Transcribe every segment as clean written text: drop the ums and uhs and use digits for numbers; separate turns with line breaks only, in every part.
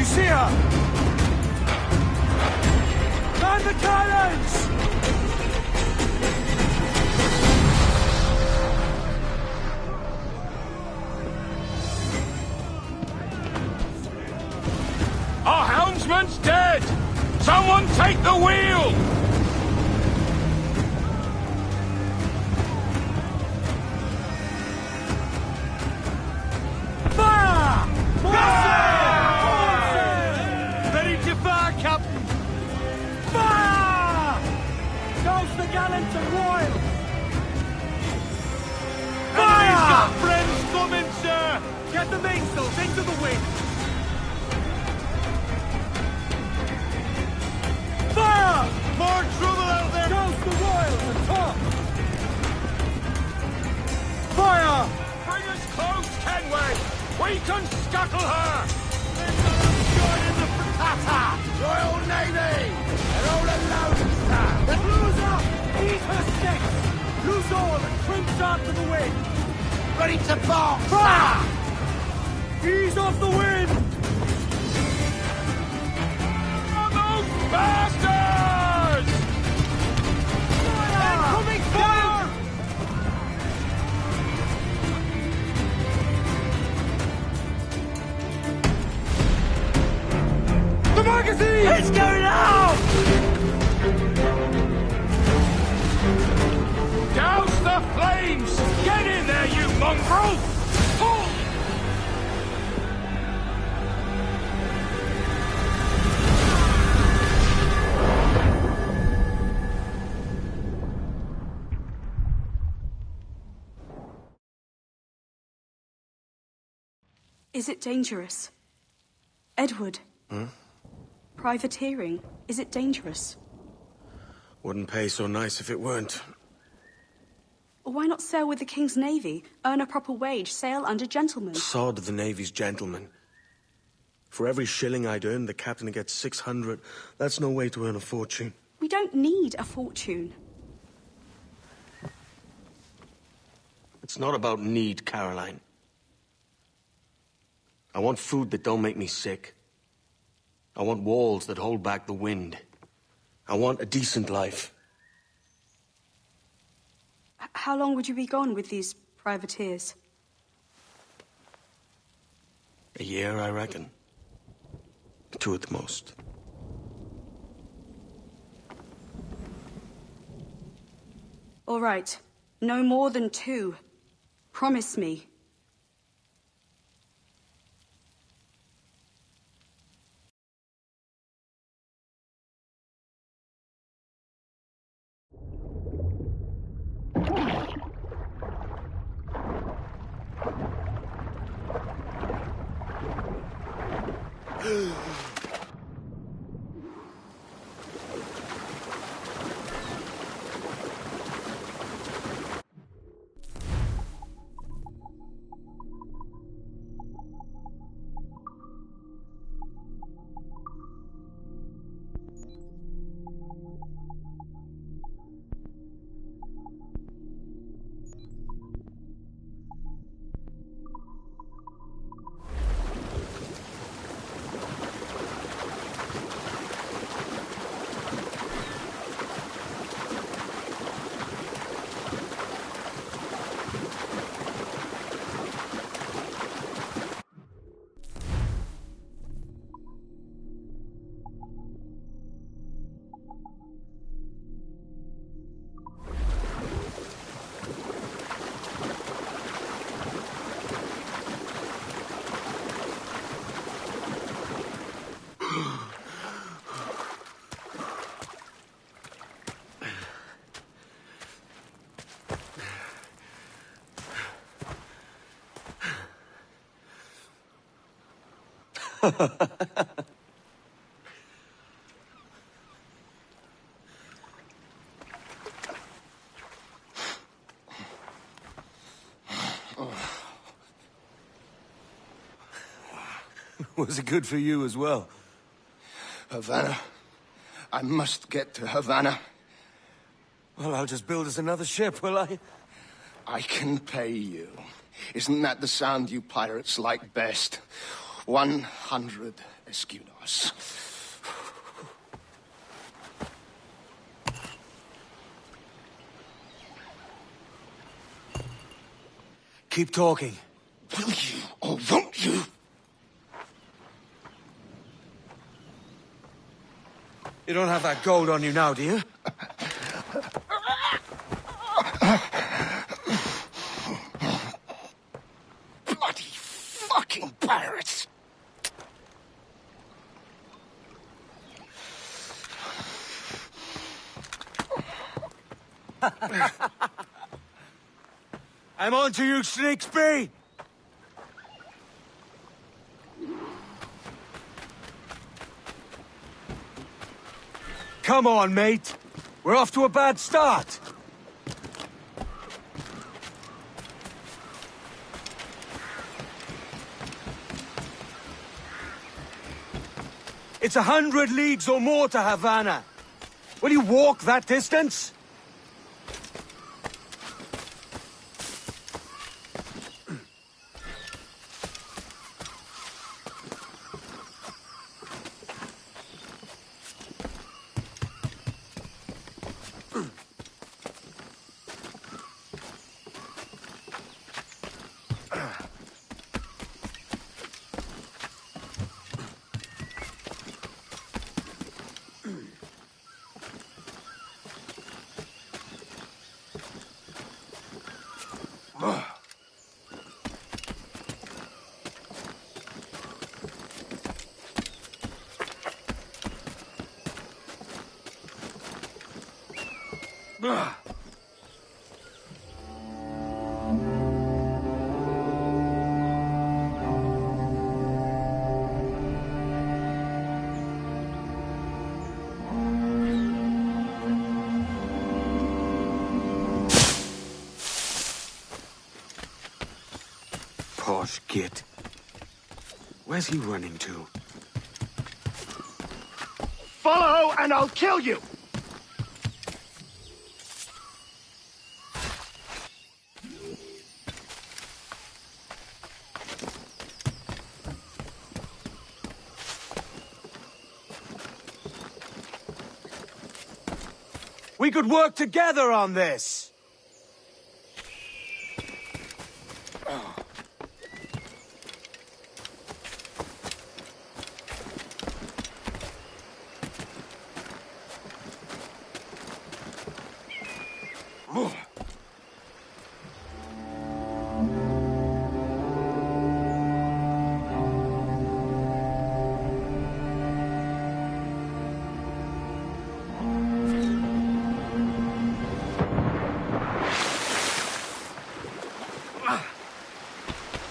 see her? Man the cannons!
Our helmsman's dead! Someone take the wheel!
Fire!
Ready to fire, Captain!
Fire! Goes the gallant and royal!
Enemy's got
Fire!
friends coming, sir!
Get the mainsails into the wind! Fire!
More trouble out there!
Goes the royal and top! Fire!
Bring us close, Kenway! We can scuttle her!
Join the Frittata!
Royal Navy! They're all alone, sir!
Lose up! Ease her sticks! Lose all and trim sharp to the wind!
Ready to box!
Fire! Ease off the wind!
On those bastards!
Fire! Coming down! The magazine! It's going out!
Douse the flames! Get in there, you mongrel! Oh!
Is it dangerous? Edward? Privateering, is it dangerous?
Wouldn't pay so nice if it weren't.
Why not sail with the King's Navy, earn a proper wage, sail under gentlemen?
Sod the Navy's gentlemen. For every shilling I'd earn, the captain gets 600. That's no way to earn a fortune.
We don't need a fortune.
It's not about need, Caroline. I want food that don't make me sick. I want walls that hold back the wind. I want a decent life.
How long would you be gone with these privateers?
A year, I reckon. 2 at the most.
All right. No more than 2. Promise me.
Was it good for you as well?
Havana. I must get to Havana.
Well, I'll just build us another ship, will I?
I can pay you. Isn't that the sound you pirates like best? 100 escudos.
Keep talking.
Will you or won't you?
You don't have that gold on you now, do you?
Bloody fucking pirates!
I'm on to you, Snakesby! Come on, mate. We're off to a bad start. It's 100 leagues or more to Havana. Will you walk that distance? Posh git. Where's he running to?
Follow and I'll kill you!
We could work together on this!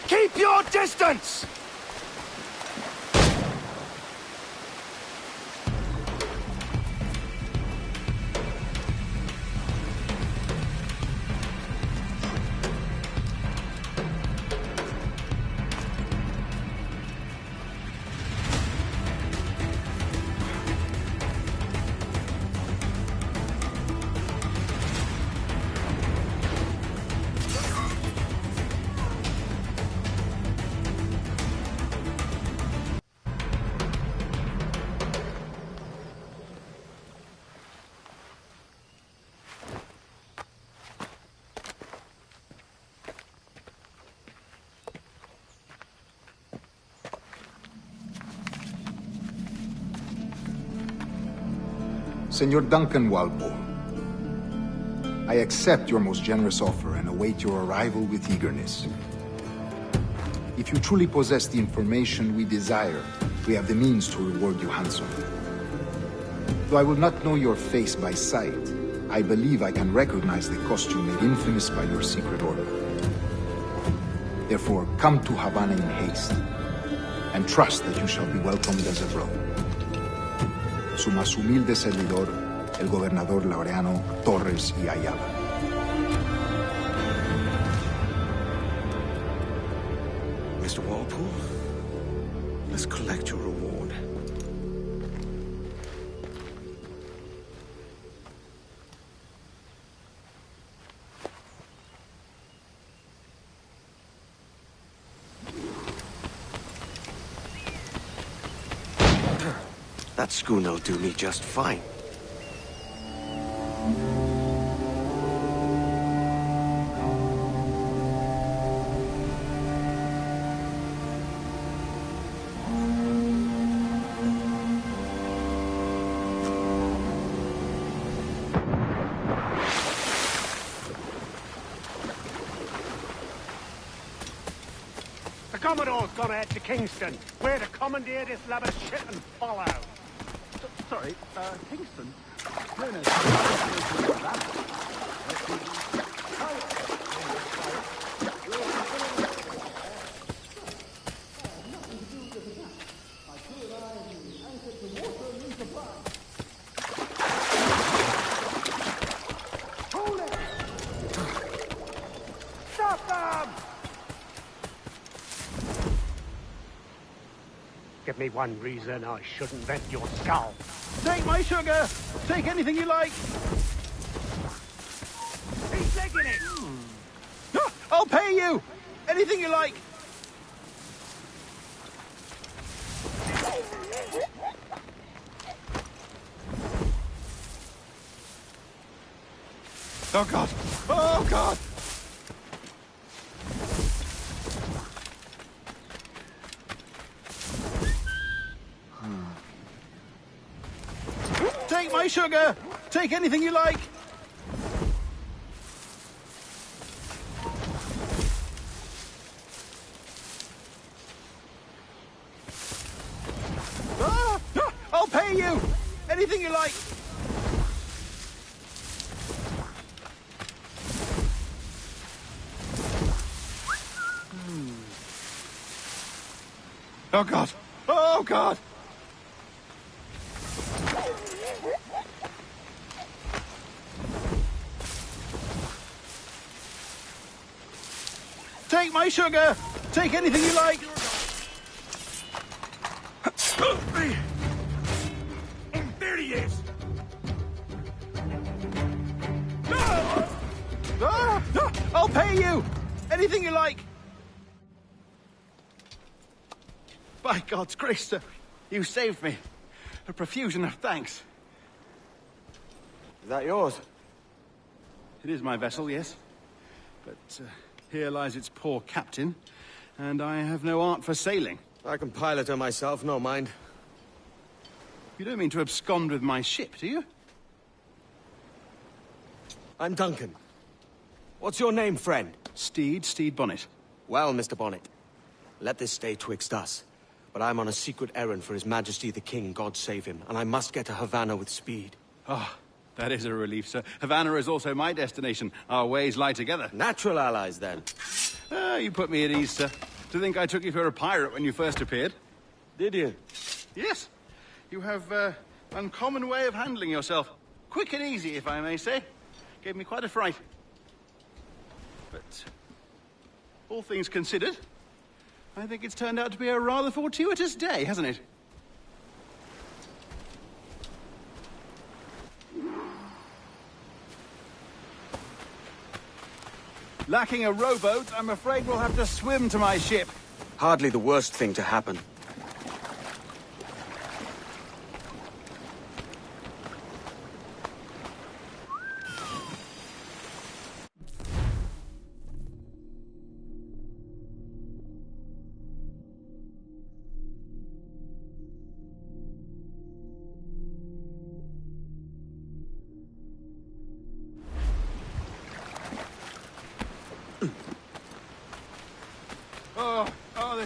Keep your distance!
Senor Duncan Walpole, I accept your most generous offer and await your arrival with eagerness. If you truly possess the information we desire, we have the means to reward you handsomely. Though I will not know your face by sight, I believe I can recognize the costume made infamous by your secret order. Therefore, come to Havana in haste, and trust that you shall be welcomed as a brother. Su más humilde servidor, el gobernador Laureano Torres y Ayala.
Mr. Walpole, let's collect your reward. That schooner'll do me just fine.
The Commodore's gone out to Kingston. We're to commandeer this lot of shit and follow.
Sorry, Kingston? No, no.
Stop them! Give me one reason I shouldn't vent your skull.
Take my sugar! Take anything you like!
He's taking it!
I'll pay you! Anything you like! Oh, God! Oh, God! Take my sugar! Take anything you like! I'll pay you! Anything you like! Oh, God! Oh, God! Take my sugar! Take anything you like!
There he is!
I'll pay you! Anything you like! By God's grace, sir, you saved me. A profusion of thanks.
Is that yours?
It is my vessel, yes. But here lies its poor captain, and I have no art for sailing.
I can pilot her myself, no mind.
You don't mean to abscond with my ship, do you?
I'm Duncan. What's your name, friend?
Steed Bonnet.
Well, Mr. Bonnet, let this stay twixt us. But I'm on a secret errand for His Majesty the King, God save him, and I must get to Havana with speed.
Ah, that is a relief, sir. Havana is also my destination. Our ways lie together.
Natural allies, then.
You put me at ease, sir. To think I took you for a pirate when you first appeared.
Did you?
Yes. You have an uncommon way of handling yourself. Quick and easy, if I may say. Gave me quite a fright. But all things considered, I think it's turned out to be a rather fortuitous day, hasn't it? Lacking a rowboat, I'm afraid we'll have to swim to my ship.
Hardly the worst thing to happen.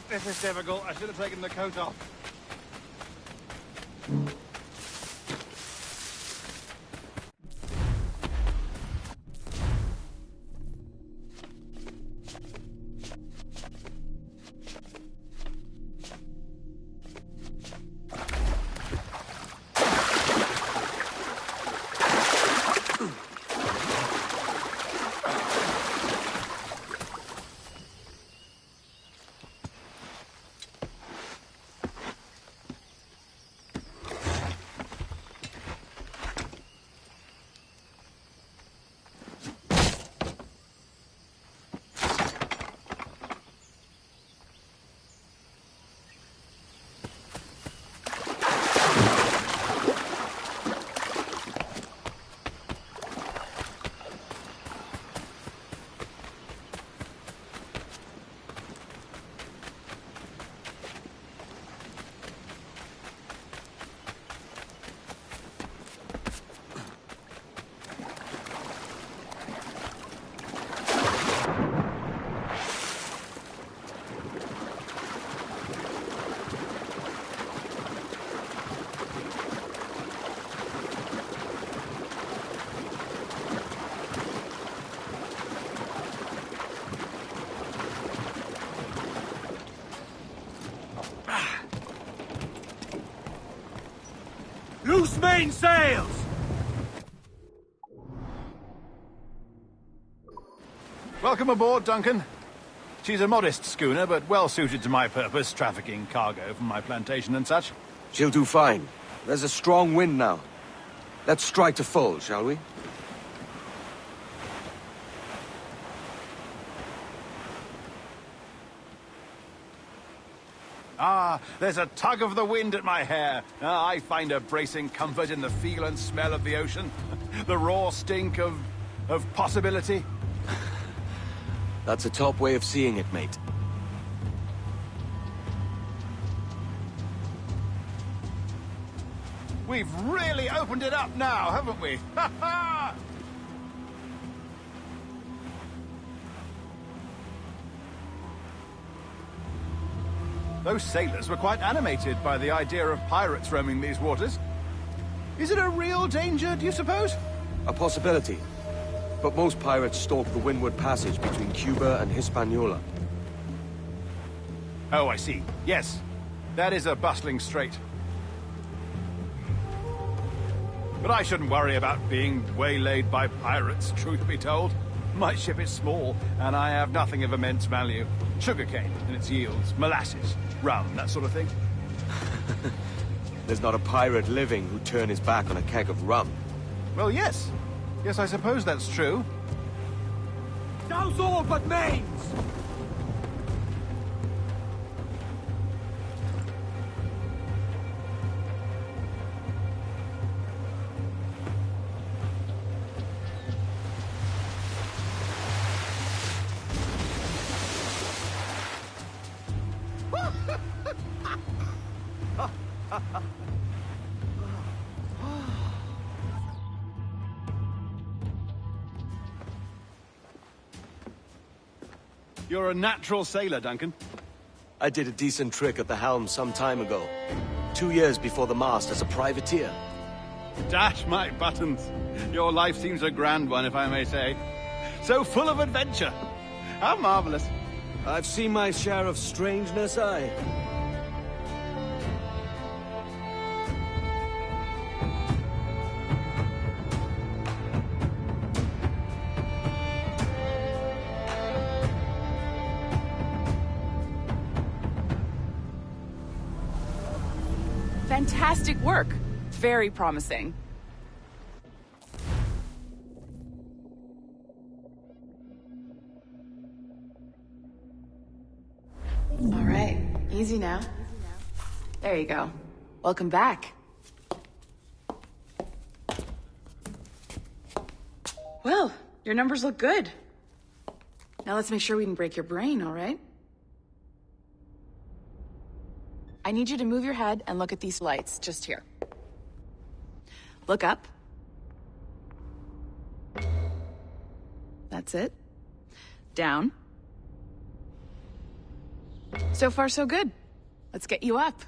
This is difficult. I should have taken the coat off.
Loose mainsails!
Welcome aboard, Duncan. She's a modest schooner, but well suited to my purpose, trafficking cargo from my plantation and such.
She'll do fine. There's a strong wind now. Let's strike to full, shall we?
Ah, there's a tug of the wind at my hair. Ah, I find a bracing comfort in the feel and smell of the ocean. The raw stink of possibility.
That's a top way of seeing it, mate.
We've really opened it up now, haven't we? Ha ha! Those sailors were quite animated by the idea of pirates roaming these waters. Is it a real danger, do you suppose?
A possibility. But most pirates stalk the windward passage between Cuba and Hispaniola.
Oh, I see. Yes. That is a bustling strait. But I shouldn't worry about being waylaid by pirates, truth be told. My ship is small, and I have nothing of immense value. Sugarcane and its yields, molasses, rum, that sort of thing.
There's not a pirate living who'd turn his back on a keg of rum.
Well, yes. Yes, I suppose that's true.
Now's all but mains!
You're a natural sailor, Duncan.
I did a decent trick at the helm some time ago. 2 years before the mast as a privateer.
Dash my buttons. Your life seems a grand one, if I may say. So full of adventure. How marvelous.
I've seen my share of strangeness, aye.
Fantastic work. Very promising. All right, easy now. There you go. Welcome back. Well, your numbers look good. Now let's make sure we didn't break your brain, all right? I need you to move your head and look at these lights, just here. Look up. That's it. Down. So far, so good. Let's get you up.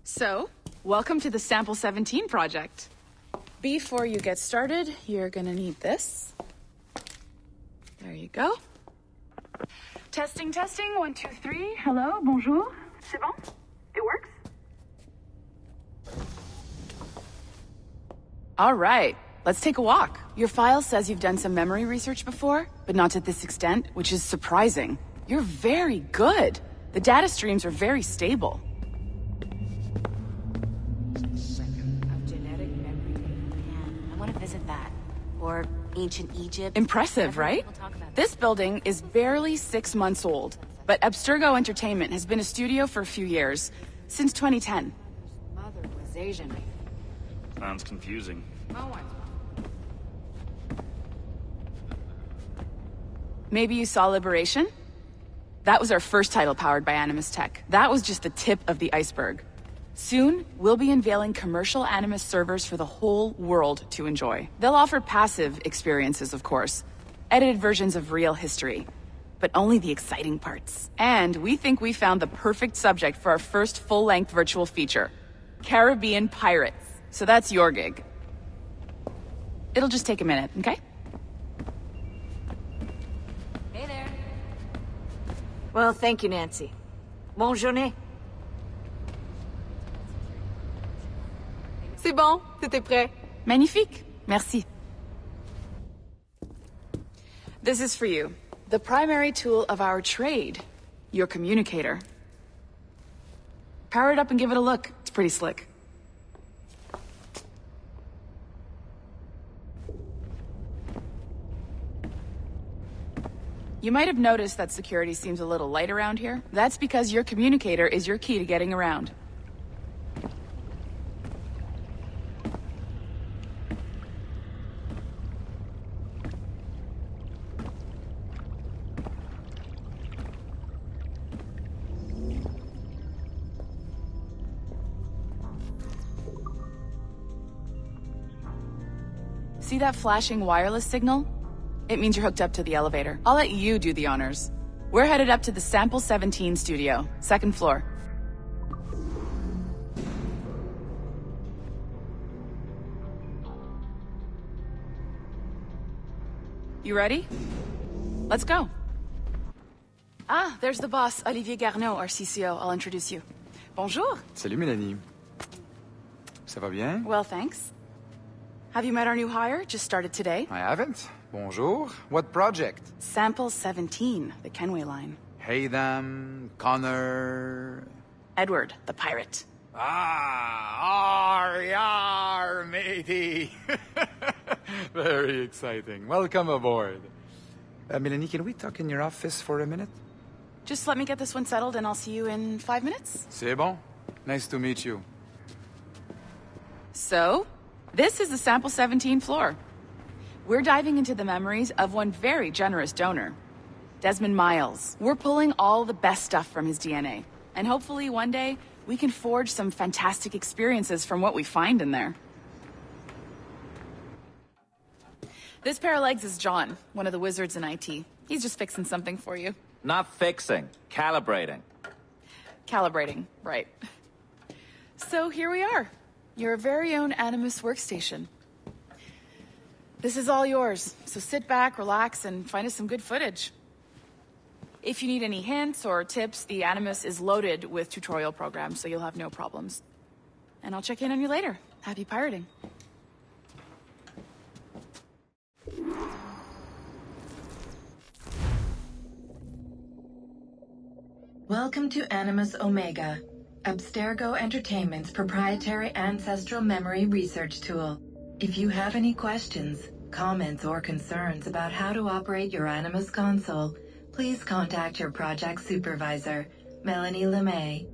So, welcome to the Sample 17 project. Before you get started, you're gonna need this. There you go. Testing, testing, 1, 2, 3. Hello, bonjour. C'est bon? It works? All right, let's take a walk. Your file says you've done some memory research before, but not to this extent, which is surprising. You're very good. The data streams are very stable.
Of genetic memory data. Yeah, I want to visit that. Or ancient Egypt.
Impressive, right? This building is barely 6 months old, but Abstergo Entertainment has been a studio for a few years, since 2010.
Mother was Asian.
Sounds confusing.
Maybe you saw Liberation? That was our first title powered by Animus Tech. That was just the tip of the iceberg. Soon, we'll be unveiling commercial Animus servers for the whole world to enjoy. They'll offer passive experiences, of course. Edited versions of real history. But only the exciting parts. And we think we found the perfect subject for our first full-length virtual feature. Caribbean pirates. So that's your gig. It'll just take a minute, okay?
Hey there. Well, thank you, Nancy. Bonne journée.
C'est bon, c'était prêt.
Magnifique. Merci. This is for you. The primary tool of our trade. Your communicator. Power it up and give it a look. It's pretty slick. You might have noticed that security seems a little light around here. That's because your communicator is your key to getting around. See that flashing wireless signal? It means you're hooked up to the elevator. I'll let you do the honors. We're headed up to the Sample 17 studio, 2nd floor. You ready? Let's go. Ah, there's the boss, Olivier Garneau, our CCO. I'll introduce you. Bonjour.
Salut, Mélanie. Ça va bien?
Well, thanks. Have you met our new hire? Just started today.
I haven't. Bonjour. What project?
Sample 17, the Kenway line.
Haytham, Connor...
Edward, the pirate.
Ah, yar, matey. Very exciting. Welcome aboard. Mélanie, can we talk in your office for a minute?
Just let me get this one settled and I'll see you in 5 minutes.
C'est bon. Nice to meet you.
So, this is the Sample 17 floor. We're diving into the memories of one very generous donor, Desmond Miles. We're pulling all the best stuff from his DNA. And hopefully one day, we can forge some fantastic experiences from what we find in there. This pair of legs is John, one of the wizards in IT. He's just fixing something for you.
Not fixing, calibrating.
Calibrating, right. So here we are, your very own Animus workstation. This is all yours, so sit back, relax, and find us some good footage. If you need any hints or tips, the Animus is loaded with tutorial programs, so you'll have no problems. And I'll check in on you later. Happy pirating.
Welcome to Animus Omega, Abstergo Entertainment's proprietary ancestral memory research tool. If you have any questions, comments, or concerns about how to operate your Animus console, please contact your project supervisor, Melanie LeMay.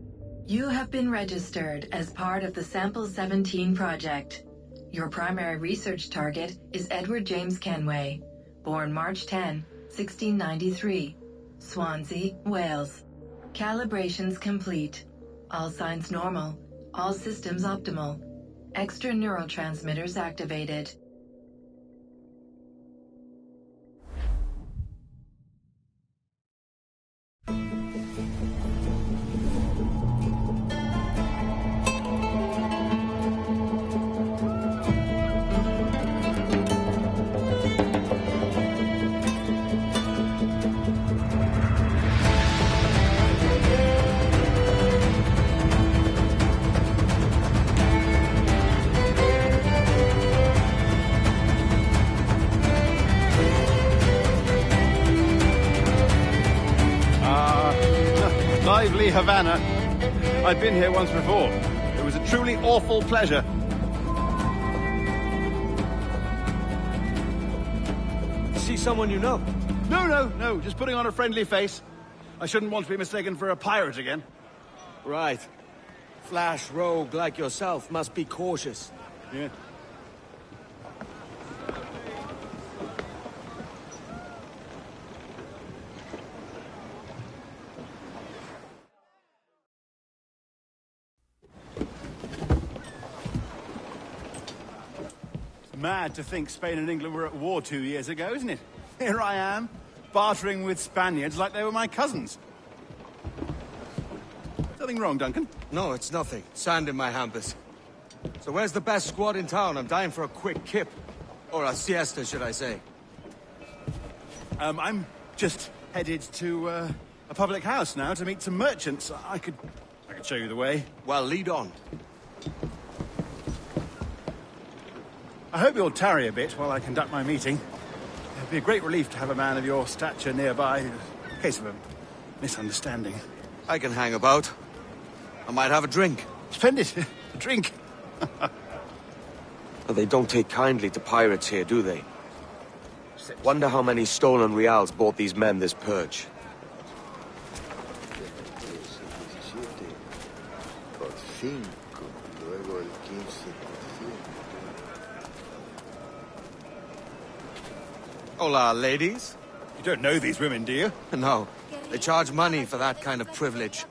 You have been registered as part of the Sample 17 project. Your primary research target is Edward James Kenway, born March 10, 1693, Swansea, Wales. Calibrations complete. All signs normal. All systems optimal. Extra neurotransmitters activated.
Lively Havana. I've been here once before. It was a truly awful pleasure.
See someone you know?
No. Just putting on a friendly face. I shouldn't want to be mistaken for a pirate again.
Right. Flash rogue like yourself must be cautious.
Yeah. Mad to think Spain and England were at war 2 years ago, isn't it? Here I am, bartering with Spaniards like they were my cousins. Something wrong, Duncan?
No, it's nothing. Sand in my hampers. So where's the best squad in town? I'm dying for a quick kip. Or a siesta, should I say.
I'm just headed to a public house now to meet some merchants. I could show you the way.
Well, lead on.
I hope you'll tarry a bit while I conduct my meeting. It'd be a great relief to have a man of your stature nearby, in case of a misunderstanding.
I can hang about. I might have a drink.
Splendid. A drink.
They don't take kindly to pirates here, do they? Wonder how many stolen reals bought these men this purge. Hola, ladies.
You don't know these women, do you?
No. They charge money for that kind of privilege.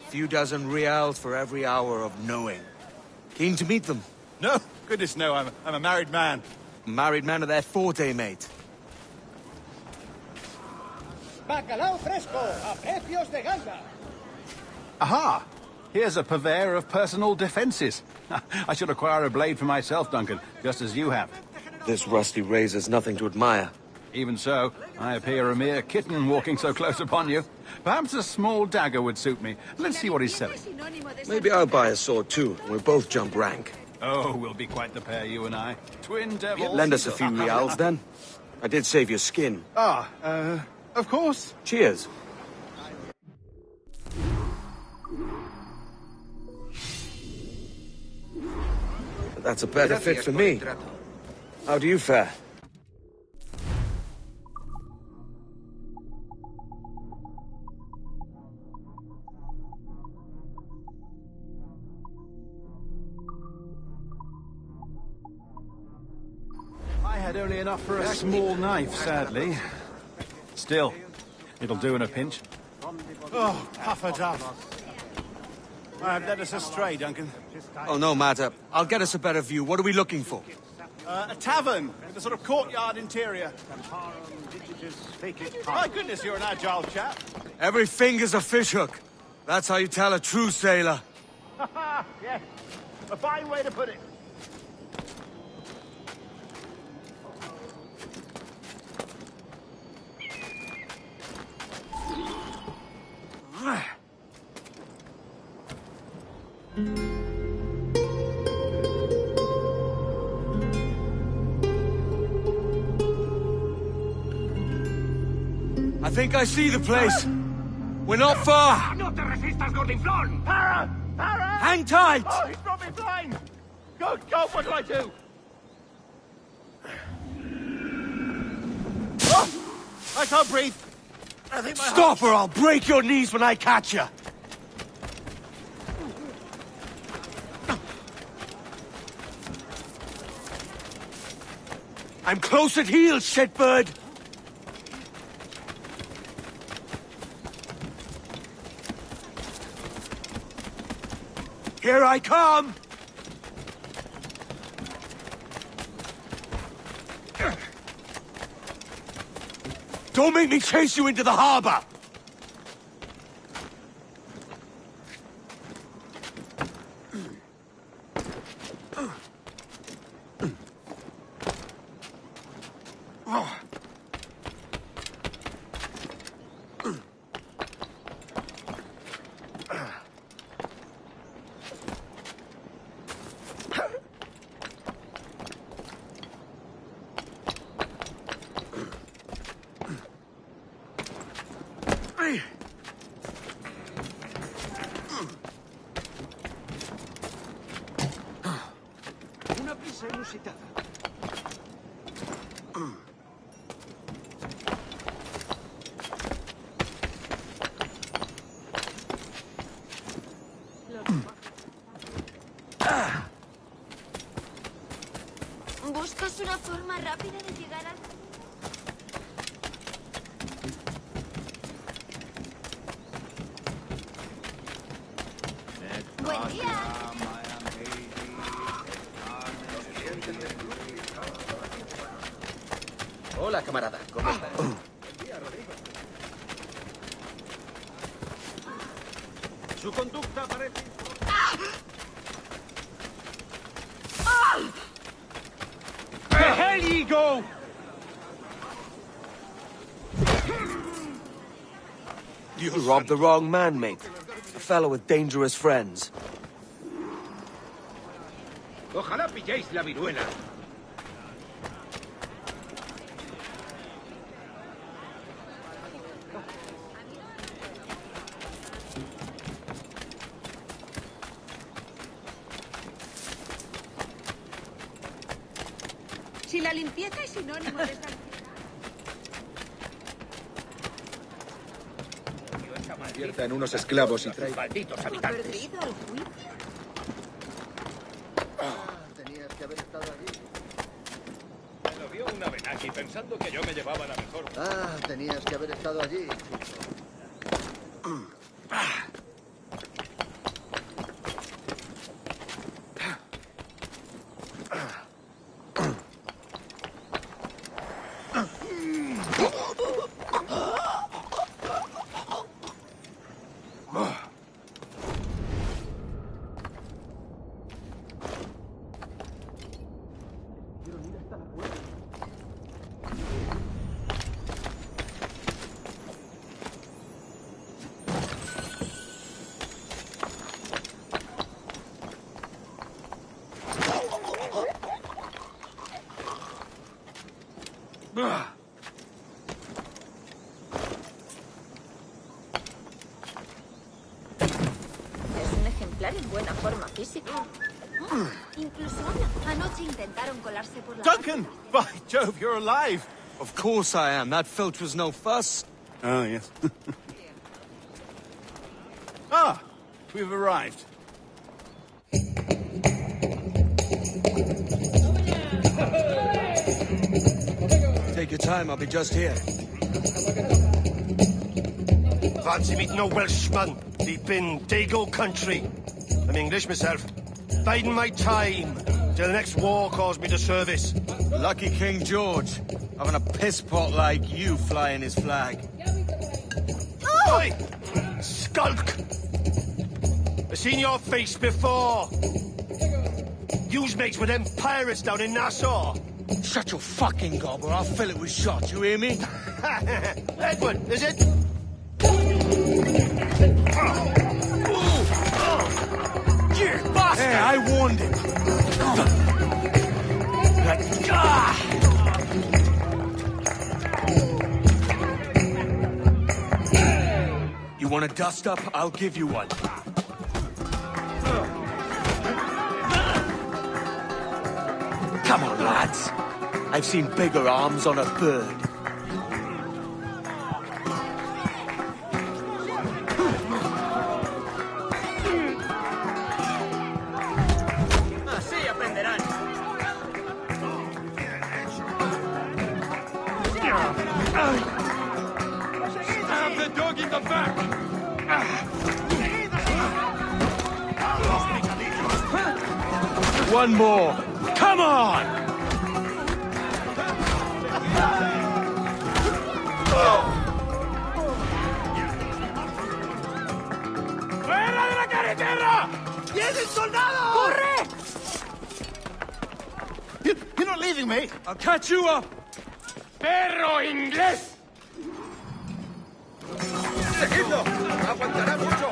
Few dozen reals for every hour of knowing. Keen to meet them?
No. Goodness, no. I'm a married man.
Married man of their forte, mate.
Bacalao fresco, a precios de ganga.
Aha! Here's a purveyor of personal defenses. I should acquire a blade for myself, Duncan, just as you have.
This rusty razor's nothing to admire.
Even so, I appear a mere kitten walking so close upon you. Perhaps a small dagger would suit me. Let's see what he's selling.
Maybe I'll buy a sword too. We'll both jump rank.
Oh, we'll be quite the pair, you and I. Twin devils.
Lend us a few reals, then. I did save your skin.
Of course.
Cheers. That's a better fit for me. How do you fare?
I had only enough for a small knife, sadly. Still, it'll do in a pinch. Oh, puffer duff. I've led us astray, Duncan.
Oh, no matter. I'll get us a better view. What are we looking for?
A tavern with a sort of courtyard interior. My goodness, you're an agile chap.
Every finger's a fishhook. That's how you tell a true sailor.
Yes, a fine way to put it.
I think I see the place. We're not far.
No te resistas, Gordinflón! Para! Para!
Hang tight!
Oh, he's brought me blind! Go, what do I do?
Oh, I can't breathe. I think my
Stop or I'll break your knees when I catch you. I'm close at heel, shitbird! Here I come! Don't make me chase you into the harbor!
Una prisa inusitada.
¿Buscas una forma rápida de llegar al... Buen día.
Hola, camarada. ¿Cómo estás?
Su conducta parece... Where the hell ye go?
You robbed the wrong man, mate. A fellow with dangerous friends.
Ojalá pilléis la viruela.
Si la limpieza es sinónimo de santidad.
Convierta en unos esclavos y traiga...
Malditos habitantes. ¿Perdido el juicio?
Tenías que haber estado allí.
Me lo vio una Benaki pensando que yo me llevaba la mejor.
Tenías que haber estado allí.
Es un ejemplar en buena forma física. Incluso anoche intentaron colarse por la...
Duncan! By Jove, you're alive!
Of course I am. That filch was no fuss.
Oh, yes. We've arrived.
Take your time, I'll be just here.
Fancy meeting no Welshman deep in Dago country. I'm English myself. Biding my time till the next war calls me to service.
Lucky King George, having a piss pot like you flying his flag.
Oi! Skulk! I've seen your face before. You's mates with them pirates down in Nassau.
Shut your fucking gob or I'll fill it with shot, you hear me?
Edward, is it?
You bastard! Hey, I warned him. You want a dust-up? I'll give you one. Come on, lads. I've seen bigger arms on a bird.
Así aprenderán. Stab the dog in the back.
One more. Come on!
¡Fuera de la carretera!
¡Vienen soldados!
¡Corre!
You're not leaving me.
I'll catch you up.
¡Perro inglés!
¡Seguidlo! ¡Aguantará mucho!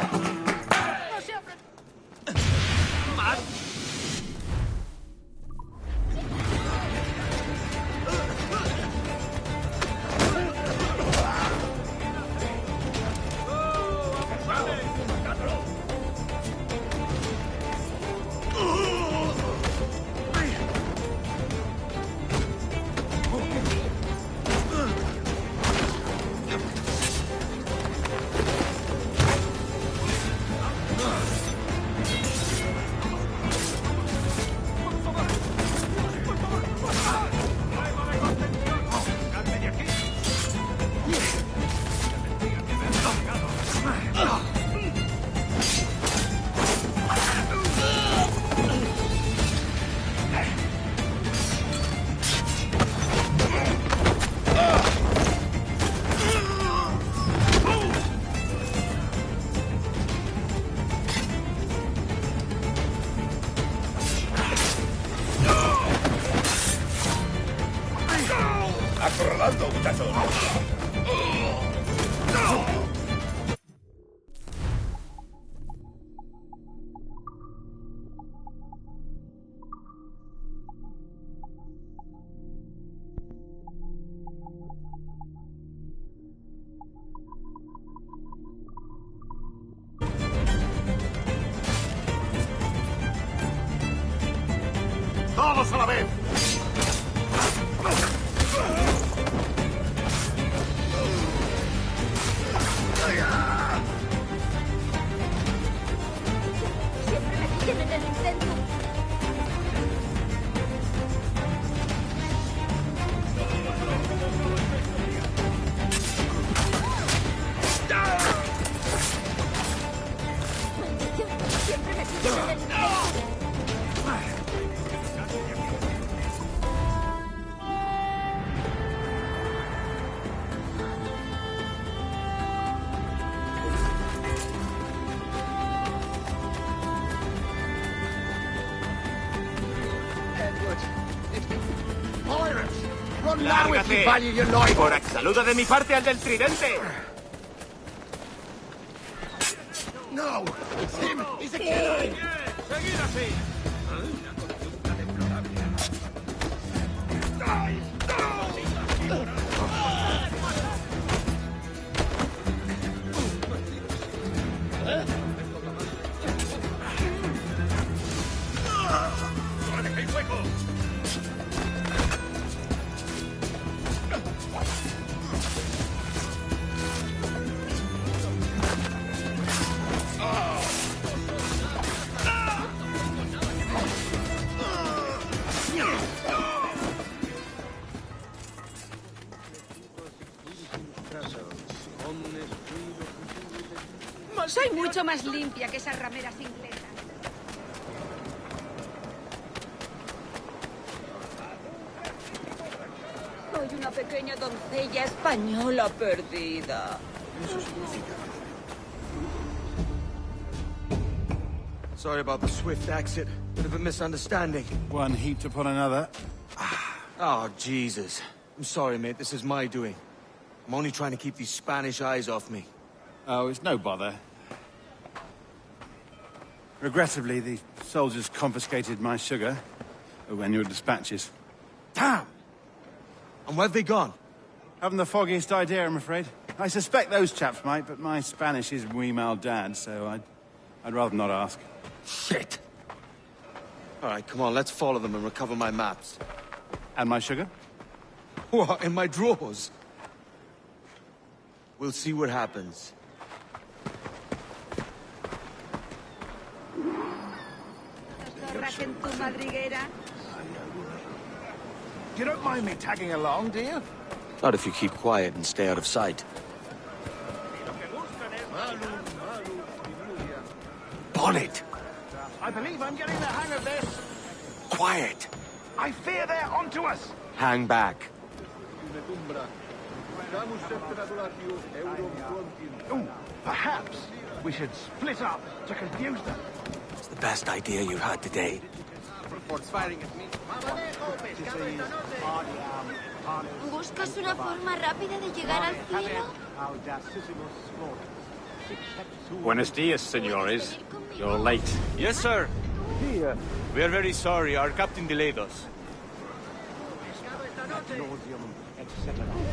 Acorralando, muchachos.
¡Todos a la vez!
¡Lárgate! ¡Borax, saluda de mi parte al del tridente!
No! It's him! He's a killer!
¡Seguid así!
Soy mucho más limpia que esas rameras inglesas. Soy una pequeña doncella española perdida.
Eso significa. Sorry about the swift exit. Bit of a misunderstanding.
One heaped upon another.
Oh, Jesus. I'm sorry, mate. This is my doing. I'm only trying to keep these Spanish eyes off me.
Oh, it's no bother. Regrettably, the soldiers confiscated my sugar and your dispatches.
Damn! And where have they gone?
Haven't the foggiest idea, I'm afraid. I suspect those chaps might, but my Spanish is muy mal dad, so I'd rather not ask.
Shit! All right, come on, let's follow them and recover my maps.
And my sugar?
What, in my drawers? We'll see what happens.
You don't mind me tagging along, do you?
Not if you keep quiet and stay out of sight. Bonnet!
I believe I'm getting the hang of this.
Quiet!
I fear they're onto us.
Hang back.
Ooh, perhaps we should split up to confuse them.
It's the best idea you've had today.
¿Buscas una forma rápida de llegar al cielo?
Buenos dias, senores. You're late.
Yes, sir. We are very sorry. Our captain delayed us.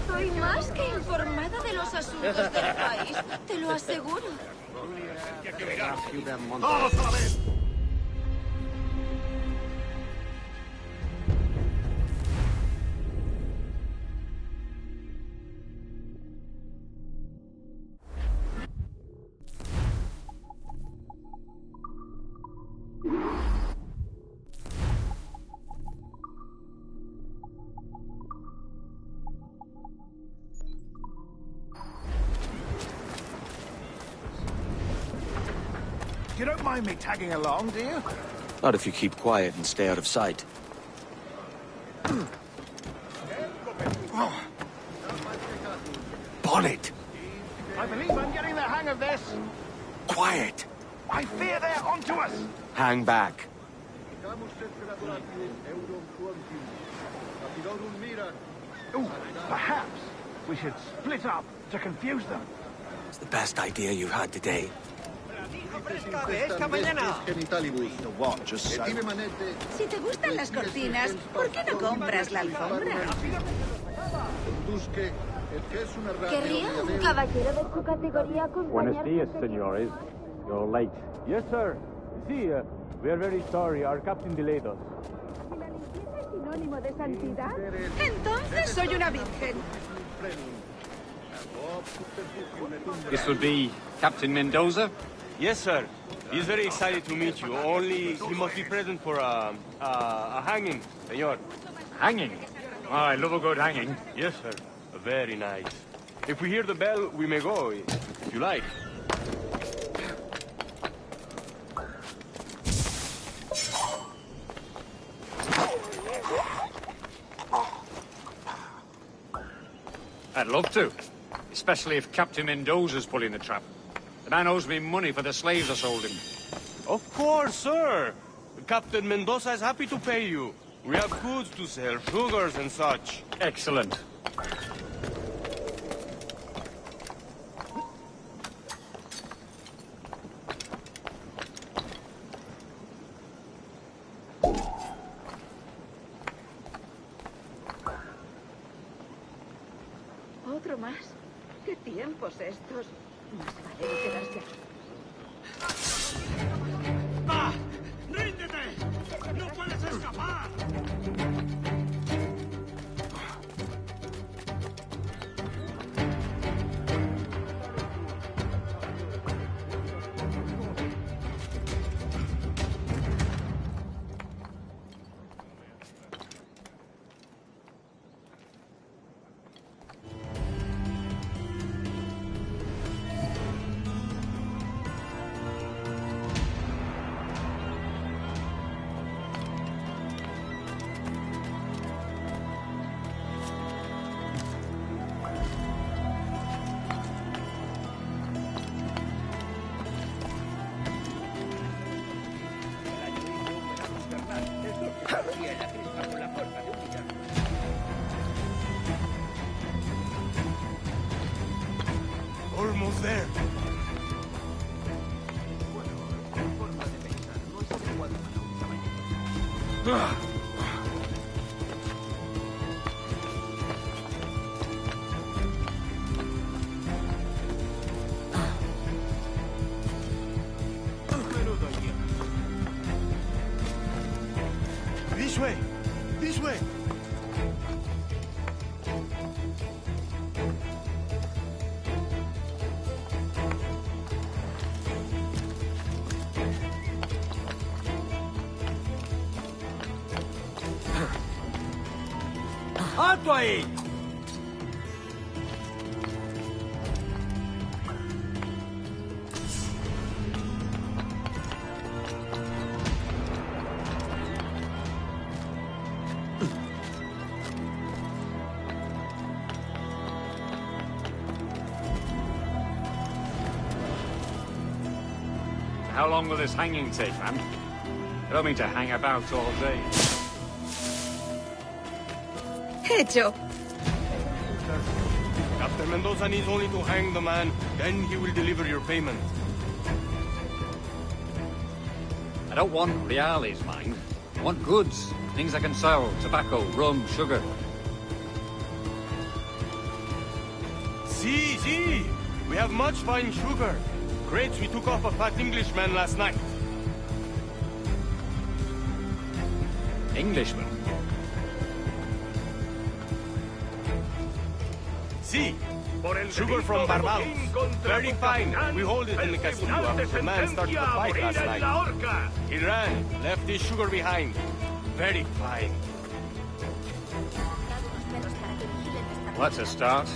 Estoy más que informada de los asuntos del país, te lo aseguro.
¡Todos a la vez!
You don't mind me tagging along, do you?
Not if you keep quiet and stay out of sight. Bonnet!
I believe I'm getting the hang of this.
Quiet!
I fear they're onto us.
Hang back.
Ooh, perhaps we should split up to confuse them.
It's the best idea you've had today.
Esta mañana. Si te gustan las cortinas, ¿por qué no compras la alfombra? ¿Querría un caballero de su categoría acompañarme?
Buenos dias, senores. You're late.
Yes, sir. See, we are very sorry. Our captain delayed us.
¿Si la limpieza es sinónimo de santidad? Entonces soy una virgen.
This would be Captain Mendoza?
Yes, sir. He's very excited to meet you. Only he must be present for a hanging, senor.
Hanging? Oh, I love a good hanging.
Yes, sir. Very nice. If we hear the bell, we may go, if you like.
I'd love to. Especially if Captain Mendoza's pulling the trap. The man owes me money for the slaves I sold him.
Of course, sir. Captain Mendoza is happy to pay you. We have goods to sell, sugars and such.
Excellent.
Otro más. ¿Qué tiempos estos? Más vale quedarse aquí.
¡Va! ¡Ríndete! ¡No puedes escapar!
Almost there. This way! This way!
¡Alto ahí!
How long will this hanging take, man? I don't mean to hang about all day.
Hecho.
Captain Mendoza needs only to hang the man, then he will deliver your payment.
I don't want reales, mind. I want goods. Things I can sell. Tobacco, rum, sugar.
See! We have much fine sugar. Crates we took off a fat Englishman last night.
Englishman?
See, sugar from Barbados. Very fine. We hold it in the castillo after the man started the fight last night. He ran, left his sugar behind. Very fine.
Well, that's a start.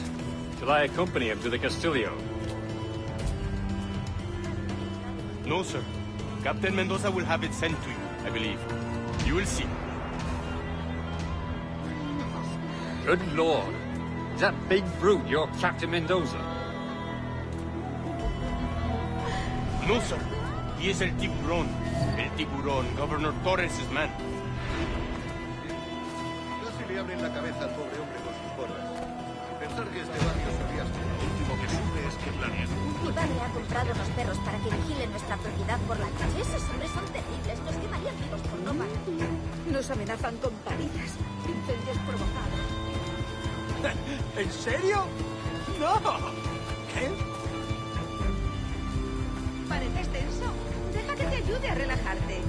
Shall I accompany him to the Castillo?
No, sir. Captain Mendoza will have it sent to you, I believe. You will see.
Good Lord. Is that big brute your Captain Mendoza?
No, sir. He is El Tiburón. El Tiburón, Governor Torres' man.
Casi le abren la cabeza al pobre hombre con sus bolas. Pensar que este barrio solía ser lo último que sube es que planean.
Mi padre ha comprado unos perros para que vigilen nuestra propiedad por la noche. Esos hombres son terribles. Nos quemarían vivos por no pagar.
Nos amenazan con paridas, incendios provocados.
¿En serio? ¡No! ¿Qué?
Pareces tenso. Deja que te ayude a relajarte.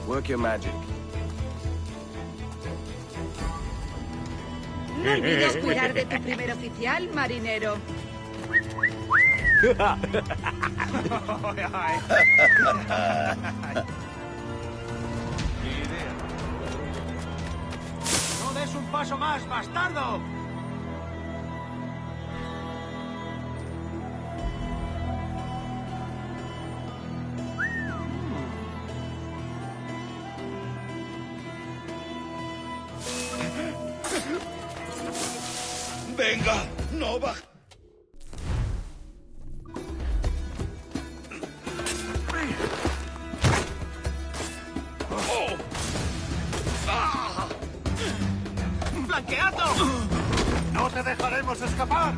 Work your magic.
No olvides cuidar de tu primer oficial, marinero.
No des des un paso más, bastardo!
Venga, no baja.
¡Flanqueado!
¡No te dejaremos escapar!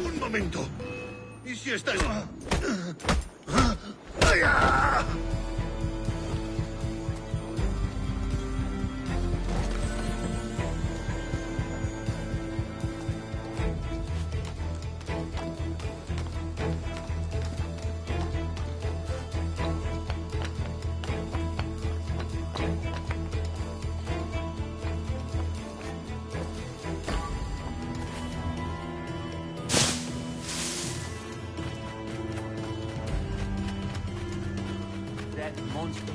Un momento. ¿Y si estáis...?
That monster.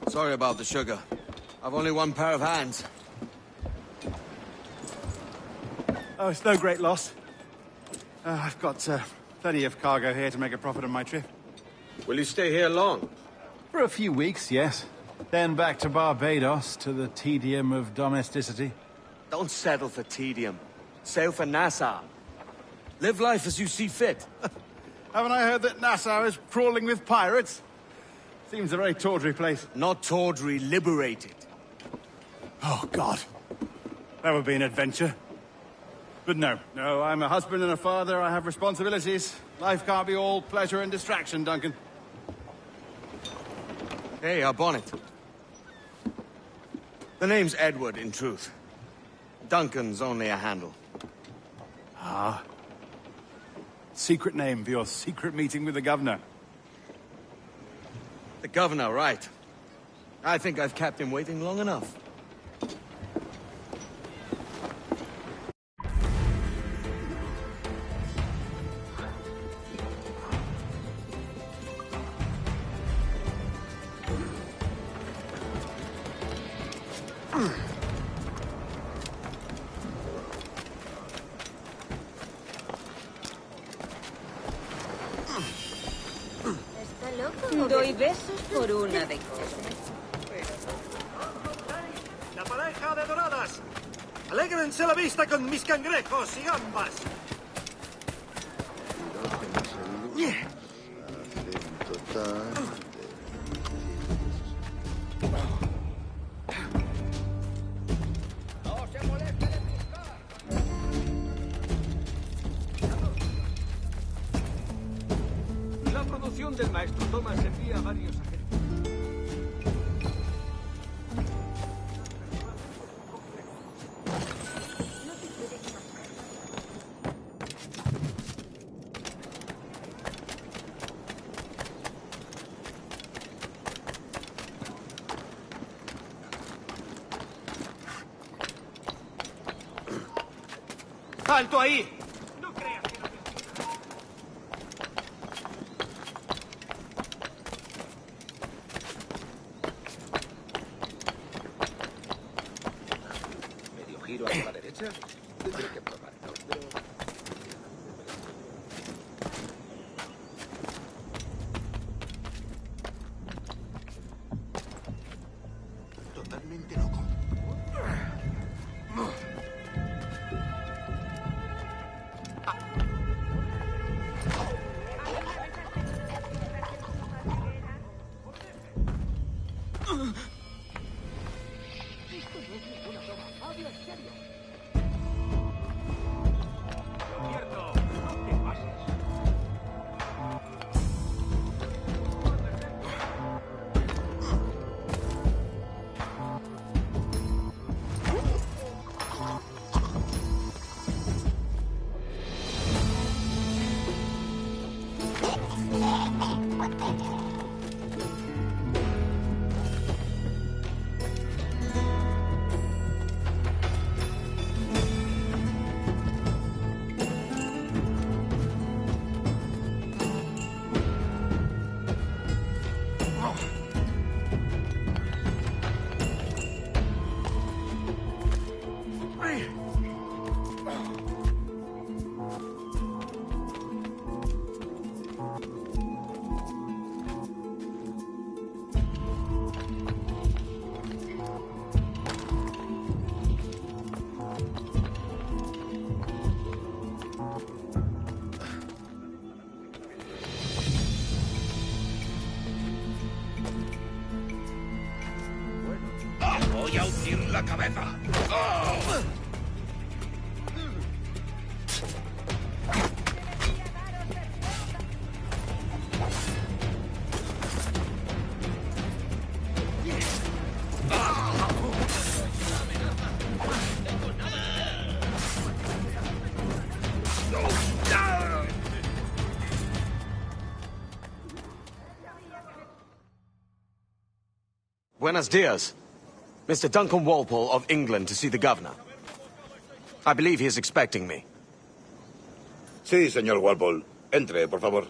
Sorry about the sugar. I've only one pair of hands.
Oh, it's no great loss. I've got plenty of cargo here to make a profit on my trip.
Will you stay here long?
For a few weeks, yes. Then back to Barbados, to the tedium of domesticity.
Don't settle for tedium. Sail for Nassau. Live life as you see fit.
Haven't I heard that Nassau is crawling with pirates? Seems a very tawdry place.
Not tawdry, liberated.
Oh, God. That would be an adventure. But no, I'm a husband and a father. I have responsibilities. Life can't be all pleasure and distraction, Duncan.
Hey, our bonnet. The name's Edward, in truth. Duncan's only a handle.
Ah. Secret name for your secret meeting with the governor.
The governor, right. I think I've kept him waiting long enough.
Y besos por una de Cosme.
¡La pareja de doradas! ¡Alégrense la vista con mis cangrejos y gambas!
La producción del maestro Thomas envía a varios agentes.
¡Alto ahí!
Medio giro hacia la derecha. Tendré que probarlo, pero...
Totalmente loco.
Voy a hundir la cabeza.
Buenos dias. Mr. Duncan Walpole of England to see the governor. I believe he is expecting me.
Sí, señor Walpole. Entre, por favor.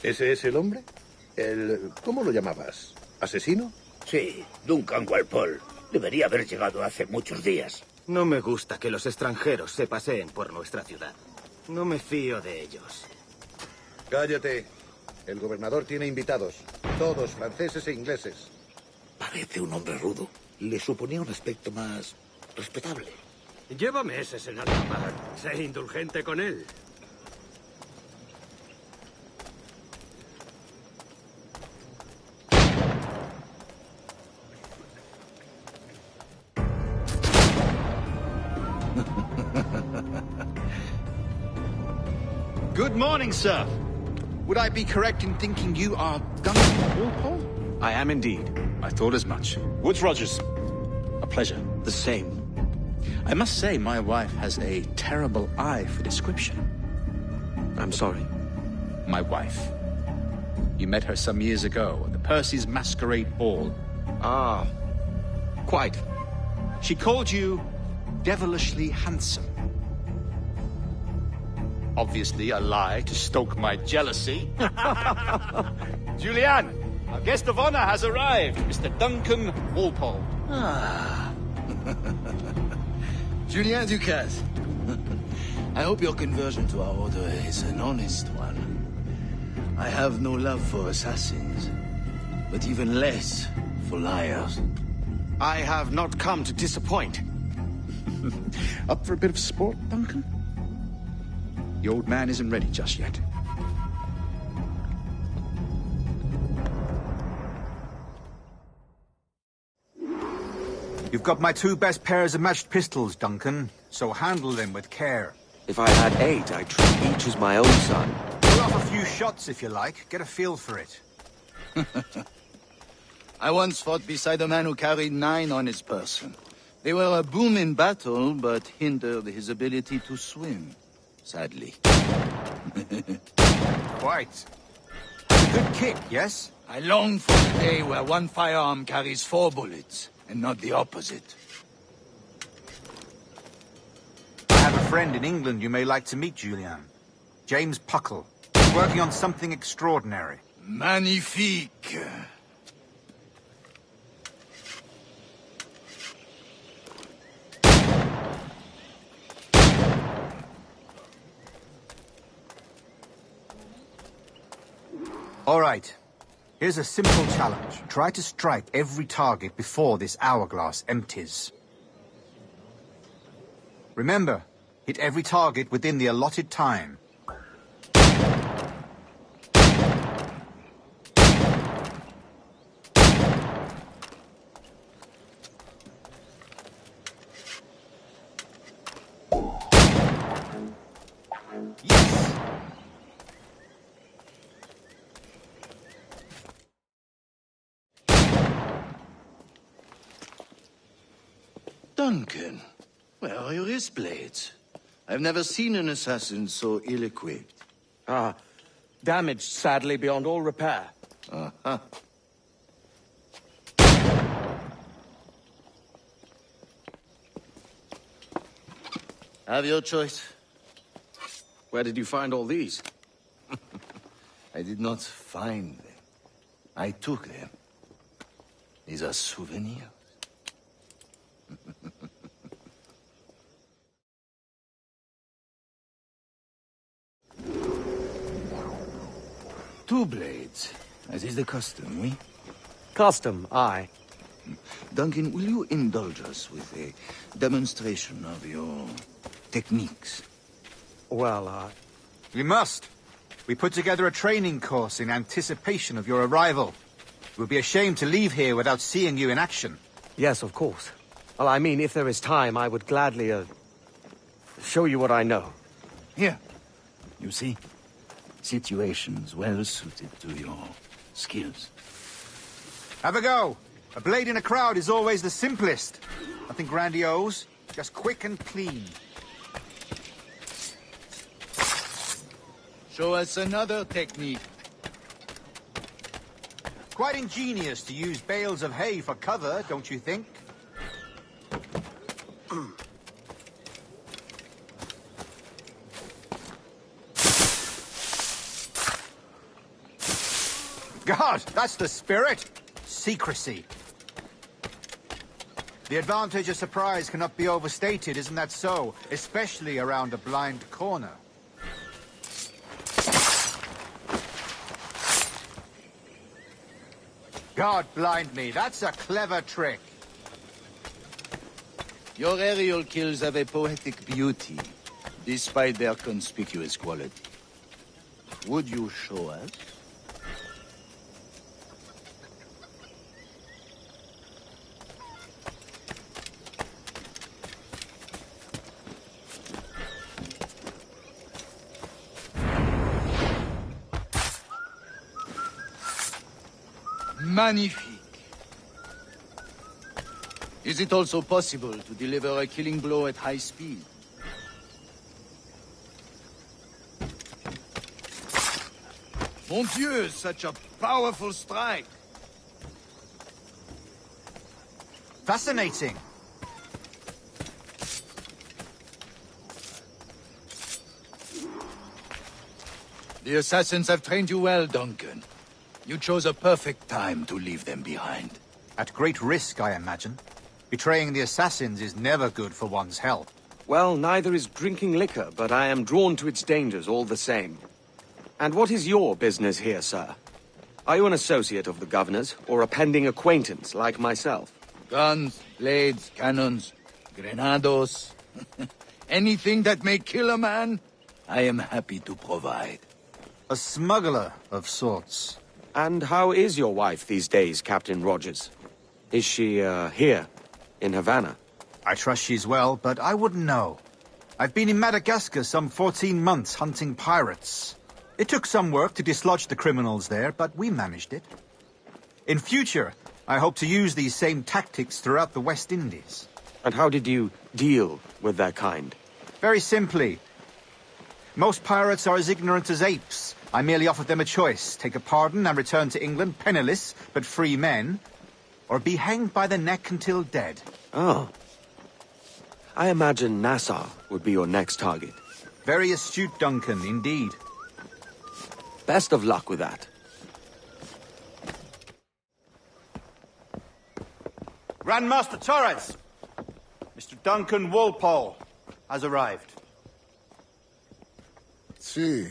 ¿Ese es el hombre? ¿Cómo lo llamabas? ¿Asesino?
Sí, Duncan Walpole. Debería haber llegado hace muchos días.
No me gusta que los extranjeros se paseen por nuestra ciudad. No me fío de ellos.
Cállate. El gobernador tiene invitados. Todos franceses e ingleses.
Parece un hombre rudo. Le suponía un aspecto más respetable.
Lleva meses en alta mar. Sé indulgente con él.
Good morning, sir. Would I be correct in thinking you are Duncan Walpole?
I am indeed.
I thought as much. Woods Rogers. A pleasure.
The same.
I must say, my wife has a terrible eye for description.
I'm sorry.
My wife. You met her some years ago at the Percy's Masquerade Ball.
Ah, quite.
She called you devilishly handsome. Obviously a lie to stoke my jealousy. Julianne, our guest of honor has arrived, Mr. Duncan Walpole.
Ah.
Julien Ducasse. I hope your conversion to our order is an honest one. I have no love for assassins, but even less for liars.
I have not come to disappoint.
Up for a bit of sport, Duncan? The old man isn't ready just yet.
You've got my 2 best pairs of matched pistols, Duncan, so handle them with care.
If I had 8, I'd treat each as my own son.
Pull off a few shots if you like. Get a feel for it.
I once fought beside a man who carried 9 on his person. They were a boom in battle, but hindered his ability to swim, sadly.
Quite. A good kick, yes?
I long for the day where one firearm carries 4 bullets, and not the opposite.
I have a friend in England you may like to meet, Julian. James Puckle. He's working on something extraordinary.
Magnifique!
All right. Here's a simple challenge. Try to strike every target before this hourglass empties. Remember, hit every target within the allotted time.
Duncan, where are your wrist blades? I've never seen an assassin so ill-equipped.
Damaged, sadly, beyond all repair.
Uh-huh. Have your choice.
Where did you find all these?
I did not find them. I took them. These are souvenirs. Two blades, as is the custom, oui?
Custom, aye.
Duncan, will you indulge us with a demonstration of your techniques?
Well,
We must. We put together a training course in anticipation of your arrival. It would be a shame to leave here without seeing you in action.
Yes, of course. Well, I mean, if there is time, I would gladly, show you what I know.
Here. You see? Situations well suited to your skills.
Have a go. A blade in a crowd is always the simplest. Nothing grandiose, just quick and clean.
Show us another technique.
Quite ingenious to use bales of hay for cover, don't you think? God, that's the spirit! Secrecy. The advantage of surprise cannot be overstated, isn't that so? Especially around a blind corner. God blind me, that's a clever trick.
Your aerial kills have a poetic beauty, despite their conspicuous quality. Would you show us? Magnifique. Is it also possible to deliver a killing blow at high speed? Mon Dieu, such a powerful strike!
Fascinating.
The assassins have trained you well, Duncan. You chose a perfect time to leave them behind.
At great risk, I imagine. Betraying the assassins is never good for one's health.
Well, neither is drinking liquor, but I am drawn to its dangers all the same. And what is your business here, sir? Are you an associate of the governor's, or a pending acquaintance like myself?
Guns, blades, cannons, grenados. Anything that may kill a man, I am happy to provide.
A smuggler of sorts.
And how is your wife these days, Captain Rogers? Is she, here, in Havana?
I trust she's well, but I wouldn't know. I've been in Madagascar some 14 months hunting pirates. It took some work to dislodge the criminals there, but we managed it. In future, I hope to use these same tactics throughout the West Indies.
And how did you deal with that kind?
Very simply. Most pirates are as ignorant as apes. I merely offered them a choice. Take a pardon and return to England penniless, but free men. Or be hanged by the neck until dead.
Oh. I imagine Nassau would be your next target.
Very astute, Duncan, indeed.
Best of luck with that.
Grandmaster Torres! Mr. Duncan Walpole has arrived.
See.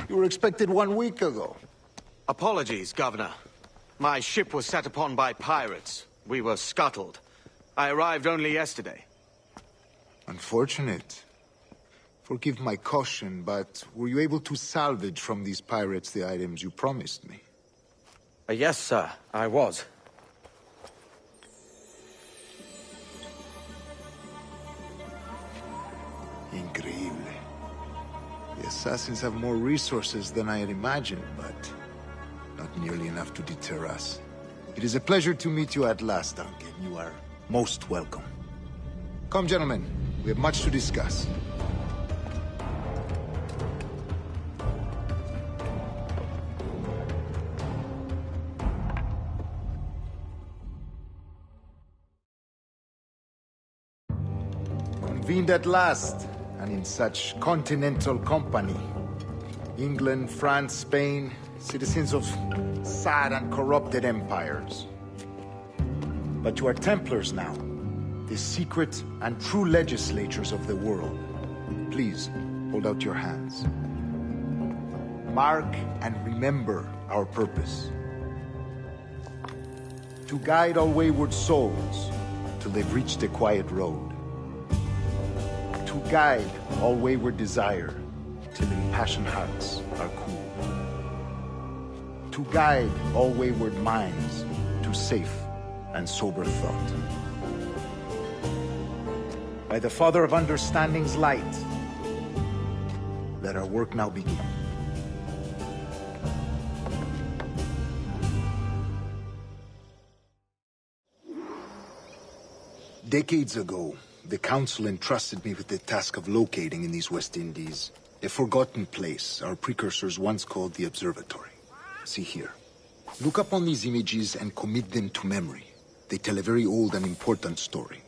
You were expected 1 week ago.
Apologies, Governor. My ship was set upon by pirates. We were scuttled. I arrived only yesterday.
Unfortunate. Forgive my caution, but were you able to salvage from these pirates the items you promised me?
Yes, sir, I was.
Increíble. The assassins have more resources than I had imagined, but not nearly enough to deter us. It is a pleasure to meet you at last, Duncan. You are most welcome. Come, gentlemen. We have much to discuss. Convened at last, and in such continental company. England, France, Spain, citizens of sad and corrupted empires. But you are Templars now, the secret and true legislators of the world. Please, hold out your hands. Mark and remember our purpose. To guide all wayward souls till they've reached the quiet road. To guide all wayward desire till impassioned hearts are cool. To guide all wayward minds to safe and sober thought. By the Father of Understanding's light, let our work now begin. Decades ago, the Council entrusted me with the task of locating in these West Indies a forgotten place our precursors once called the Observatory. See here. Look up on these images and commit them to memory. They tell a very old and important story.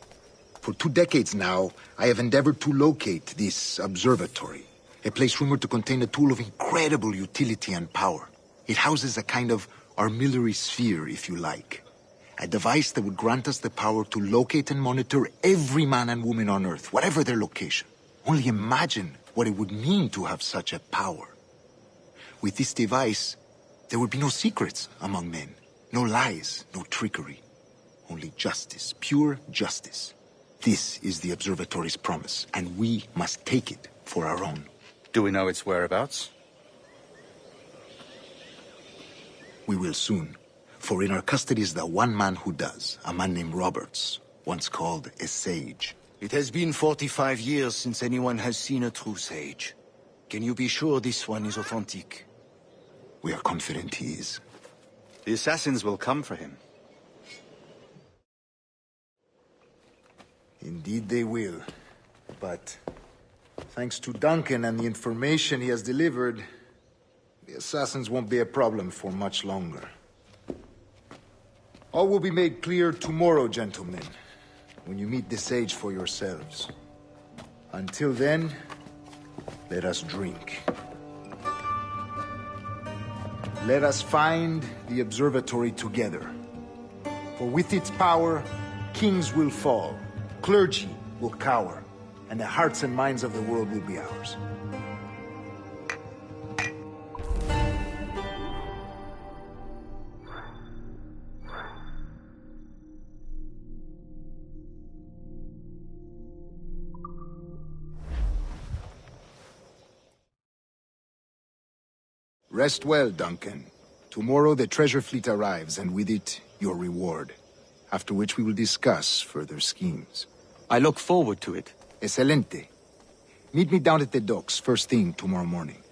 For 2 decades now, I have endeavored to locate this observatory, a place rumored to contain a tool of incredible utility and power. It houses a kind of armillary sphere, if you like. A device that would grant us the power to locate and monitor every man and woman on Earth, whatever their location. Only imagine what it would mean to have such a power. With this device, there would be no secrets among men, no lies, no trickery. Only justice, pure justice. This is the observatory's promise, and we must take it for our own.
Do we know its whereabouts?
We will soon. For in our custody is the one man who does, a man named Roberts, once called a sage.
It has been 45 years since anyone has seen a true sage. Can you be sure this one is authentic?
We are confident he is.
The assassins will come for him.
Indeed they will. But thanks to Duncan and the information he has delivered, the assassins won't be a problem for much longer. All will be made clear tomorrow, gentlemen, when you meet the sage for yourselves. Until then, let us drink. Let us find the observatory together, For with its power, kings will fall, clergy will cower, and the hearts and minds of the world will be ours. Rest well, Duncan. Tomorrow the treasure fleet arrives, and with it, your reward. After which we will discuss further schemes.
I look forward to it.
Excelente. Meet me down at the docks first thing tomorrow morning.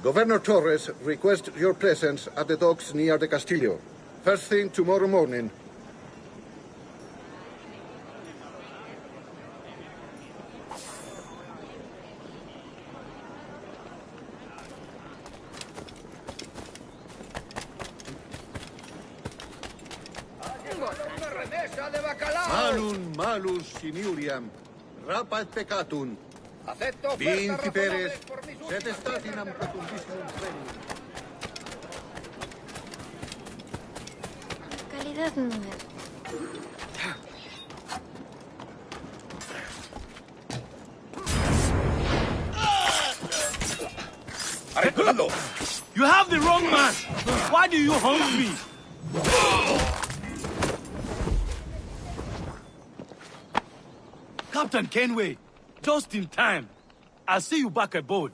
Governor Torres requests your presence at the docks near the Castillo. First thing tomorrow morning. Malum malus simiuriam, rapat peccatum. Vinci peres, sed statinam procundissimum plenium.
Calidad no es.
Arreglado! You have the wrong man! Why do you haunt me? Captain Kenway, just in time. I'll see you back aboard.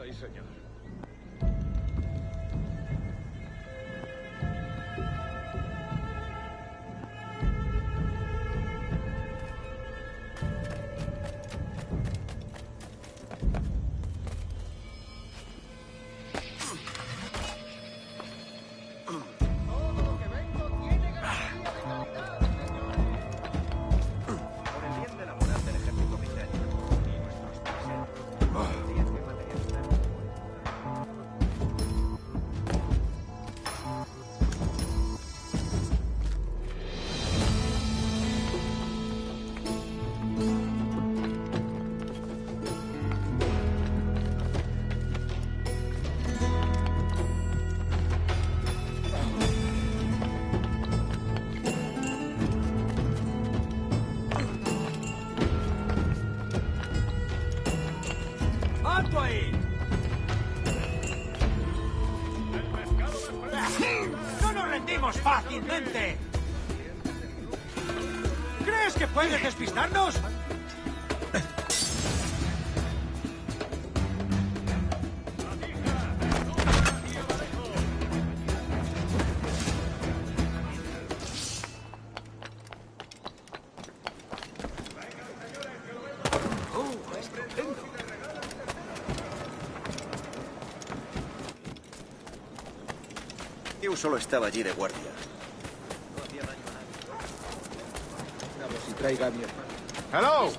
Ay, señor.
¡No nos rendimos fácilmente! ¿Crees que puedes despistarnos?
Yo solo estaba allí de guardia.
Si traiga a mi hermano.
Hello!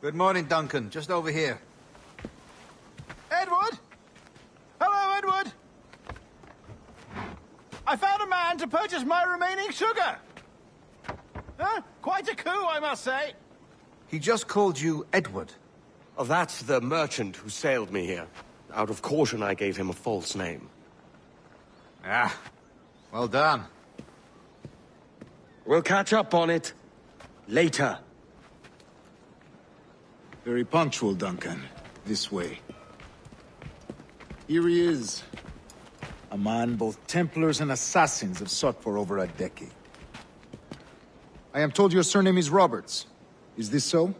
Good morning, Duncan. Just over here.
Edward? Hello, Edward! I found a man to purchase my remaining sugar! Huh? Quite a coup, I must say.
He just called you Edward.
Oh, that's the merchant who sailed me here. Out of caution, I gave him a false name.
Ah, well done.
We'll catch up on it later.
Very punctual, Duncan. This way. Here he is. A man both Templars and Assassins have sought for over a decade. I am told your surname is Roberts. Is this so?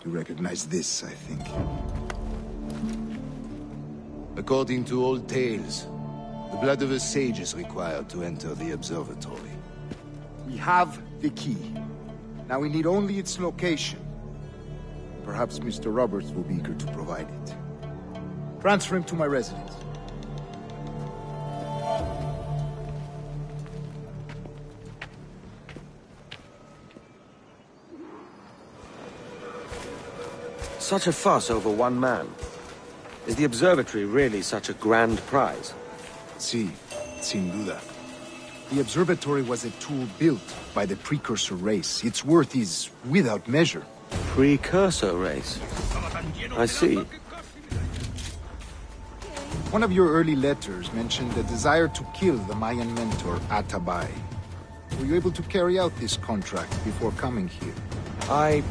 You recognize this, I think.
According to old tales, the blood of a sage is required to enter the observatory.
We have the key. Now we need only its location. Perhaps Mr. Roberts will be eager to provide it. Transfer him to my residence.
Such a fuss over one man. Is the observatory really such a grand prize?
Sí, sin duda. The observatory was a tool built by the precursor race. Its worth is without measure.
Precursor race? I see.
One of your early letters mentioned a desire to kill the Mayan mentor, Atabay. Were you able to carry out this contract before coming here?
I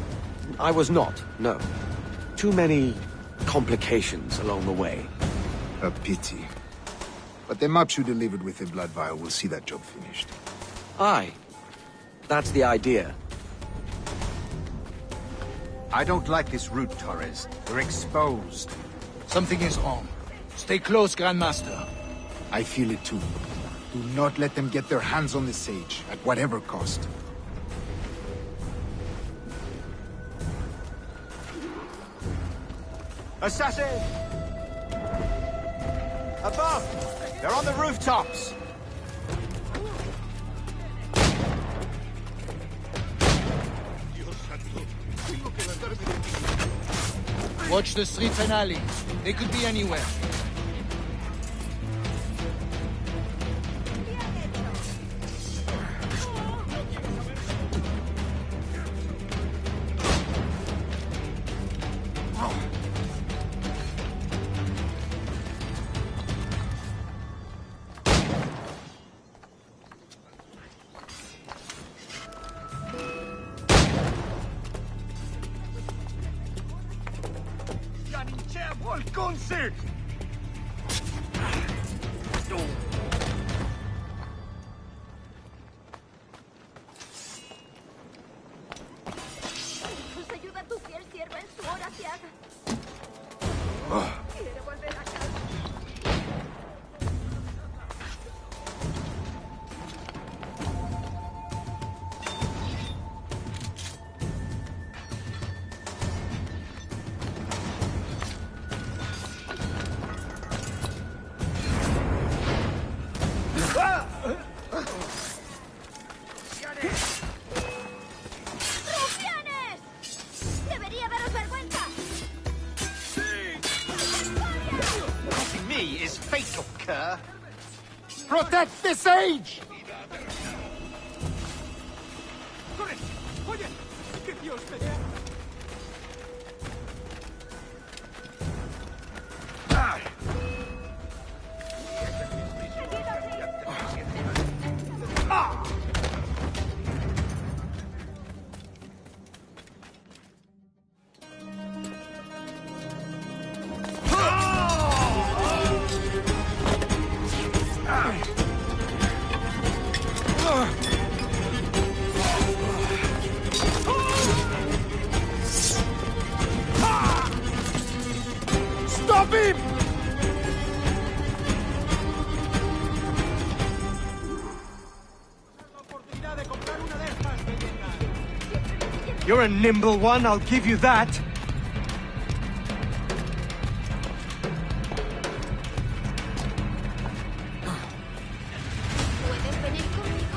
was not, no. Too many complications along the way.
A pity. But the maps you delivered with the blood vial will see that job finished.
Aye. That's the idea.
I don't like this route, Torres. We're exposed.
Something is wrong. Stay close, Grandmaster.
I feel it too. Do not let them get their hands on the sage, at whatever cost.
Assassin! Above! They're on the rooftops!
Watch the streets and alleys. They could be anywhere.
Ayuda a tu fiel sierva en su hora ciaga. Quiero volver a casa.
Protect the sage!
Stop him!
You're a nimble one, I'll give you that.
¿Puedes venir conmigo?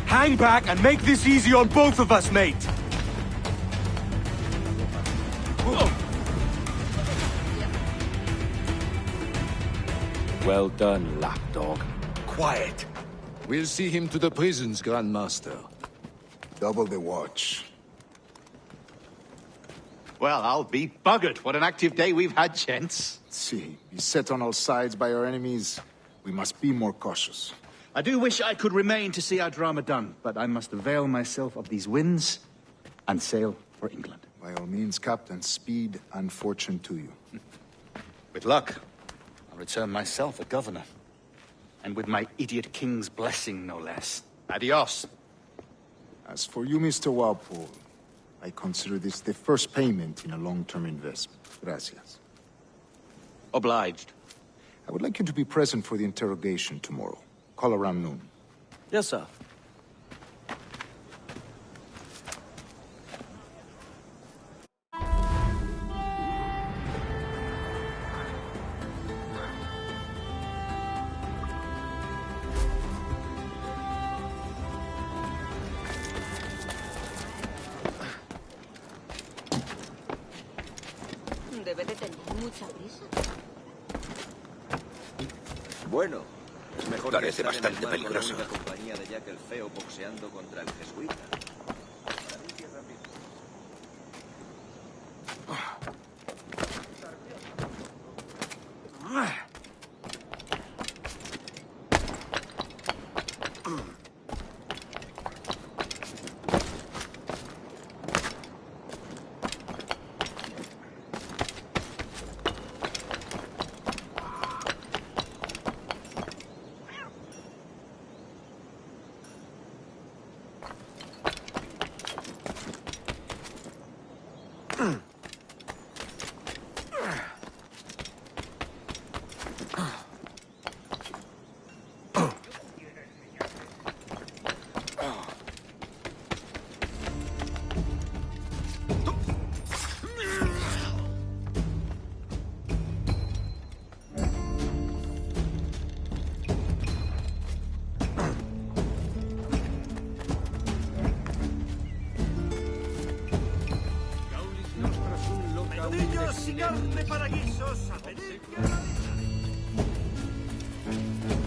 Hang back and make this easy on both of us, mate.
Well done, lapdog.
Quiet.
We'll see him to the prisons, Grandmaster.
Double the watch.
Well, I'll be buggered. What an active day we've had, gents.
See, beset on all sides by our enemies, we must be more cautious.
I do wish I could remain to see our drama done, but I must avail myself of these winds and sail for England.
By all means, Captain, speed and fortune to you.
With luck, I'll return myself a governor. And with my idiot king's blessing, no less. Adios.
As for you, Mr. Walpole, I consider this the first payment in a long-term investment. Gracias.
Obliged.
I would like you to be present for the interrogation tomorrow. Call around noon.
Yes, sir.
mucha prisa.
Bueno, es mejor
Parece
que estar en el
bastante
mar con la
peligroso.
única compañía de Jack el Feo boxeando contra el jesuita.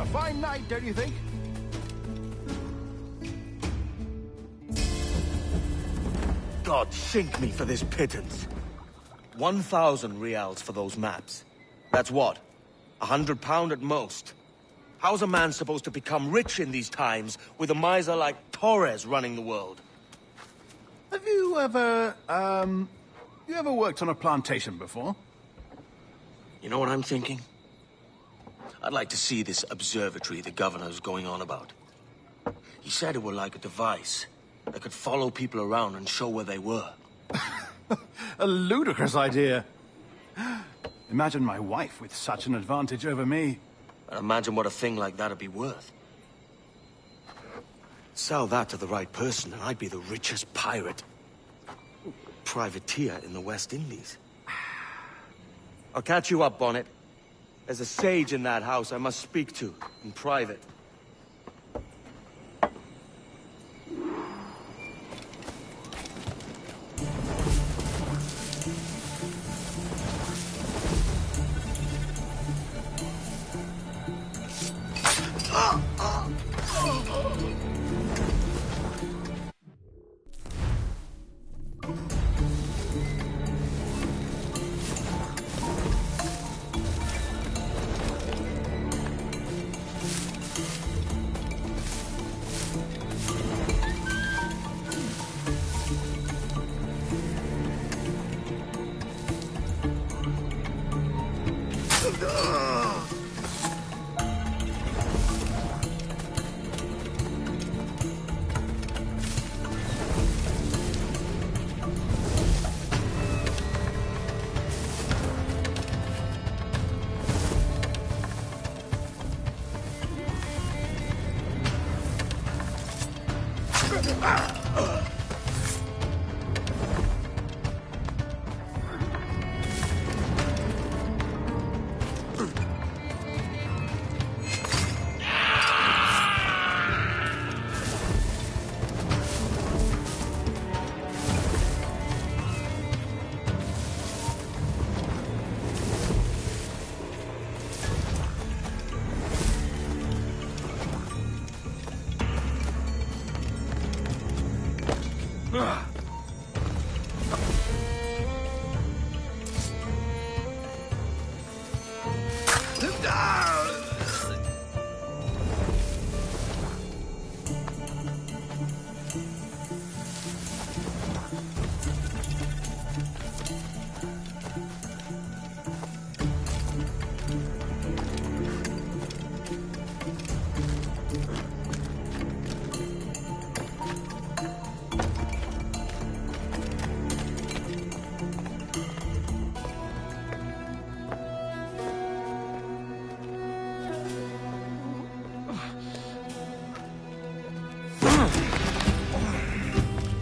A fine night, don't you think?
God sink me for this pittance. 1,000 reals for those maps. That's what? £100 at most. How's a man supposed to become rich in these times with a miser like Torres running the world?
Have you ever, you ever worked on a plantation before?
You know what I'm thinking? I'd like to see this observatory the governor's going on about. He said it were like a device that could follow people around and show where they were.
A ludicrous idea. Imagine my wife with such an advantage over me.
And imagine what a thing like that'd be worth. Sell that to the right person and I'd be the richest pirate. Privateer in the West Indies. I'll catch you up, Bonnet. There's a sage in that house I must speak to, in private.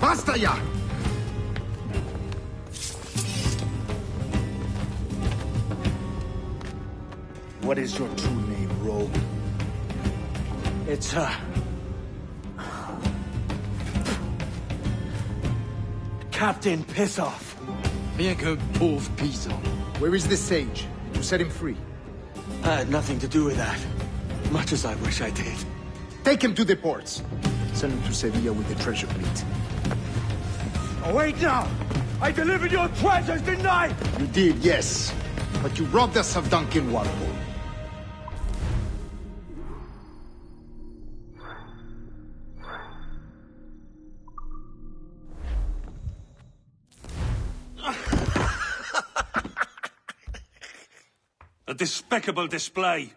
¡Basta ya!
What is your true name, rogue?
It's, Captain Pissoff.
Rien qu'un pauvre paysan.
Where is the sage? Did you set him free?
I had nothing to do with that. Much as I wish I did.
Take him to the ports. Send him to Sevilla with the treasure fleet.
Oh, wait now! I delivered your treasures, didn't I?
You did, yes. But you robbed us of Duncan Walpole.
A despicable display.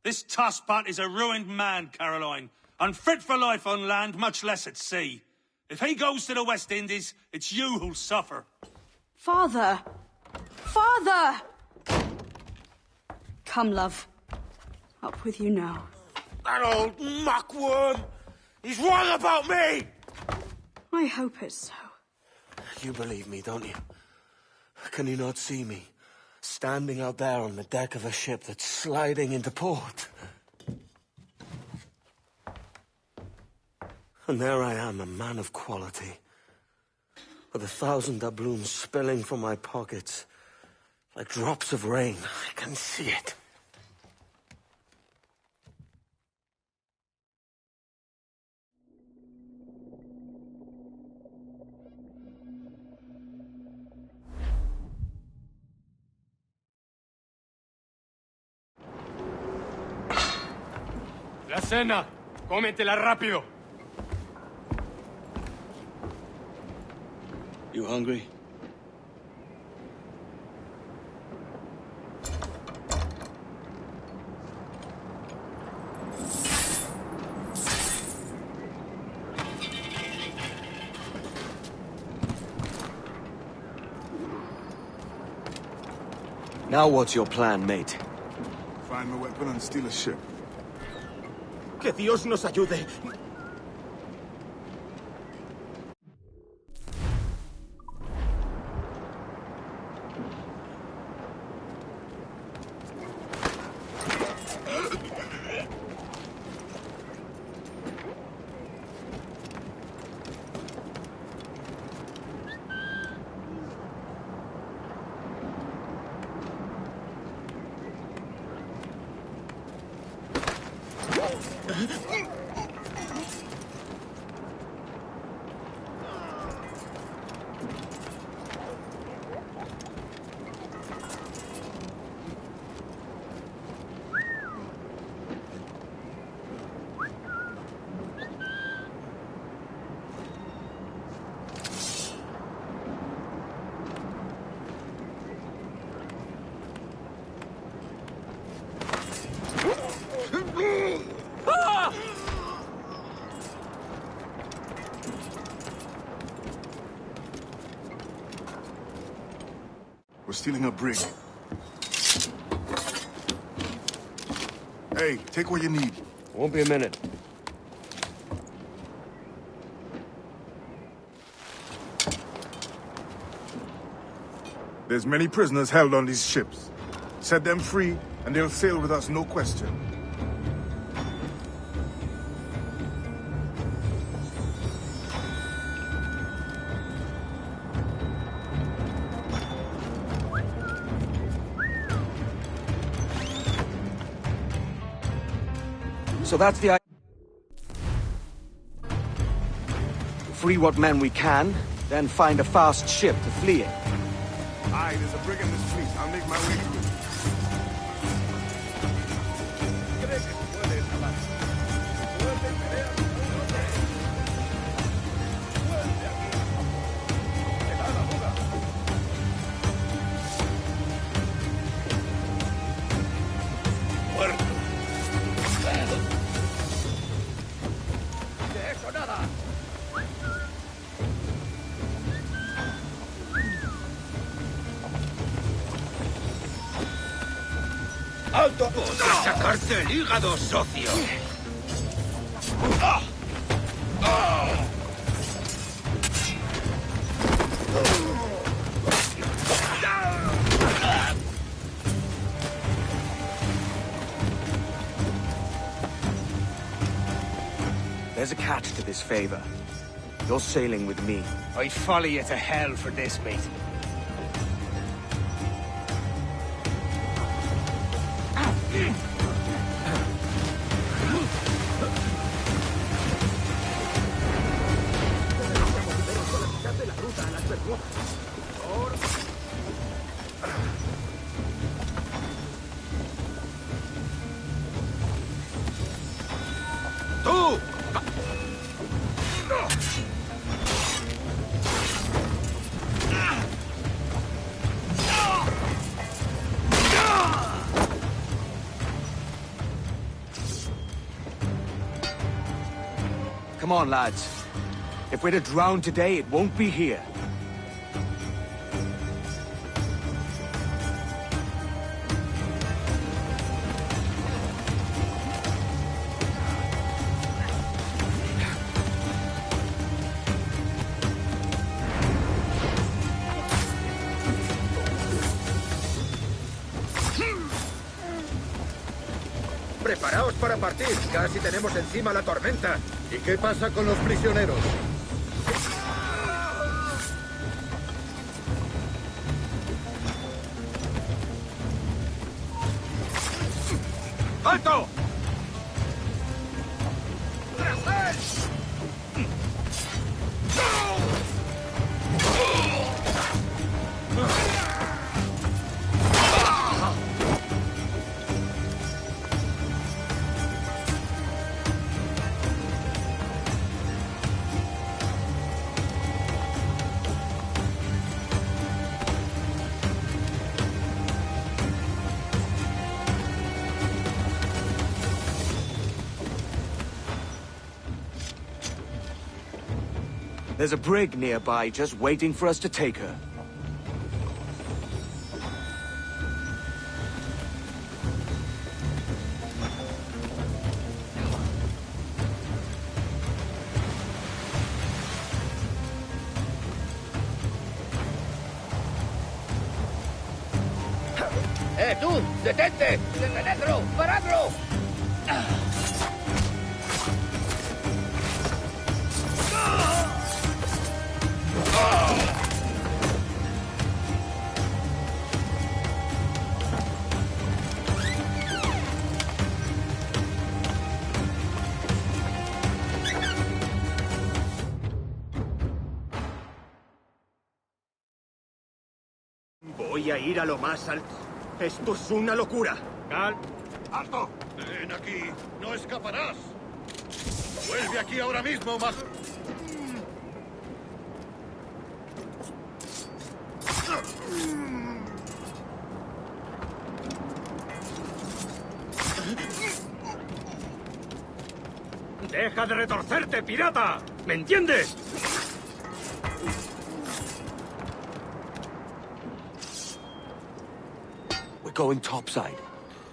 This tosspot is a ruined man, Caroline. Unfit for life on land, much less at sea. If he goes to the West Indies, it's you who'll suffer.
Father! Father! Come, love. Up with you now.
That old muckworm! He's wrong about me!
I hope it's so.
You believe me, don't you? Can you not see me? Standing out there on the deck of a ship that's sliding into port. And there I am, a man of quality. With 1,000 doubloons spilling from my pockets. Like drops of rain. I can see it.
La cena. Cómetela rápido.
You hungry?
Now what's your plan, mate?
Find a weapon and steal a ship.
Que Dios nos ayude.
We're stealing a brig. Hey, take what you need.
Won't be a minute.
There's many prisoners held on these ships. Set them free, and they'll sail with us, no question.
So that's the idea. Free what men we can, then find a fast ship to flee in.
Aye, there's a brig in this fleet. I'll make my way through.
¡Alto! ¡Podrás sacarte el hígado, socio!
There's a catch to this favor. You're sailing with me.
I'd follow you to hell for this, mate.
¡Tú!
Come on, lads. If we're to drown today, it won't be here.
Preparaos para partir. Casi tenemos encima la tormenta. ¿Y qué pasa con los prisioneros?
¡Alto!
There's a brig nearby just waiting for us to take her.
¡Tú! ¡Detente! ¡Detenedlo! ¡Paradlo!
Voy a ir a lo más alto. Esto es una locura.
¡Alto! Ven aquí. No escaparás. Vuelve aquí ahora mismo, más...
¡Deja de retorcerte, pirata! ¿Me entiendes?
We're going topside.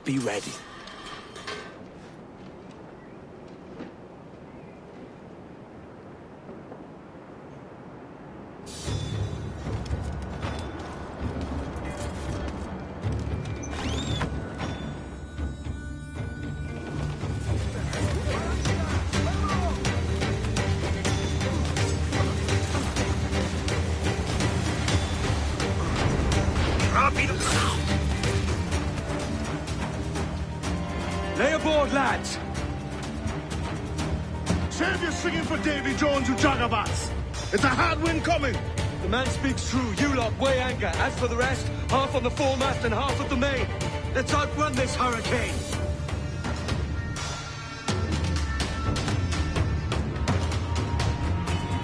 Be ready.
Lay aboard, lads!
Save your singing for Davy Jones, you jagabats! It's a hard wind coming!
The man speaks true. You lot weigh anchor. As for the rest, half on the foremast and half at the main. Let's outrun this hurricane.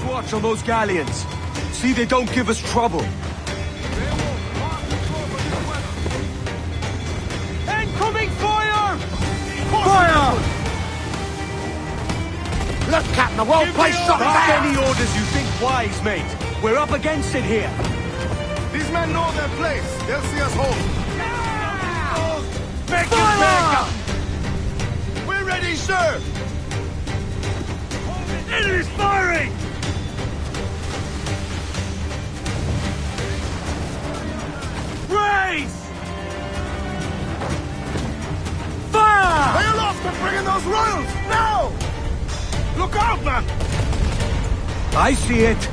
Watch on those galleons. See they don't give us trouble.
Incoming fire!
Fire!
Look, Captain, the whole place shot
Back any orders you think wise, mate. We're up against it here.
These men know their place. They'll see us home.
Make it big!
We're ready, sir!
Enemy's firing! Raise! Fire!
They aloft and bring in those royals! Now! Look out, man!
I see it.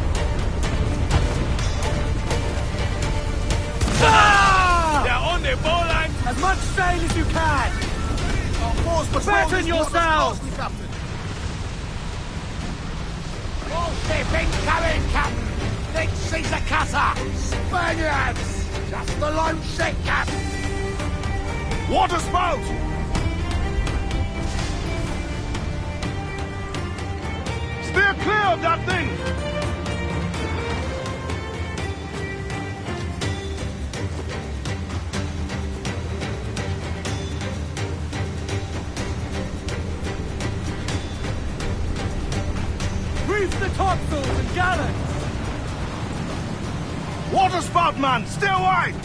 Ah! They're on their bowline! As much sail as you can!
Fatten yourselves!
All ship incoming, Captain! Think Caesar Cutter! Spaniards! Just the lone ship, Captain!
Water spout! Steer clear of that thing!
Reef the topsails and gallant!
Water spout, man! Stay wide!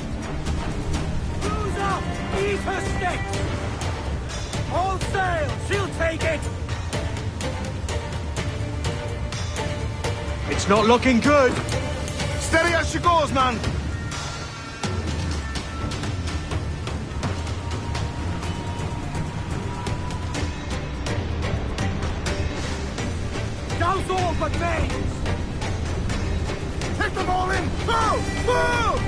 Cruise up! Eat her stick! All sail! She'll take it!
It's not looking good.
Steady as she goes, man!
Douse all but mains!
Take them all in! Go! Go!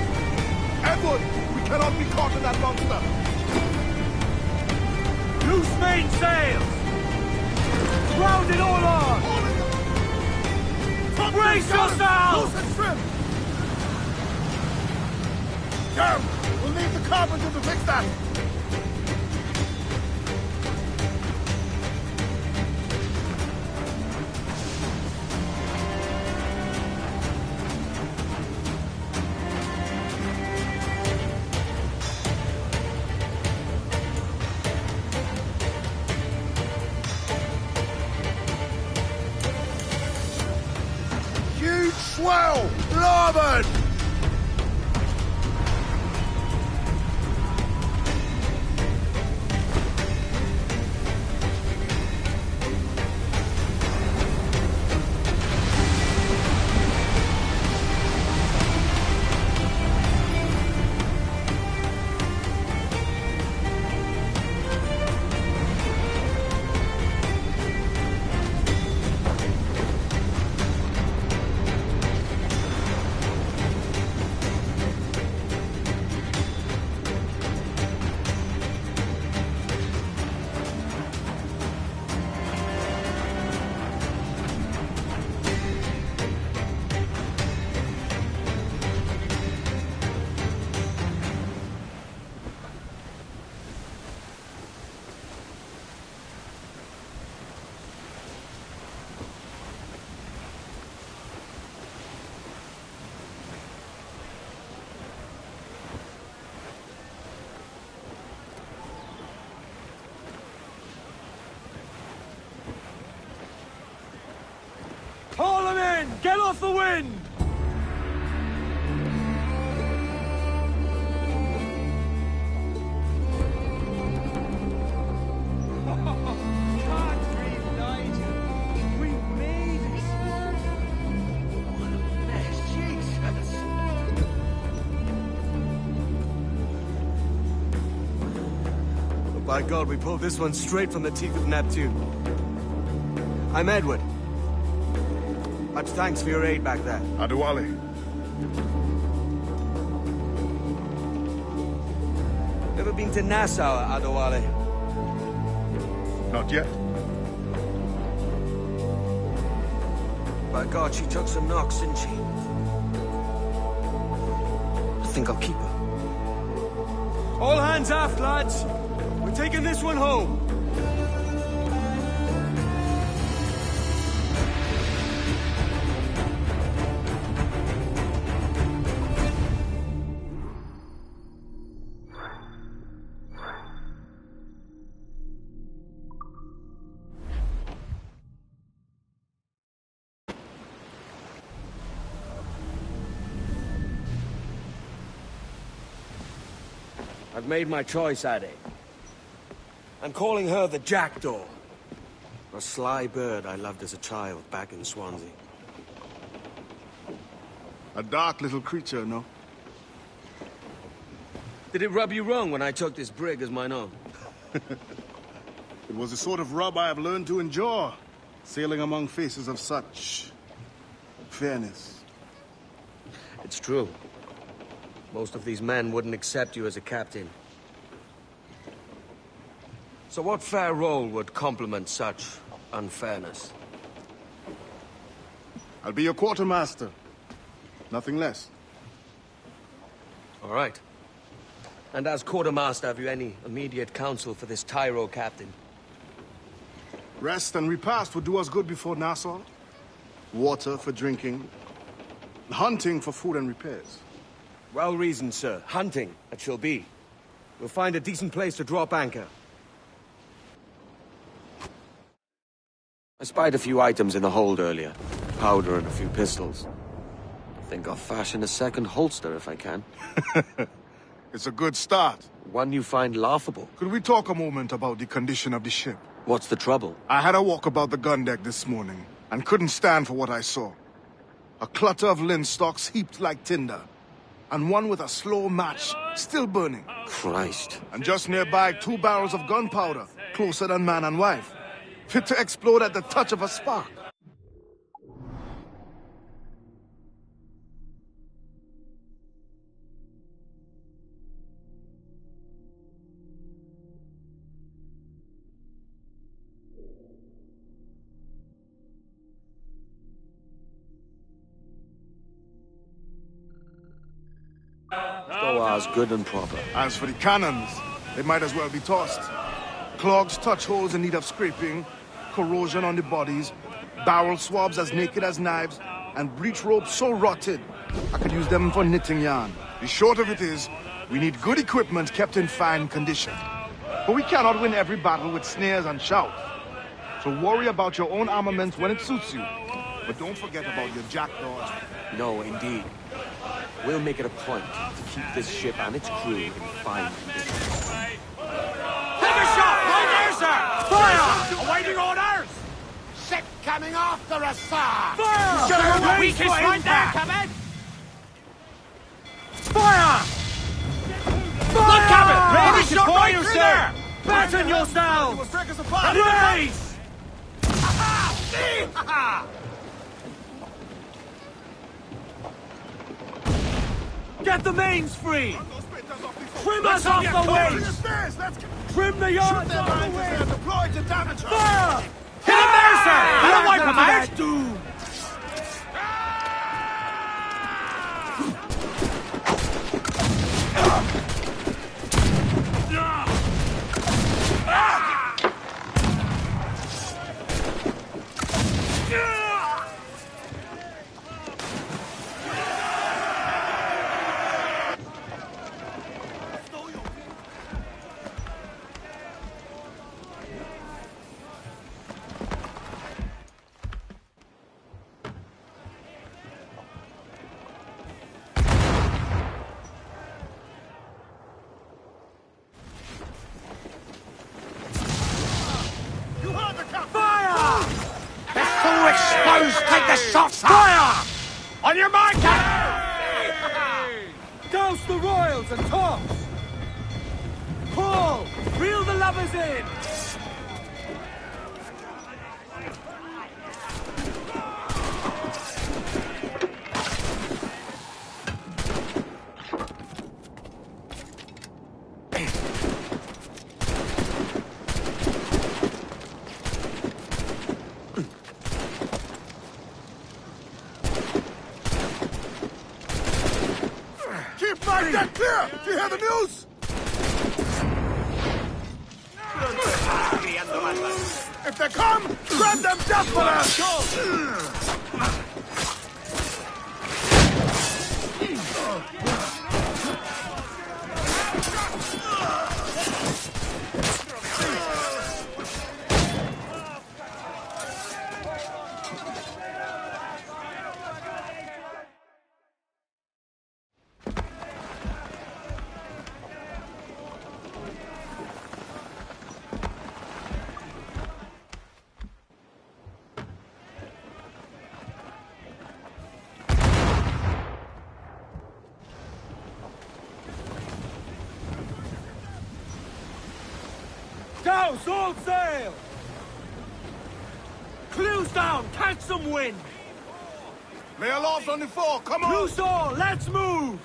Edward, we cannot be caught in that monster!
Loose main sails! Grounded all on! Brace yourselves!
Loose and trim! Damn! We'll need the carpenter to fix that! Huge swell! Larboard!
Haul them in! Get off the wind!
By God, we pulled this one straight from the teeth of Neptune. I'm Edward. Much thanks for your aid back there.
Adewale.
Ever been to Nassau, Adewale?
Not yet.
By God, she took some knocks, didn't she? I think I'll keep her. All hands aft, lads. We're taking this one home. I've made my choice, Addy. I'm calling her the Jackdaw. A sly bird I loved as a child back in Swansea.
A dark little creature, no?
Did it rub you wrong when I took this brig as mine own?
It was the sort of rub I have learned to endure, sailing among faces of such fairness.
It's true. Most of these men wouldn't accept you as a captain. So what fair role would complement such unfairness?
I'll be your quartermaster. Nothing less.
All right. And as quartermaster, have you any immediate counsel for this Tyro captain?
Rest and repast would do us good before Nassau. Water for drinking. Hunting for food and repairs.
Well reasoned, sir. Hunting, it shall be. We'll find a decent place to drop anchor. I spied a few items in the hold earlier. Powder and a few pistols. I think I'll fashion a second holster if I can.
It's a good start.
One you find laughable.
Could we talk a moment about the condition of the ship?
What's the trouble?
I had a walk about the gun deck this morning, and couldn't stand for what I saw. A clutter of linstocks heaped like tinder, and one with a slow match still burning.
Christ.
And just nearby, 2 barrels of gunpowder, closer than man and wife, fit to explode at the touch of a spark.
Stoars good and proper.
As for the cannons, they might as well be tossed. Clogs, touch holes in need of scraping, corrosion on the bodies, barrel swabs as naked as knives, and breech ropes so rotted, I could use them for knitting yarn. The short of it is, we need good equipment kept in fine condition. But we cannot win every battle with snares and shouts. So worry about your own armament when it suits you. But don't forget about your jackdaws.
No, indeed. We'll make it a point to keep this ship and its crew in fine condition.
Take a shot! Right there, sir! Fire! Awaiting orders! Ship coming after us, sir! Fire! Sir, weakest right there, Captain! Fire! Fire! Look, Captain! Ready to fire, sir! Batten yourselves! Raise! Get the mains free! Trim us off the wings! Trim the yards off the wings! Deployed to damage her! Fire! Hit him there, sir! That'll wipe him out! Doom! Take the shots! Fire! On your mark! Douse the royals and tops! Pull! Reel the lovers in!
Get clear! Do you hear the news? If they come, grab them death for us!
Douse all sail! Clews down, catch some wind!
Lay aloft on the fore, come on!
Clews all, let's move!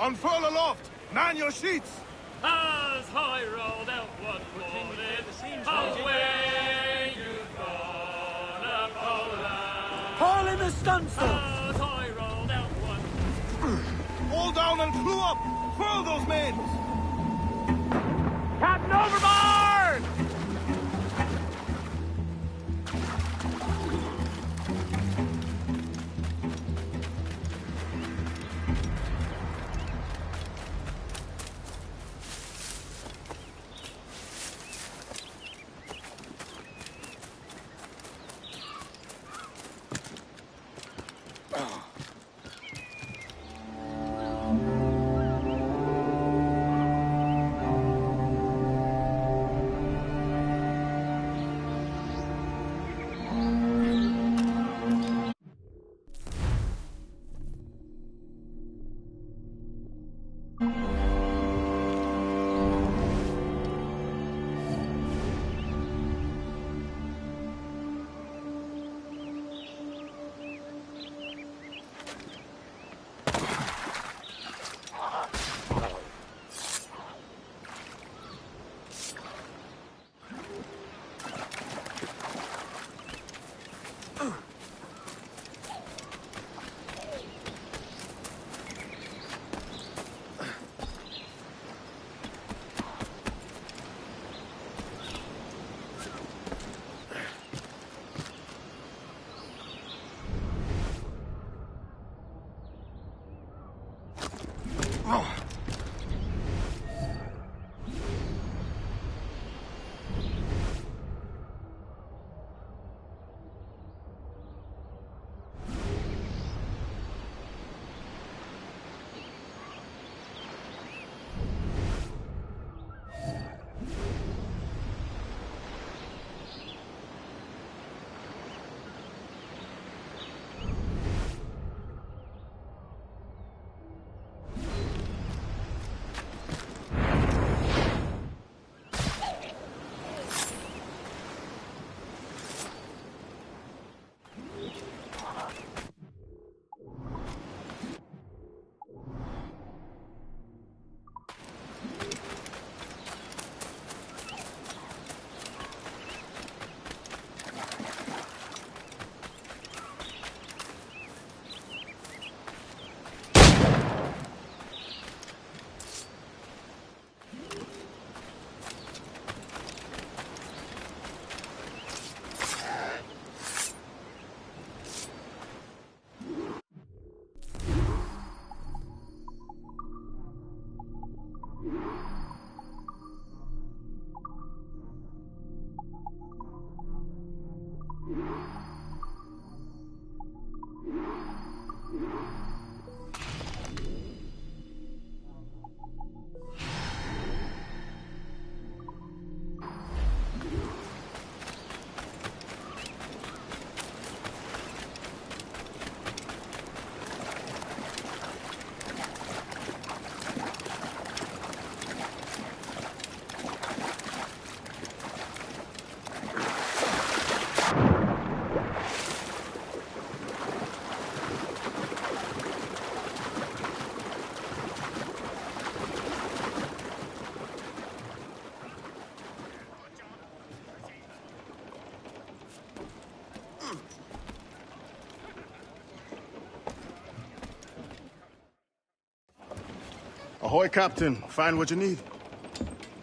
Unfurl aloft, man your sheets!
As I rolled out one morning, away you've gone, Poland. Haul in the stunsail! As I rolled out one...
Hold down and clew up! Furl those men!
Captain overboard!
Ahoy, Captain. Find what you need.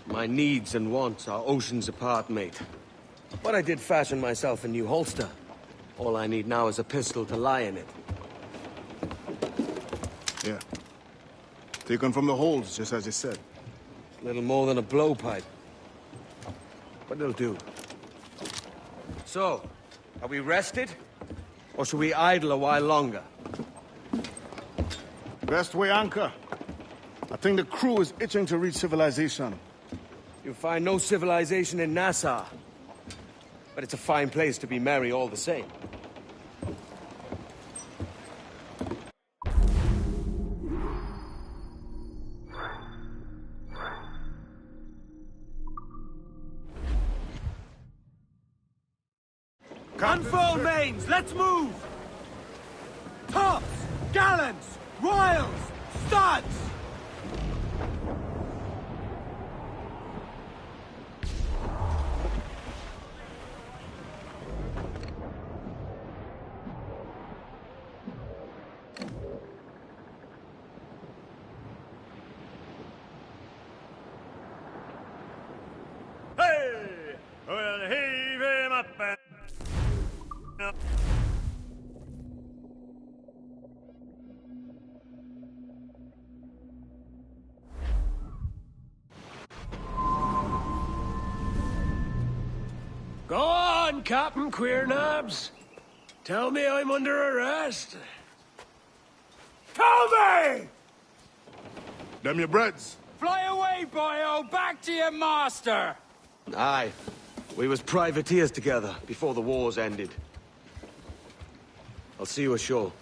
My needs and wants are oceans apart, mate. But I did fashion myself a new holster. All I need now is a pistol to lie in it.
Yeah. Taken from the holds, just as you said.
Little more than a blowpipe. But it'll do. So, are we rested? Or should we idle a while longer?
Best way anchor. I think the crew is itching to reach civilization.
You'll find no civilization in Nassau. But it's a fine place to be merry all the same.
Unfurl mains, let's move! Tops, gallants, royals, studs! Go on, Captain Queernabs. Tell me I'm under arrest. Tell me!
Them your breads.
Fly away, boyo! Back to your master!
Aye. We was privateers together before the wars ended. I'll see you ashore.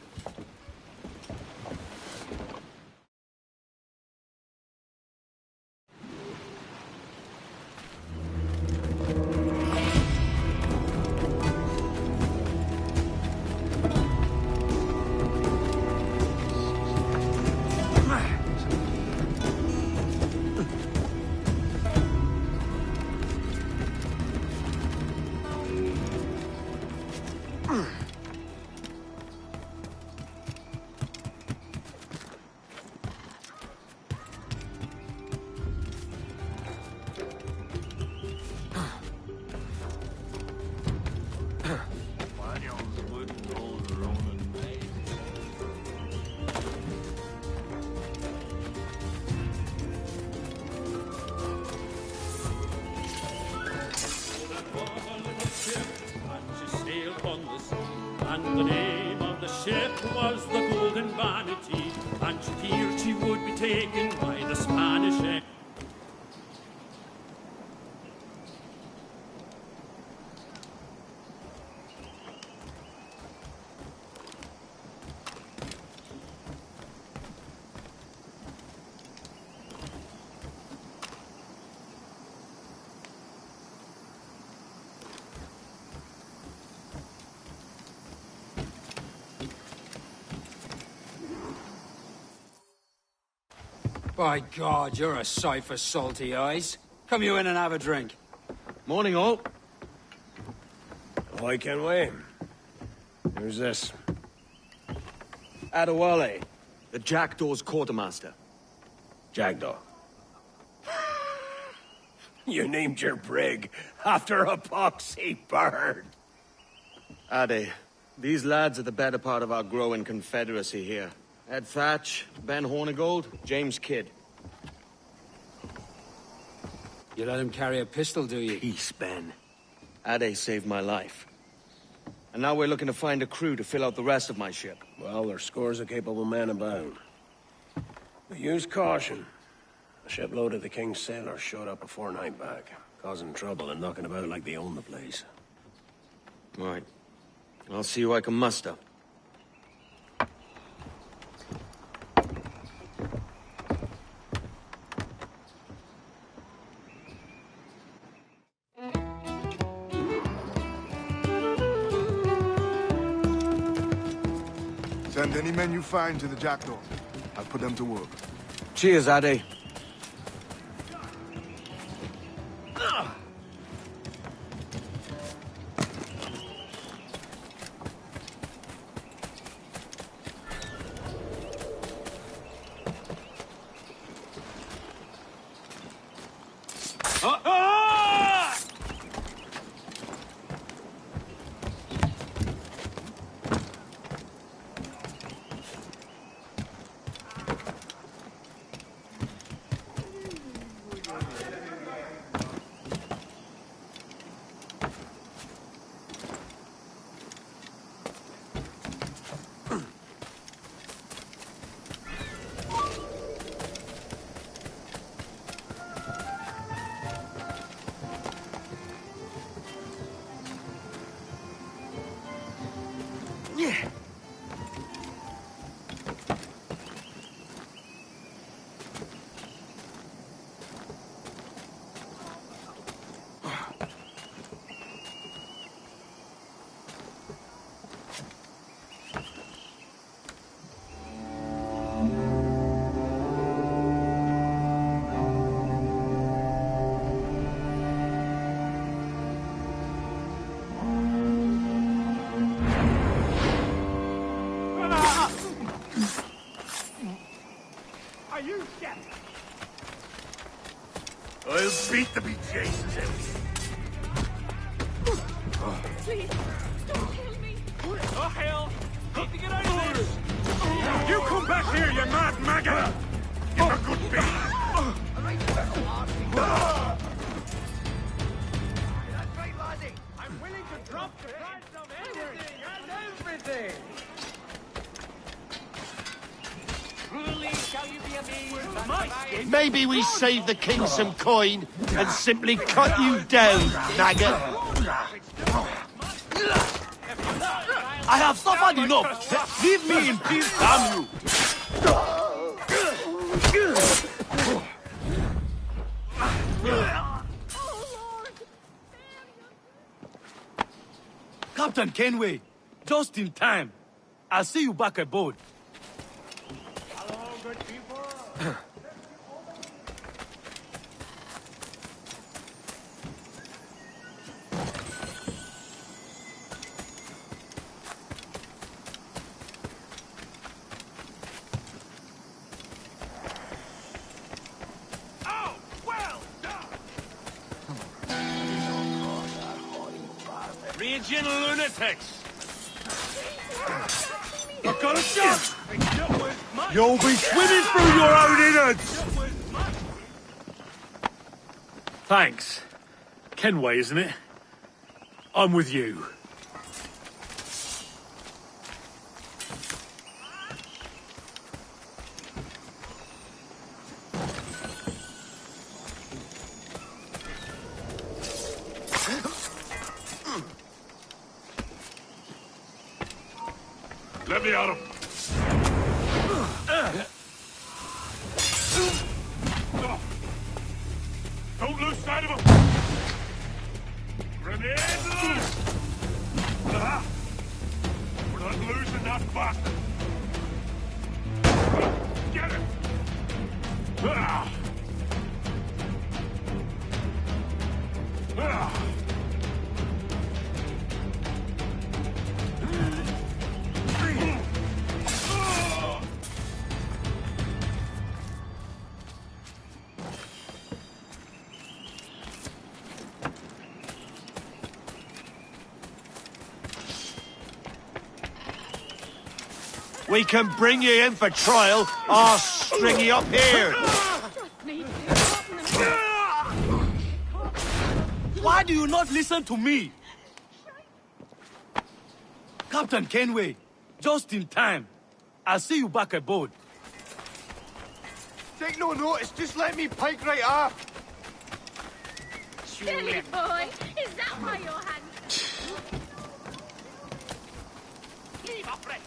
And the name of the ship was the Golden Vanity, and she feared she would be taken by the Spanish.
By God, you're a sight for salty eyes. Come you in and have a drink.
Morning, all.
I can wait. Who's this?
Adewale, the Jackdaw's quartermaster.
Jackdaw. You named your brig after a poxy bird.
Ade, these lads are the better part of our growing confederacy here. Ed Thatch, Ben Hornigold, James Kidd.
You let him carry a pistol, do you?
Peace, Ben.
Ade saved my life. And now we're looking to find a crew to fill out the rest of my ship.
Well, there's scores of capable men about. But use caution. A shipload of the King's sailors showed up a fortnight back, causing trouble and knocking about like they own the place.
Right. I'll see who I can muster.
Send any men you find to the Jackdaw. I'll put them to work.
Cheers, Ade.
I'll beat the bejesus out of you.
Please, don't kill me.
back here, you mad maggot! Give a good beat!
I'm willing to drop the price of anything and everything! Truly shall you be amazed.
Maybe we save the king some coin and simply cut you down, maggot.
I have suffered enough! Leave me in peace, damn you! Captain Kenway, just in time. I'll see you back aboard.
Hello, good people.
Oh, well done! Raging lunatics! I've got a shot! You'll be swimming through your own innards! Thanks. Kenway, isn't it? I'm with you. Let me at him. Don't lose sight of him. Grenade loose. We're not losing that bastard. Get it.
We can bring you in for trial, or string you up here.
Why do you not listen to me? Captain Kenway, just in time. I'll see you back aboard.
Take no notice, just let me pike right off.
Silly boy, is that why you're handsome?
Leave a friend.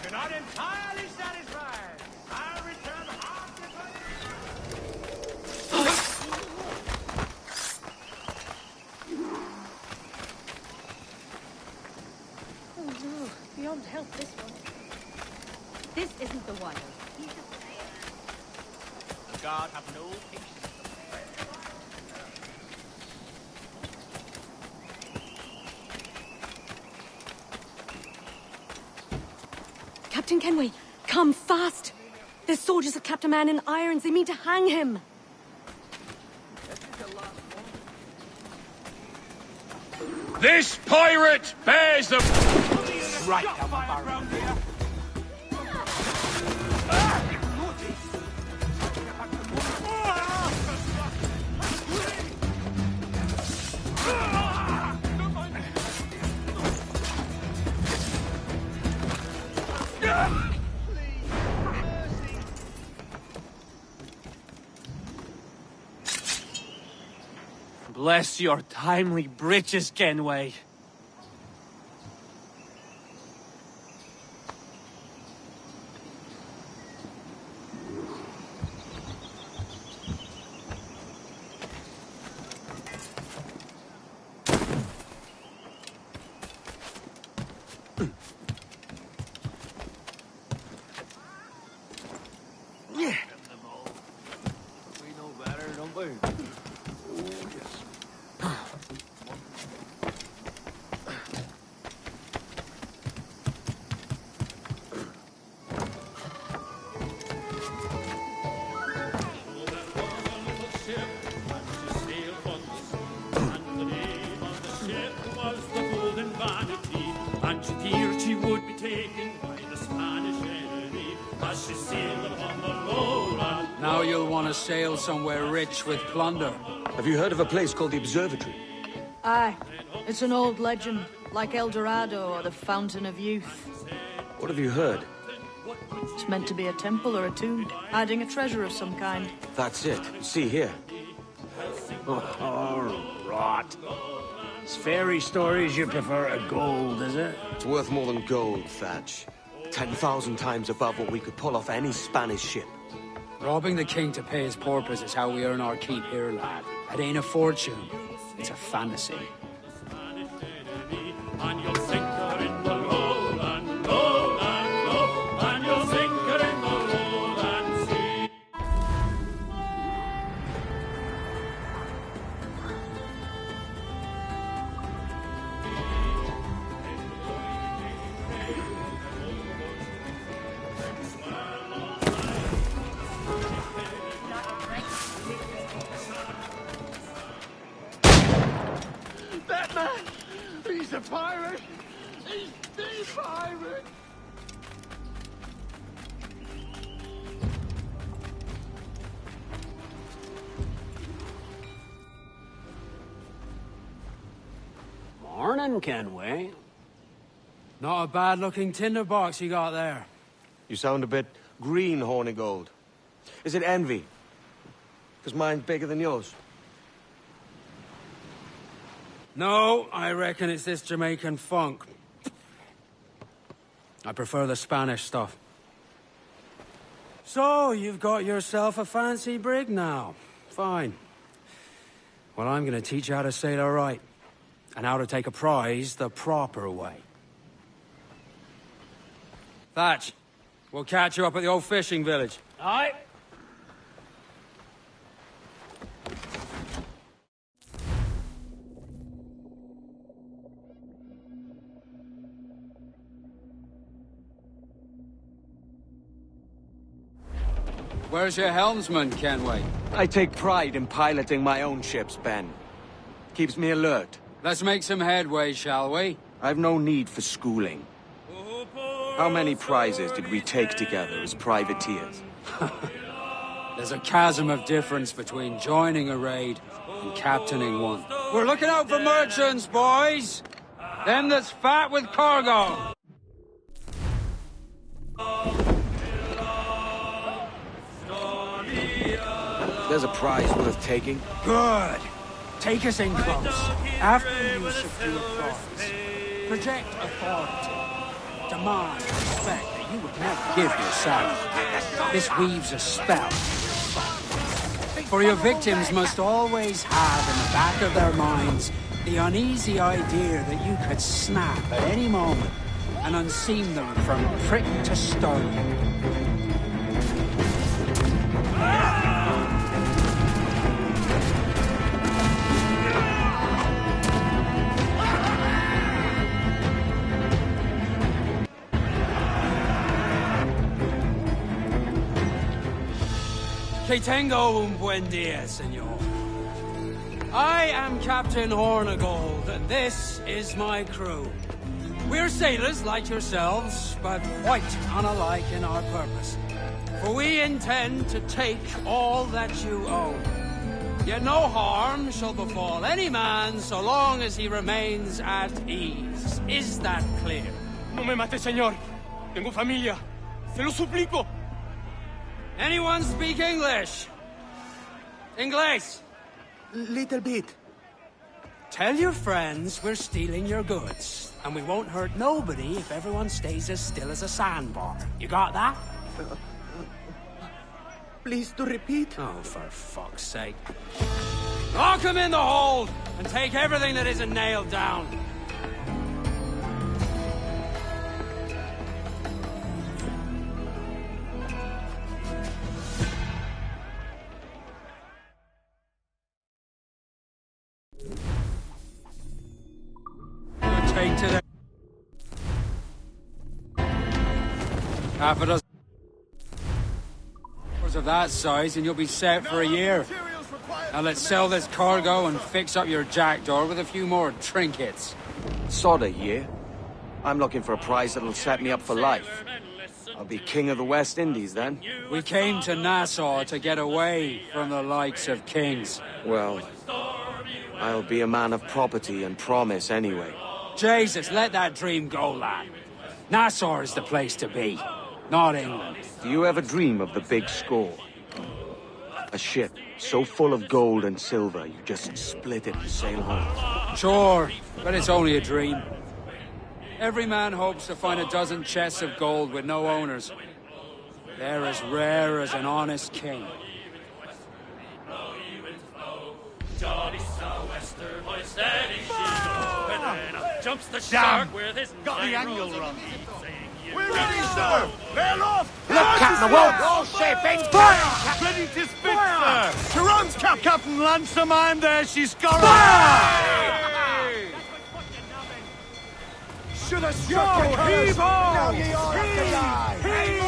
You're not entirely satisfied. I'll return half the
Oh no, beyond help this one. This isn't the wild.
The guard have no patience.
Captain Kenway, come fast! There's soldiers of Captain Man in irons. They mean to hang him.
This pirate bears the...
Right down my barrel.
Bless your timely breeches, Kenway.
Yeah. We know better, don't we? Oh, yes.
Now you'll want to sail somewhere rich with plunder.
Have you heard of a place called the Observatory?
Aye. It's an old legend, like El Dorado or the Fountain of Youth.
What have you heard?
It's meant to be a temple or a tomb, hiding a treasure of some kind.
That's it. See here.
Oh, rot. It's fairy stories you prefer to gold, is it?
It's worth more than gold, Thatch. 10,000 times above what we could pull off any Spanish ship.
Robbing the king to pay his porpoise is how we earn our keep here, lad. It ain't a fortune. It's a fantasy.
And you'll sink her in the lowland, lowland, low, and you'll sink her in the lowland sea.
That man! He's a pirate! He's the pirate!
Morning, Kenway. Not a bad-looking tinderbox you got there.
You sound a bit green, Hornigold. Is it envy? Because mine's bigger than yours.
No, I reckon it's this Jamaican funk. I prefer the Spanish stuff. So, you've got yourself a fancy brig now. Fine. Well, I'm gonna teach you how to sail her right. And how to take a prize the proper way. Thatch, we'll catch you up at the old fishing village.
Aye.
Where's your helmsman, Kenway?
I take pride in piloting my own ships, Ben. Keeps me alert.
Let's make some headway, shall we?
I've no need for schooling. How many prizes did we take together as privateers?
There's a chasm of difference between joining a raid and captaining one. We're looking out for merchants, boys! Them that's fat with cargo!
There's a prize worth taking.
Good! Take us in close. After you secure prize, project authority. Demand respect that you would never give yourself. This weaves a spell. For your victims must always have in the back of their minds the uneasy idea that you could snap at any moment and unseam them from prick to stern. Que tengo un buen dia, senor. I am Captain Hornigold, and this is my crew. We're sailors like yourselves, but quite unalike in our purpose. For we intend to take all that you own. Yet no harm shall befall any man so long as he remains at ease. Is that clear?
No me mate, señor. Tengo familia. Se lo suplico.
Anyone speak English? English?
Little bit.
Tell your friends we're stealing your goods, and we won't hurt nobody if everyone stays as still as a sandbar. You got that?
Please to repeat.
Oh, for fuck's sake. Lock him in the hold, and take everything that isn't nailed down. Take to the... Half a dozen of that size and you'll be set for a year. Now let's sell this cargo and fix up your jackdaw with a few more trinkets.
Sod a year. I'm looking for a prize that'll set me up for life. I'll be king of the West Indies then.
We came to Nassau to get away from the likes of kings.
Well, I'll be a man of property and promise anyway.
Jesus, let that dream go, lad. Nassau is the place to be, not England.
Do you ever dream of the big score? A ship so full of gold and silver you just split it and sail home.
Sure, but it's only a dream. Every man hopes to find a dozen chests of gold with no owners. They're as rare as an honest king.
Jolly sou'wester, my steady she goes, and then up jumps the shark with his
got the angle wrong.
We're ready, sir!
Bail off!
Look, Captain, all shipping!
Fire! Ready to spit, sir! She runs, Captain Lansom, I'm there, she's got fire! Should have struck your heave on! Now ye all have to die! Heave!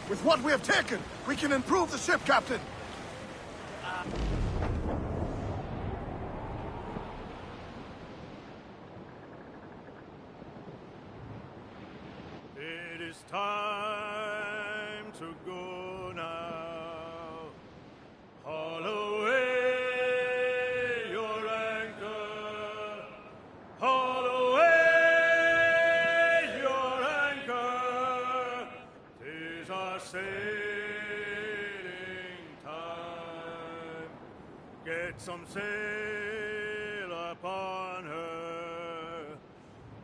With what we have taken, we can improve the ship, Captain.
It is time to go now. Haul away your anchor. Haul away your anchor. 'Tis our sailing time. Get some sail upon her.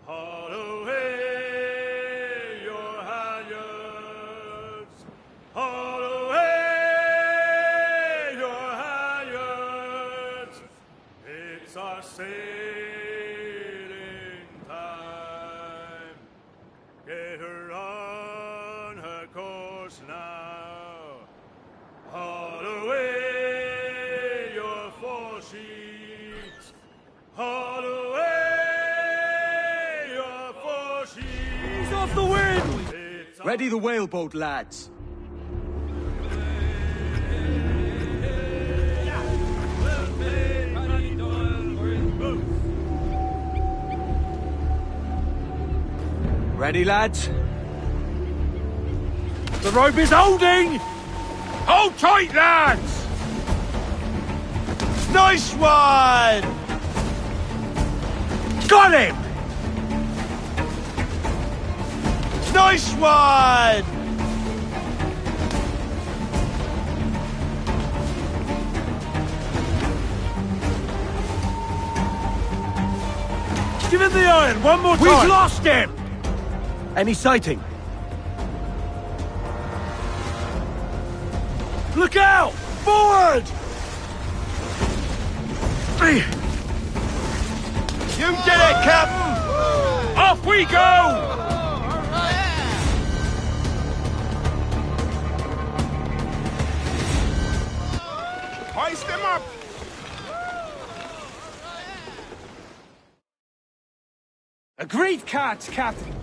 Haul away. Haul away your halyards. It's our sailing time. Get her on her course now. Haul away your foresheets. Haul away your foresheets. Ease off the wind!
Ready the whaleboat, lads. Ready, lads?
The rope is holding! Hold tight, lads! Nice one! Got him! Nice one! Give him the iron, one more time! We've lost him!
Any sighting?
Look out! Forward! You did it, Captain! Off we go! Hoist them up!
Agreed, cards, Captain.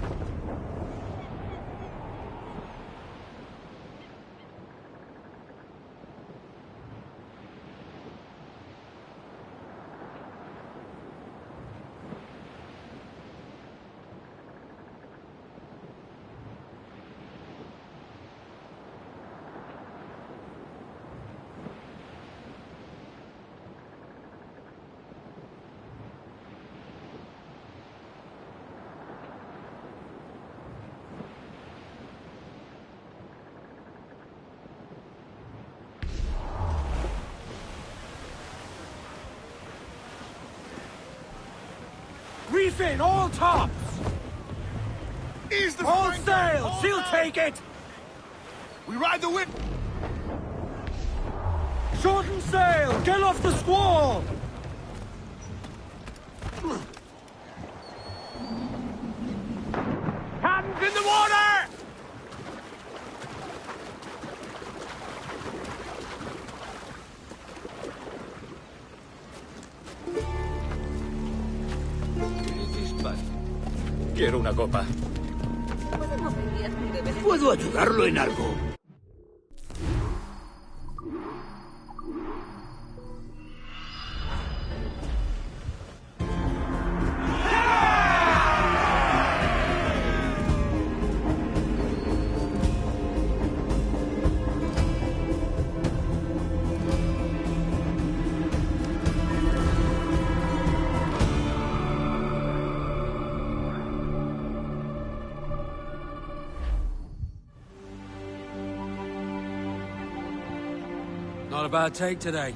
Reef in, all tops!
Ease the
all
strength.
sail, she'll take it!
We ride the wind.
Shorten sail! Get off the squall!
Hands in the water!
Quiero una copa.
¿Podemos beber de vez en
¿Puedo ayudarlo en algo?
Not a bad take today.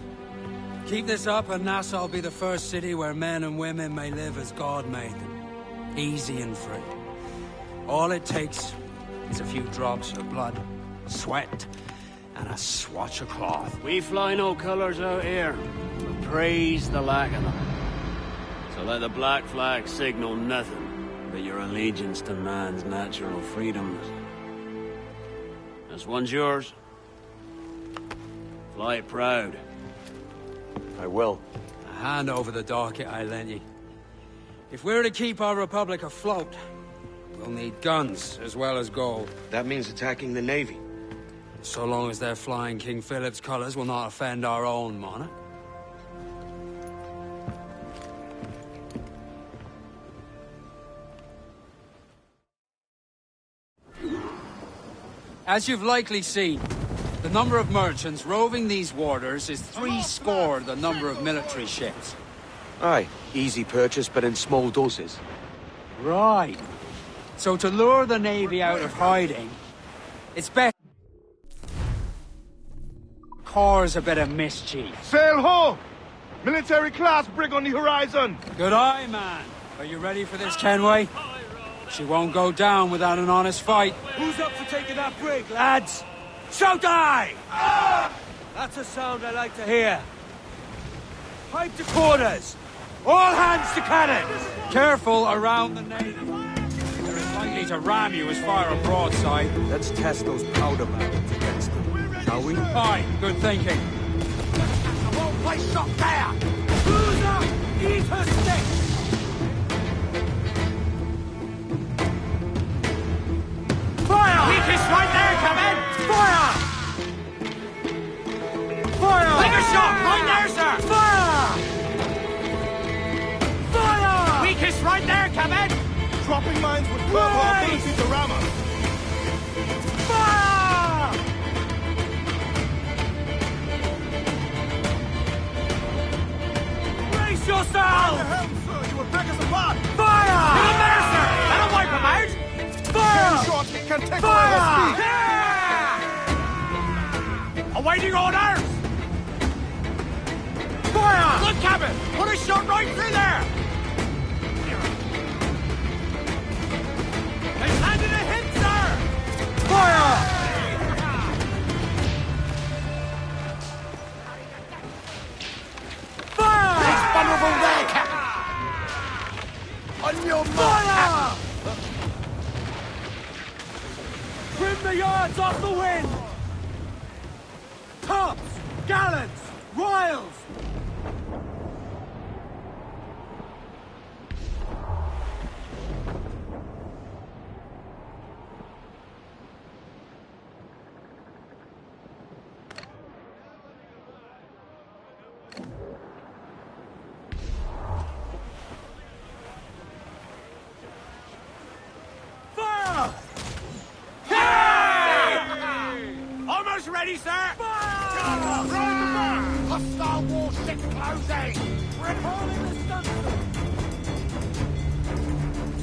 Keep this up and Nassau will be the first city where men and women may live as God made them. Easy and free. All it takes is a few drops of blood, sweat, and a swatch of cloth.
We fly no colours out here, but praise the lack of them. So let the black flag signal nothing but your allegiance to man's natural freedoms. This one's yours. Fly it proud.
I will.
A hand over the docket I lent you. If we're to keep our republic afloat, we'll need guns as well as gold.
That means attacking the Navy.
So long as they're flying King Philip's colours will not offend our own monarch. As you've likely seen, the number of merchants roving these waters is 70 the number of military ships.
Aye, easy purchase, but in small doses.
Right. So to lure the Navy out of hiding, it's best cause a bit of mischief.
Sail ho! Military class brig on the horizon!
Good eye, man. Are you ready for this, Kenway? She won't go down without an honest fight.
Who's up for taking that brig, lads? Shout aye! That's a sound I like to hear. Pipe to quarters! All hands to cannons!
Careful around the Navy. They're as likely to ram you as fire a broadside.
Let's test those powder barrels against them, shall we?
Aye, good thinking.
The whole place shot there! Who's up? Eat her stick! Fire! Weakest right there, Captain! Fire! Fire! Take a shot! Right there, sir! Fire! Fire! Weakest right there, Captain!
Dropping mines with curb our ability to ram us.
Fire! Brace yourself!
Mind the helm, sir! You will break us apart!
Fire! Hit him there, sir! That'll wipe him out! Fire!
Shot, he can take
Fire!
away our speed!
Yeah! Awaiting orders! Fire! Look, Captain! Put a shot right through there! They've landed a hit, sir! Fire! Fire!
He's vulnerable there, Captain! On your mark, Captain!
Trim the yards off the wind! Tops! Gallants! Royals! Fire! Almost ready, sir! Fire!
Right the back! Hostile warship closing!
Recalling the stunsail!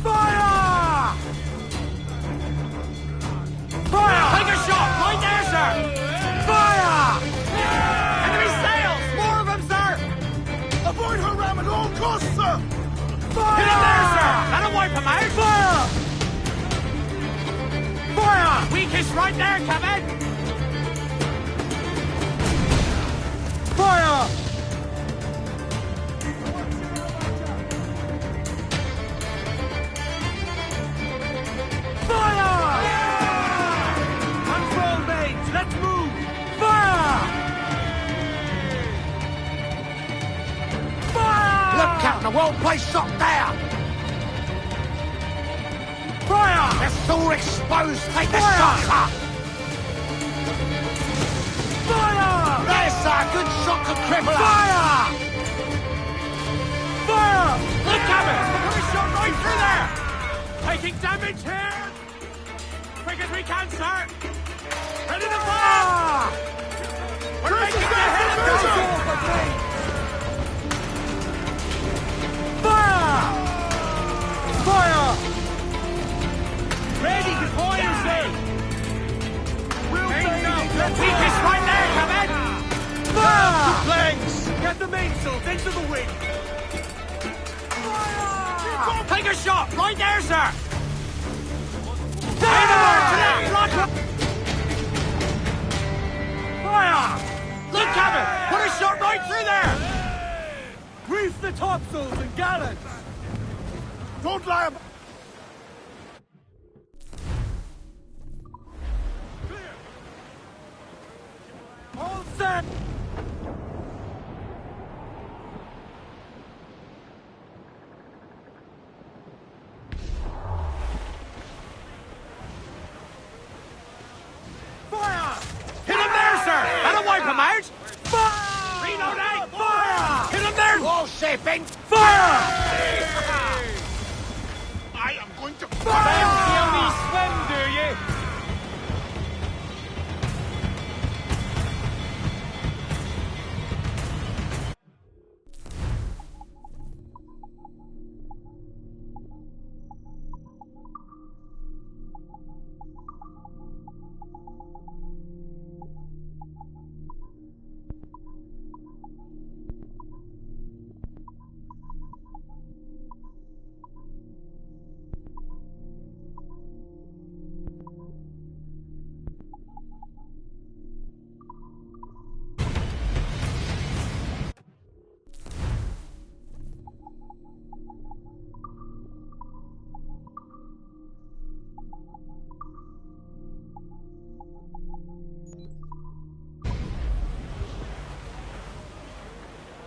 Fire! Fire! Take a shot! Right there, sir! Fire! Enemy sails! More of them, sir!
Avoid her ram at all costs, sir!
Fire! Hit him there, sir! That'll wipe him out! Fire! Fire! Weakest right there, Captain! Fire! Fire! Control mains, let's move! Fire! Fire!
Look, Captain, the whole place shot down!
Fire!
It's all exposed! Take the
Fire!
shots up!
Fire!
There's a good shot to cripple us!
Fire! Fire!
Look at it!
We're shot right through there! Taking damage here! Quick as we can, sir! Ready to fire! We're making the head of the Fire! Fire! Ready to fire, sir!
Weakest right there, come in!
Fire! Flanks! Get the mainsails into the wind! Fire!
Take a shot! Right there, sir!
Fire!
Look, Captain! Put a shot right through there!
Reef the topsails and gallants!
Don't lie about...
All set! Fire!
Hit him there, sir! That'll wipe him out!
Fire!
Reloading!
Fire!
Hit him there! All shaping!
Fire!
I am going to...
Fire!
me swim, do you?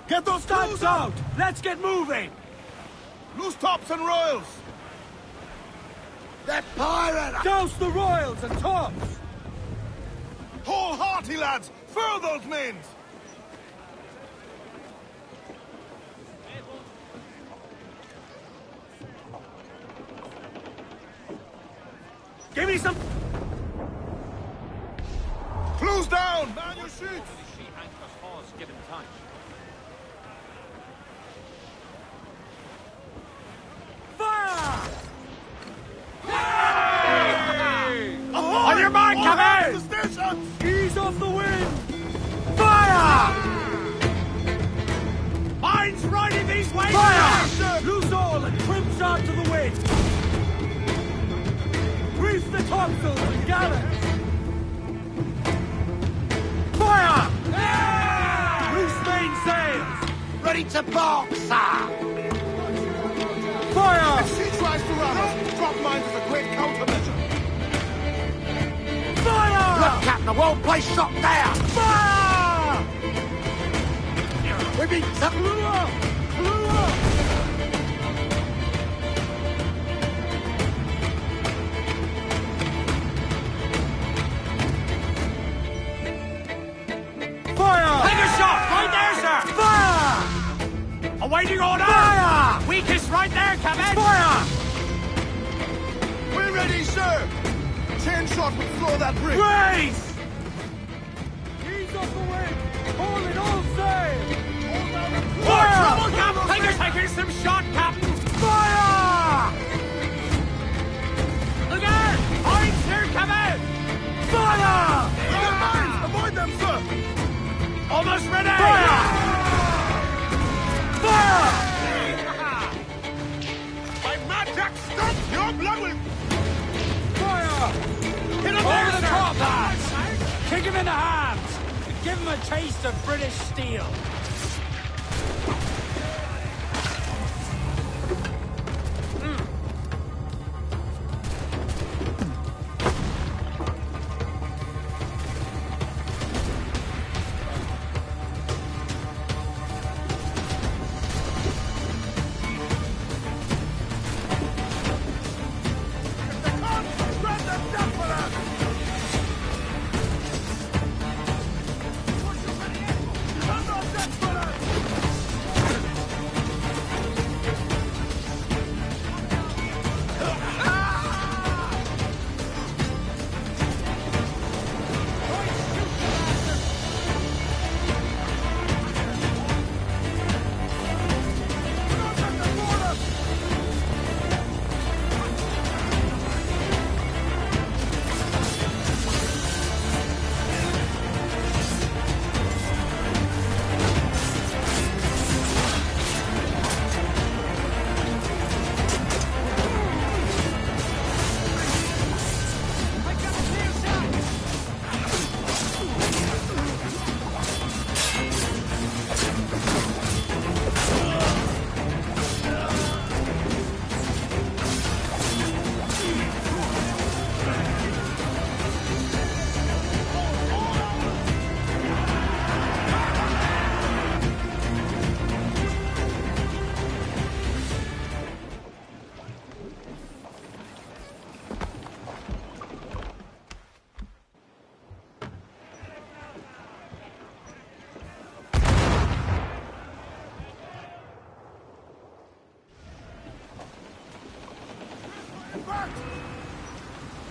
Get those tops out! Let's get moving!
Loose tops and royals!
That pirate!
Douse the royals and tops!
Hold hearty, lads! Furl those mains!
Give me some...
Close down! Man your sheets!
Fire!
On your mark, come in!
Ease off the wind! Fire!
Mine's riding these waves!
Fire! Loose all and trim shot to the wind! Reef the topsails and gallants! Fire! Loose mainsails!
Ready to box, sir!
Fire!
If she tries to run us, drop mines is a great countermeasure.
Fire!
Look, Captain, the whole place shot down!
Fire!
We beat some...
Clue up! Clue up! Fire!
Take a shot! Right there, sir!
Fire!
Awaiting order!
Fire!
Weakest right there, Captain!
Fire!
We're ready, sir! Chain shot will floor that bridge!
Race! Ease off the wind! Hold it all sail!
More trouble, Captain! Taking some shot, Captain!
Fire!
Look out! Points here, Captain!
Fire!
They're mines! Avoid them, sir!
Almost ready!
Fire! Fire!
My mad jack, stop! Your blood will...
Fire!
Hit him
Over
there,
the
sir!
top, lads! Kick him in the hands!
Give him a taste of British steel.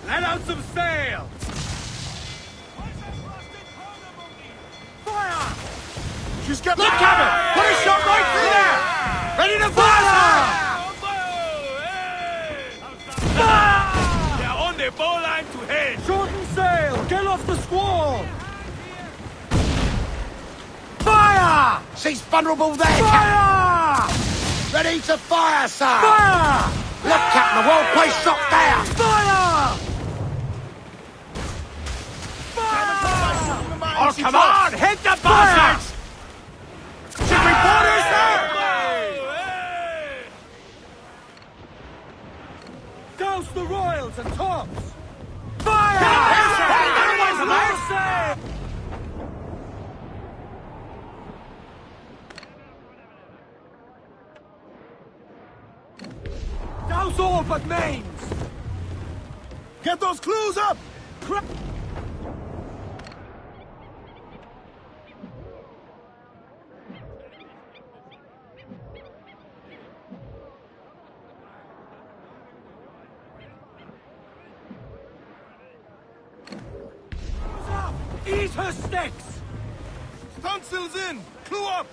Let out some sail! Fire!
She's got
Look at him! Put a shot right through there! Ready to fire!
They're on the bowline to head!
Shorten sail! Get off the squall! Fire!
She's vulnerable there,
Fire!
Ready to fire, sir!
Fire!
Look, Captain, the whole place shot down!
Fire!
Oh, come on! Hit the bastards!
Should we board her, sir? Douse the royals and tops! Fire! Mercy! Douse all but mains!
Get those clues up!
Eat her sticks!
Stunsail's in! Clue up!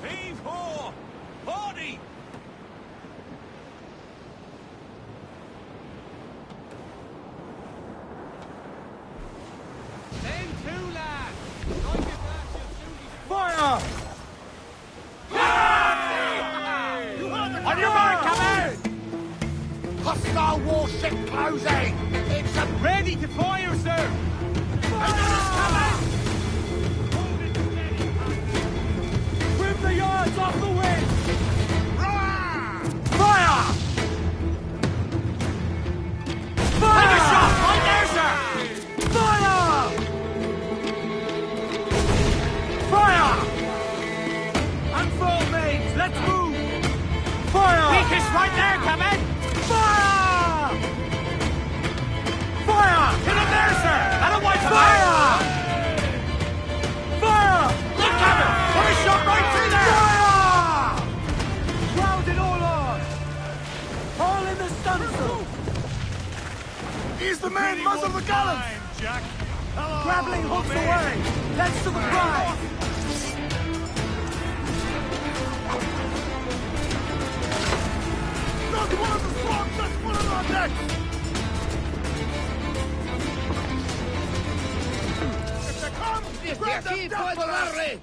Heave ho! Party!
Fire!
On your mark, come out! Hostile warship closing! It's
Ready to fire, sir! Trim the yards off the wind! Fire! Fire!
Take a shot! Right there, sir!
Fire! Fire! Unfurl mains, let's move! Fire!
Weakest right there, Captain!
Fire! Fire!
Hit him there, sir! That'll wipe him out!
Fire! Fire!
Look, Captain! Put a shot right through there!
Fire! Crowded all on! All in the stunsail!
Ease the main, muzzle the gallants!
Jack!
Grappling hooks away! Let's to the prize!
Not one of the
decks! If they come, grab them down for us!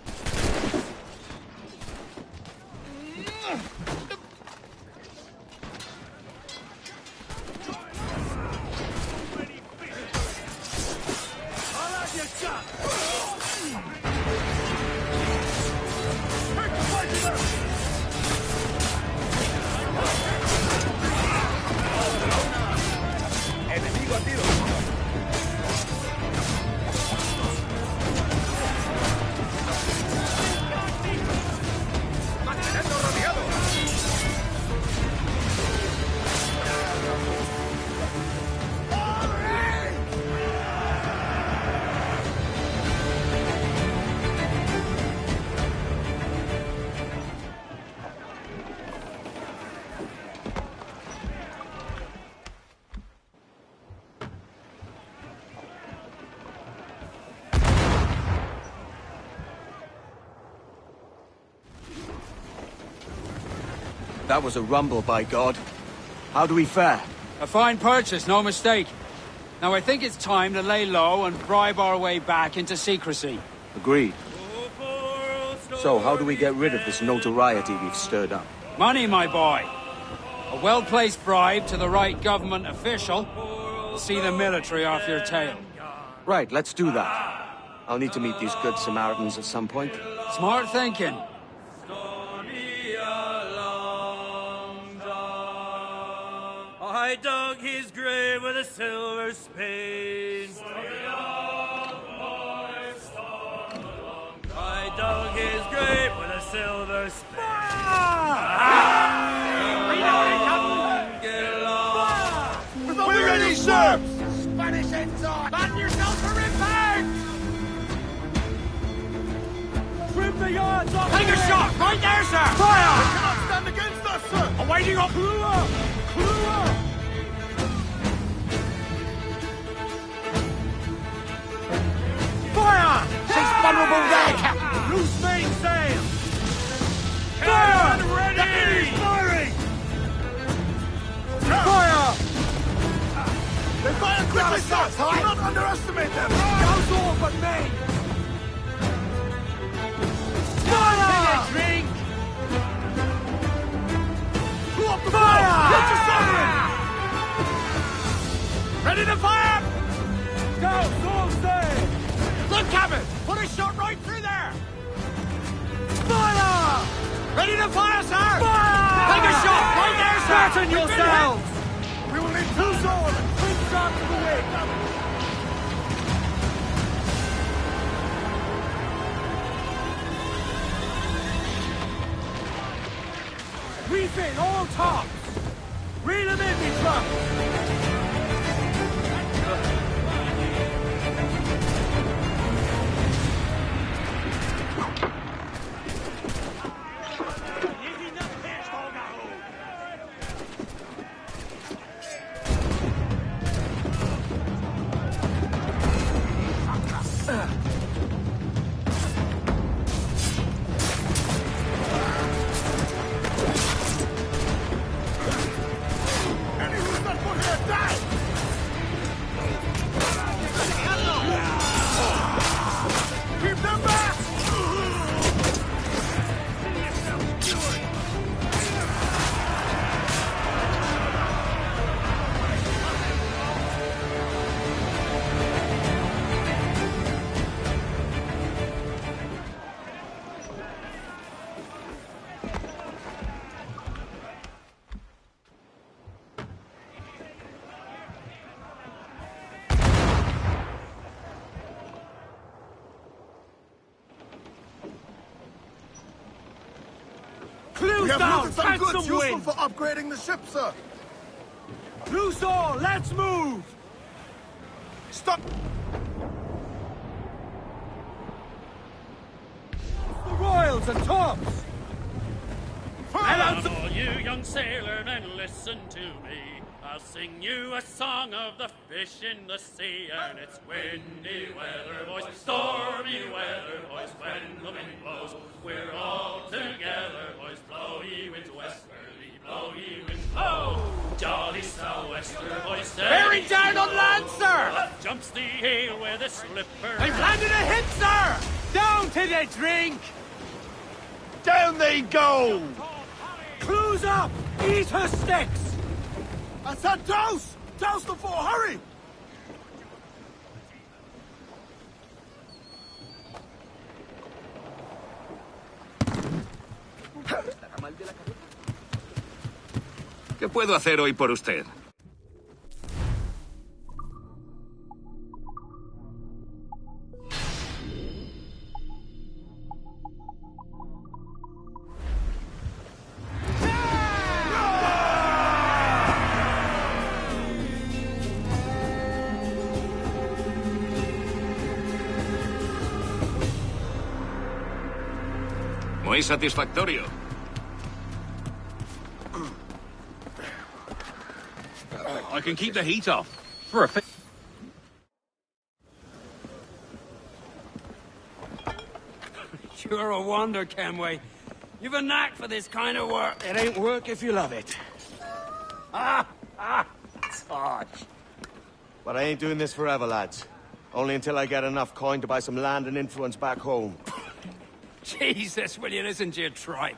Enemigo a tiro. Mantenedlo rodeado.
That was a rumble, by God. How do we fare?
A fine purchase, no mistake. Now I think it's time to lay low and bribe our way back into secrecy.
Agreed. So, how do we get rid of this notoriety we've stirred up?
Money, my boy. A well-placed bribe to the right government official will see the military off your tail.
Right, let's do that. I'll need to meet these good Samaritans at some point.
Smart thinking.
I dug his grave with a silver spade. I dug his grave with a silver spade.
We're ready, sir! Spanish ensign!
Man yourself for revenge! Trim the yards off! Take a shot! Right there, sir! Fire!
They cannot stand against us, sir!
Awaiting up! Clue up! Clue up! Fire!
She's vulnerable there, Captain!
Loose mainsail! Fire! Ready! The enemy's firing! Fire!
They fire quickly, sir! Do not underestimate them!
Goes all but me! Fire! Drink!
Blow up the
Fire!
Get your sovereign!
Ready to fire! Go! All stay! Look, Captain! Put a shot right through there! Fire! Ready to fire, sir! Fire! Take a shot right there, sir! Fasten yourselves!
We will need two swords and twin shots to the wing!
Refit all tops! Reel them in, me truck!
We have
down!
looted some
Catch
goods
some
useful
wind!
for upgrading the ship, sir!
Loose all! Let's move!
Stop!
The royals and tops!
Come all you young sailor and listen to me. I'll sing you a song of the fish in the sea, and it's windy weather, boys, stormy weather, boys, when the wind blows. We're all together, boys, blow ye winds westerly, blow ye winds, blow. Jolly sou'wester, jumps the ale with a slipper.
They've landed a hit, sir! Down to the drink! Down they go! Clues up! Eat her sticks! I said douse! Douse the four, hurry!
¿Qué puedo hacer hoy por usted? Muy satisfactorio.
I can keep the heat off. For a
You're a wonder, Kenway. You've a knack for this kind of work. It ain't work if you love it.
Tosh. But I ain't doing this forever, lads. Only until I get enough coin to buy some land and influence back home.
Jesus, will you listen to your tripe?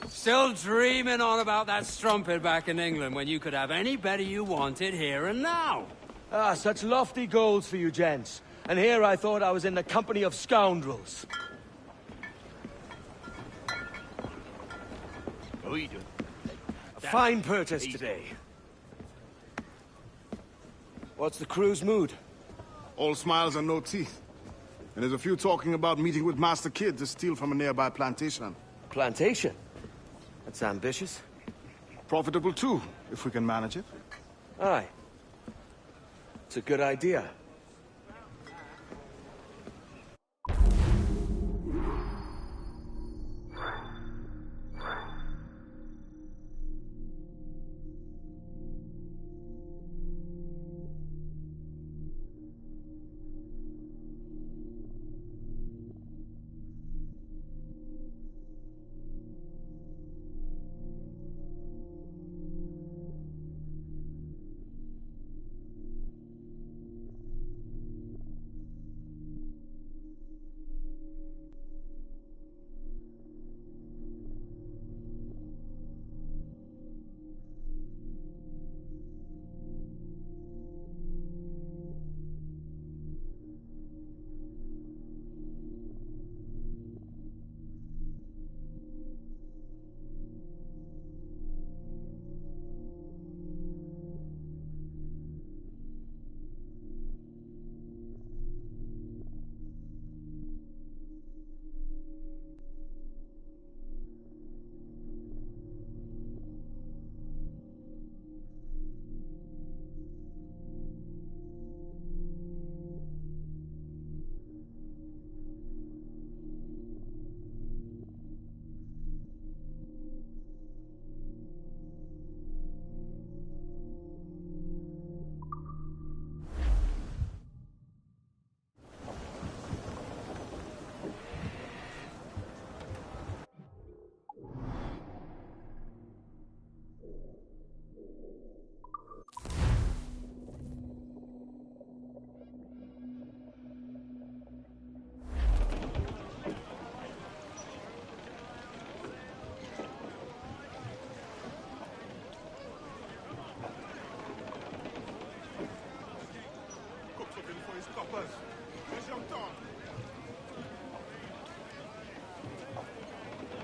Still dreaming on about that strumpet back in England when you could have anybody you wanted here and now.
Ah, such lofty goals for you gents. And here I thought I was in the company of scoundrels. A fine purchase today. What's the crew's mood?
All smiles and no teeth. And there's a few talking about meeting with Master Kid to steal from a nearby plantation.
Plantation? That's ambitious.
Profitable too, if we can manage it.
Aye. It's a good idea.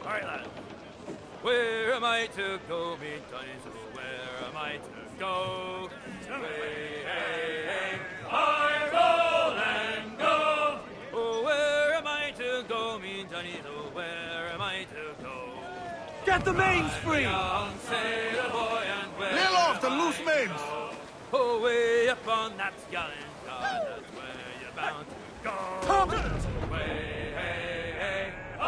Alright, lad. Where am I to go, me Johnny's? Where am I to go? Hey, hey, hey, I roll and go. Oh, where am I to go, me Johnny's? Oh, where am I to go?
Get the mains free!
Young sailor boy, and where
Nail off the loose mains!
Oh, way up on that gallant yard, that's where you're bound to go.
Come!
Way, hey, hey, I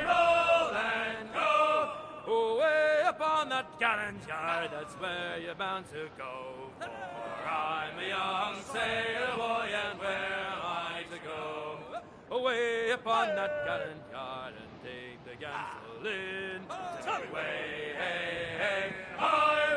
roll and go. Oh, way up on that gallant yard, that's where you're bound to go. For I'm a young sailor boy, and where am I to go? Away upon that gallant yard and take the gamble in. Way, hey, hey, I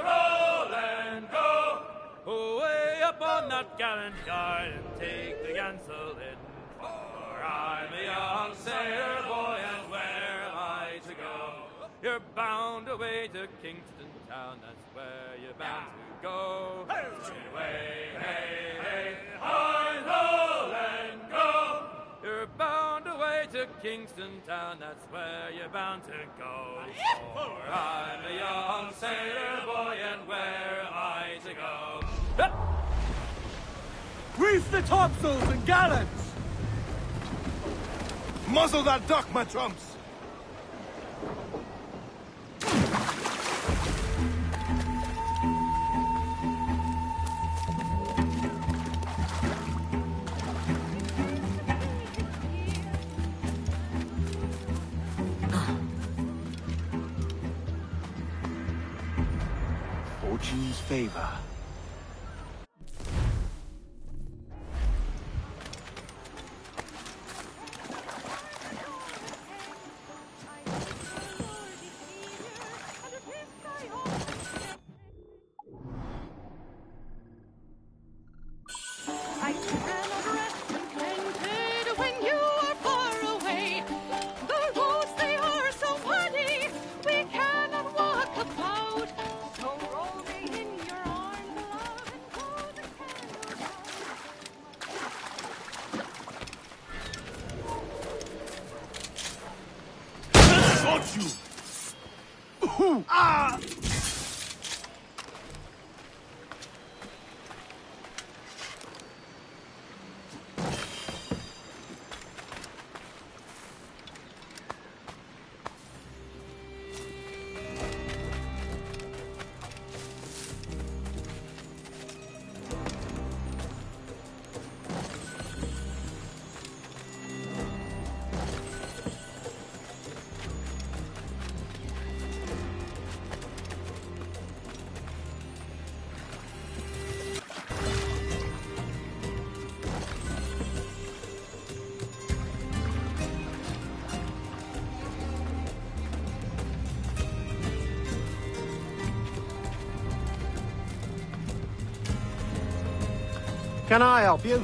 roll and go. Away up upon that gallant guard and take the Gansel in. For I'm a young sailor boy, and where am I to go? You're bound away to Kingston town, that's where you're bound to go. Away, hey, hey, hi, ho, and go. You're bound away to Kingston town, that's where you're bound to go. For I'm a young sailor boy, and where am I to go?
Reef the topsails and gallants!
Muzzle that duck, my trumps!
Fortune's favor.
I cannot rest contented when you are far away. The roads, they are so muddy, we cannot walk about. So roll me in your arms, love, and hold the candle
I got you! Ah!
Can I help you?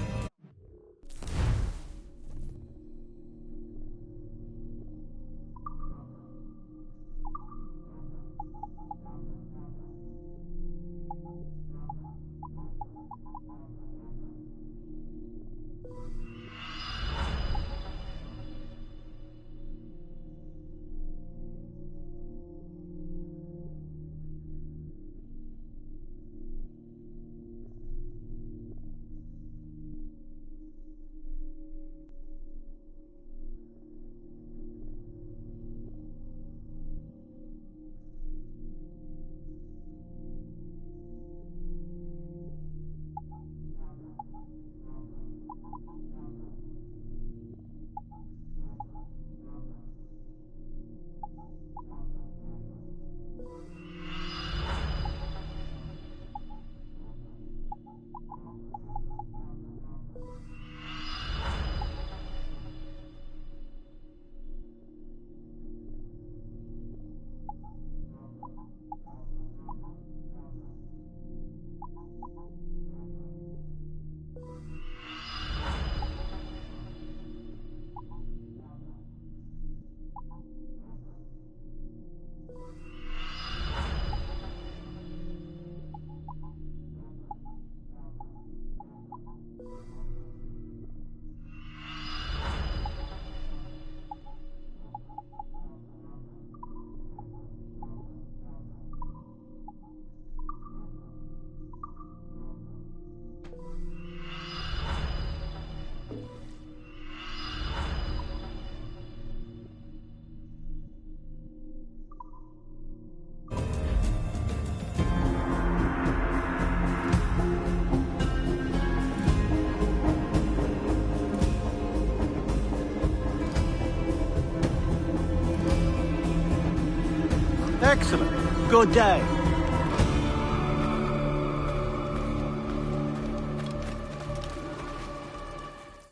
Excellent. Good day.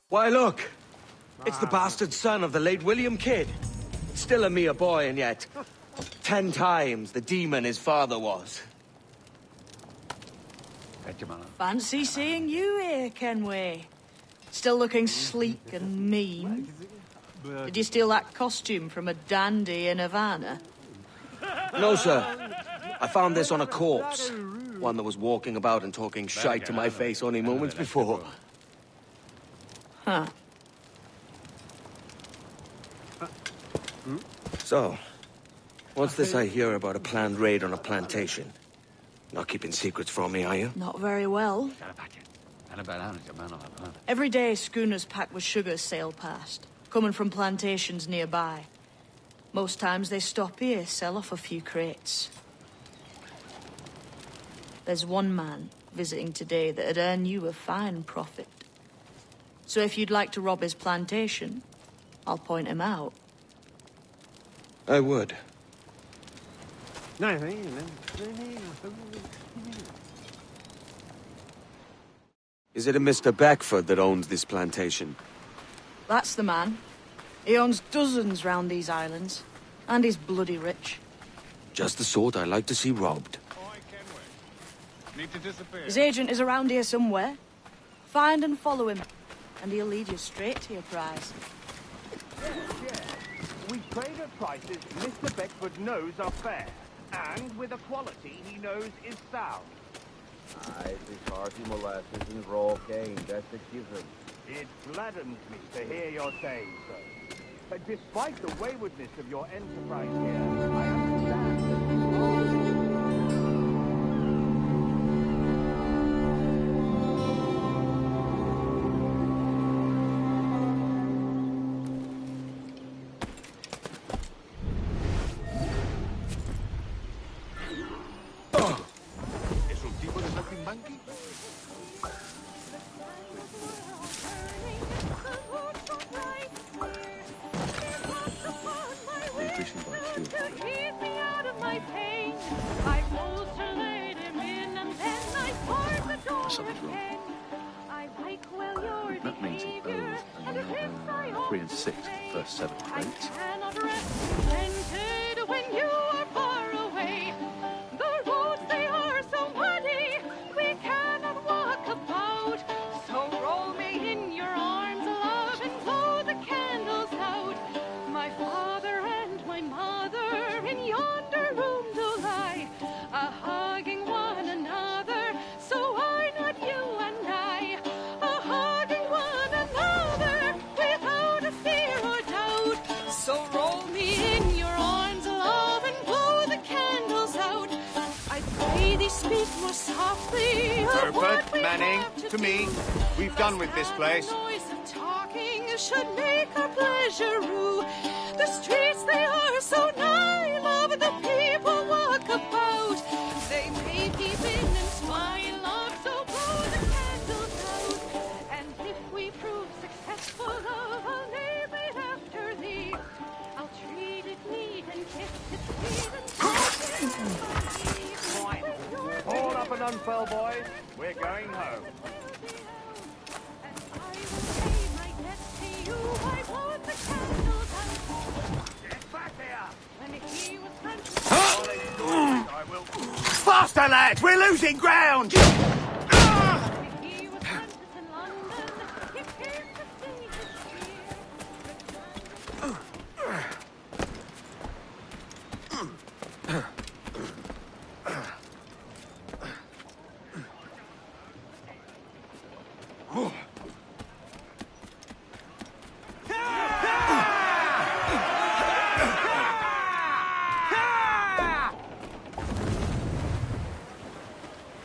Why, look. It's the bastard son of the late William Kidd. Still a mere boy, and yet 10 times the demon his father was.
Fancy seeing you here, Kenway. Still looking sleek and mean. Did you steal that costume from a dandy in Havana?
No, sir. I found this on a corpse. One that was walking about and talking shite to my face only moments before.
Huh.
So, what's this I hear about a planned raid on a plantation? Not keeping secrets from me, are you?
Not very well. Every day, schooners packed with sugar sail past, coming from plantations nearby. Most times they stop here, sell off a few crates. There's one man visiting today that'd earn you a fine profit. So if you'd like to rob his plantation, I'll point him out.
I would. Is it a Mr. Beckford that owns this plantation?
That's the man. He owns dozens round these islands. And he's bloody rich.
Just the sort I like to see robbed.
Need to disappear.
His agent is around here somewhere. Find and follow him, and he'll lead you straight to your prize.
We trade at prices Mr. Beckford knows are fair, and with a quality he knows is sound.
Aye, it's hearty molasses and raw cane, that's a given.
It gladdens me to hear your saying so. But despite the waywardness of your enterprise here, I understand that
That means he owes 3 and 6 for the first 7 crates.
Cannot rest contented when you are far away. The roads, they are so muddy, we cannot walk about. So roll me in your arms, love, and blow the candles out. My father and my mother in yonder room do lie, a-hugging one another, so why not you and I? A-hugging one another without a fear or doubt. So roll me in your arms, love, and blow the candles out. I pray thee speak more softly of what we
Manning,
have
to me.
do.
We've done with this place.
The noise of talking should make our pleasure rue. The streets, they are so nigh, love, the people walk about. They may peep in and smile, love, so blow the candles out. And if we prove successful, love, I'll name it after thee. I'll treat it neat and kiss it sweet and
hold up and unfurl, boys. We're going home.
Faster, lads! We're losing ground!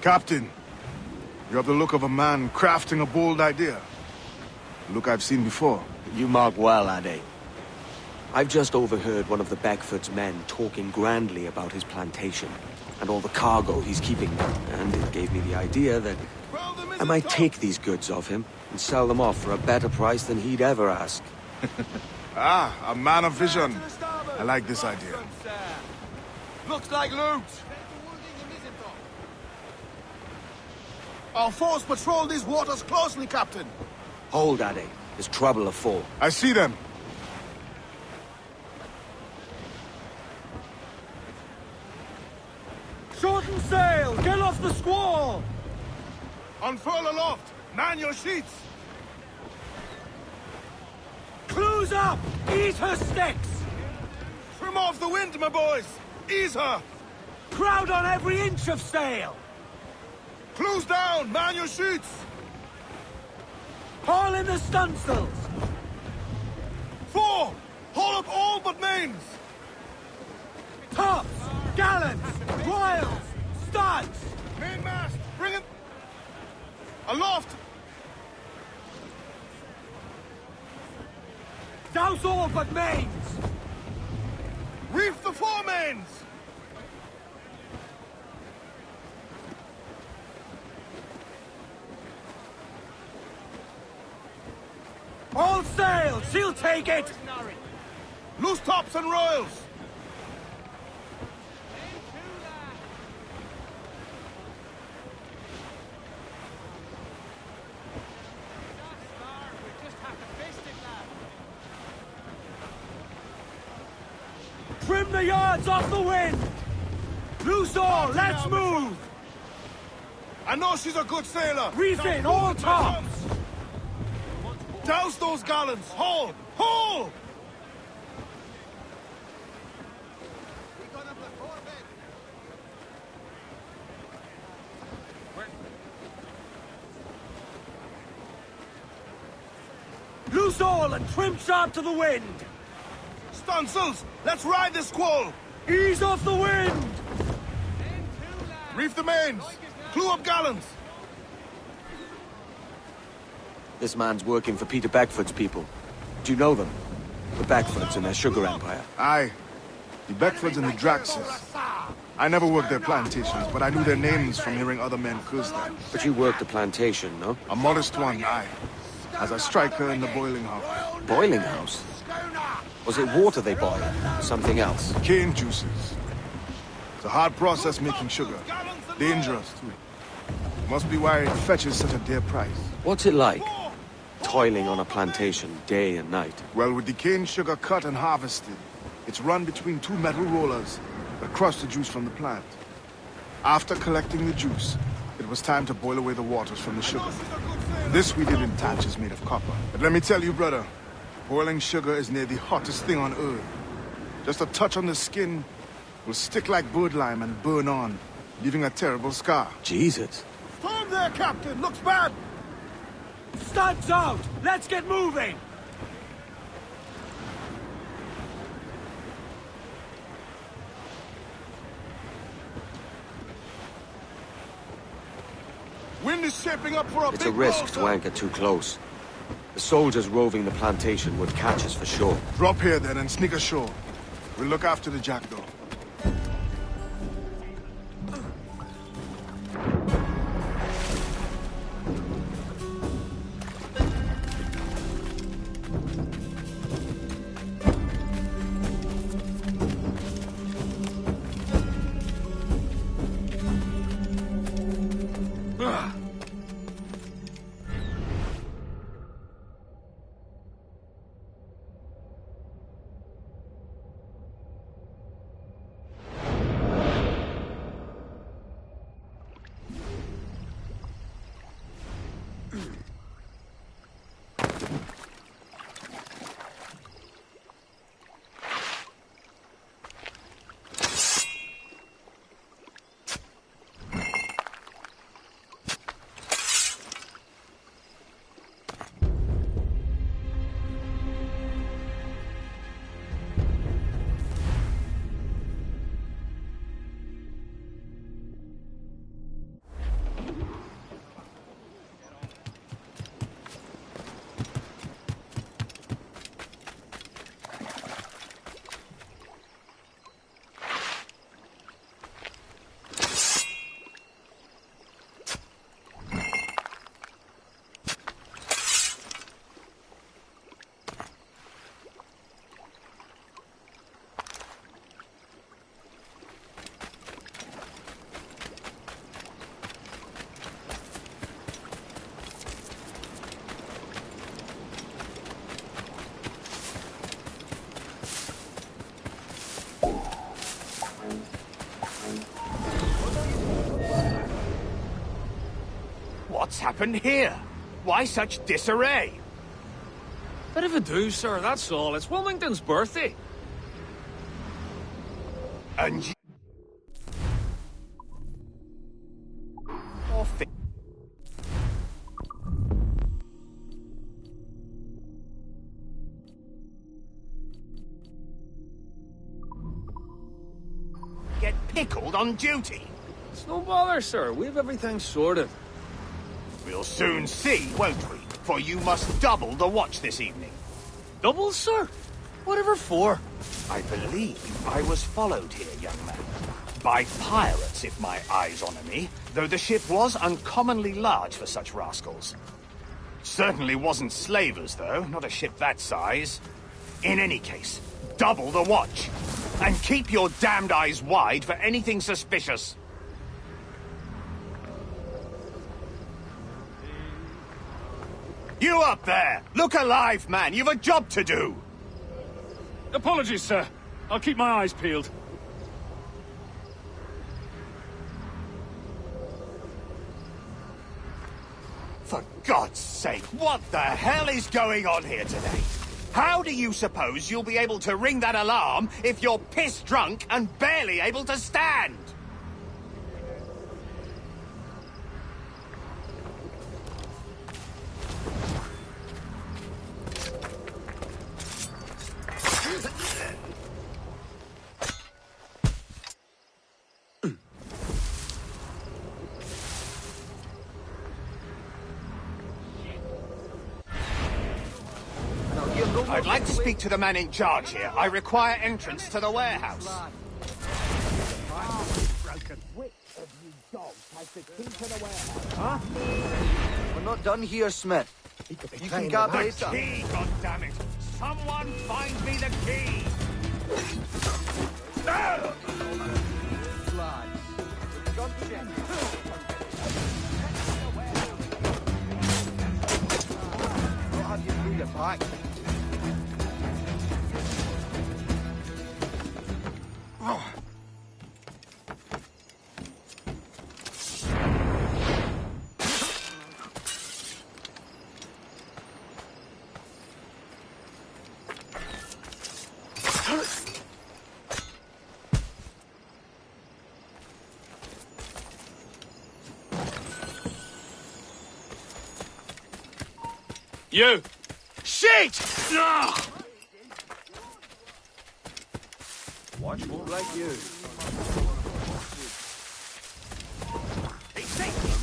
Captain, you have the look of a man crafting a bold idea. A look I've seen before.
You mark well, Ade. I've just overheard one of the Beckford's men talking grandly about his plantation and all the cargo he's keeping there, and it gave me the idea that I might take these goods off him and sell them off for a better price than he'd ever ask.
Ah, a man of vision. I like this idea.
Looks like loot! Our force patrol these waters closely, Captain.
Hold, Ade. There's trouble afore.
I see them.
Shorten sail! Get off the squall!
Unfurl aloft! Man your sheets!
Close up! Ease her sticks!
Trim off the wind, my boys! Ease her!
Crowd on every inch of sail!
Close down! Man your sheets!
Haul in the stunsails!
4! Haul up all but mains!
Tops! Gallants! Royals! Studs!
Mainmast! Bring it! Aloft!
Douse all but mains!
Reef the foremains!
All sail! She'll take it!
Loose tops and royals!
Trim the yards off the wind! Loose all! Let's move!
I know she's a good sailor!
Reef in all tops!
Douse those gallants! Haul! Haul!
Loose all and trim sharp to the wind!
Stunsails! Let's ride this squall!
Ease off the wind!
Reef the mains! Clew up gallants!
This man's working for Peter Beckford's people. Do you know them? The Beckfords and their sugar empire.
Aye. The Beckfords and the Draxes. I never worked their plantations, but I knew their names from hearing other men curse them.
But you worked a plantation, no?
A modest one, aye. As a striker in the boiling house.
Boiling house? Was it water they boiled? Or something else?
Cane juices. It's a hard process making sugar. Dangerous, too. Must be why it fetches such a dear price.
What's it like? Toiling on a plantation day and night.
Well, with the cane sugar cut and harvested, it's run between two metal rollers that crush the juice from the plant. After collecting the juice, it was time to boil away the waters from the sugar. This we did in thatches made of copper. But let me tell you, brother, boiling sugar is near the hottest thing on earth. Just a touch on the skin will stick like bird lime and burn on, leaving a terrible scar.
Jesus.
Storm there, Captain! Looks bad!
Studs out! Let's get moving!
Wind is shaping up for a
It's
big
a risk
blow,
to anchor too close. The soldiers roving the plantation would catch us for sure.
Drop here then and sneak ashore. We'll look after the jackdaw.
happened here? Why such disarray?
Bit of a do, sir, that's all. It's Wilmington's birthday.
And you... Get pickled on duty?
It's no bother, sir. We've everything sorted.
We'll soon see, won't we? For you must double the watch this evening.
Double, sir? Whatever for?
I believe I was followed here, young man. By pirates, if my eyes honour me, though the ship was uncommonly large for such rascals. Certainly wasn't slavers, though, not a ship that size. In any case, double the watch. And keep your damned eyes wide for anything suspicious. You up there! Look alive, man! You've a job to do!
Apologies, sir. I'll keep my eyes peeled.
For God's sake, what the hell is going on here today? How do you suppose you'll be able to ring that alarm if you're piss drunk and barely able to stand? I'd like to speak to the man in charge here. I require entrance to the warehouse.
Huh? We're not done here, Smith. You can get
The
later.
key, goddammit! Someone find me the key!
I'll have you through your back.
You!
Shit!
Watch won't like you.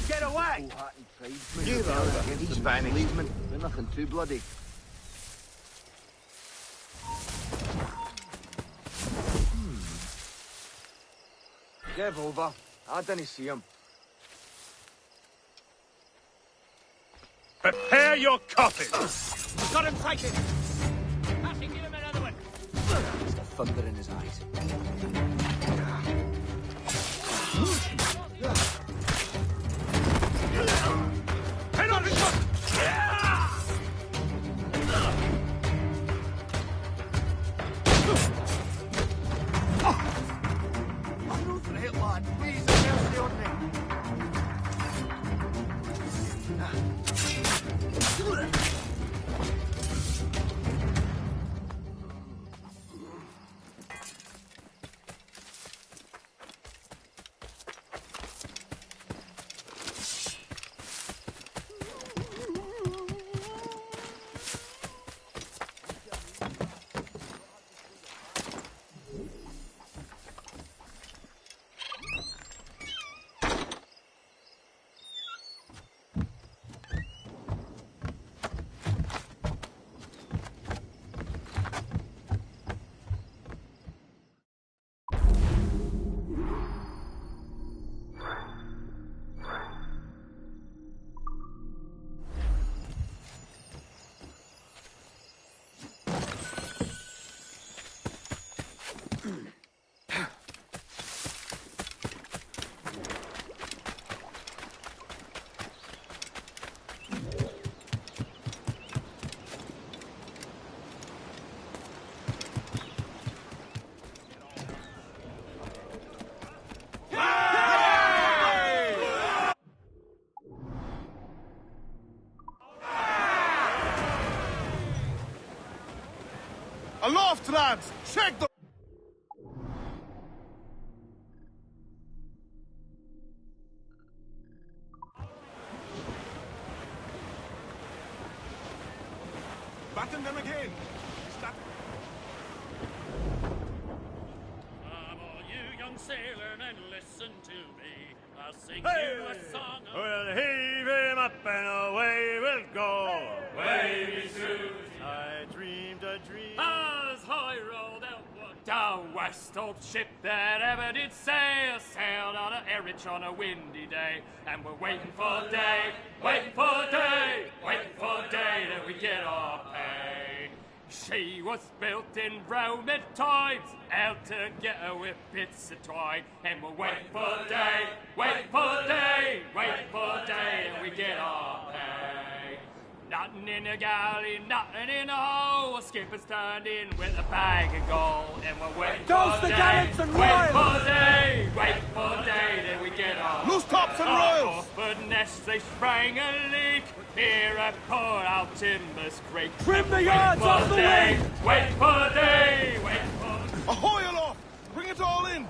Get away!
You know, these policemen, they're nothing too bloody. Give over. I didn't see him.
Prepare your coffin!
Got him sighted! Have to give him another one!
There's the thunder in his eyes.
Head on his foot!
Through for the hit, lad. Please, have mercy on me.
Aloft, lads! Check the...
Batten them again!
Come all you young sailor and listen to me. I'll sing you a song of...
We'll heave him up and away we'll go.
Away we soon.
I dreamed a dream.
As I rolled out down west, old ship that ever did sail, sailed out of Erich on a windy day, and we're waiting for day, waiting for day, waiting for day that we get our pay. She was built in Roman times, out to get her with bits of twine, and we're waiting for day, waiting for day, waiting for day that we get our pay. Nothing in a galley, nothing in a hole. Skipper's turned in with a bag of gold, and we're waiting
Toast
for
the
day,
gallants and
waiting
royals!
for day, waiting for day that we get our
Loose tops and royals!
But nest they sprang a leak. Here at Port out Timbers Creek.
Trim the yards off the
day,
wind!
waiting for day, waiting for...
Ahoy aloft! Bring it all in!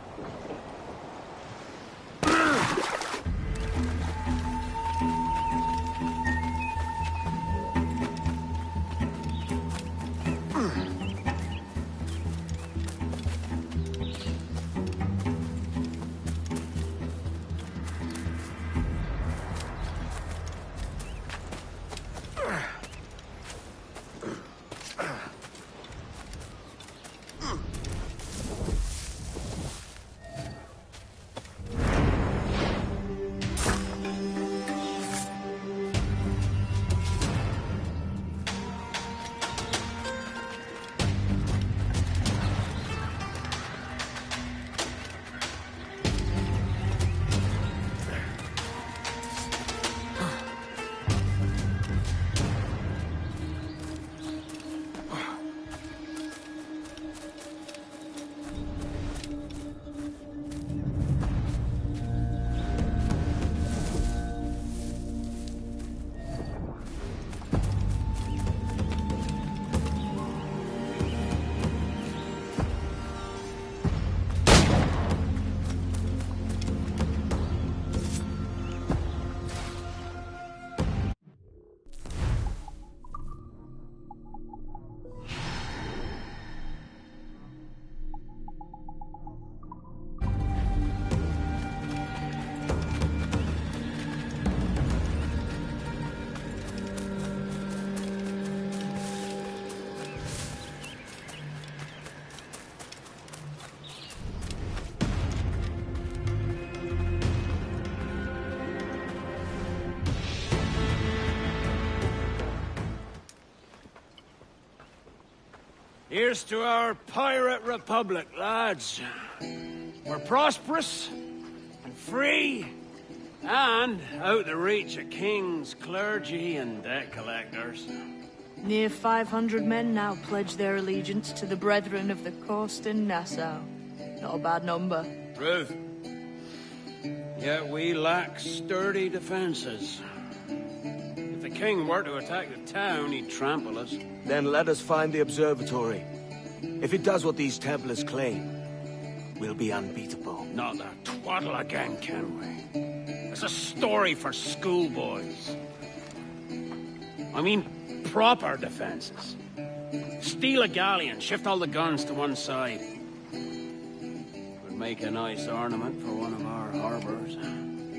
Here's to our pirate republic, lads. We're prosperous and free and out the reach of kings, clergy, and debt collectors.
Near 500 men now pledge their allegiance to the Brethren of the Coast in Nassau. Not a bad number.
Truth. Yet we lack sturdy defenses. If the king were to attack the town, he'd trample us.
Then let us find the observatory. If it does what these Templars claim, we'll be unbeatable.
Not that twaddle again, can we? It's a story for schoolboys. I mean, proper defenses. Steal a galleon, shift all the guns to one side. Would make a nice ornament for one of our harbors.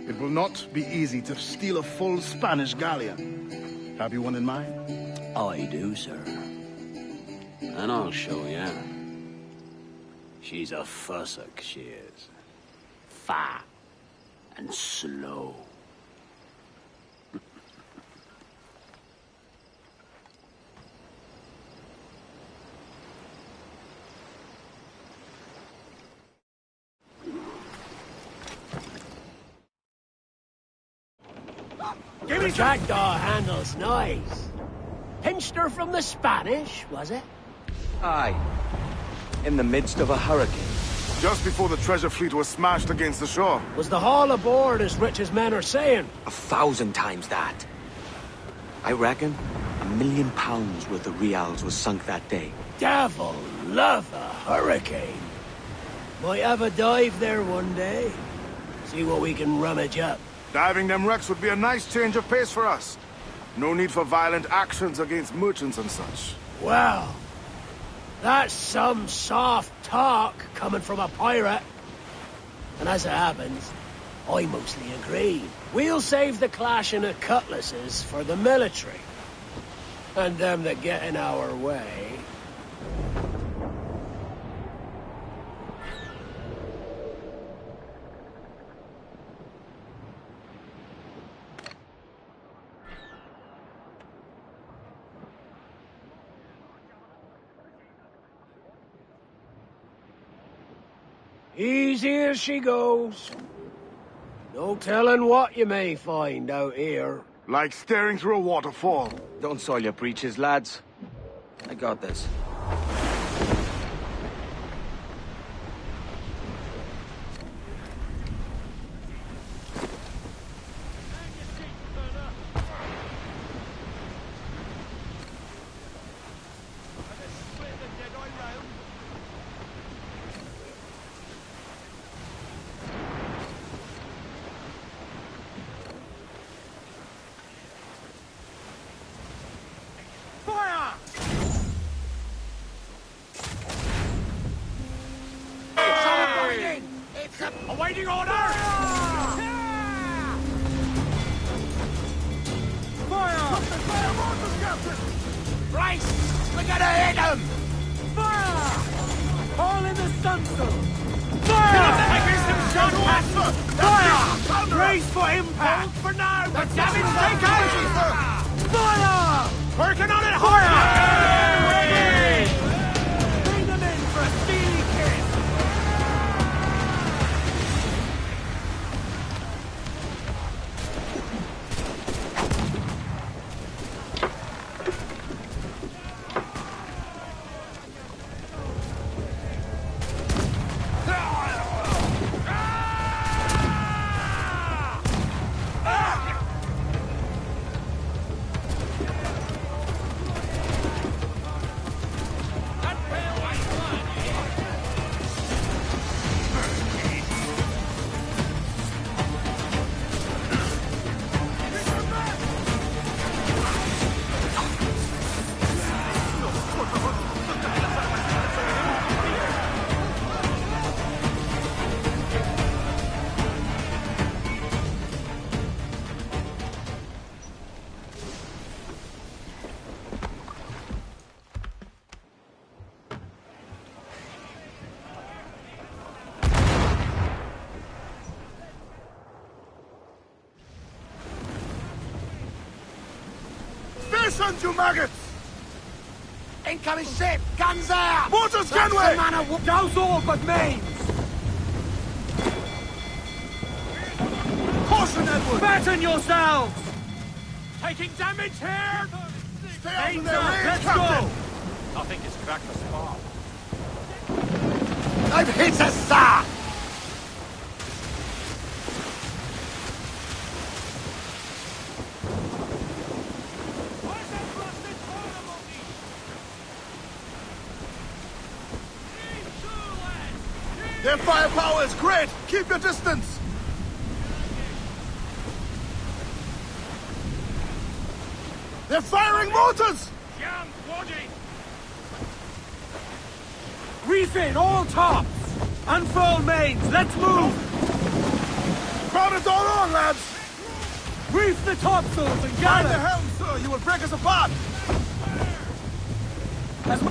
It will not be easy to steal a full Spanish galleon. Have you one in mind?
I do, sir. And I'll show you. She's a fussock, she is. Fat and slow.
The jackdaw handle's nice. Pinched her from the Spanish, was it?
Aye. In the midst of a hurricane.
Just before the treasure fleet was smashed against the shore.
Was the haul aboard as rich as men are saying?
1,000 times that. I reckon £1 million worth of reals was sunk that day.
Devil love a hurricane. Might have a dive there one day. See what we can rummage up.
Diving them wrecks would be a nice change of pace for us. No need for violent actions against merchants and such.
Well, that's some soft talk coming from a pirate. And as it happens, I mostly agree. We'll save the clashing of cutlasses for the military. And them that get in our way. Easy as she goes. No telling what you may find out here.
Like staring through a waterfall.
Don't soil your breeches, lads. I got this.
Awaiting order! Fire! Fire mortars, Captain!
Bryce! We're gonna hit him!
Fire! All in the stunsail! Fire! Taking some shots, Master! Fire! Brace for impact! Hold for now! The damage take out! Fire! Working on it hard! Ready! Bring them in for a steely kiss!
Listen, you maggots!
Incoming ship! Guns out!
Mortars gunway!
Douse all but mains!
Caution, Edward!
Batten yourselves! Taking damage here!
Stay out of
Mains
their
up!
range,
Let's
Captain!
go!
I think it's cracked us far.
I've hit us, sir!
Their firepower is great! Keep your distance! They're firing mortars!
Refit all tops! Unfurl mains! Let's move!
Crowd it all on, lads!
Reef the topsails and
Mind
gather!
the helm, sir! You will break us apart!
As the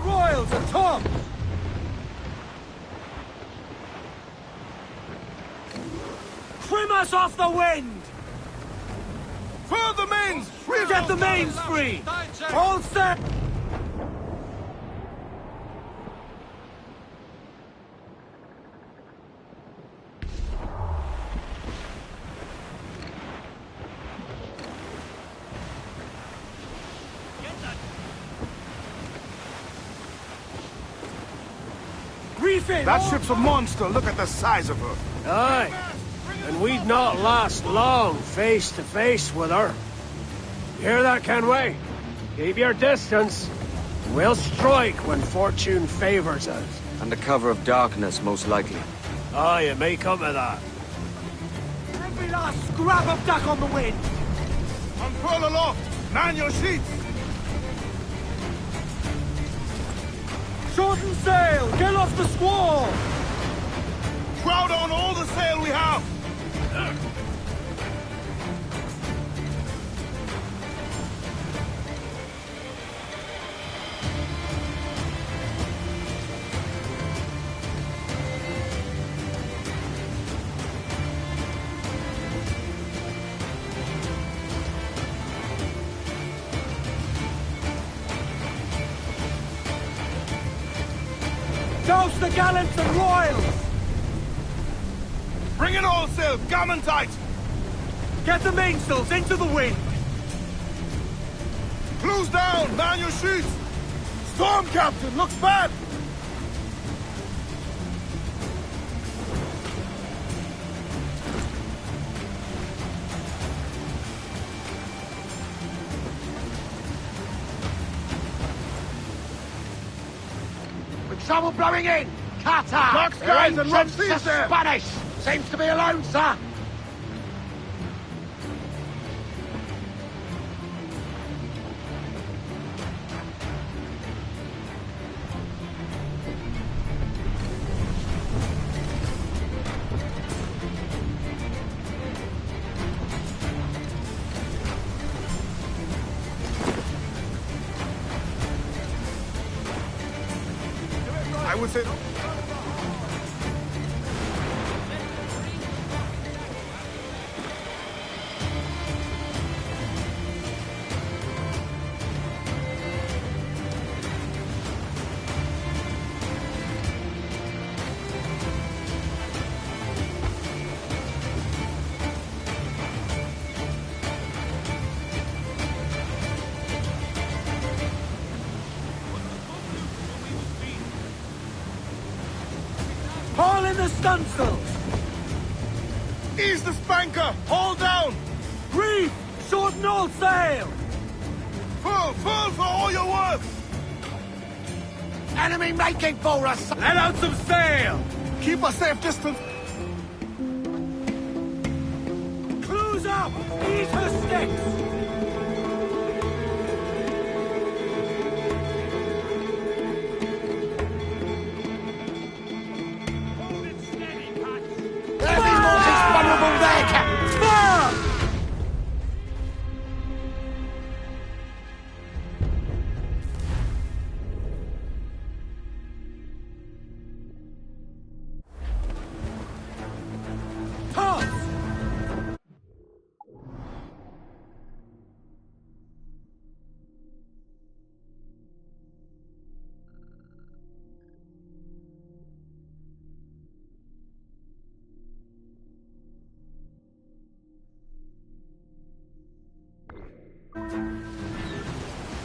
royals are top! Trim us off the wind!
Furl the mains!
Get the mains free! All set! in!
That ship's a monster. Look at the size of her.
Aye. And we'd not last long face to face with her. You hear that, Kenway? Keep your distance. We'll strike when fortune favors us.
Under cover of darkness, most likely.
Aye, it may come to that.
Every last scrap of duck on the wind!
Unfurl aloft! Man your sheets!
Shorten sail! Get off the squall!
Crowd on all the sail we have!
Douse the gallants and royals!
Bring in all sail, gammon tight!
Get the mainsails into the wind!
Close down, man your sheets! Storm, Captain, looks bad!
Trouble blowing in! Cutter!
Dark skies and rough seas there!
Spanish! Seems to be alone, sir!
I would say...
Haul in the stunsails!
Ease the spanker! Haul down!
Reef! Shorten all sail!
Full for all you're worth!
Enemy making for us!
Let out some sail!
Keep a safe distance!
Cruise up! Ease her sticks!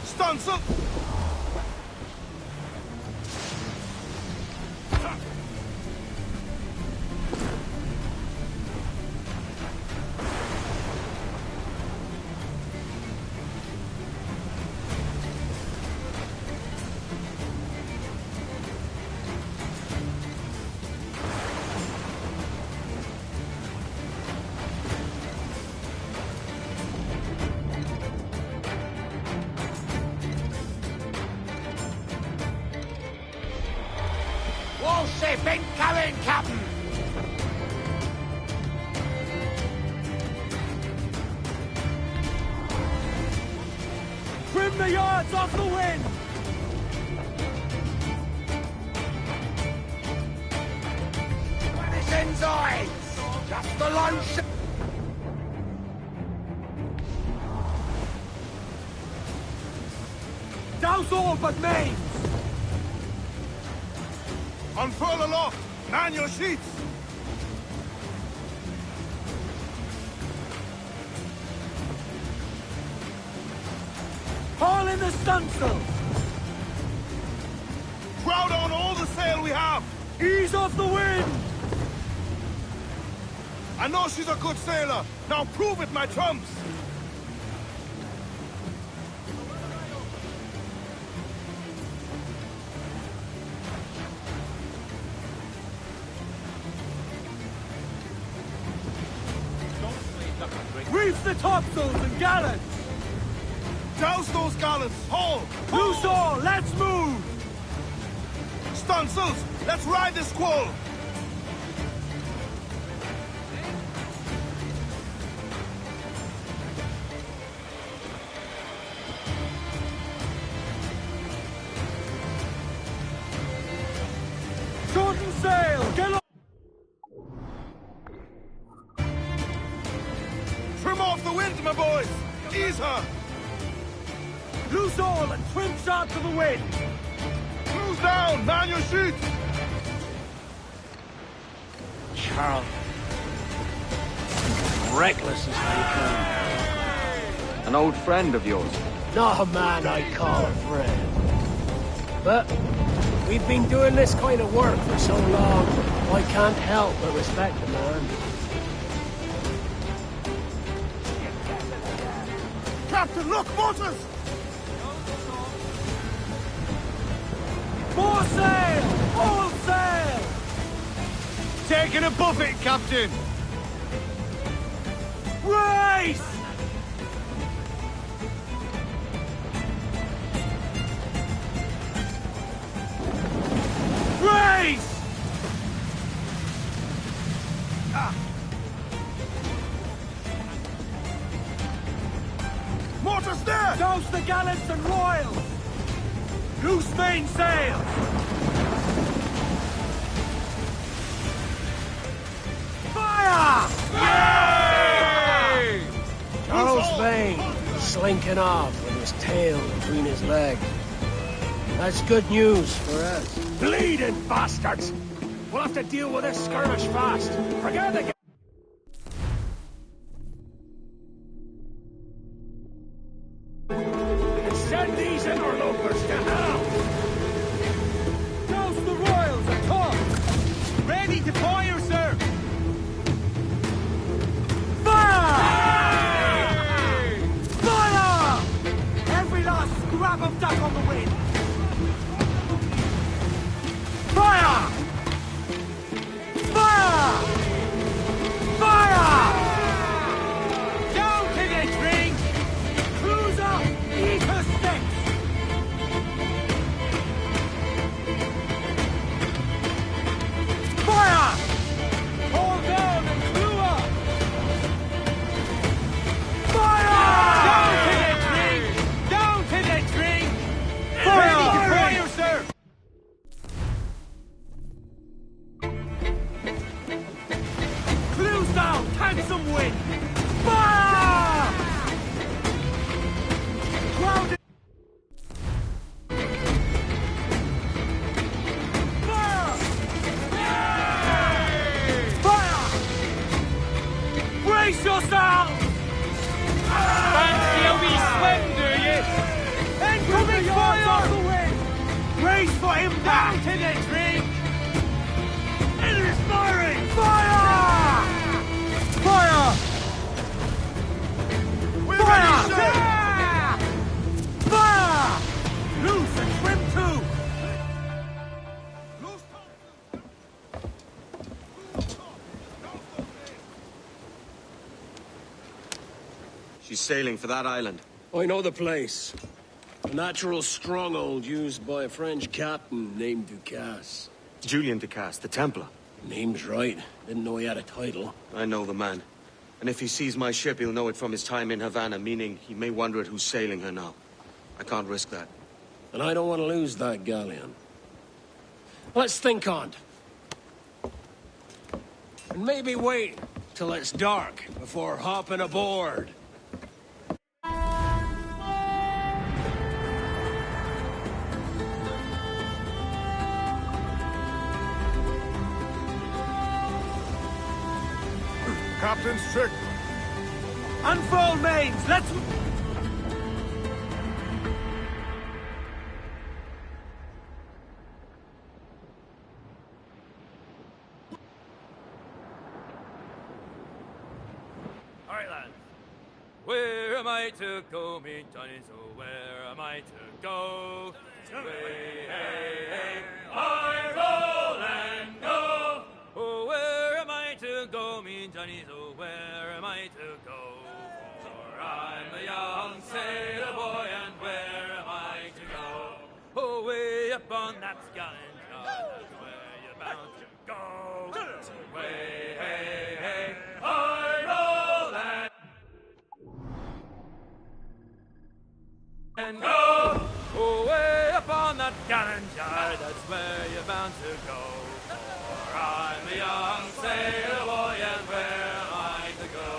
Stunsail!
Ship incoming, Captain!
Trim the yards off the wind!
Spanish ensigns! Just the lone ship!
Douse all but mains!
Unfurl aloft! Man your sheets!
Haul in the stunsail!
Crowd on all the sail we have!
Ease off the wind!
I know she's a good sailor. Now prove it, my trumps!
Reef the topsails and gallants!
Douse those gallants! Haul!
Loose all! Let's move!
Stunsails! Let's ride this squall!
Shorten sail! Get on!
Trim off the wind, my boys! Ease her!
Loose all and trim sharp to the wind!
Cruise down! Man your sheet!
Charles. Reckless as they come.
An old friend of yours?
Not a man I'd call a friend. But we've been doing this kind of work for so long, I can't help but respect the man.
Captain, look, motors!
More sail! All sail!
Taking a buffet, Captain!
Race! Race!
Mortars there!
Douse the gallants and royals! Loose main sails! Fire!
Yay!
Charles Vane, slinking off with his tail between his legs. That's good news for us.
Bleeding bastards! We'll have to deal with this skirmish fast. Forget the... Send these interlopers to hell!
Douse the royals at top!
Ready to fire, sir!
Fire! Fire! Every last scrap of duck on the wind! Fire! Fire! Fire!
Down to the drink!
Cruiser, eat her sticks! Fire! Hold down and clew up! Fire!
Down to the drink! Down to the drink! Ready to fire, sir!
Clews down! Handsome wind! Fire! Grounded! Fire! Fire! Brace yourselves!
Fancy a wee swim, do you?
Incoming fire! Off the wind! Brace for him
Down
down!
to the drink!
It is firing! Fire! Fire!
We're
Fire!
ready, sir!
Fire! Loose and trim too!
She's sailing for that island.
I know the place. A natural stronghold used by a French captain named Ducasse.
Julian Ducasse, the Templar.
Name's right. Didn't know he had a title.
I know the man. And if he sees my ship, he'll know it from his time in Havana, meaning he may wonder at who's sailing her now. I can't risk that.
And I don't want to lose that galleon. Let's think on it. And maybe wait till it's dark before hopping aboard.
Captain's trick.
Unfurl mains! Let's...
right, lads. Where am I to go, me Johnny? So where am I to go? Way, hey, hey, I roll and go. Oh, where am I to go, me Johnny? So where am I to go? For I'm a young sailor boy, and where am I to go? Oh, way up on that gallant yard, that's where you're bound to go. Way, hey, hey, I roll and go. Oh, way up on that gallant yard, that's where you're bound to go. For I'm a young sailor boy, and where am I to go?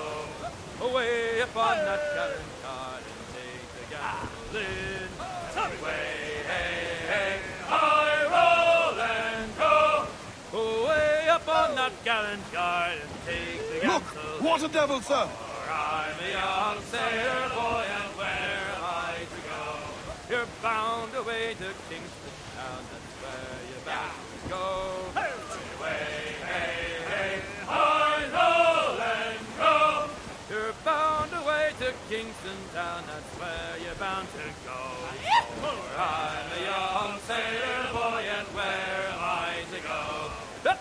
Away up on that gallant yard and take the gasoline. Way, hey, hey, I roll and go. Away up on that gallant yard and take the gasoline.
Look, water devil, sir.
For I'm a young sailor boy, and where am I to go? You're bound away to Kingston town, that's where you're bound to go. Way, hey, hey, I roll and go. You're bound away to Kingston town, that's where you're bound to go. For I'm a young sailor boy, and where am I to go?
Look!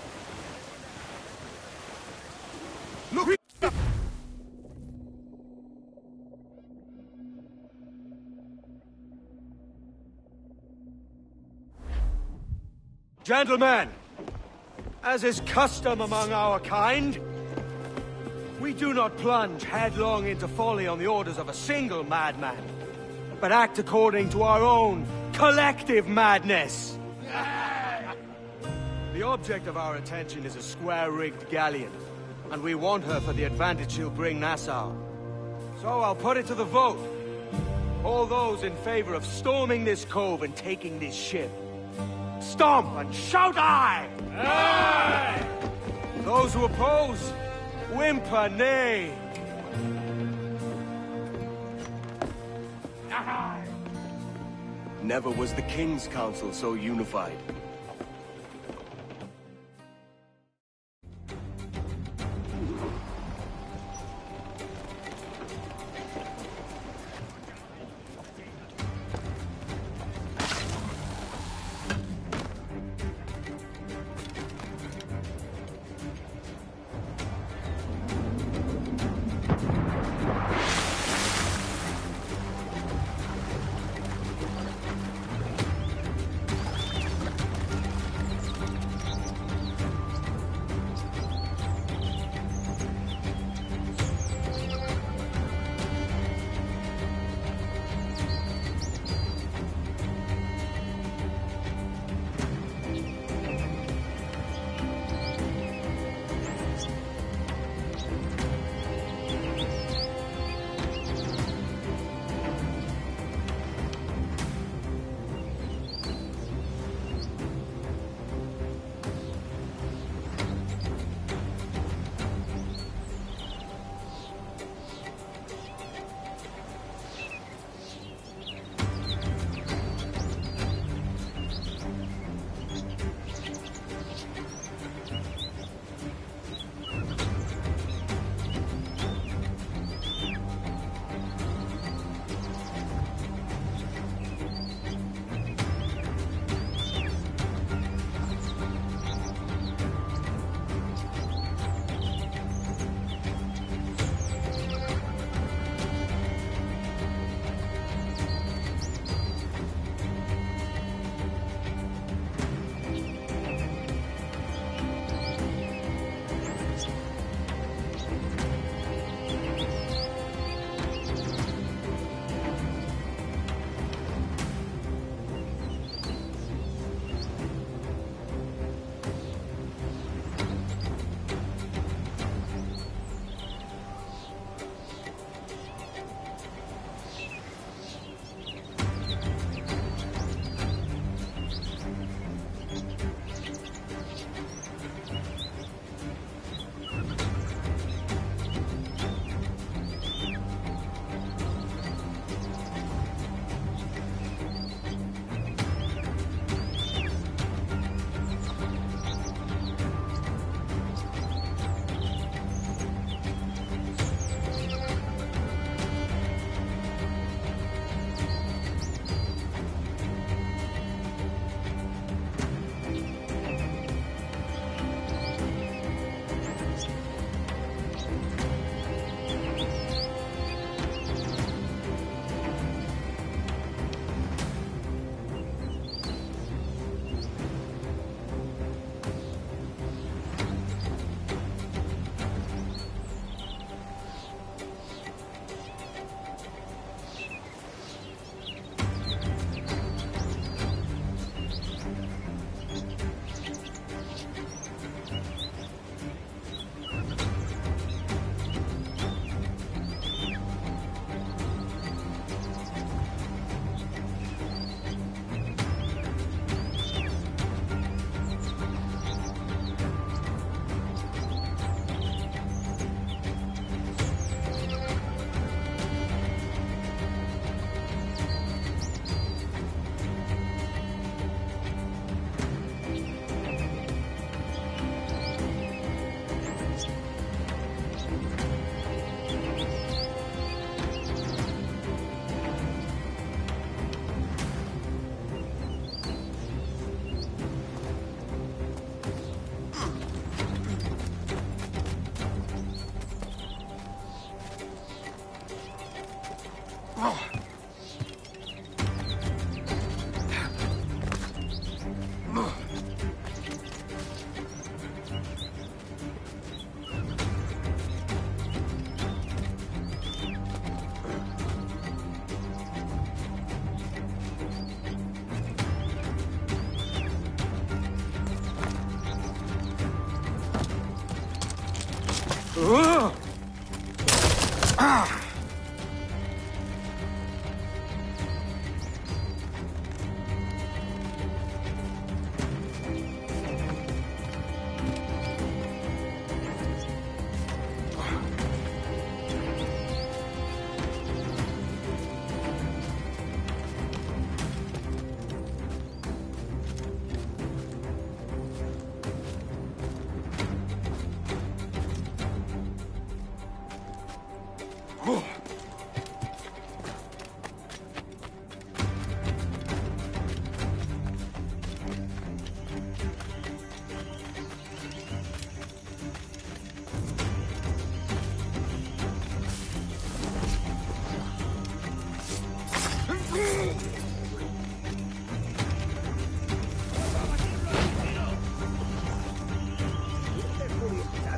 Gentlemen, as is custom among our kind, we do not plunge headlong into folly on the orders of a single madman, but act according to our own collective madness. The object of our attention is a square-rigged galleon, and we want her for the advantage she'll bring Nassau. So I'll put it to the vote. All those in favor of storming this cove and taking this ship, stomp and shout aye! Aye! Those who oppose, whimper nay.
Never was the King's Council so unified.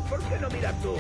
¿Por qué no miras tú?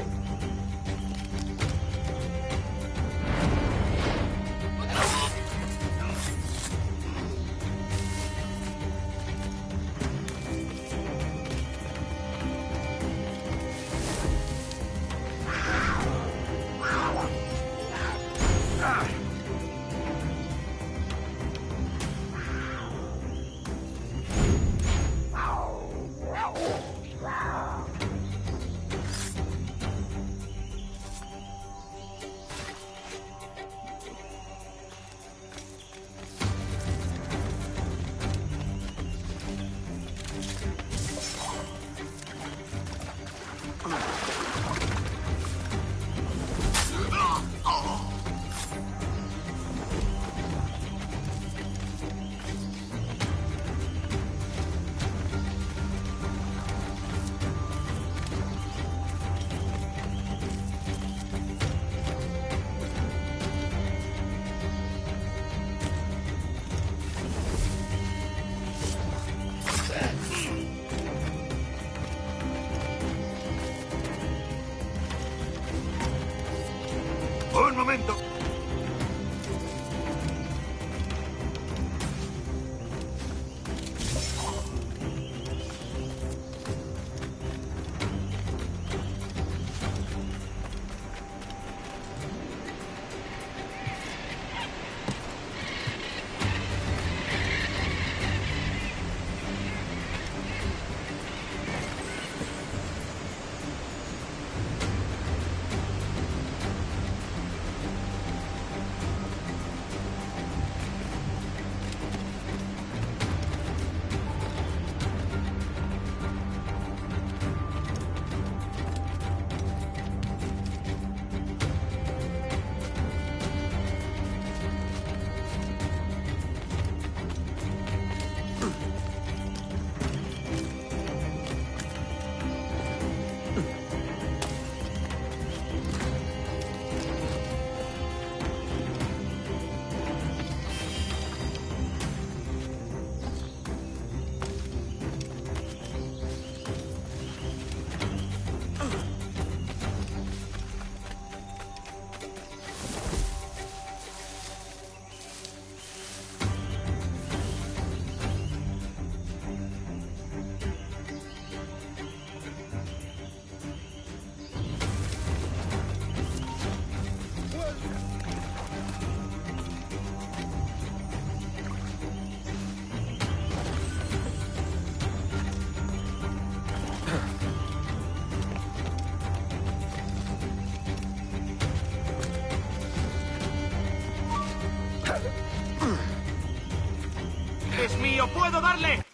Un momento.
¡Es mío! ¡Puedo darle!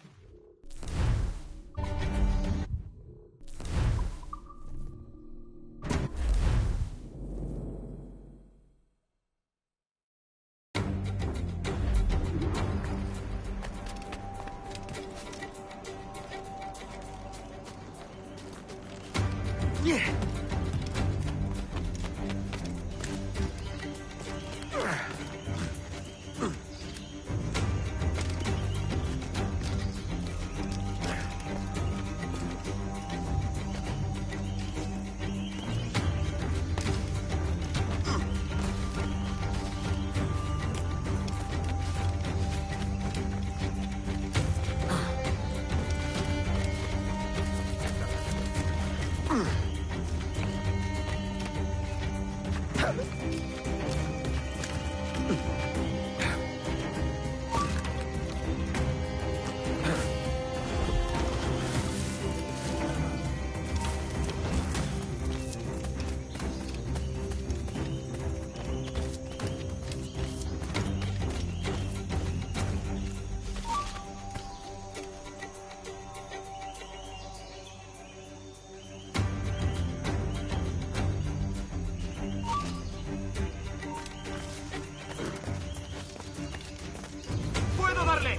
¡Puedo darle!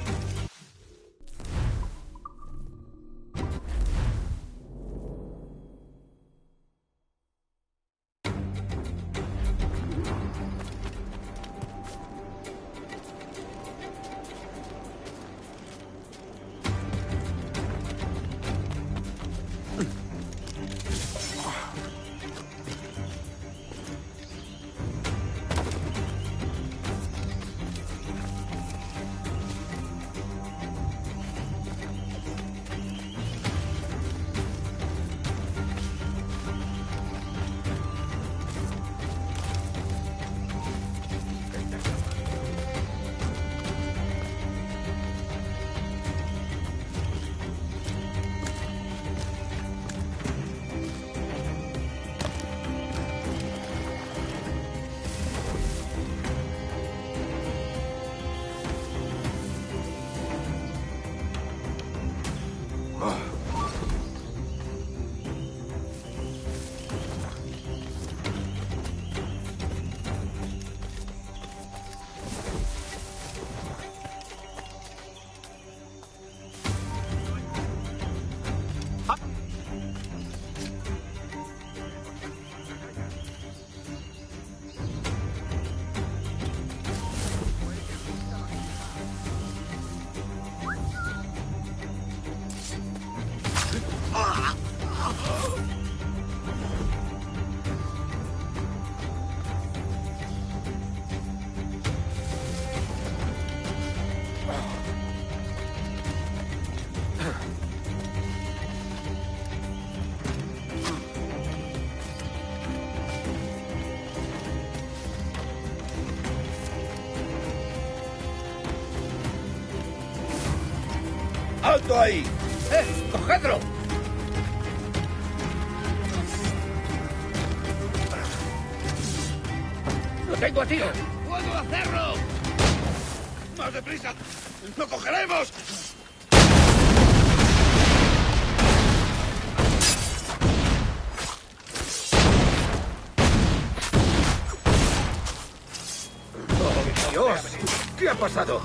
¡Alto ahí! ¡Cogedlo! ¡Lo tengo a tiro! ¡Puedo hacerlo! ¡Más deprisa! ¡Lo cogeremos! ¡Oh, Dios! ¿Qué ha pasado?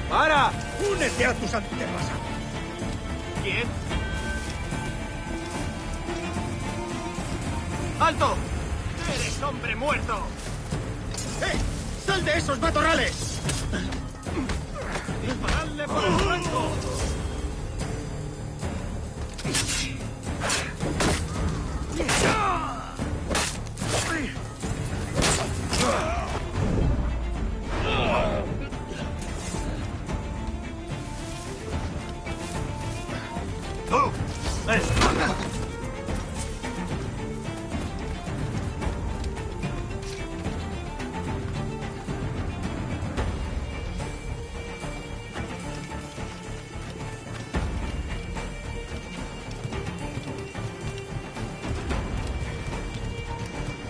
¡Para!
¡Únete a tus antepasados!
¿Quién? ¡Alto! ¡Eres hombre muerto!
¡Sal de esos matorrales!
¡Disparadle por el flanco!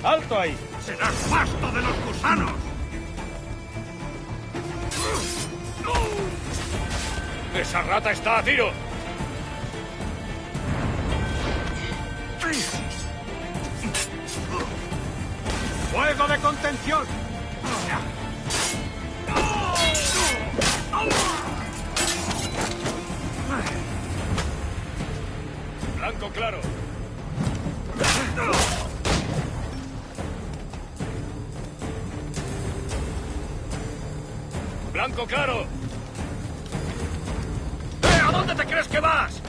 ¡Alto ahí!
¡Serás pasto de los gusanos!
¡Esa rata está a tiro!
¡Fuego de contención!
¡Blanco claro!
Blanco claro. ¿A dónde te crees que vas?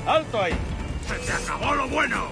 ¡Alto ahí!
¡Se te acabó lo bueno!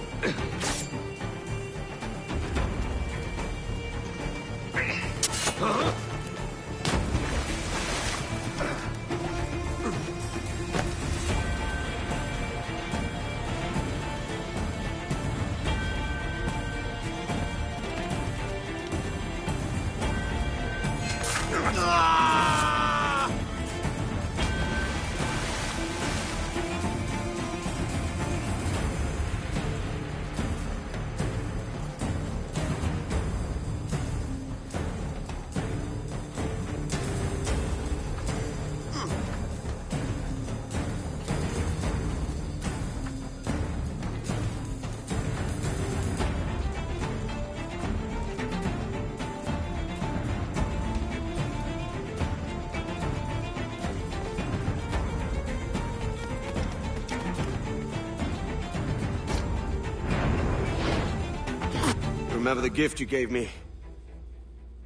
Remember the gift you gave me?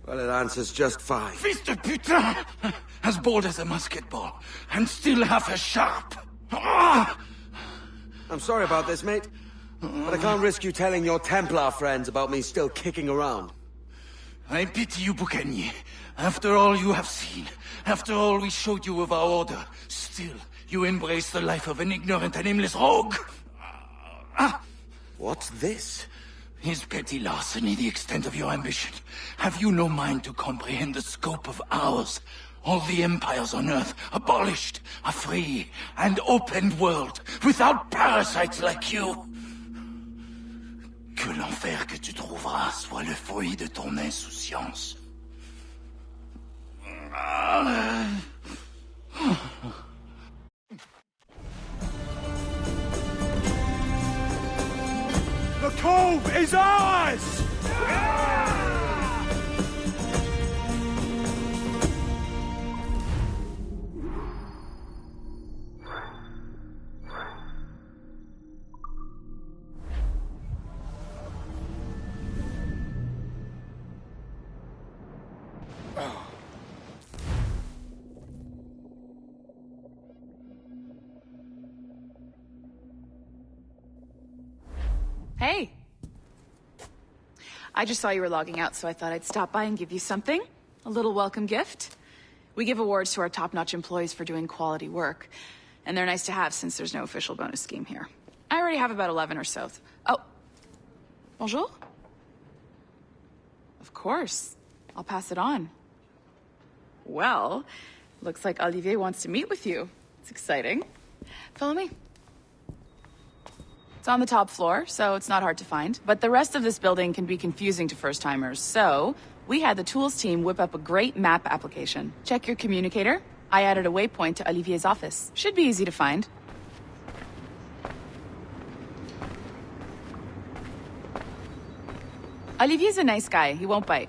Well, it answers just fine.
Fils de putain! As bold as a musket ball, and still half as sharp. Ah!
I'm sorry about this, mate. But I can't risk you telling your Templar friends about me still kicking around.
I pity you, Boucanier. After all you have seen, after all we showed you of our order, still you embrace the life of an ignorant and aimless rogue.
What's this?
Is petty larceny the extent of your ambition? Have you no mind to comprehend the scope of ours? All the empires on Earth abolished, a free and open world, without parasites like you. Que l'enfer que tu trouveras soit le fruit de ton insouciance.
The cove is ours!
Hey. I just saw you were logging out, so I thought I'd stop by and give you something. A little welcome gift. We give awards to our top-notch employees for doing quality work. And they're nice to have since there's no official bonus scheme here. I already have about 11 or so. Oh. Bonjour? Of course. I'll pass it on. Well, looks like Olivier wants to meet with you. It's exciting. Follow me. It's on the top floor, so it's not hard to find. But the rest of this building can be confusing to first-timers, so we had the tools team whip up a great map application. Check your communicator. I added a waypoint to Olivier's office. Should be easy to find. Olivier's a nice guy. He won't bite.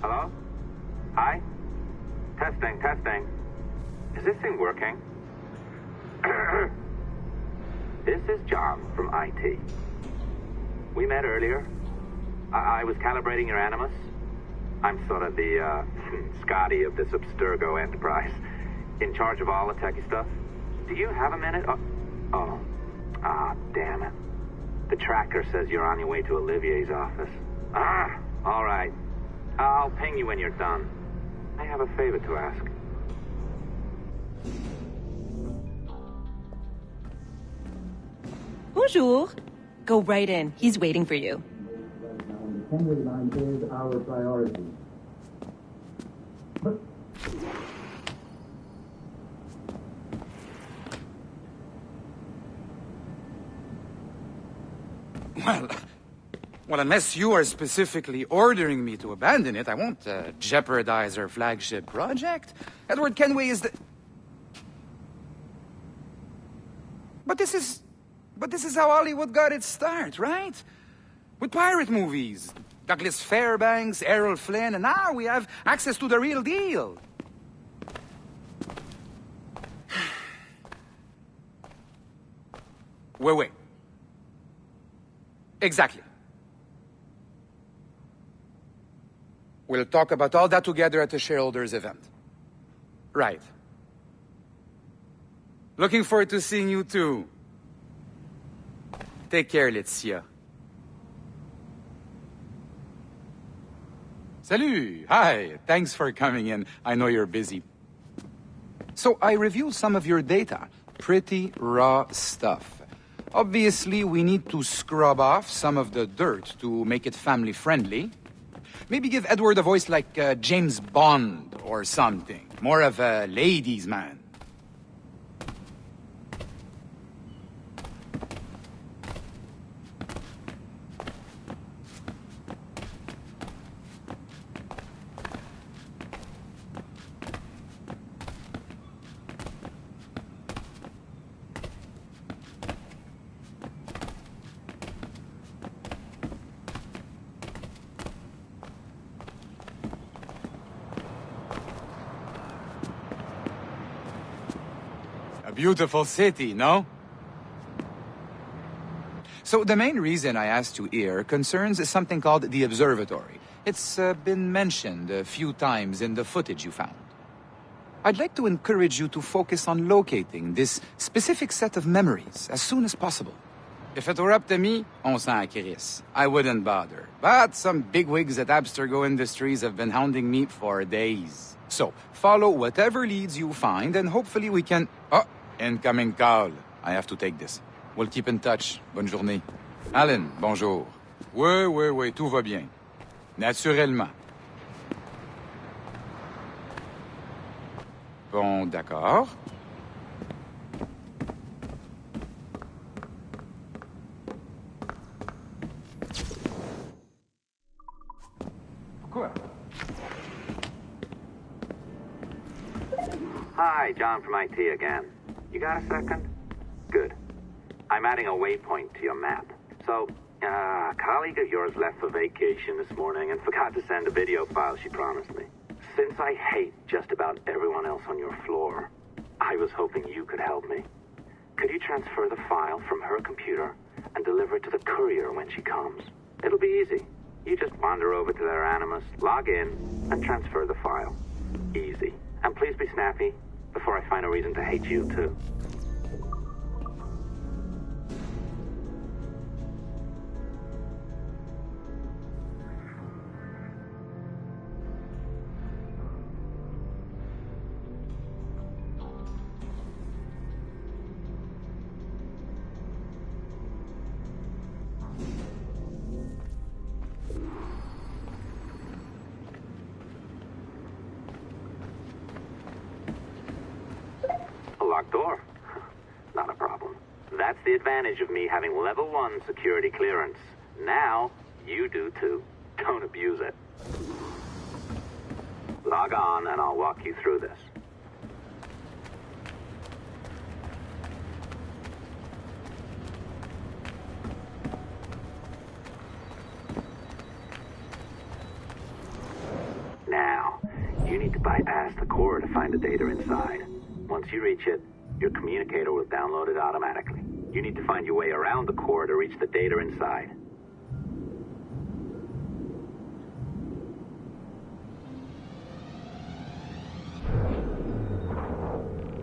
Hello? Hi? Testing, testing. Is this thing working? This is John from IT. We met earlier. I was calibrating your Animus. I'm sort of the, Scotty of this Abstergo enterprise. In charge of all the techie stuff. Do you have a minute? Oh. Ah, damn it. The tracker says you're on your way to Olivier's office. Ah, all right. I'll ping you when you're done. I have a favor to ask.
Bonjour. Go right in. He's waiting for you.
Assembly line is our priority.
Well,
Well, unless you are specifically ordering me to abandon it, I won't jeopardize our flagship project. Edward Kenway is the... But this is how Hollywood got its start, right? With pirate movies. Douglas Fairbanks, Errol Flynn, and now we have access to the real deal. Wait. Exactly. We'll talk about all that together at the shareholders event. Right. Looking forward to seeing you too. Take care, Laetitia. Salut! Hi! Thanks for coming in. I know you're busy. So, I reviewed some of your data. Pretty raw stuff. Obviously, we need to scrub off some of the dirt to make it family-friendly. Maybe give Edward a voice like James Bond or something. More of a ladies' man. Beautiful city, no? So the main reason I asked you here concerns something called the Observatory. It's been mentioned a few times in the footage you found. I'd like to encourage you to focus on locating this specific set of memories as soon as possible. If it were up to me, on s'en crisse. I wouldn't bother. But some bigwigs at Abstergo Industries have been hounding me for days. So, follow whatever leads you find and hopefully we can... Oh! Incoming call. I have to take this. We'll keep in touch. Bonne journée. Alan, bonjour. Oui, tout va bien. Naturellement. Bon, d'accord.
Quoi? Hi, John from IT again. You got a second? Good. I'm adding a waypoint to your map. So, a colleague of yours left for vacation this morning and forgot to send a video file she promised me. Since I hate just about everyone else on your floor, I was hoping you could help me. Could you transfer the file from her computer and deliver it to the courier when she comes? It'll be easy. You just wander over to their Animus, log in, and transfer the file. Easy. And please be snappy before I find a reason to hate you, too. Locked door? Not a problem. That's the advantage of me having level 1 security clearance. Now, you do too. Don't abuse it. Log on and I'll walk you through this. Now, you need to bypass the core to find the data inside. Once you reach it, your communicator will download it automatically. You need to find your way around the core to reach the data inside.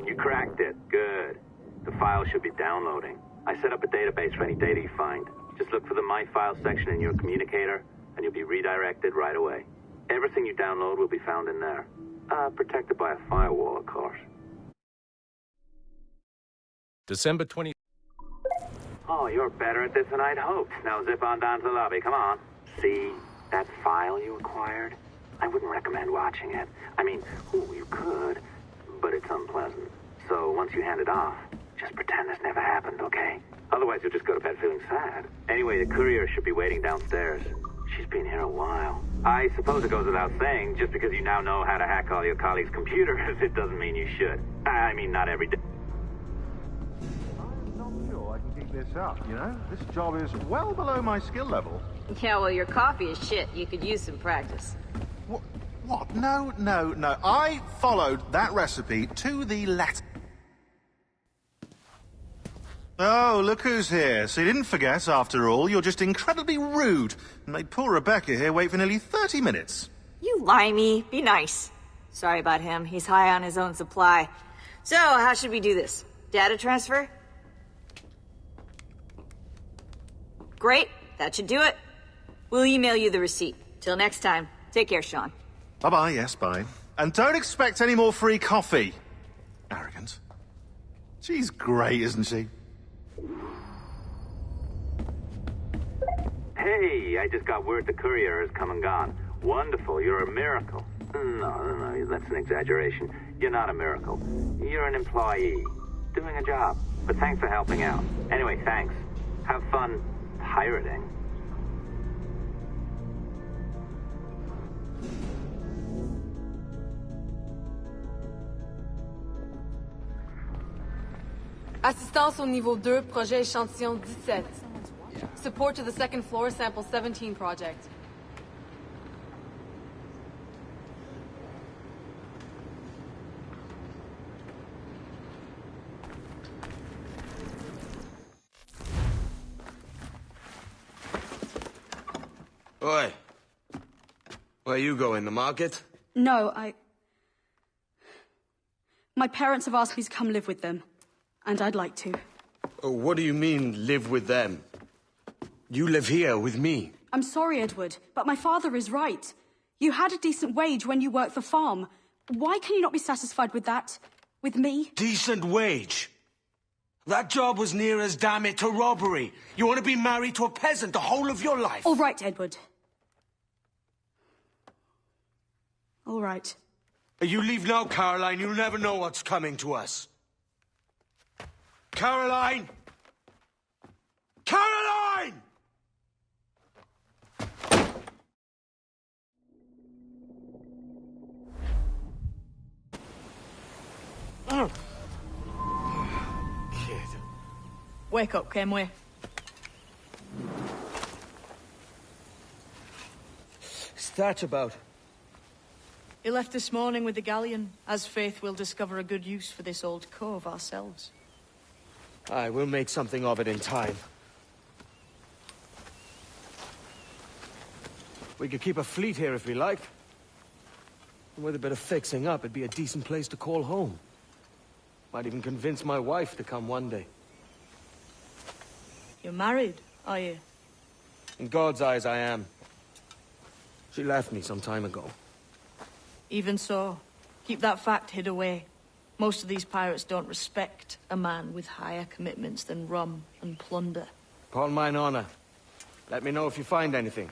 You cracked it. Good. The file should be downloading. I set up a database for any data you find. Just look for the My Files section in your communicator, and you'll be redirected right away. Everything you download will be found in there. Protected by a firewall, of course.
December 20...
Oh, you're better at this than I'd hoped. Now zip on down to the lobby. Come on. See that file you acquired? I wouldn't recommend watching it. I mean, you could, but it's unpleasant. So once you hand it off, just pretend this never happened, okay? Otherwise, you'll just go to bed feeling sad. Anyway, the courier should be waiting downstairs. She's been here a while. I suppose it goes without saying, just because you now know how to hack all your colleagues' computers, it doesn't mean you should. I mean, not every day.
I'm not sure I can keep this up, you know? This job is well below my skill level.
Yeah, well, your coffee is shit. You could use some practice.
What? No. I followed that recipe to the letter. Oh, look who's here. So you didn't forget, after all. You're just incredibly rude and made poor Rebecca here wait for nearly 30 minutes.
You limey. Be nice. Sorry about him. He's high on his own supply. So, how should we do this? Data transfer? Great. That should do it. We'll email you the receipt. Till next time. Take care, Sean.
Bye-bye, yes, bye. And don't expect any more free coffee. Arrogant. She's great, isn't she?
Hey, I just got word the courier has come and gone. Wonderful, you're a miracle. No, that's an exaggeration. You're not a miracle. You're an employee, doing a job. But thanks for helping out. Anyway, thanks. Have fun pirating.
Assistance au niveau 2, projet échantillon 17. Support to the second floor, sample 17 project.
Oi. Where you going, the market?
No, my parents have asked me to come live with them. And I'd like to.
Oh, what do you mean, live with them? You live here with me.
I'm sorry, Edward, but my father is right. You had a decent wage when you worked the farm. Why can you not be satisfied with that? With me?
Decent wage? That job was near as, damn it, to robbery. You want to be married to a peasant the whole of your life?
All right, Edward. All right.
You leave now, Caroline. You'll never know what's coming to us. Caroline! Caroline!
Oh.
Kid.
Wake up, Kenway.
What's that about?
He left this morning with the galleon. As faith, we'll discover a good use for this old cove ourselves.
Aye, we'll make something of it in time. We could keep a fleet here if we liked. And with a bit of fixing up, it'd be a decent place to call home. Might even convince my wife to come one day.
You're married, are you?
In God's eyes, I am. She left me some time ago.
Even so, keep that fact hid away. Most of these pirates don't respect a man with higher commitments than rum and plunder.
Upon mine honor. Let me know if you find anything.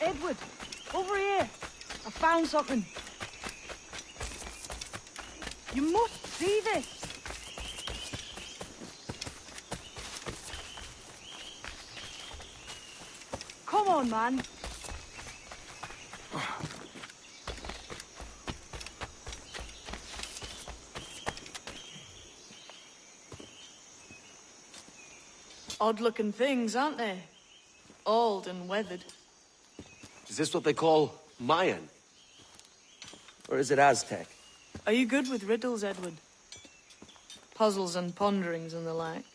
Edward, over here. I found something. You must see this. Come on, man.
Odd-looking things, aren't they? Old and weathered.
Is this what they call Mayan? Or is it Aztec?
Are you good with riddles, Edward? Puzzles and ponderings and the like?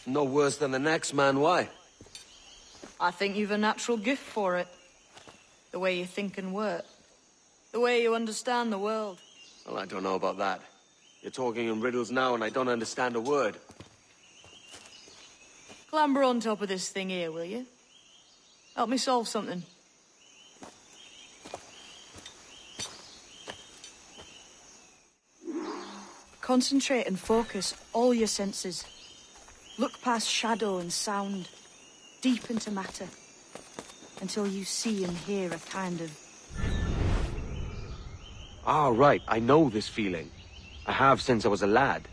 No worse than the next man, why?
I think you've a natural gift for it. The way you think and work. The way you understand the world.
Well, I don't know about that. You're talking in riddles now and I don't understand a word.
Clamber on top of this thing here, will you? Help me solve something. Concentrate and focus all your senses. Look past shadow and sound, deep into matter, until you see and hear a kind of...
Ah, right. I know this feeling. I have since I was a lad.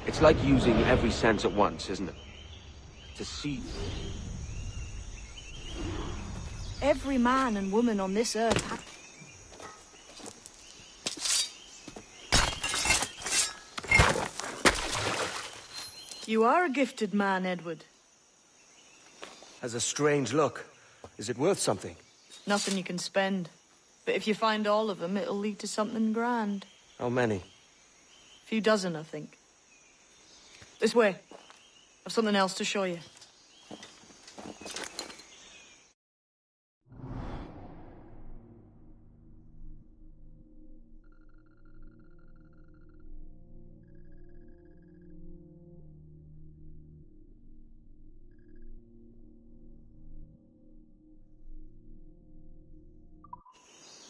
It's like using every sense at once, isn't it? To see.
Every man and woman on this earth ha... You are a gifted man, Edward.
Has a strange look. Is it worth something?
Nothing you can spend. But if you find all of them, it'll lead to something grand.
How many?
A few dozen, I think. This way. I've something else to show you.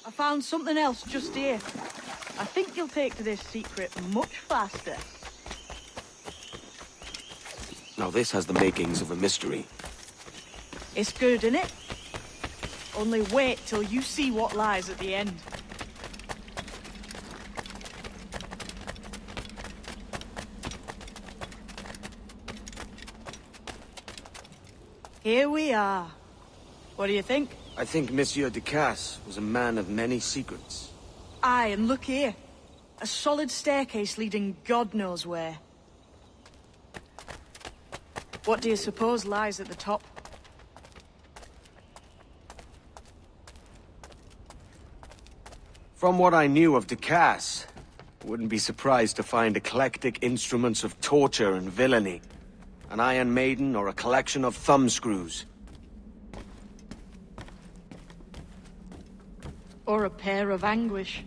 I found something else just here. I think you'll take to this secret much faster.
Now this has the makings of a mystery.
It's good, innit? Only wait till you see what lies at the end. Here we are. What do you think?
I think Monsieur Ducasse was a man of many secrets.
Aye, and look here. A solid staircase leading God knows where. What do you suppose lies at the top?
From what I knew of Ducasse, I wouldn't be surprised to find eclectic instruments of torture and villainy. An Iron Maiden or a collection of thumbscrews.
Or a pair of anguish.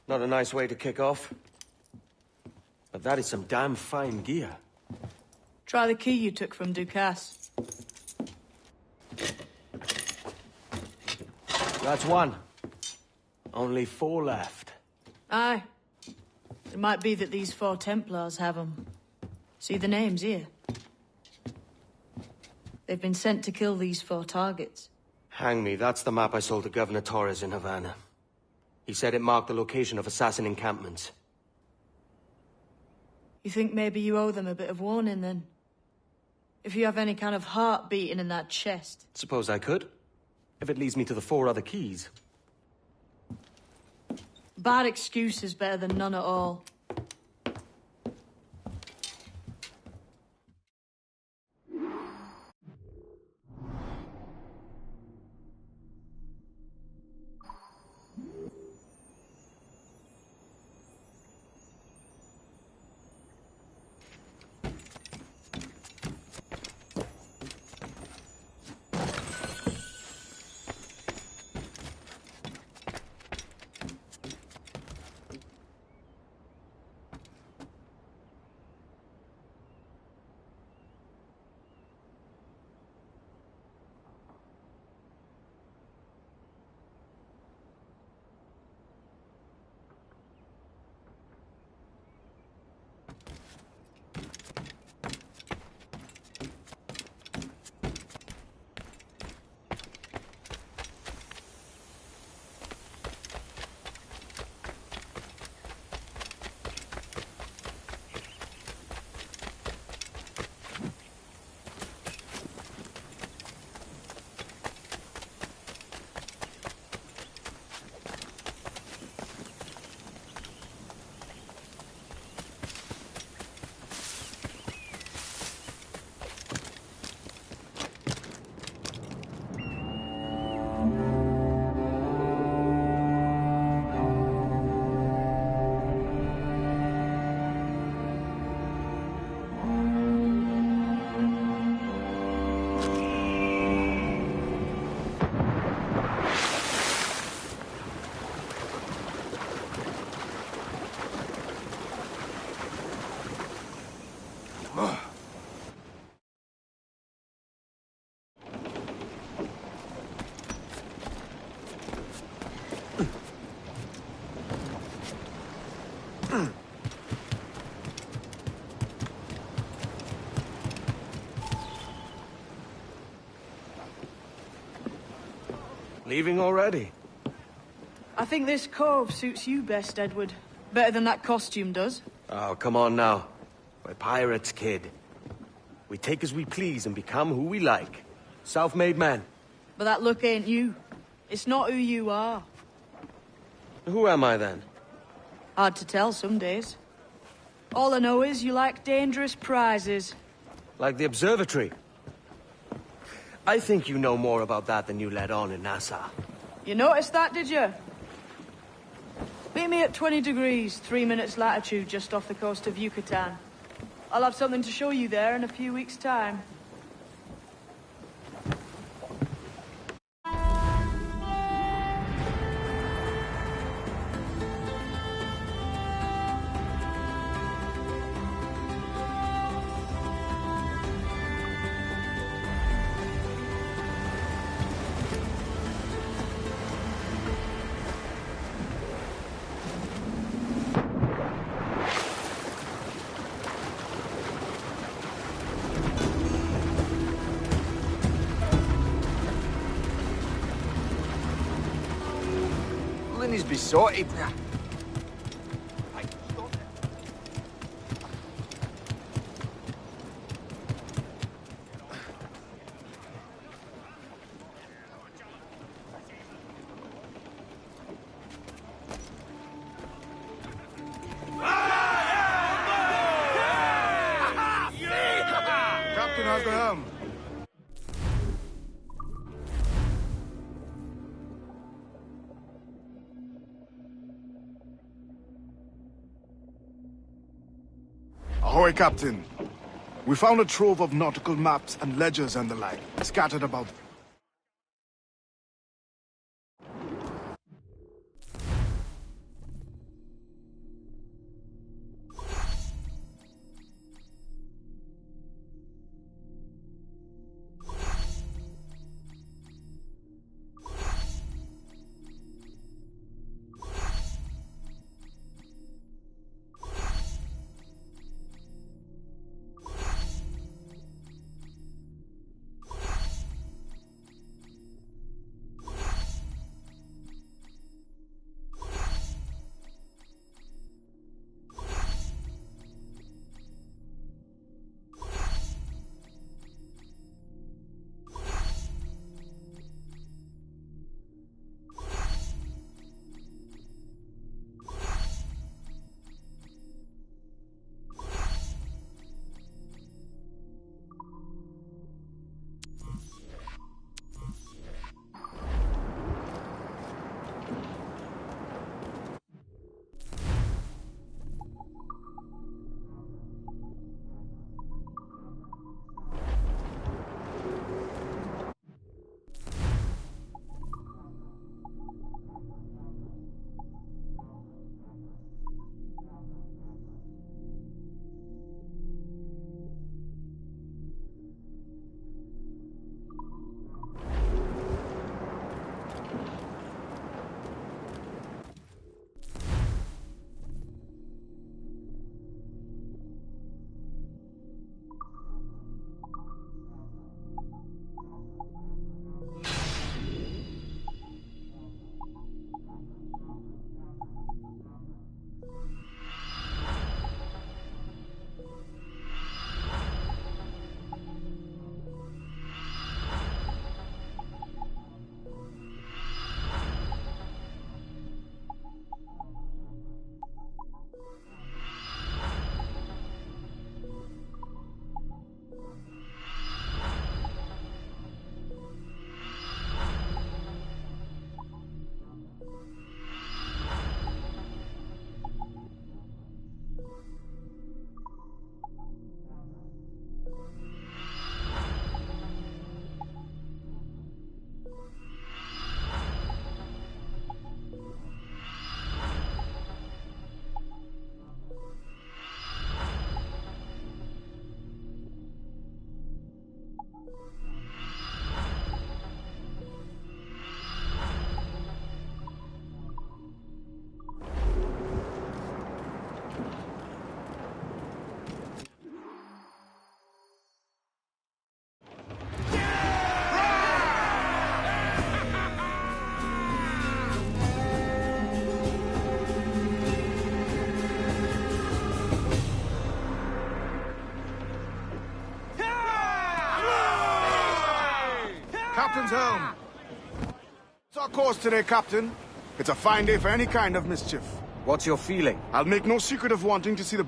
Not a nice way to kick off. But that is some damn fine gear.
Try the key you took from Ducasse.
That's one. Only 4 left.
Aye. It might be that these 4 Templars have them. See the names here? They've been sent to kill these 4 targets.
Hang me, that's the map I sold to Governor Torres in Havana. He said it marked the location of assassin encampments.
You think maybe you owe them a bit of warning, then? If you have any kind of heart beating in that chest.
Suppose I could. If it leads me to the 4 other keys.
Bad excuse is better than none at all.
Leaving already?
I think this cove suits you best, Edward. Better than that costume does.
Oh, come on now. We're pirates, kid. We take as we please and become who we like. Self-made men.
But that look ain't you. It's not who you are.
Who am I, then?
Hard to tell some days. All I know is you like dangerous prizes.
Like the observatory. I think you know more about that than you let on in Nassau.
You noticed that, did you? Meet me at 20 degrees, 3 minutes latitude, just off the coast of Yucatan. I'll have something to show you there in a few weeks' time.
Linny's besotted now.
Captain has the helm. Ahoy, Captain. We found a trove of nautical maps and ledgers and the like, scattered about. Captain's helm. It's our course today, Captain. It's a fine day for any kind of mischief.
What's your feeling?
I'll make no secret of wanting to see the...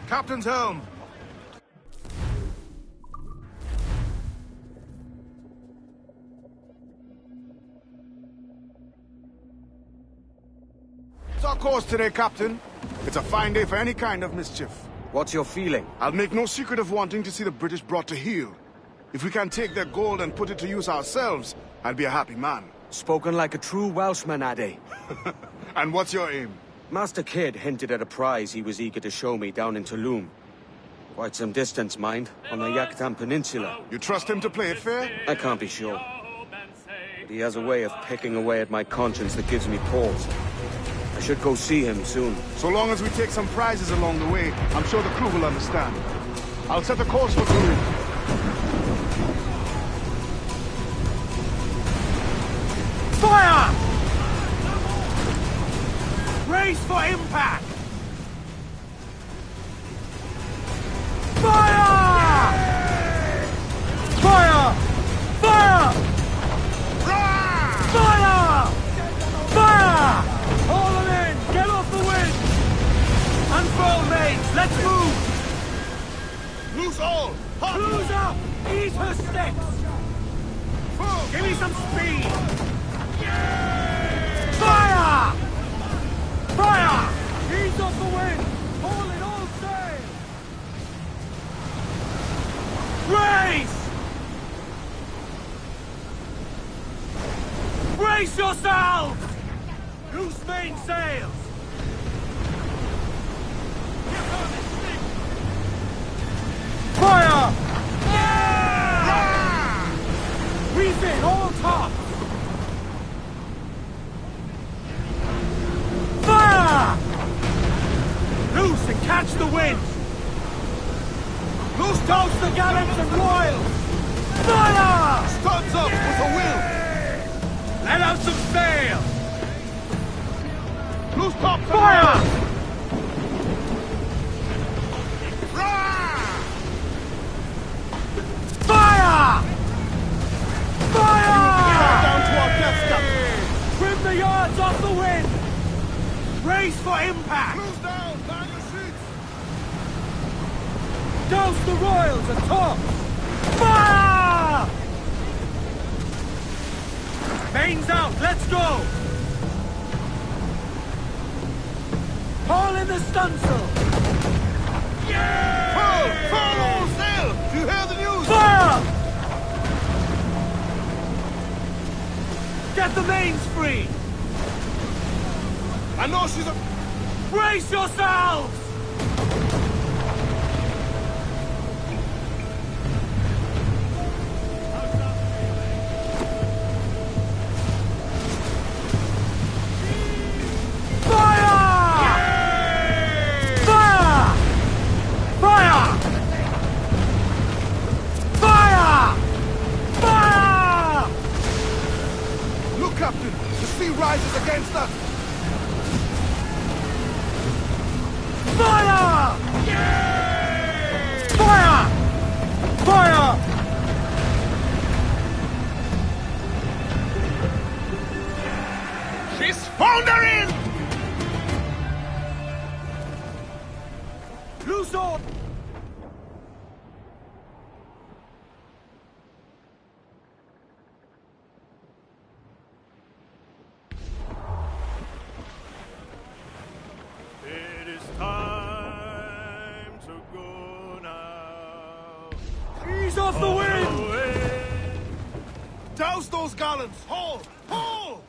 Captain's helm. It's our course today, Captain. It's a fine day for any kind of mischief.
What's your feeling?
I'll make no secret of wanting to see the British brought to heel. If we can take their gold and put it to use ourselves, I'll be a happy man.
Spoken like a true Welshman, Ade.
And what's your aim?
Master Kidd hinted at a prize he was eager to show me down in Tulum. Quite some distance, mind, on the Yaktan Peninsula.
You trust him to play it fair?
I can't be sure. But he has a way of picking away at my conscience that gives me pause. I should go see him soon.
So long as we take some prizes along the way, I'm sure the crew will understand. I'll set a course for Tulum.
Fire! Brace for impact! Fire! Fire! Fire! Fire! Fire! Haul them in! Get off the wind! Unfurl mains! Let's move!
Loose all!
Cruise up! Ease her sticks! Give me some speed! Fire! Fire! Ease off the wind! Haul it all sail! Brace! Brace yourselves! Loose main sails! Fire! Reef in all tops! Fire! Loose and catch the wind! Loose toast the gallants and royals! Fire!
Studs up with a will!
Let out some sail!
Loose top!
Fire! Fire! Fire!
Down to our death, Captain!
Trim the yards off the wind! Brace for impact!
Cruise down! Down your seats!
Douse the royals and tops! Fire! Mains out, let's go! Haul in the stunsail! Yeah!
Furl all sail! Do you hear the news?
Fire! Get the mains free!
I know she's a...
Brace yourselves!
Captain! The sea rises against us!
Fire! Yeah! Fire! Fire!
She's foundering!
Loose all! Ease off the wind!
gallants! Haul! Haul!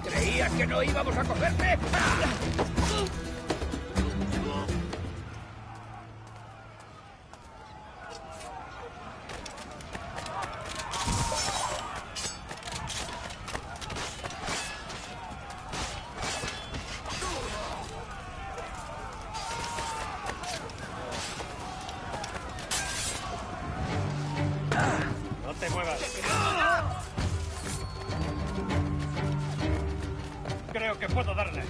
¿Creías que no íbamos a cogerte?
No te muevas. Creo que puedo darle.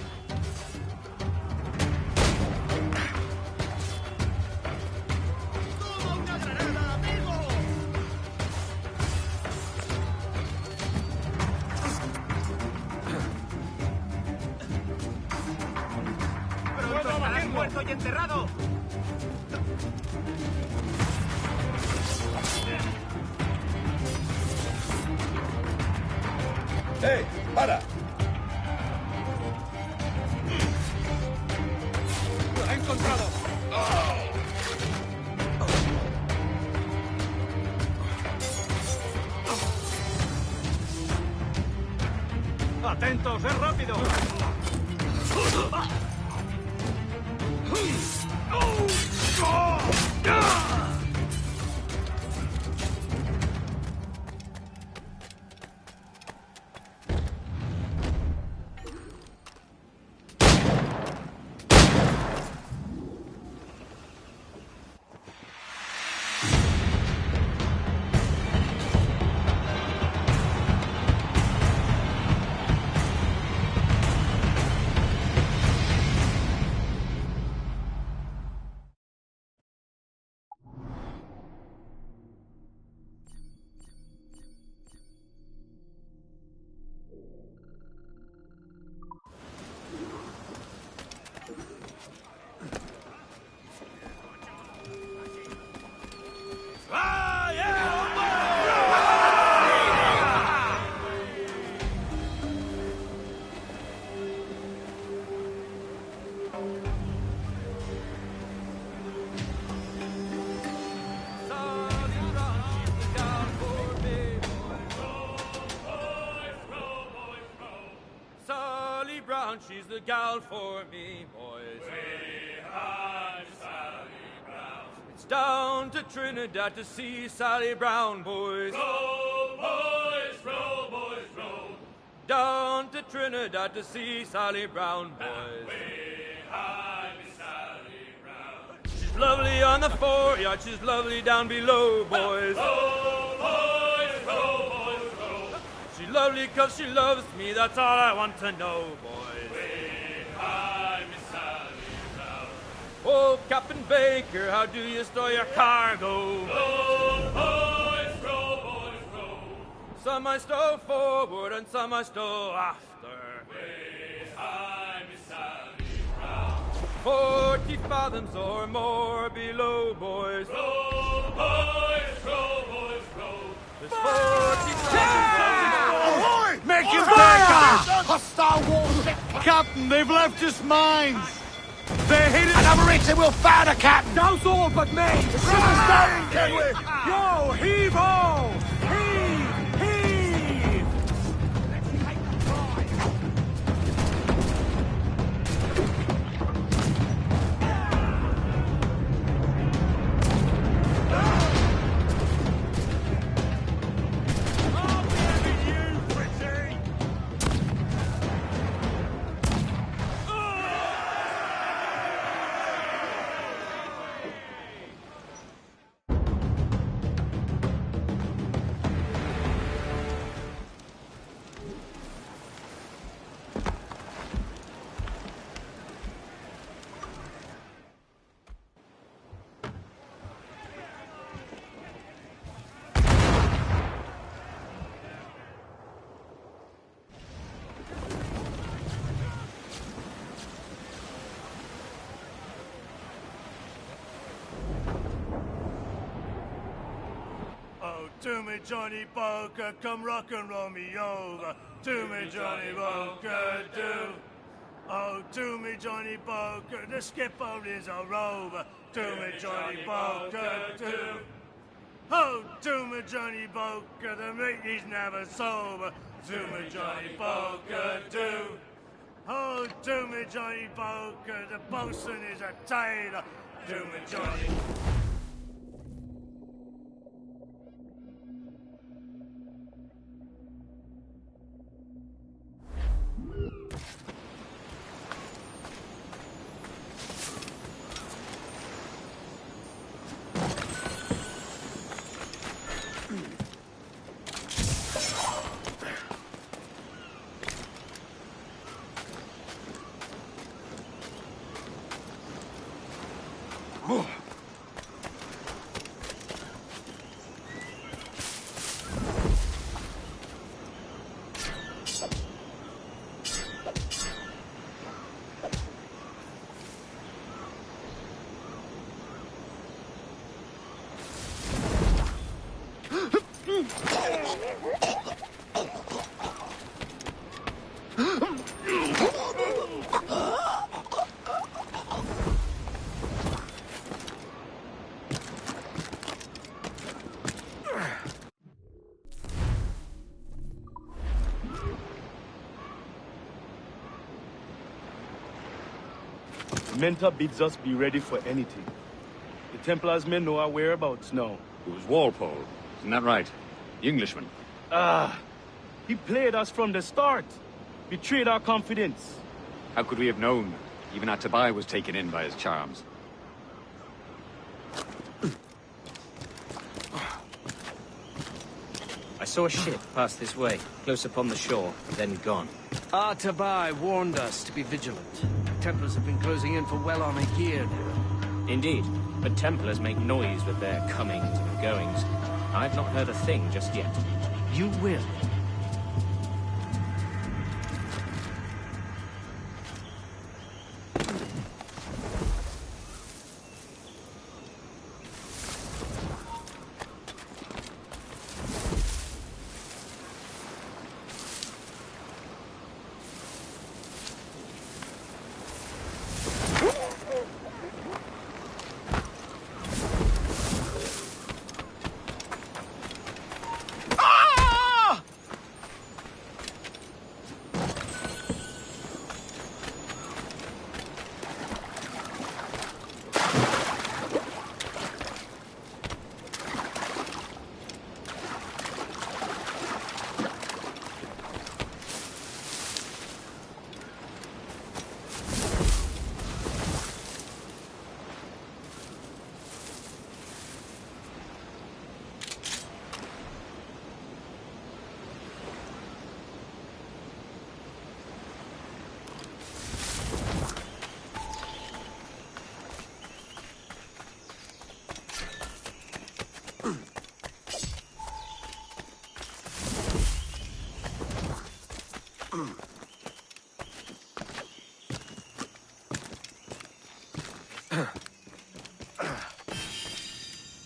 ¡Pronto estarás muerto y enterrado!
¡Hey! ¡Para!
¡Lo he encontrado!
¡Atentos! ¡Es rápido!
She's the gal for me, boys.
Way high, Sally Brown.
It's down to Trinidad to see Sally Brown, boys.
Row, boys, row, boys, row.
Down to Trinidad to see Sally Brown, boys.
Way high, Sally Brown.
She's lovely on the foreyard, she's lovely down below, boys.
Row, boys, row, boys, row.
She's lovely 'cause she loves me, that's all I want to know, boys. Oh, Captain Baker, how do you store your cargo?
Row, boys, row, boys, row.
Some I stow forward and some I stow after.
Way high, Miss Sally Brown.
40 fathoms or more below, boys.
Row, boys, row, boys, row.
There's 40 fathoms.
Ahoy! Make your break off! Hostile warship! Captain, they've left us mines! They're hidden.
Another exit will fire the captain!
Douse all but me!
Can we?
Yo, heave-ho! Heave! Heave!
To me, Johnny Poker, come rock and roll me over. To me, Johnny Poker, do. Oh, to me, Johnny Poker, the skipper is a rover. To me, Johnny Poker, do. Oh, to me, Johnny Poker, the mate is never sober. To me, Johnny Poker, do. Oh, to me, Johnny Poker, the bosun is a tailor. To me, Johnny.
Mentor bids us be ready for anything. The Templars may know our whereabouts now.
It was Walpole, isn't that right? The Englishman.
He played us from the start. Betrayed our confidence.
How could we have known? Even Atabai was taken in by his charms.
I saw a ship pass this way, close upon the shore, then gone.
Atabai warned us to be vigilant. Templars have been closing in for well on a year now.
Indeed, but Templars make noise with their comings and goings. I've not heard a thing just yet.
You will.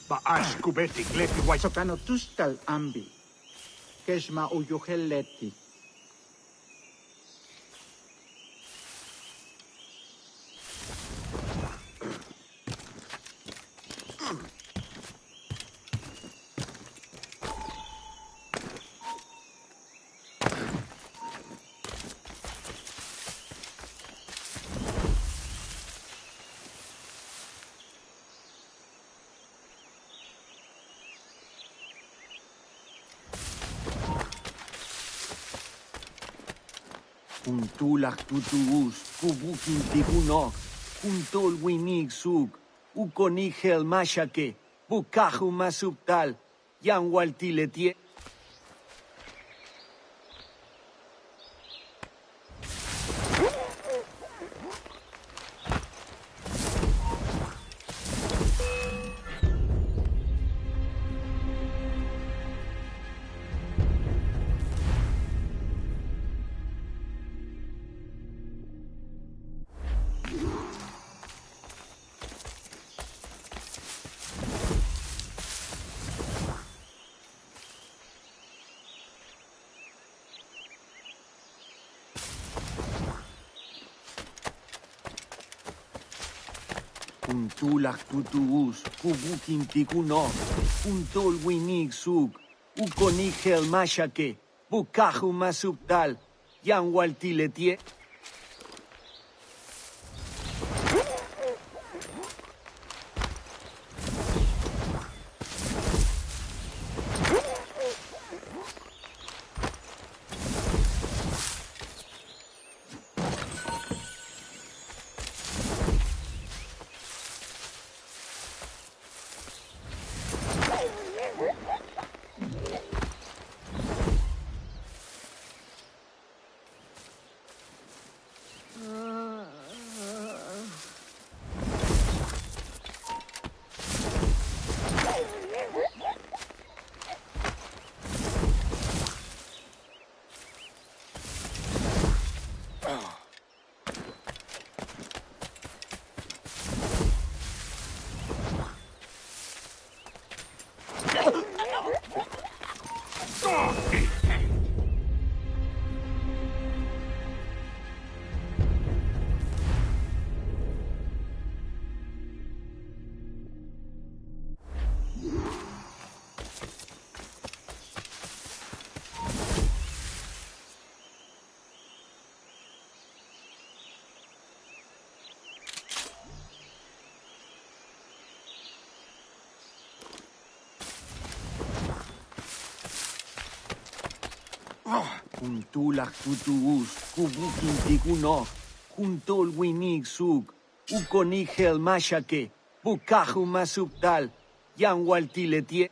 Ba'ash kubeti gleti wai sokano tustal ambi. Keshma uyuheleti.
Kuntulak tutuus, kubukin tibunok, kuntol winig sug, ukonigel mashake, bukahu masuptal, yang waltiletie.
Kuntulak tutuus, kubukin tikunok, kuntol winig sug, ukonik hel mashake, bukahu masuptal, yang waltiletie. Kuntulak tutuus, kubukin tikunok, kuntol winig sug, ukonik hel mashake, bukahu masuptal, yang waltiletie.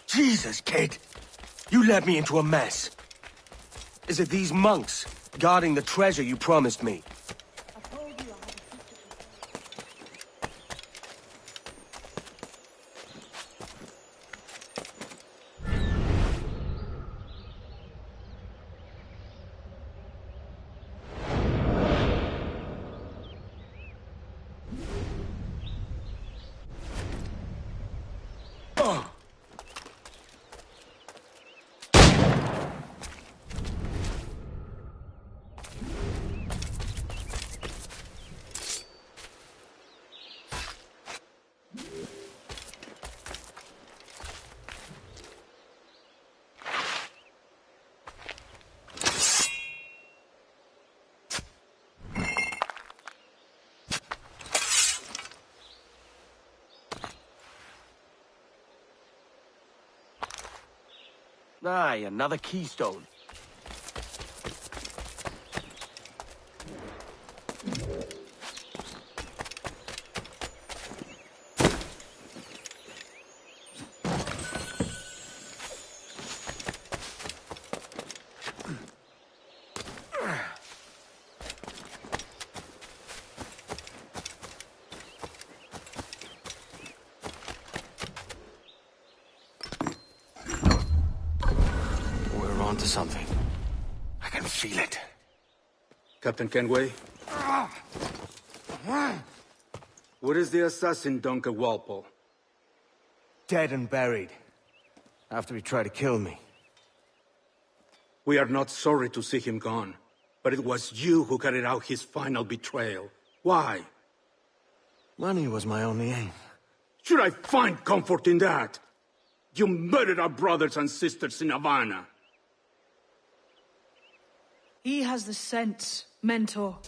Jesus, kid! You led me into a mess. Is it these monks guarding the treasure you promised me? Aye, another keystone. Onto something. I can feel it.
Captain Kenway? Where is the assassin, Duncan Walpole?
Dead and buried. After he tried to kill me.
We are not sorry to see him gone. But it was you who carried out his final betrayal. Why?
Money was my only aim.
Should I find comfort in that? You murdered our brothers and sisters in Havana.
He has the sense, Mentor.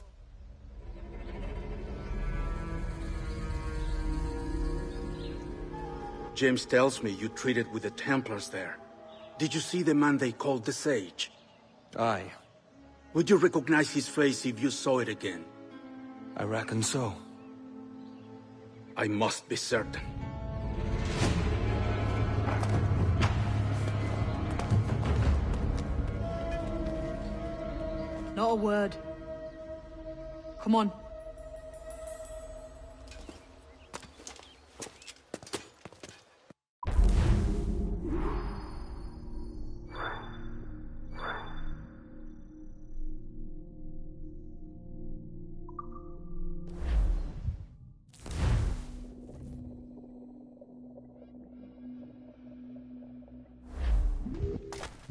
James tells me you traded with the Templars there. Did you see the man they called the Sage?
Aye.
Would you recognize his face if you saw it again?
I reckon so.
I must be certain.
Not a word. Come on.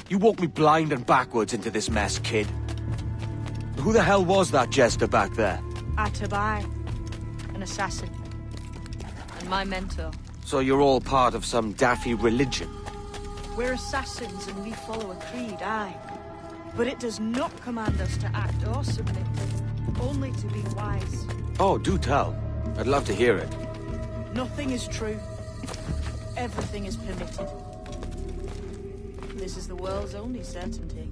You walked me blind and backwards into this mess, kid. Who the hell was that jester back there?
Atabai, an assassin. And my mentor.
So you're all part of some daffy religion?
We're assassins and we follow a creed, aye. But it does not command us to act or submit, only to be wise.
Oh, do tell. I'd love to hear it.
Nothing is true. Everything is permitted. This is the world's only certainty.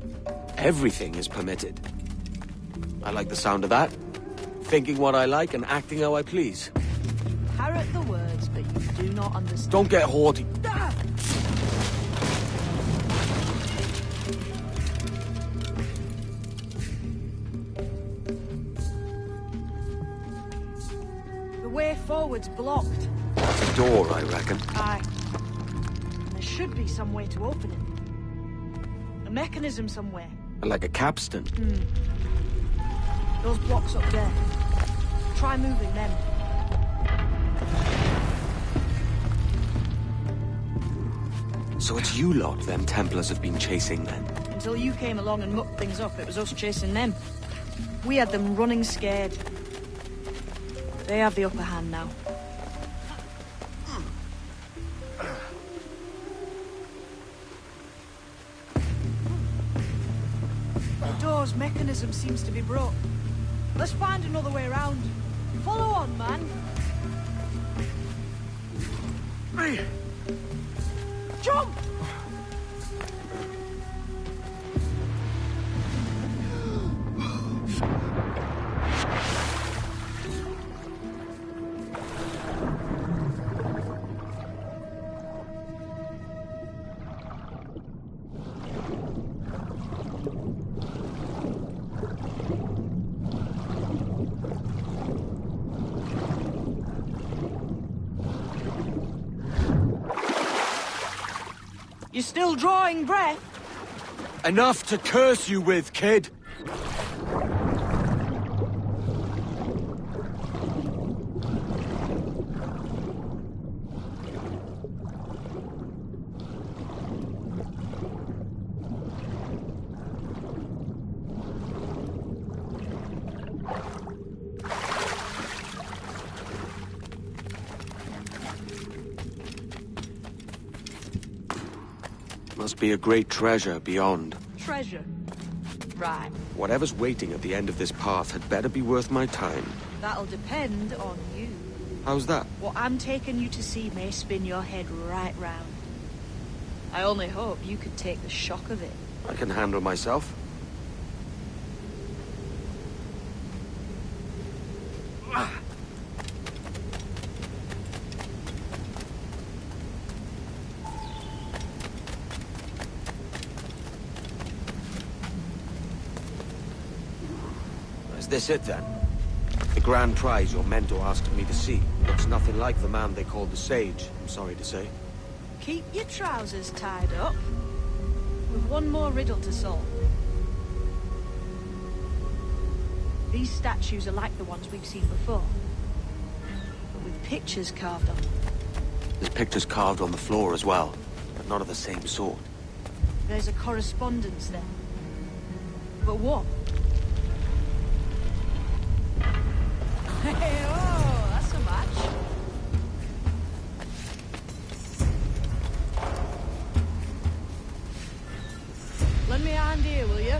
Everything is permitted. I like the sound of that. Thinking what I like and acting how I please.
Parrot the words, but you do not understand.
Don't get haughty.
Ah! The way forward's blocked.
That's a door, I reckon.
Aye. There should be some way to open it. A mechanism somewhere.
Like a capstan.
Those blocks up there. Try moving them.
So it's you lot them Templars have been chasing then?
Until you came along and mucked things up, it was us chasing them. We had them running scared. They have the upper hand now. The door's mechanism seems to be broke. Let's find another way around. Follow on, man. Jump! You're still drawing breath?
Enough to curse you with, kid! Must be a great treasure beyond.
Treasure? Right.
Whatever's waiting at the end of this path had better be worth my time.
That'll depend on you.
How's that?
What I'm taking you to see may spin your head right round. I only hope you could take the shock of it.
I can handle myself. Is this it then? The grand prize your mentor asked me to see. Looks nothing like the man they called the Sage, I'm sorry to say.
Keep your trousers tied up. We've one more riddle to solve. These statues are like the ones we've seen before, but with pictures carved on them.
There's pictures carved on the floor as well, but not of the same sort.
There's a correspondence there. But what? Hey, oh, that's a match. Lend me a hand here, will you?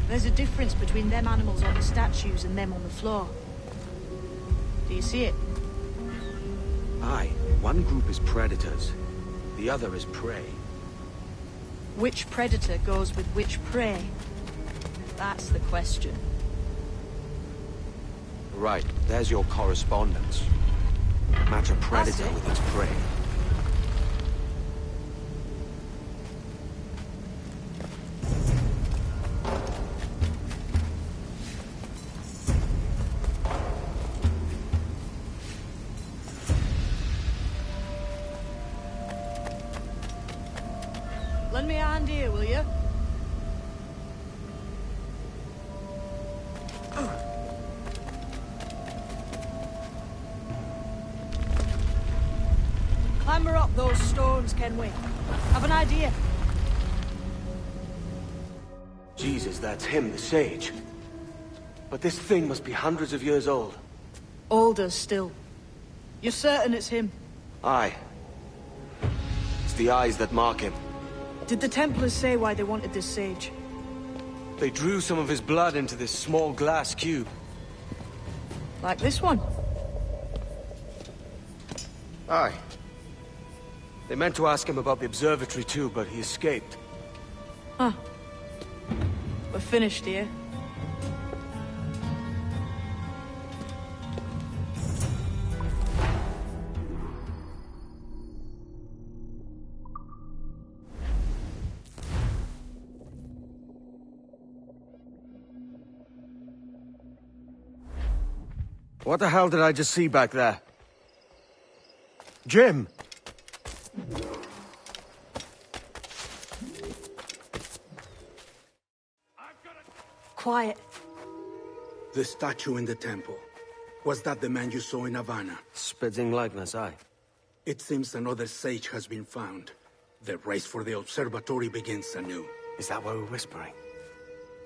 There's a difference between them animals on the statues and them on the floor. Do you see it?
Aye. One group is predators. The other is prey.
Which predator goes with which prey? That's the question.
Right. There's your correspondence. Match a predator with its prey.
Lend me a hand here, will you? Clamber up those stones, can we? Have an idea.
Jesus, that's him, the sage. But this thing must be hundreds of years old.
Older still. You're certain it's him?
Aye. It's the eyes that mark him.
Did the Templars say why they wanted this sage?
They drew some of his blood into this small glass cube.
Like this one?
Aye. They meant to ask him about the observatory too, but he escaped.
Huh. We're finished here.
What the hell did I just see back there? Jim!
Quiet.
The statue in the temple. Was that the man you saw in Havana?
Spitting likeness, aye.
It seems another sage has been found. The race for the observatory begins anew.
Is that why we're whispering?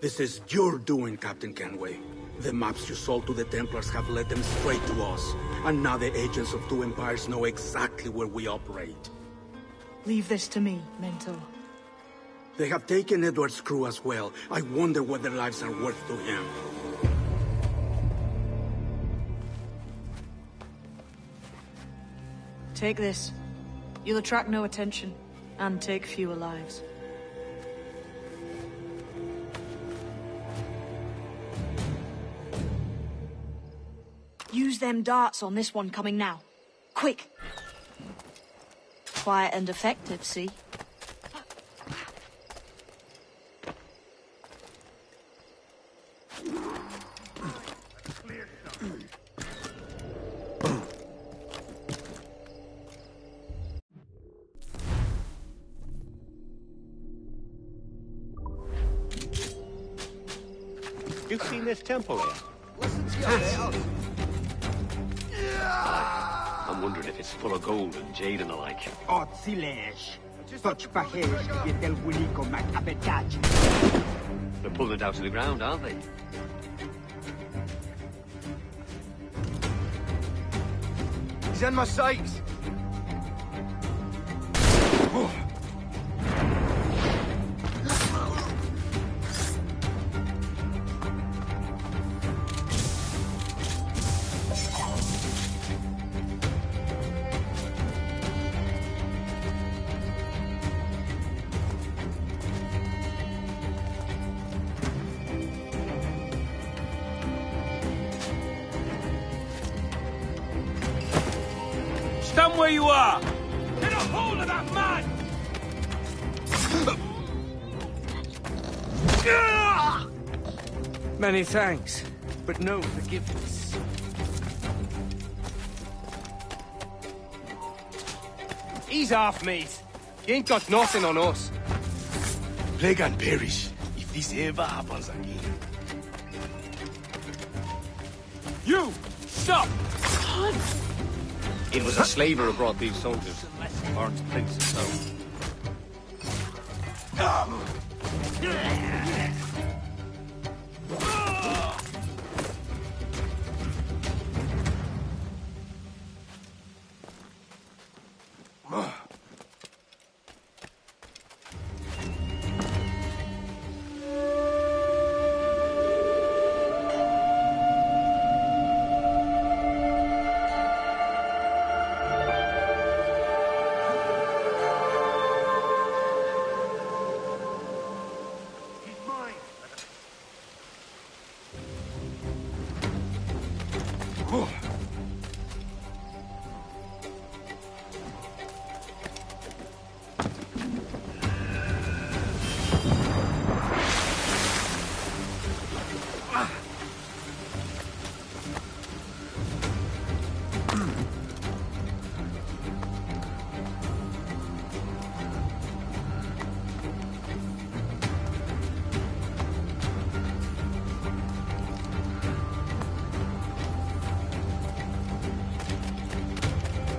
This is your doing, Captain Kenway. The maps you sold to the Templars have led them straight to us. And now the agents of two empires know exactly where we operate.
Leave this to me, Mentor.
They have taken Edward's crew as well. I wonder what their lives are worth to him.
Take this. You'll attract no attention, and take fewer lives. Use them darts on this one coming now. Quick! Quiet and effective, see?
You've seen this temple here?
Listen to your
I'm wondering if it's full of gold and jade and the like.
Otzilesh. Touch Bahesh, Yetel Wiliko Macabetach.
They're pulling it out of the ground, aren't they?
He's in my sights.
Stand where you are! Get a hold of that man!
Many thanks, but no forgiveness.
Ease off, mate. You ain't got nothing on us.
Plague and perish if this ever happens again.
You! Stop!
It was a slaver who brought these soldiers. Orange Prince himself.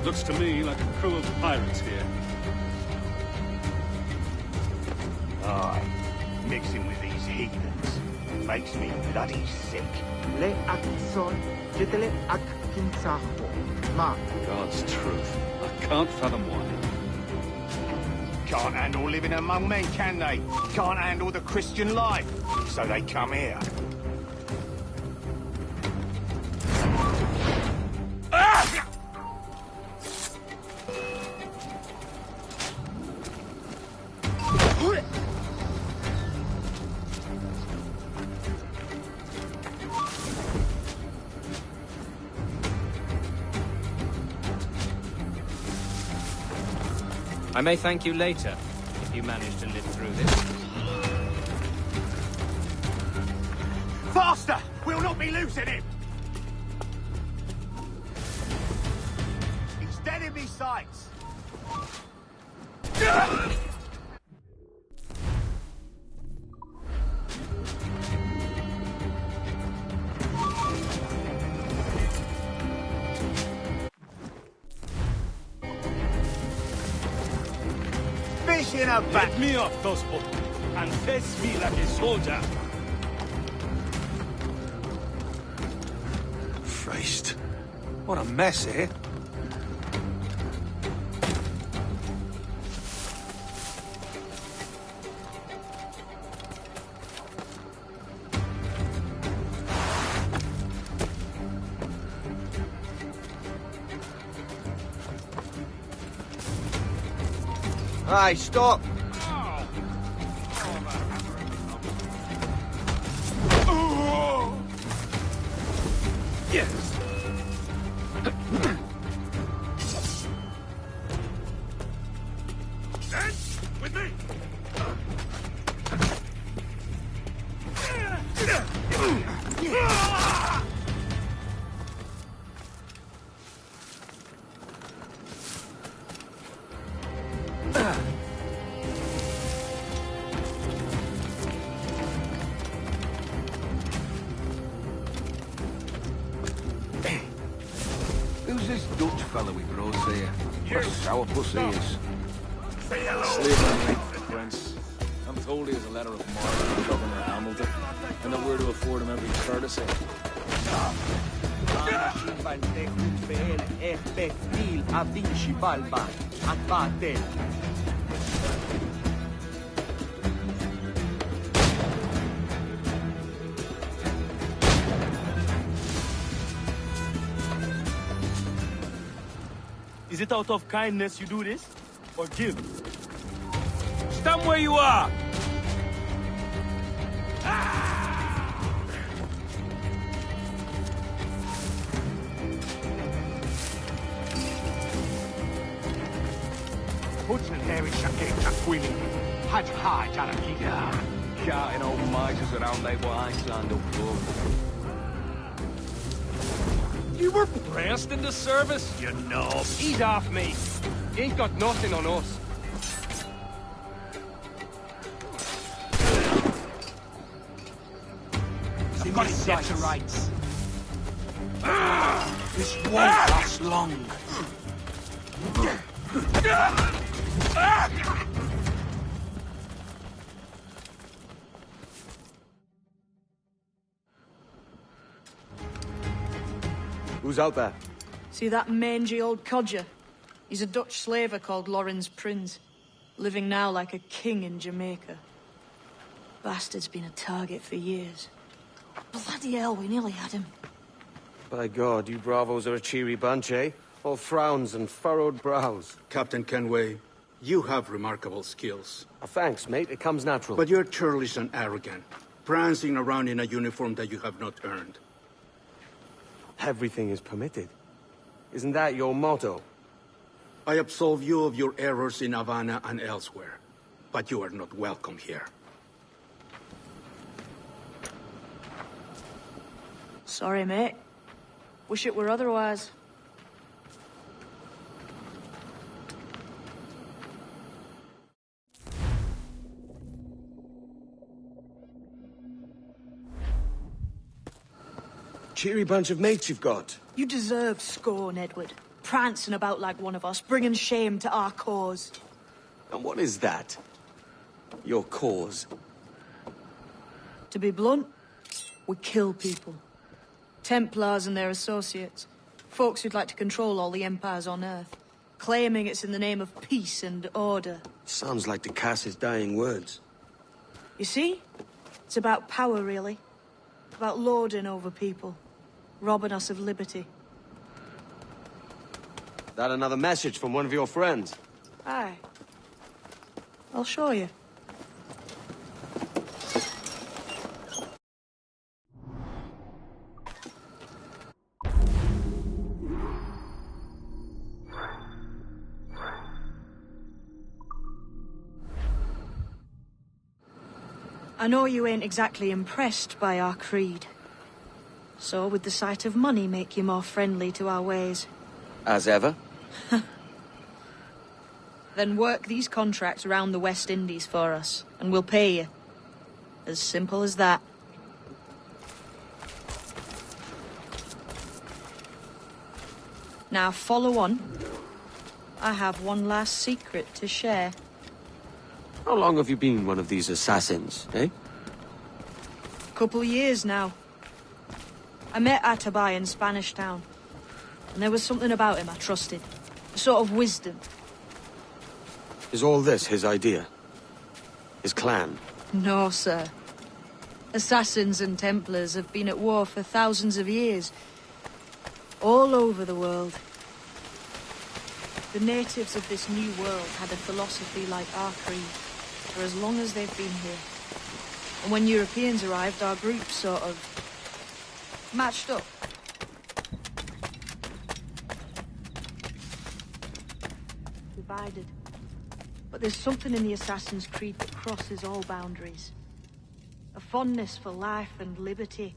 Looks to me like a crew of pirates here.
Aye. Mixing with these heathens makes me bloody sick.
God's truth. I can't fathom why.
Can't handle living among men, can they? Can't handle the Christian life. So they come here.
I may thank you later, if you manage to live through this.
Faster! We'll not be losing him! He's dead in me sights! Fish in a back!
Get me up, Tospo, and face me like a soldier.
Christ. What a mess, eh?
Aye, stop!
Yes!
Dance with me!
Who's this Dutch fellow with grows there? What a sourpuss he is.
Say hello!
Slavery, Prince. I'm told he has a letter of marque from Governor Hamilton, and that we're to afford him every courtesy.
Is it out of kindness you do this? Or give? Stand where you are!
Hudson Harry Shakek Takwili. Haj Haj Arakika.
Carting old misers around like what Iceland up above.
You were pressed into service?
You knob.
He's off me. He ain't got nothing on us.
Somebody get to rights.
This won't last long.
Who's out there?
See that mangy old codger? He's a Dutch slaver called Lorenz Prins, living now like a king in Jamaica. Bastard's been a target for years. Bloody hell, we nearly had him.
By God, you bravos are a cheery bunch, eh? All frowns and furrowed brows.
Captain Kenway, you have remarkable skills.
Thanks, mate. It comes natural.
But you're churlish and arrogant, prancing around in a uniform that you have not earned.
Everything is permitted. Isn't that your motto?
I absolve you of your errors in Havana and elsewhere, but you are not welcome here.
Sorry, mate. Wish it were otherwise.
Cheery bunch of mates you've got.
You deserve scorn, Edward. Prancing about like one of us, bringing shame to our cause.
And what is that? Your cause?
To be blunt, we kill people. Templars and their associates. Folks who'd like to control all the empires on Earth. Claiming it's in the name of peace and order.
Sounds like Ducass's dying words.
You see? It's about power, really. About lording over people. Robbing us of liberty.
That another message from one of your friends?
Aye. I'll show you. I know you ain't exactly impressed by our creed. So would the sight of money make you more friendly to our ways?
As ever?
Then work these contracts around the West Indies for us, and we'll pay you. As simple as that. Now follow on. I have one last secret to share.
How long have you been one of these assassins, eh?
Couple years now. I met Atabai in Spanish Town, and there was something about him I trusted. A sort of wisdom.
Is all this his idea? His clan?
No, sir. Assassins and Templars have been at war for thousands of years. All over the world. The natives of this new world had a philosophy like our creed, for as long as they've been here. And when Europeans arrived, our group sort of matched up. Divided. But there's something in the Assassin's Creed that crosses all boundaries. A fondness for life and liberty.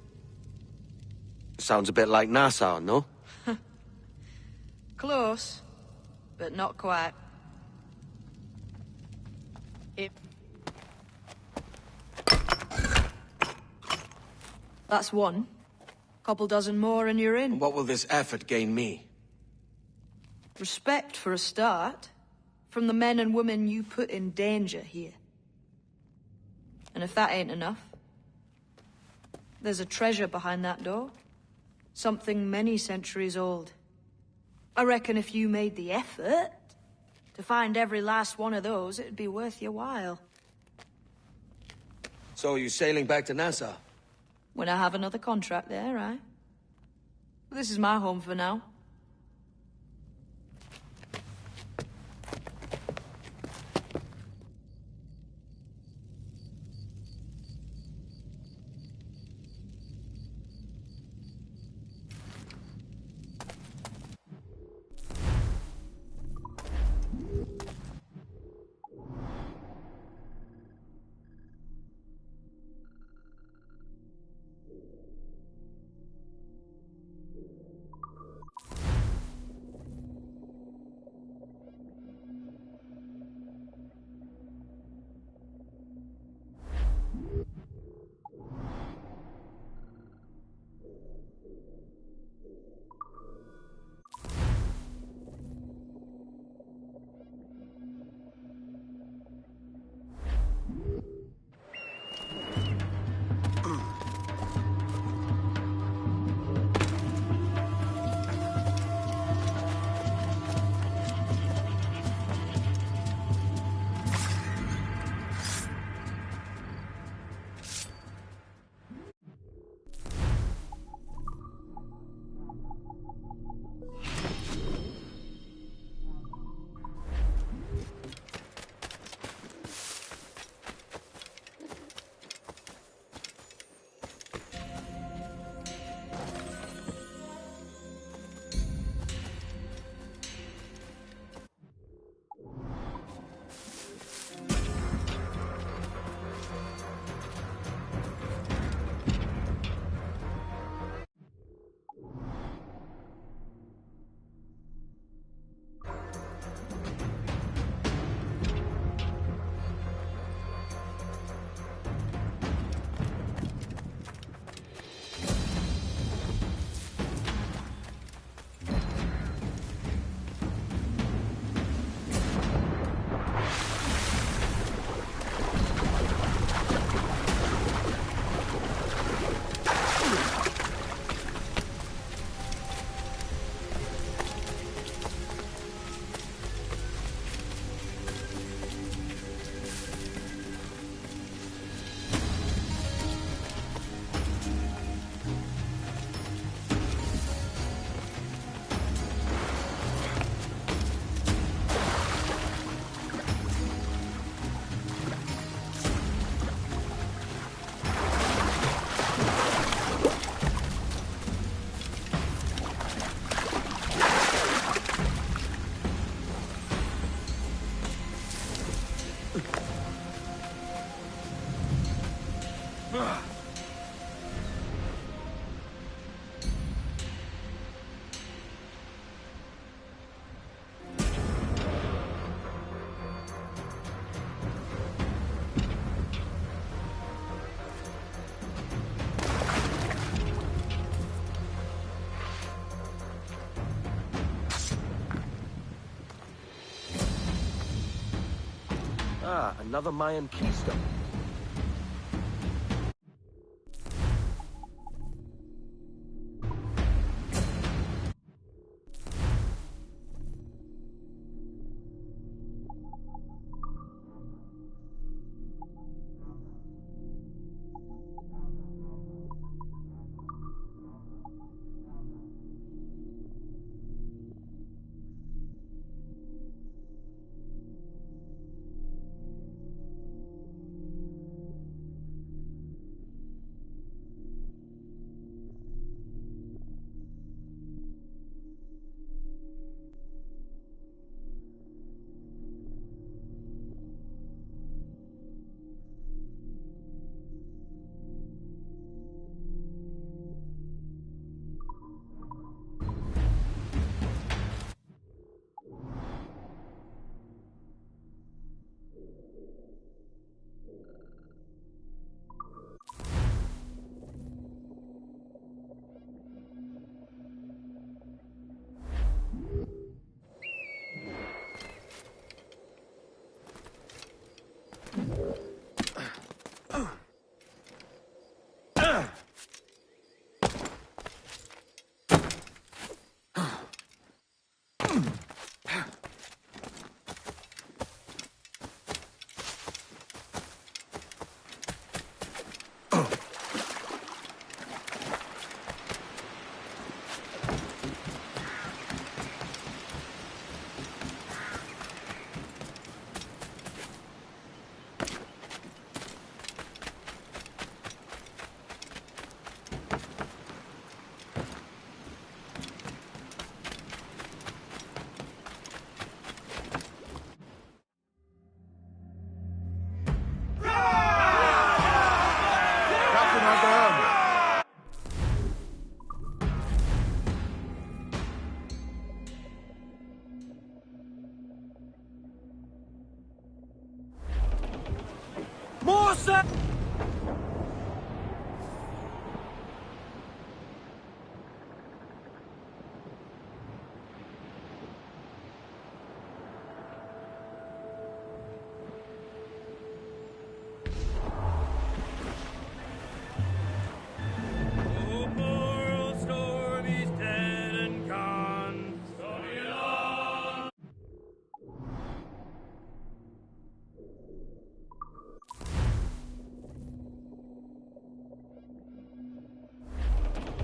Sounds a bit like Nassau, no?
Close, but not quite. That's one. Couple dozen more and you're in.
And what will this effort gain me?
Respect for a start. From the men and women you put in danger here. And if that ain't enough, there's a treasure behind that door. Something many centuries old. I reckon if you made the effort to find every last one of those, it'd be worth your while.
So are you sailing back to Nassau?
When I have another contract there, right? This is my home for now.
Ah, another Mayan keystone.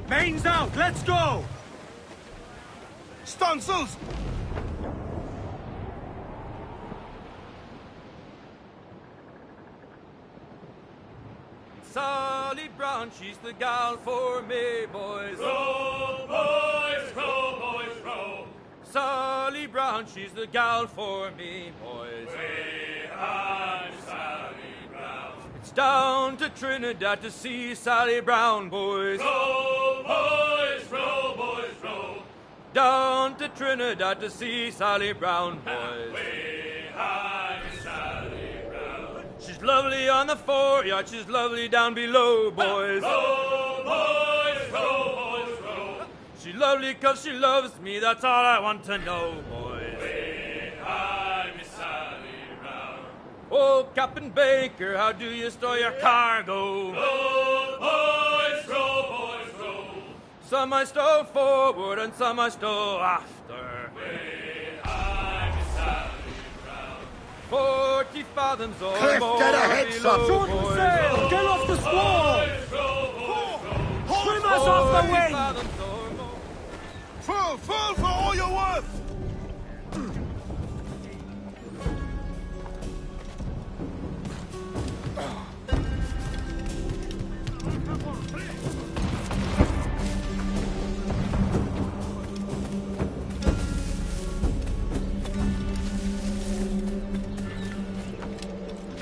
Mains out! Let's go!
Stunsels!
Sally Brown, she's the gal for me, boys.
Row, boys, row, boys, row.
Sally Brown, she's the gal for me, boys.
Way high, Sally Brown.
It's down to Trinidad to see Sally Brown, boys.
Row, boys, row, boys, row.
Down to Trinidad to see Sally Brown, boys.
Way high, Sally Brown.
She's lovely on the foreyard, she's lovely down below, boys.
Row, boys, row, boys, row.
She's lovely 'cause she loves me, that's all I want to know, boys.
Way high, Miss Sally Brown.
Oh, Captain Baker, how do you store your cargo?
Row, boys, row, boys, row.
Some I stow forward and some I stow after.
Way high, Miss Sally Brown.
40 fathoms or
Cliff,
more
get a head, son.
below,
Short
boys.
sail! Get off the squall! Swim us off the
40
wing!
fathoms or more.
Full for all you're worth!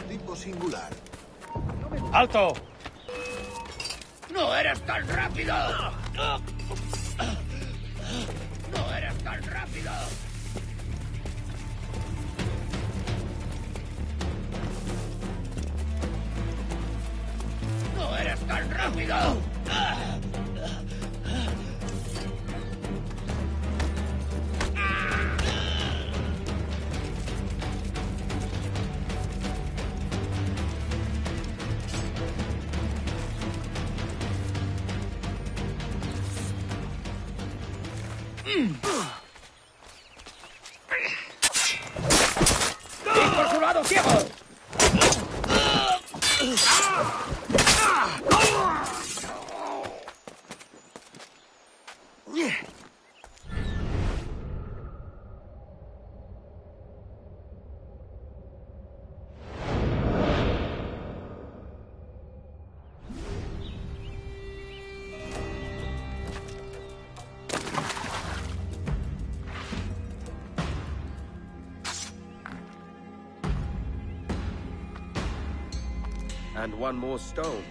Tipo singular.
¡Alto!
¡No eres tan rápido! ¡No eres tan rápido! ¡No eres tan rápido! por su lado, ciego!
And one more stone.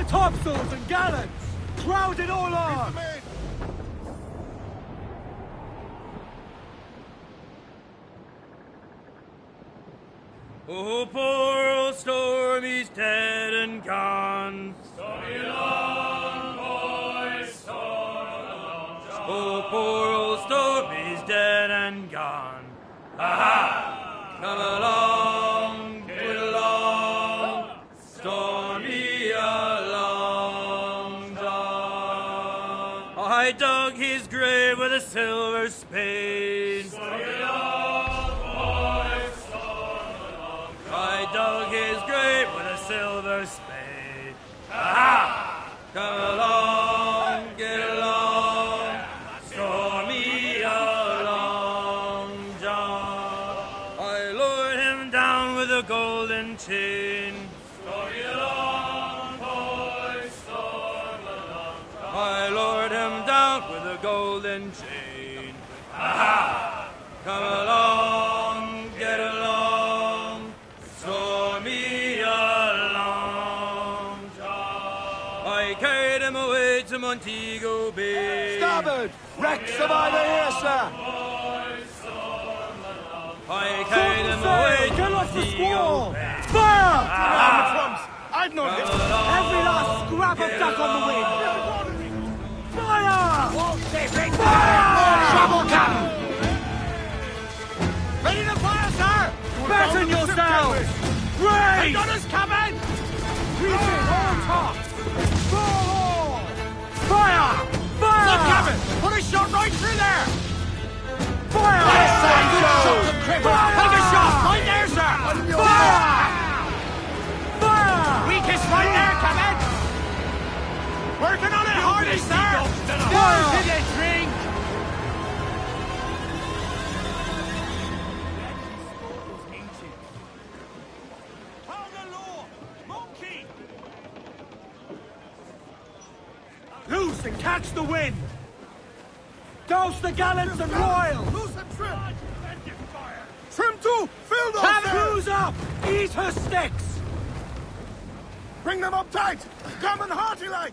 Topsails and gallants! Crowd it all on!
Oh, poor old Storm, he's dead and gone.
Stormy along, boys, storm along, John.
Oh, poor old Storm, he's dead and gone. Ha-ha! Come along, get along, Stormy along, John. I dug his grave with a silver spade.
Stormy along, boys, storm along, John.
I dug his grave with a silver spade. Ha-ha! Come along, get along, Stormy along, John. I lowered him down with a golden chain.
Stormy along, boys, storm along, John.
I lowered him down with a golden chain. Ha-ha! Come along, get along, Stormy along, John. I carried him away to Montego Bay.
Starboard! Wrecks of either here, sir!
I carried him away to
Get off the
Montego
squall!
Bay.
Fire!
I've known him.
Every last scrap of duck on the wind! Fire!
Trouble, Captain!
Ready to fire, sir! Batten yourselves! Raise!
Gunners coming!
Reaching all tops! Roll! Fire! Fire!
Look, Captain! Put a shot right through there!
Fire!
Take a shot! Right there, sir!
Fire! Fire!
Weakest right there, Captain! Working on it harder, sir!
Fire!
Did you drink?
Loose and catch the wind! Douse the gallants and royals!
Loose and trim! Trim too! Fill those!
Have crews up! Eat her sticks!
Bring them up tight! Come and hearty like!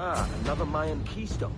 Ah, another Mayan keystone.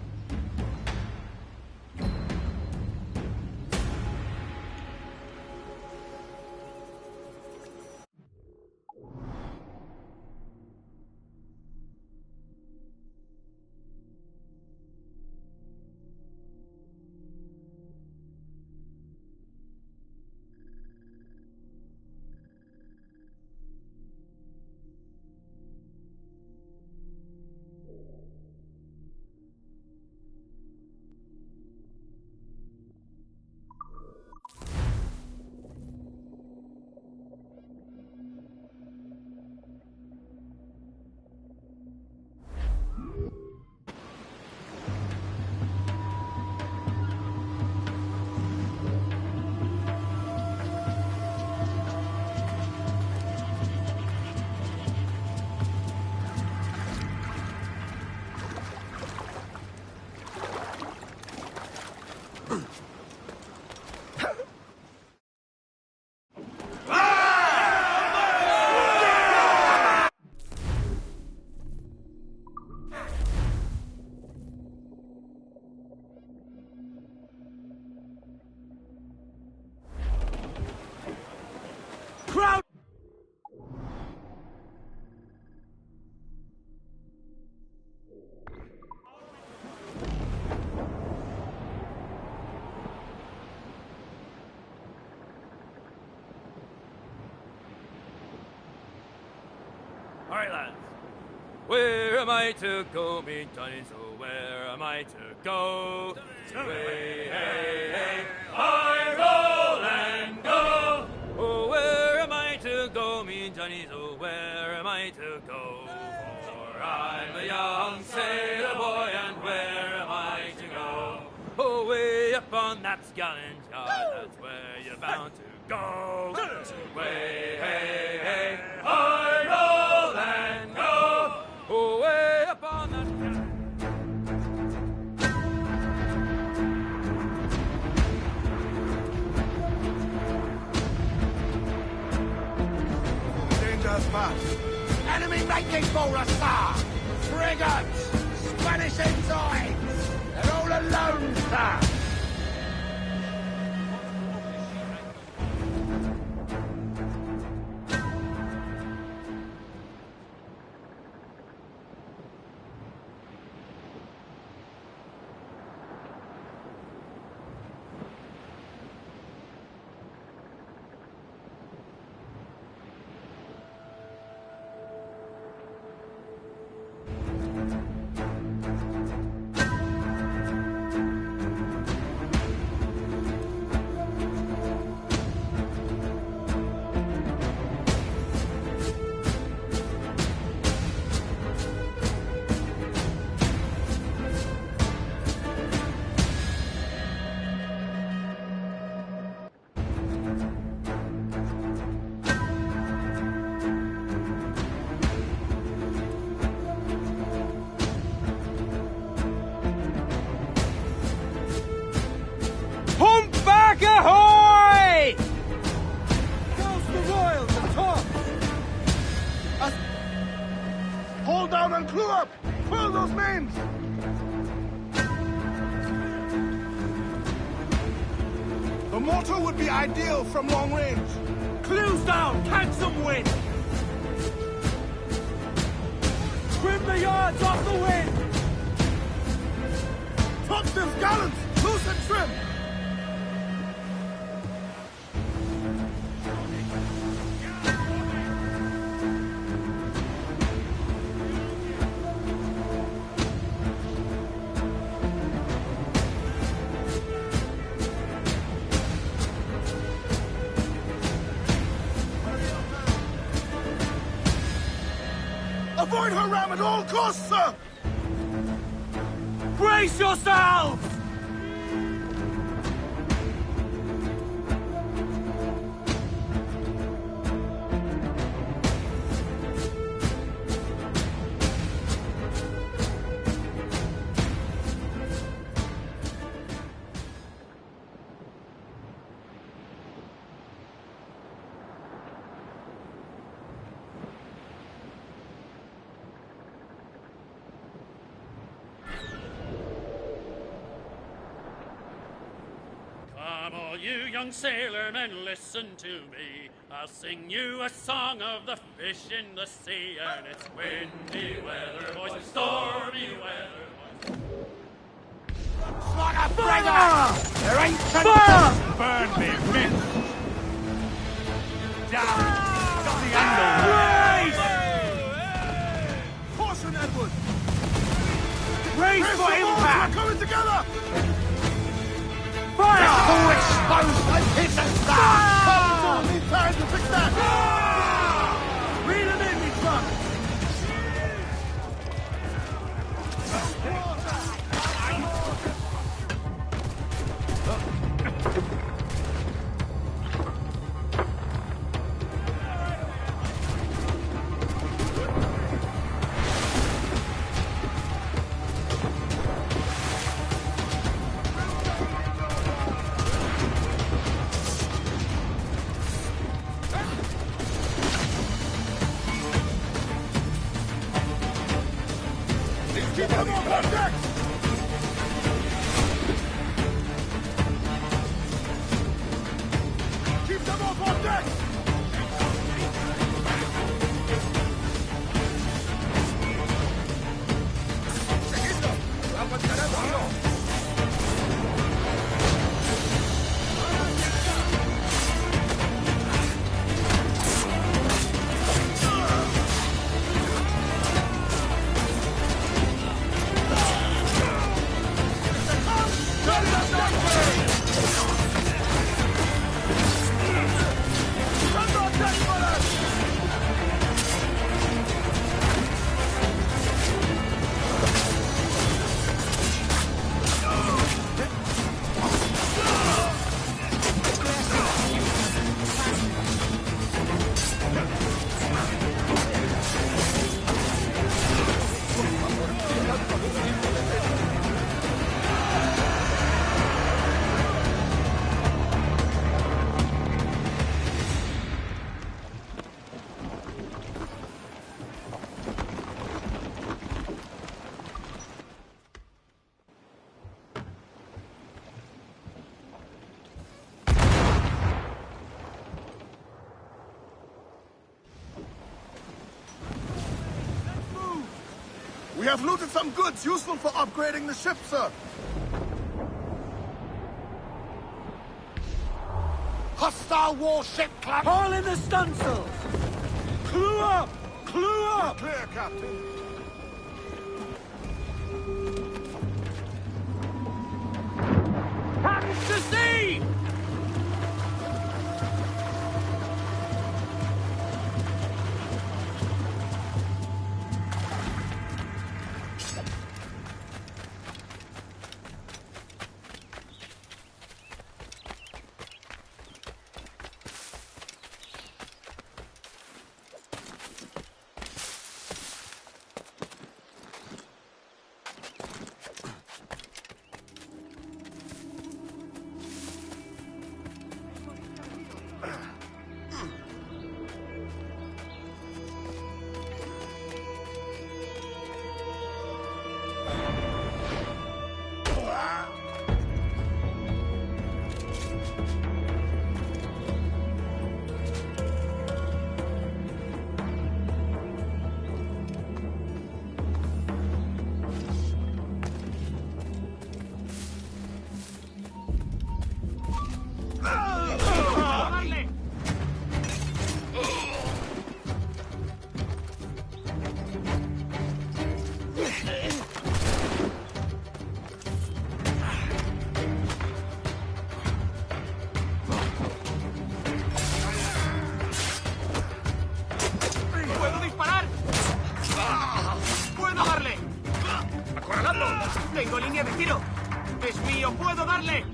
Crowd!
All right, lads. Where am I to go, me Johnny? So where am I to go? Way, hey, hey, I roll and go. Oh, where am I to go, me Johnny? So where am I to go? For I'm a young sailor boy, and where am I to go? Oh, way up on that gallant yard, that's where you're bound to go. Way, hey, hey, I roll and go. Oh, way up on that gallant.
Danger's past.
Enemy making for us, sir! Frigates! Spanish ensigns! They're all alone, sir!
Humpback ahoy!
How's the royals and top?
Hold down and clue up! Pull those mains! The mortar would be ideal from long range.
Clues down! Catch some wind! Trim the yards off the wind!
Topsails, gallants! Loose and trim! Avoid her ram at all costs, sir!
Brace yourselves!
you young sailormen, listen to me. I'll sing you a song of the fish in the sea, and it's windy weather, boys, stormy weather.
Like a frigger! There ain't fire!
Burn me, miss! Down! Got the angle!
Raise!
Caution, Edward!
Raise for impact!
We're coming together!
Fire!
Full exposed like his and stars! Need time to fix that!
Reel them in, me truck!
Keep them on deck! Keep them up on deck! Seguidlo! ¡Aguantaremos! We have looted some goods useful for upgrading the ship, sir.
Hostile warship club! Haul in the stunsails! Clue up! Clue up!
Clear, Captain.
Hands to sea!
Tengo línea de tiro. Es mío, puedo darle.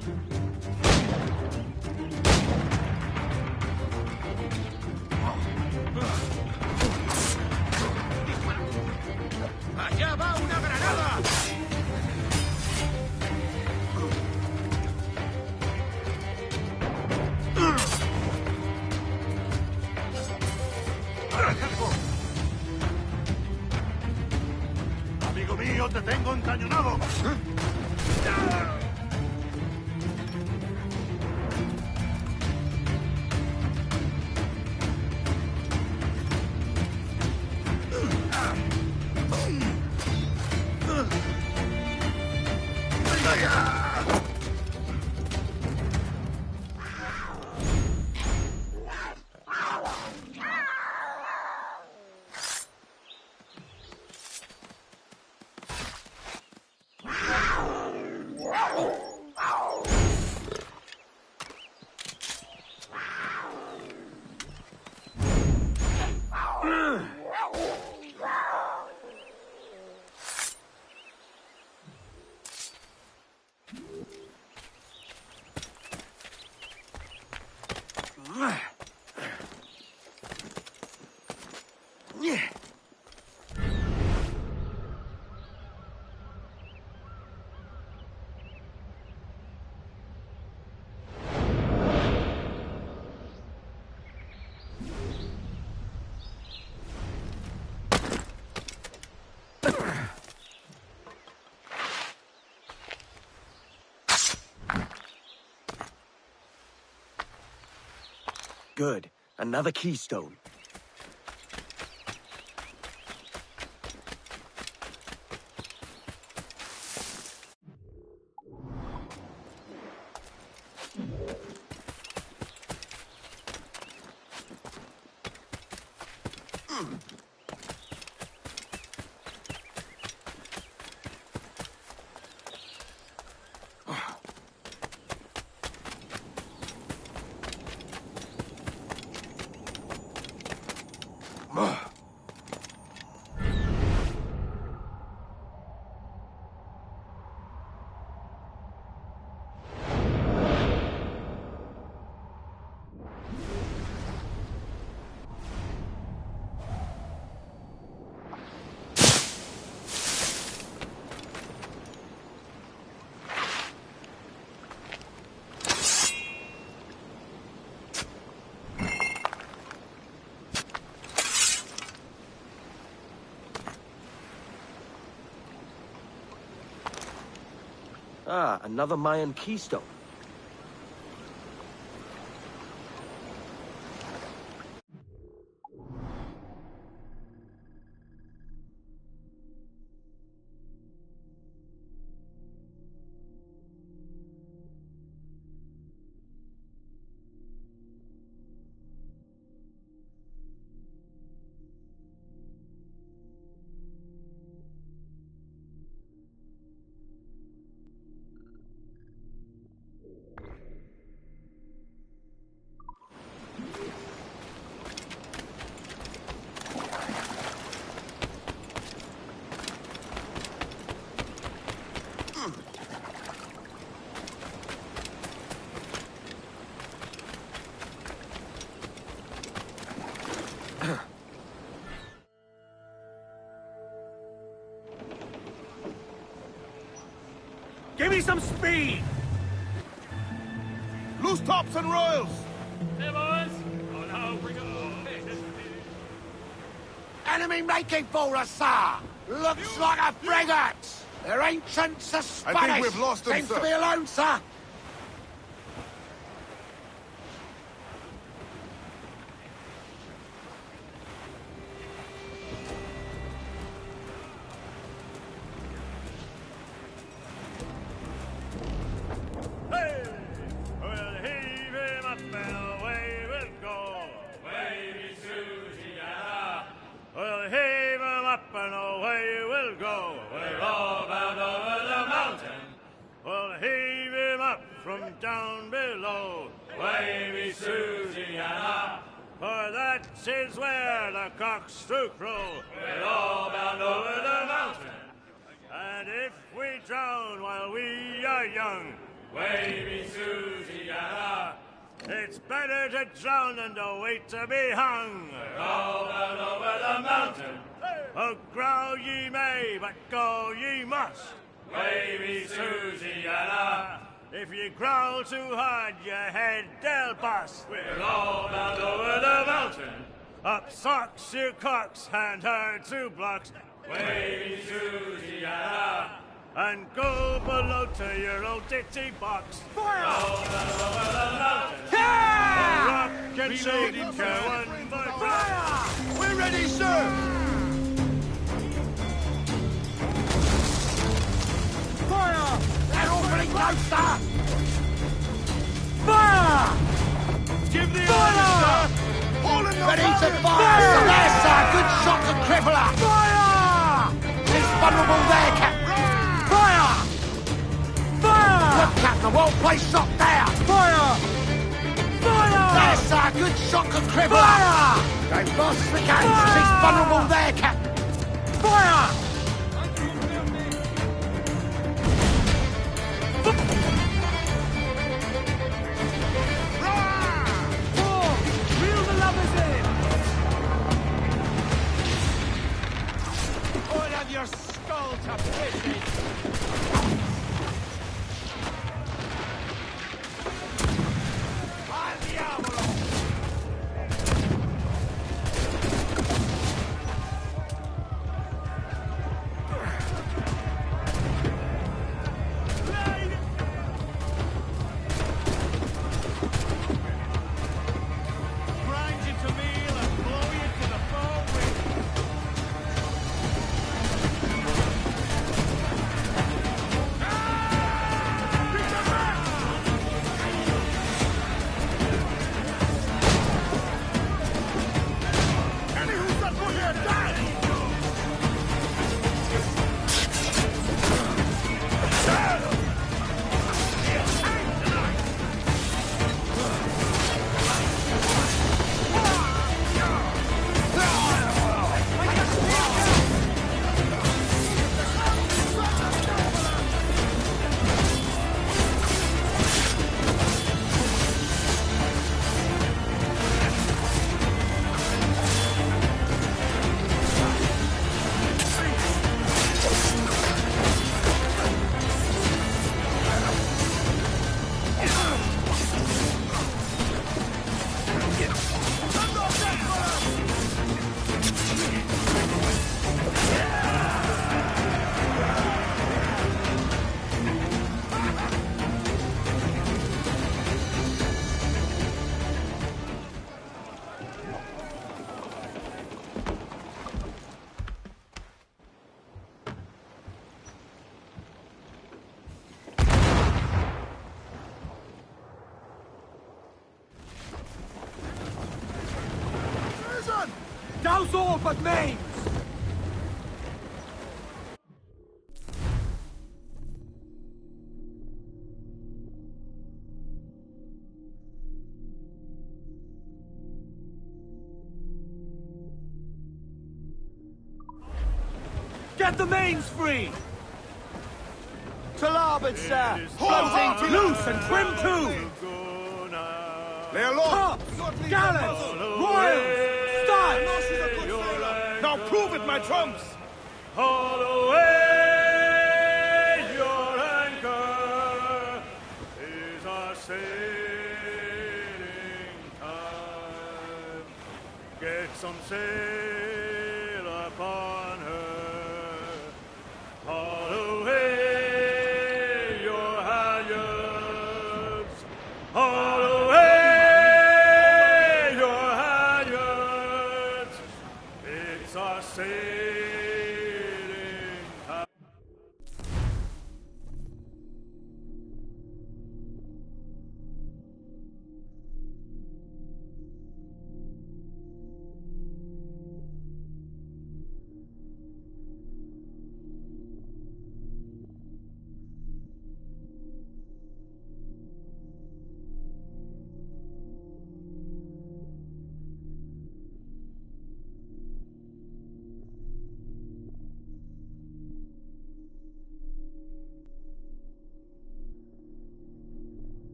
¡Allá va una granada!
Amigo mío, te tengo encañonado.
Yeah. Good. Another keystone. Ah, another Mayan keystone. Give me some speed!
Loose tops and royals!
Hey, boys! Oh, no, bring it on.
Enemy making for us, sir! Looks like a frigate! Their ancients are Spanish!
I think we've lost them,
Seems
sir.
to be alone, sir!
Down below, wavy Susiana, for that is where the cocks do crow. We're all bound over the mountain, and if we drown while we are young, wavy Susiana, it's better to drown than to wait to be hung. We're all bound over the mountain. Oh, growl ye may, but go ye must. Wavy Susiana. If you growl too hard, your head they'll bust. We're all bound over the mountain. Up socks, you cocks, and her 2 blocks. Wavy Susiana. And go below to your old ditty box. Fire! All bound over the mountain. Yeah! Rock and shake your one more fire!
We're ready, sir! Fire! They're awfully close, sir! Fire!
Give the
fire!
All in the
ready to fire! So there, sir! Good shot to cripple her! Fire! He's vulnerable there, Captain! Fire! Fire! Look, Captain, well-placed shot there! Fire! Fire! There, sir! Good shot to cripple her! Fire! Go fast as we can! She's vulnerable there, Captain! Fire! your skull to pieces! Al diavolo! Grind you to meal and blow you to the foam wind! Douse all but mains! Get the mains free! To larboard, sir! Floating, loose and trim too!
Lay alow!
Gallants! Royals! Start!
Now prove it, my trumps!
Haul away your anchor, is our sailing time. Get some sail upon her, haul away your halyards, haul away your halyards, it's our sailing time.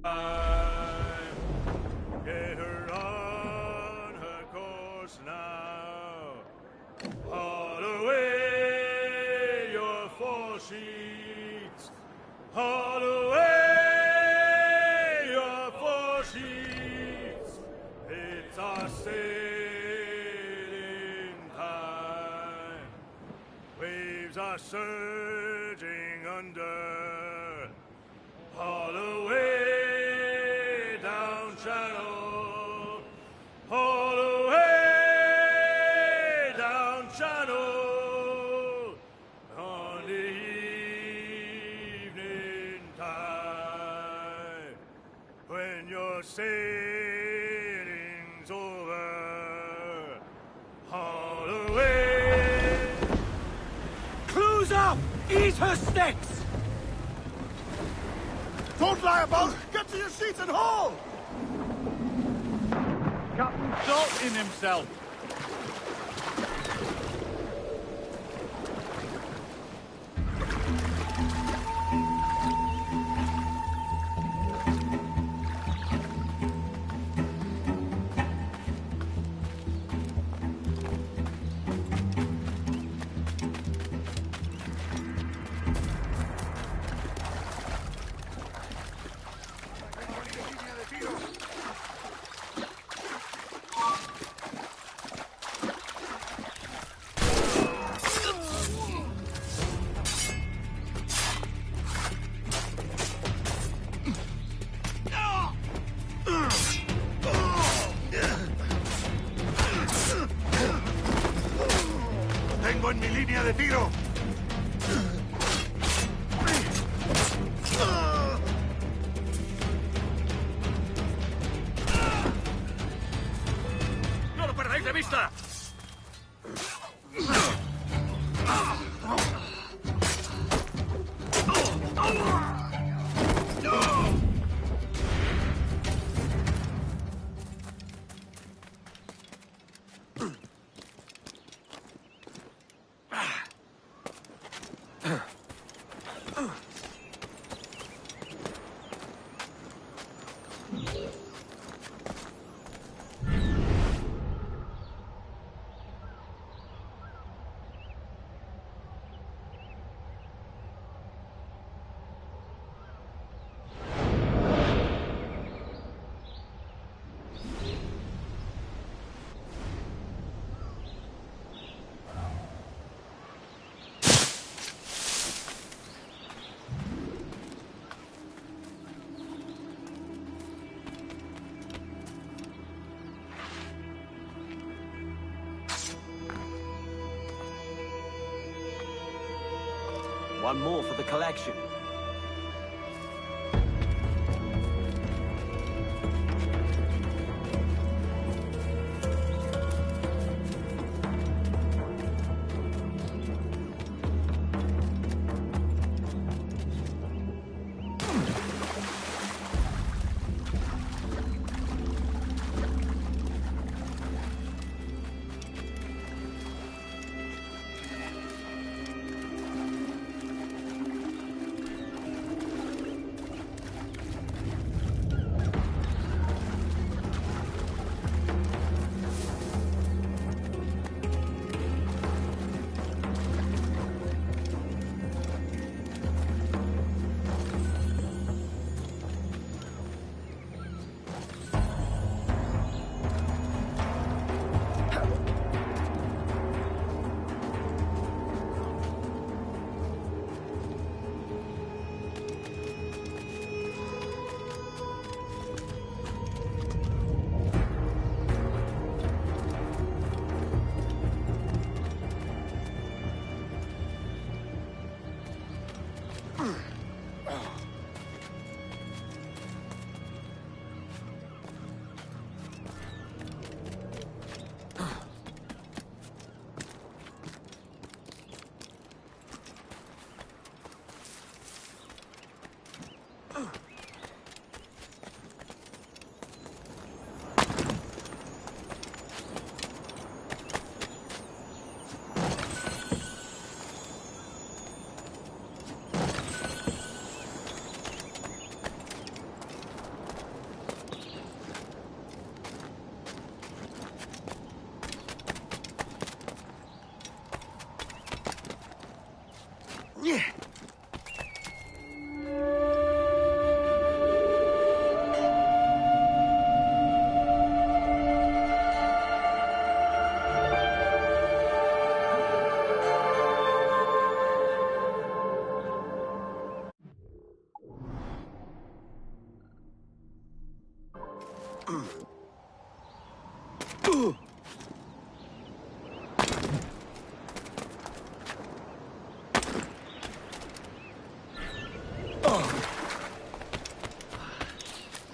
Get her on her course now. Haul away your foresheets. Haul away your foresheets. It's our sailing time. Waves are surging under. Haul away down channel. Haul away down channel. On the evening tide, when your sailing's over, haul away.
Close up! Eat her sticks!
Don't lie about! Get to your seats and haul!
Captain Salt in himself.
Tengo en mi línea de tiro.
¡No lo perdáis de vista!
One more for the collection.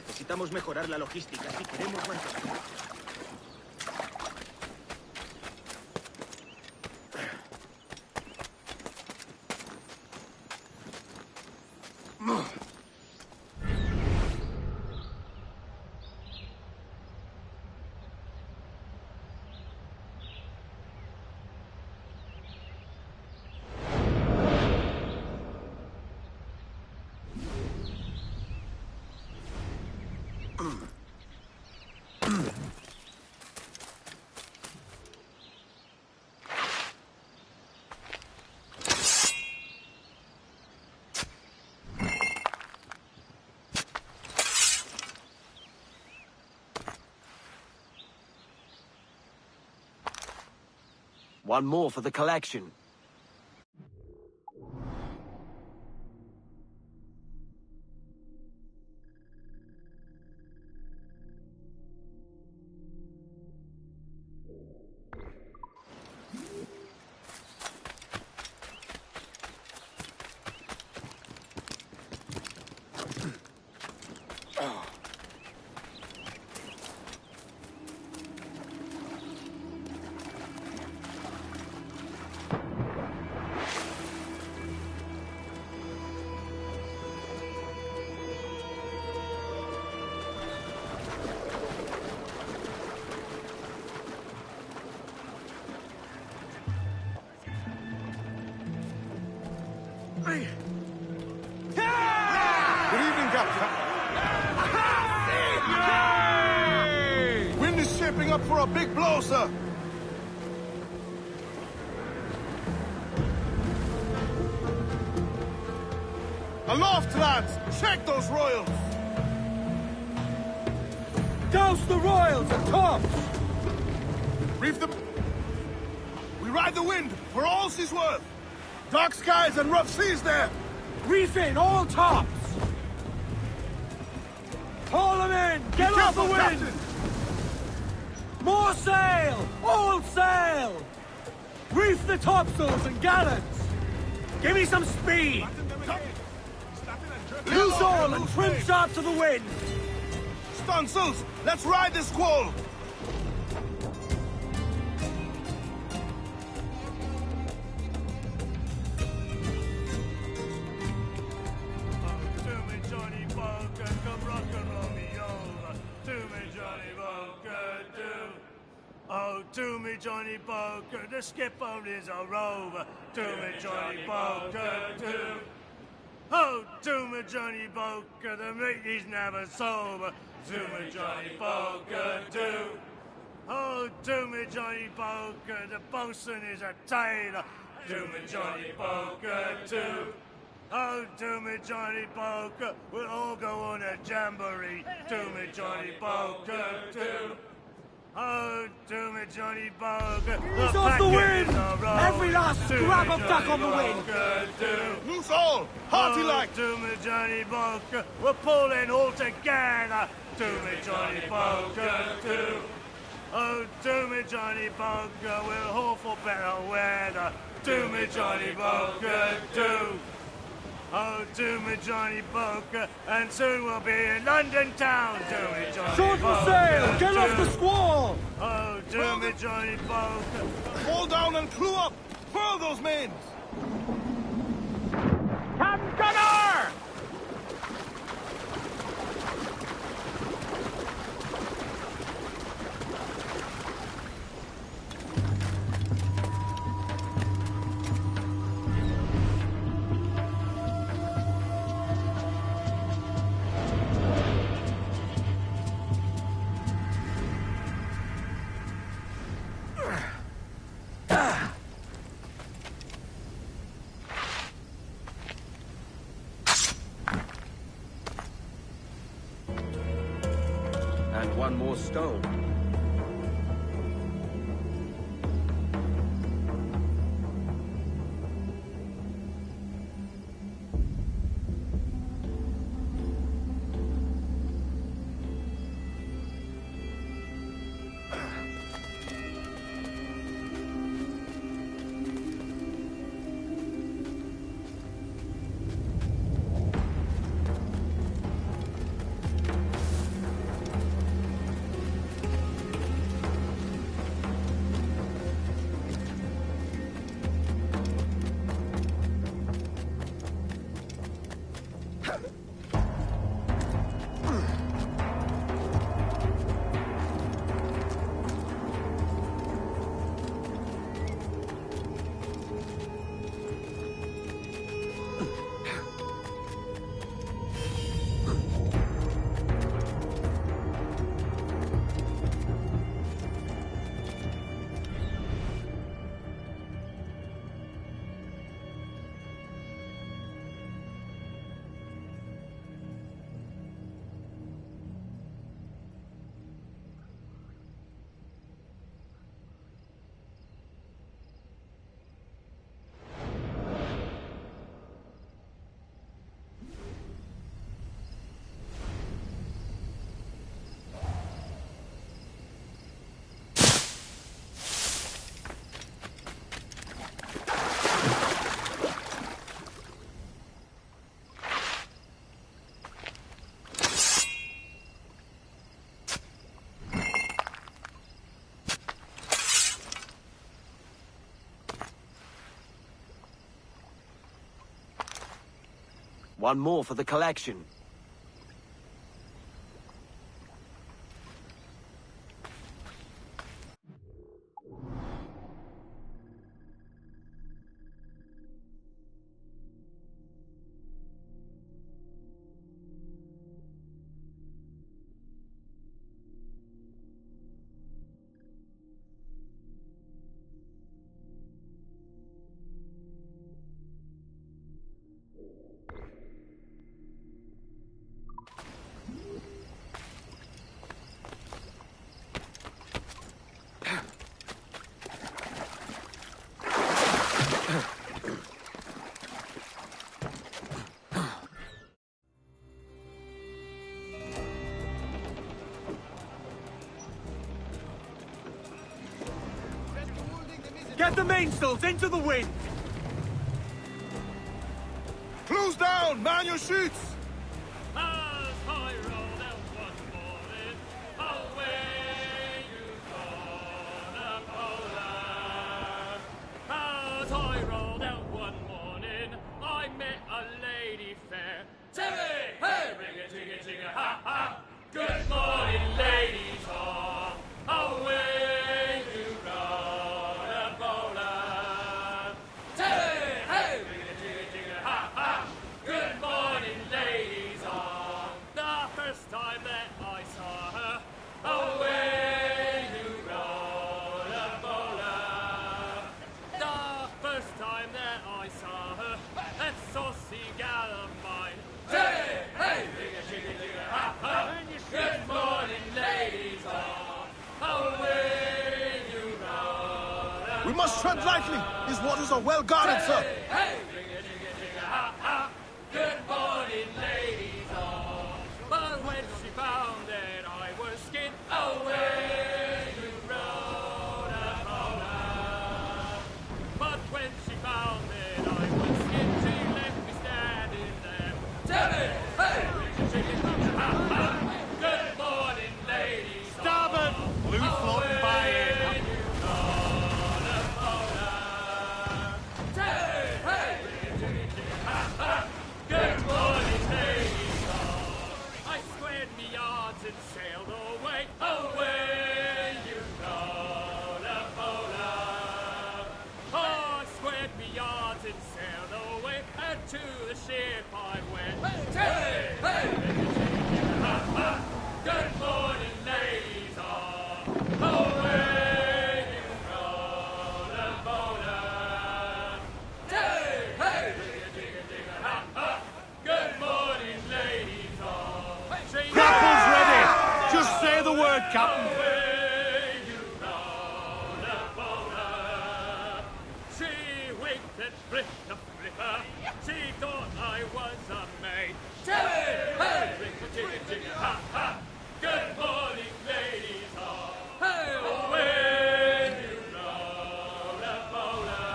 Necesitamos mejorar la logística si queremos mantener.
One more for the collection.
Good evening, Captain. Wind is shaping up for a big blow, sir. Aloft, lads! Check those royals!
Douse the royals and tops!
Reef the... We ride the wind for all she's worth. Dark skies and rough seas there.
Reef in all tops! Haul them in! Get off the wind!
Captain.
More sail! All sail! Reef the topsails and gallants! Give me some speed! Loose all and trim sharp to the wind!
Stunsails, let's ride this squall!
Oh, do me, Johnny Boker, the skipper is a rover. Do me, Johnny Boker, do. Oh, do me, Johnny Boker, the mate is never sober. Do me, Johnny Boker, do. Oh, do me, Johnny Boker, the bosun is a tailor. Do me, Johnny Boker, do. Oh, do me, Johnny Boker, we'll all go on a jamboree. Do me, Johnny Boker, do. Oh, do me, Johnny Boker.
Ease off the wind! Every last scrap of duck on the wind!
Loose all! Hearty like!
Do me, Johnny Boker. We're pulling all together. Do me, Johnny Boker, do. Oh, do me, Johnny Boker. We'll haul for better weather. Do me, Johnny Boker, do. Oh, do me, Johnny Boker, and soon we'll be in London town. Do me, Johnny
Short for sail! Get off the squall!
Oh, do me, Johnny Boker.
Hold down and clew up! Furl those mains!
Captain Gunner!
one more stone.
One more for the collection.
Get the mainsails into the wind!
Close down! Man your sheets!
As I rolled out one morning, away you gone, Poland. As I rolled out one morning, I met a lady fair. Timmy! Hey! Ring-a-jig-a-jig-a, ha-ha! Good morning, ladies all. Away you gone, Poland. Timmy! Hey! Ring-a-jig-a-jig-a, ha-ha! Good morning, ladies all. The first time that I saw her, away you gone, Poland. The first time that I saw her, that saucy gal of mine. Hey, hey, ring-a-jig-a-jig-a, ha-ha. Good morning, ladies all. Away you gone.
We must tread lightly. These waters are well guarded, sir.
Hey, ring-a-jig-a-jig-a, ha-ha. Good morning, ladies all. But when she found that I was skinned, away you rode a Poland. But when she found that I was skinned, she left me standing there. Timmy! Hey! Ring-a-jig-a-jig-a, ha-ha. Good morning, ladies all.
Starboard! Blue floating by here.
Good morning, ladies all. I squared me yards and sailed away, away you gone, Poland. Oh, I squared me yards and sailed away, and to the ship I went. Hey, hey, ha-ha. Good morning, ladies all. Away you gone, Poland. Hey, hey, ha-ha. Good morning, ladies all.
Grapples ready! Just say the word! Captain.
She winked and flicked a flipper. She thought I was a maid. Hey, hey, ring-a-ting-a-ting-a, ha, ha. Good morning, ladies all. Hey, when you know the bowler.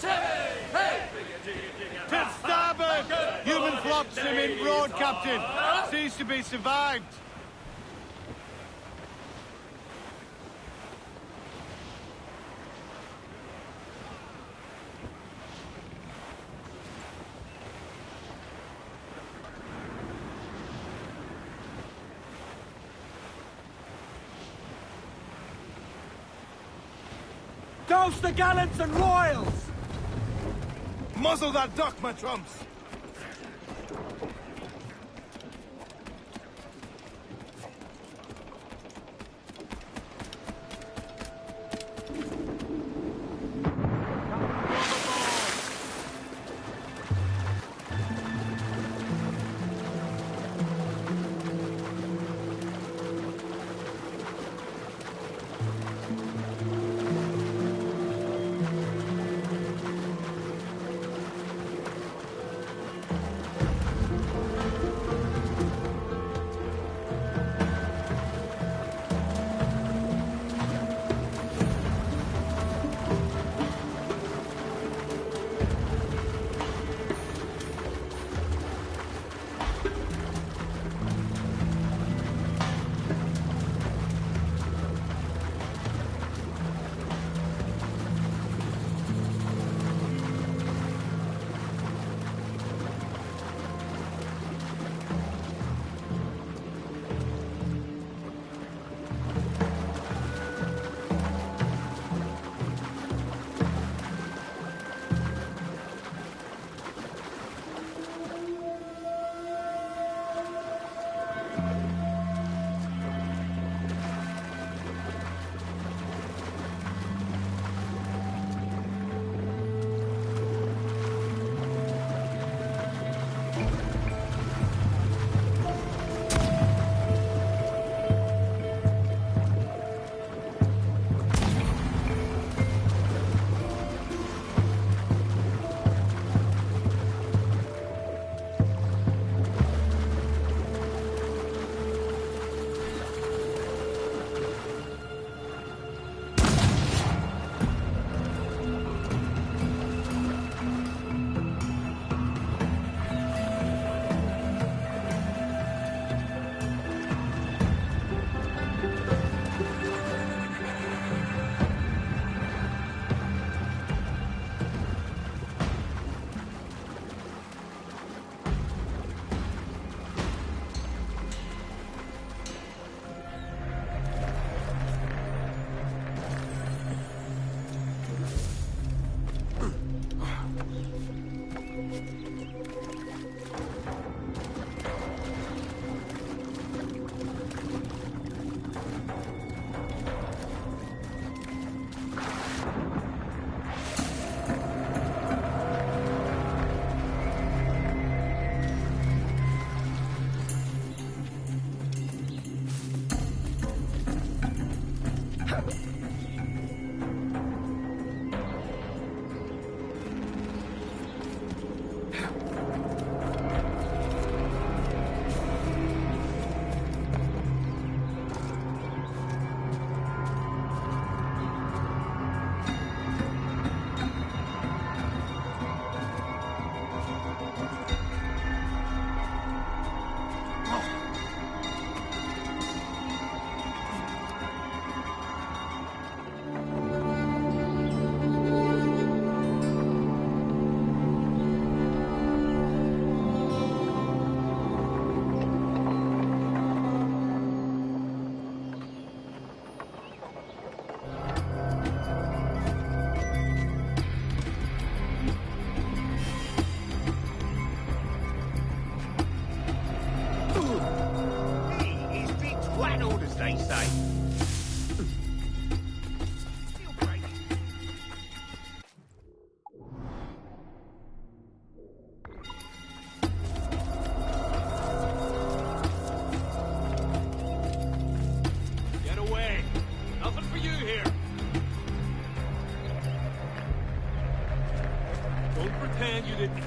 Hey, hey, ring-a-ting-a-ting-a,
To
ha, ha.
starboard! Human flotsam in broad, Captain. Seems to be survived. Douse the gallants and royals!
Muzzle that duck, my trumps!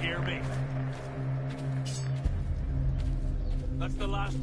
hear me? That's the last.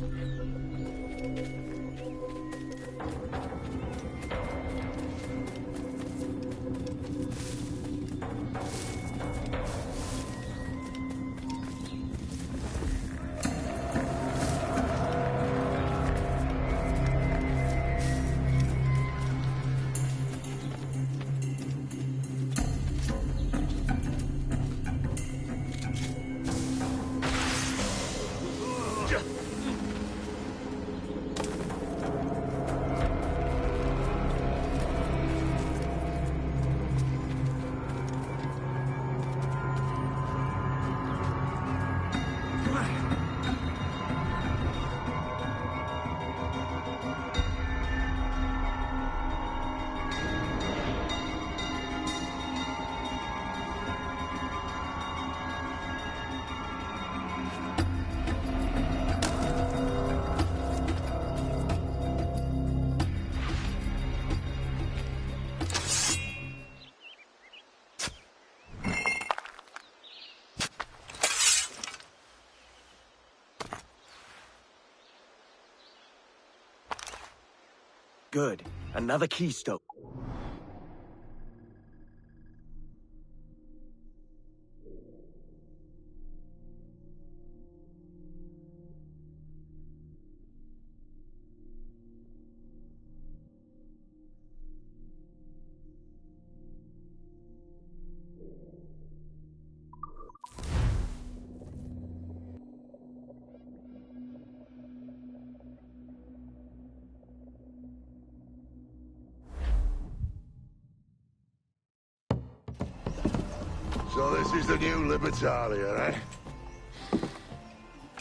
Good. Another keystone.
So this is the new Libertalia, eh?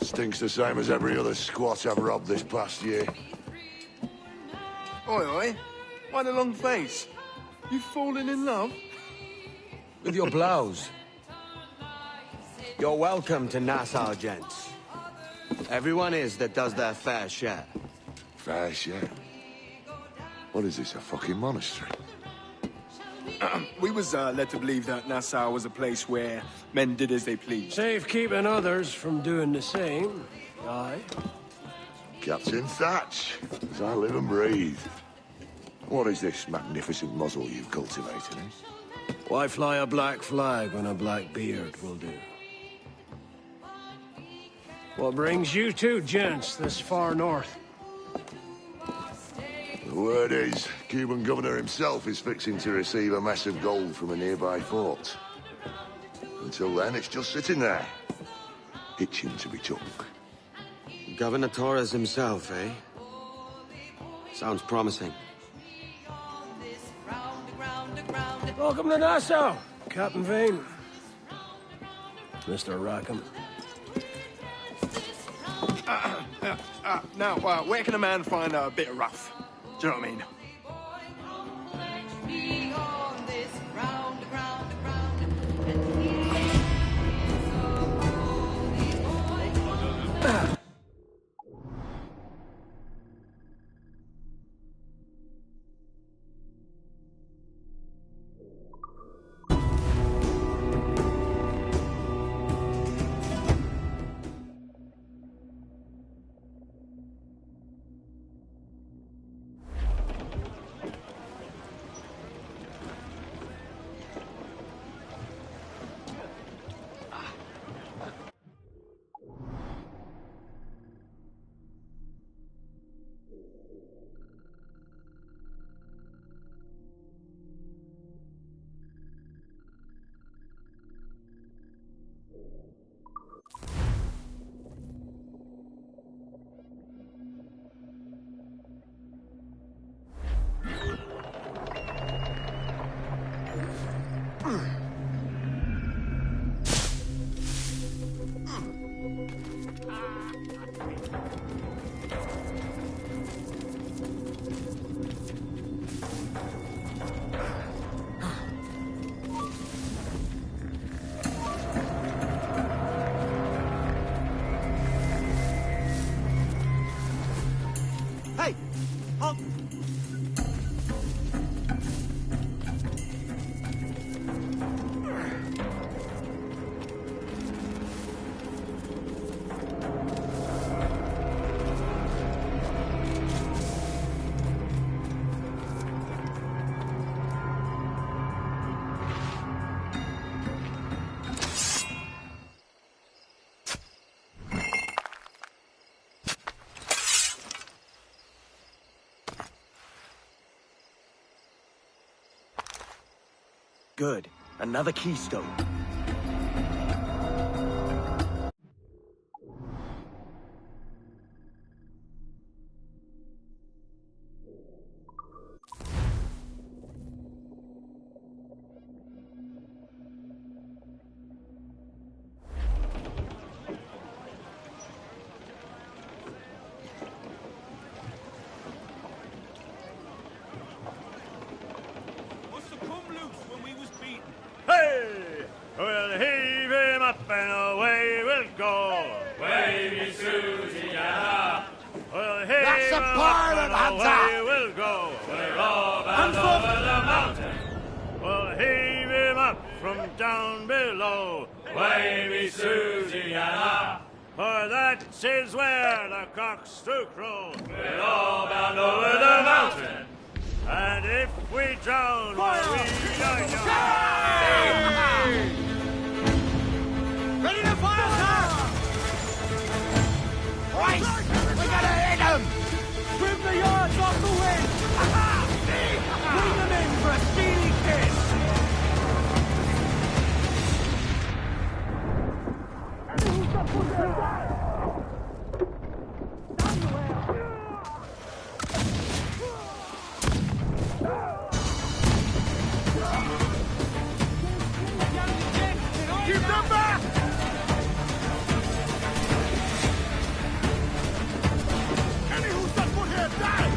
Stinks the same as every other squat I've robbed this past year.
Oi, oi. Why the long face? You fallen in love?
With your blouse. You're welcome to Nassau, gents. Everyone is that does their fair share.
Fair share? What is this, a fucking monastery?
We was led to believe that Nassau was a place where men did as they pleased.
Safe keeping others from doing the same. Aye.
Captain Thatch, as I live and breathe. What is this magnificent muzzle you've cultivated, eh?
Why fly a black flag when a black beard will do? What brings you two gents this far north?
The word is, Cuban governor himself is fixing to receive a mess of gold from a nearby fort. Until then, it's just sitting there, itching to be took.
Governor Torres himself, eh? Sounds promising.
Welcome to Nassau, Captain Vane. Mr. Rackham.
Now, where can a man find a bit of rough? Do you know what I mean?
Good. Another keystone.
Hey! We'll heave him up and away we'll go.
Wavy Susie-Anna.
We'll heave
That's a
him up
pirate,
and away
Hunter.
we'll go.
We're all bound over the mountain.
We'll heave him up from down below.
Wavy Susie-Anna.
For that is where the cocks do crow.
We're all bound over the mountain.
And if we drown while we are young...
Ready to fire, sir! Christ! We gotta hit him! Trim the yards off the wind! Bring them in for a steely kiss!
Keep them back! Any who set foot here, die!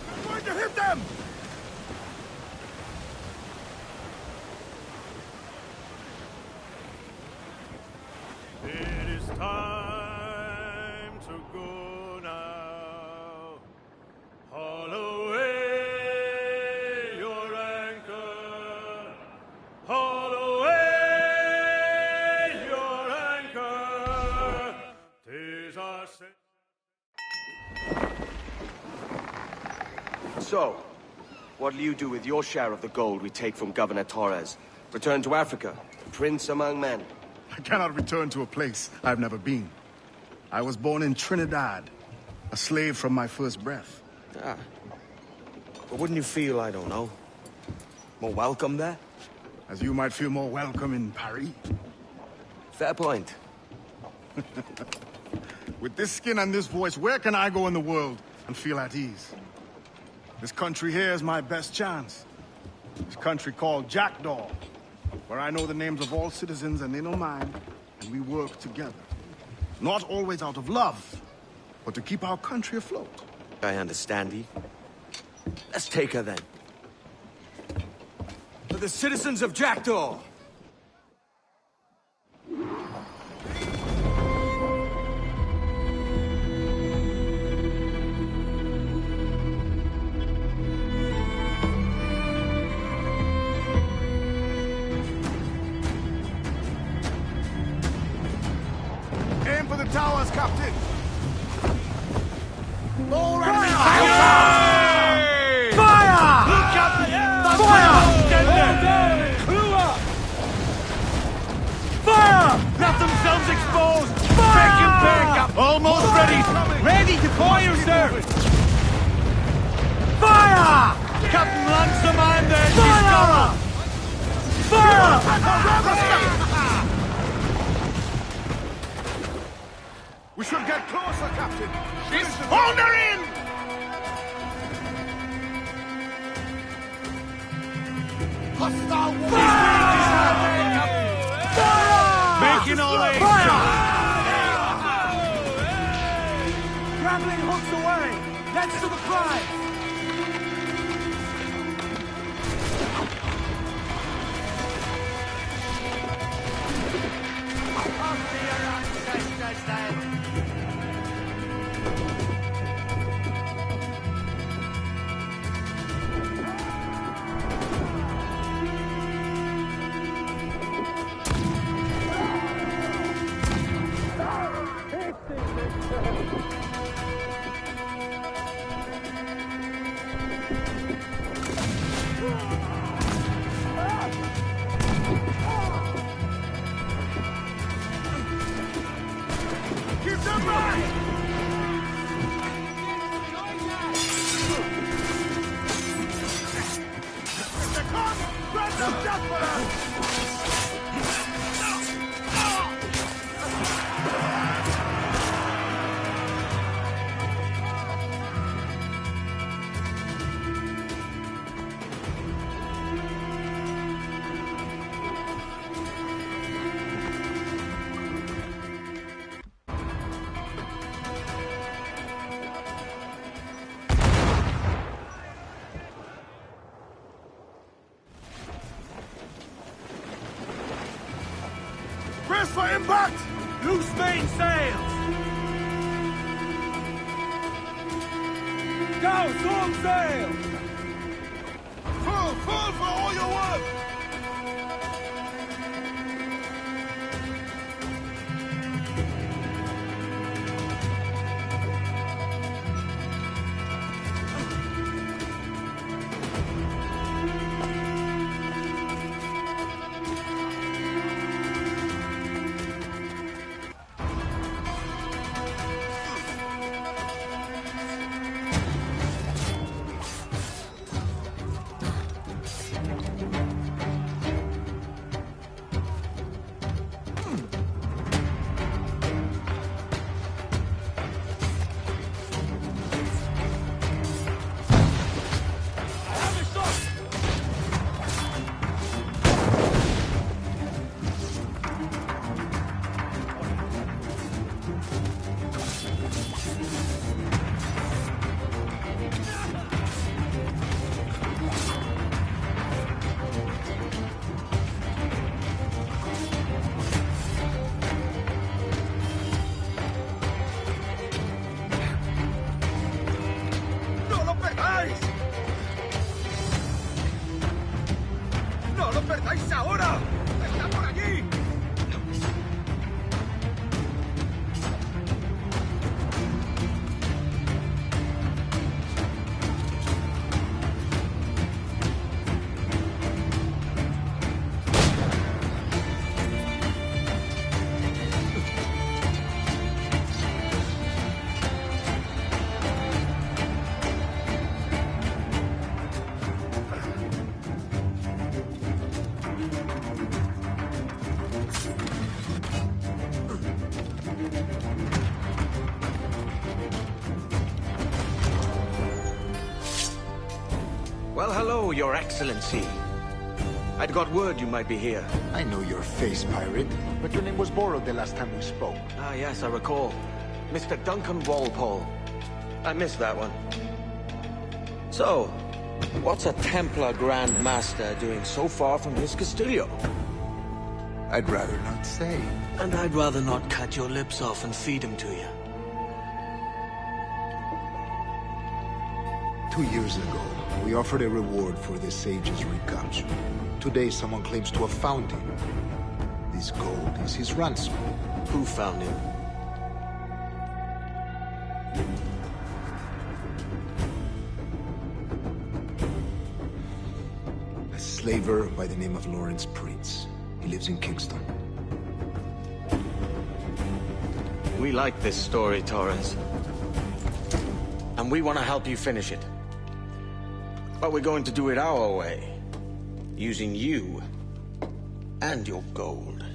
I'm going to hit them! It is time to go now. Haul away your anchor. Haul away your anchor. 'Tis our
So, what'll you do with your share of the gold we take from Governor Torres? Return to Africa, prince among men?
I cannot return to a place I've never been. I was born in Trinidad, a slave from my first breath.
Ah. But wouldn't you feel, I don't know, more welcome there?
As you might feel more welcome in Paris.
Fair point.
With this skin and this voice, where can I go in the world and feel at ease? This country here is my best chance. This country called Jackdaw, where I know the names of all citizens and they know mine, and we work together. Not always out of love, but to keep our country afloat.
I understand ye. Let's take her then. For the citizens of Jackdaw!
Aim for the towers, Captain!
More
Fire!
Fire! Fire! Clue up! Fire! Let themselves exposed! Fire! Take him back up! Almost ready! Ready to fire, sir! Fire! Captain lands the man there! Fire! Fire!
We should get closer, Captain!
Hold her in!
Hostile
Making all eight shots! Grappling hooks away! That's to the prize! Press for impact! Loose mainsails! Go, storm sail!
Full for all your work!
Well, hello, Your Excellency. I'd got word you might be here.
I know your face, pirate, but your name was borrowed the last time we spoke.
Ah, yes, I recall. Mr. Duncan Walpole. I missed that one. So, what's a Templar Grand Master doing so far from his Castillo?
I'd rather not say.
And I'd rather not cut your lips off and feed him to you.
2 years ago, we offered a reward for the sage's recapture. Today, someone claims to have found him. This gold is his ransom.
Who found him?
A slaver by the name of Lawrence Prince. He lives in Kingston.
We like this story, Torres. And we want to help you finish it. But we're going to do it our way. Using you and your gold.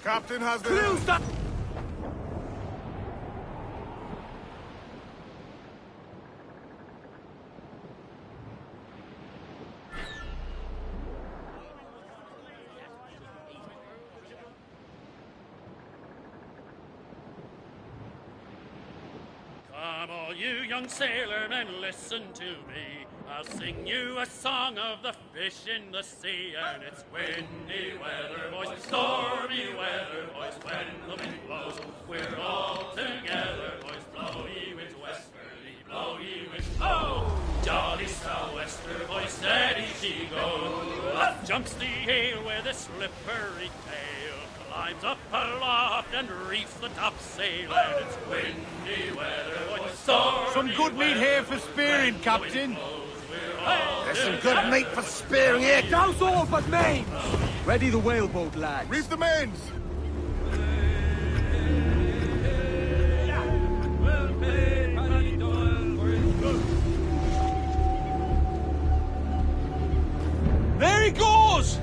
Captain has the...
Come, all you young sailormen, listen to me. I'll sing you a song of the fish in the sea, and it's windy weather, boys, stormy weather, boys, when the wind blows, we're all together, boys, blow ye winds westerly, blow ye winds, oh! Jolly sou'wester, boys, steady she goes. Up jumps the ale with a slippery tail, climbs up aloft and reefs the topsail, and it's windy weather, boys, stormy
Some good meat here for spearing, Captain.
There's some good meat for spearing here.
Douse all but mains. Ready the whaleboat, lads.
Reef the mains.
There he goes!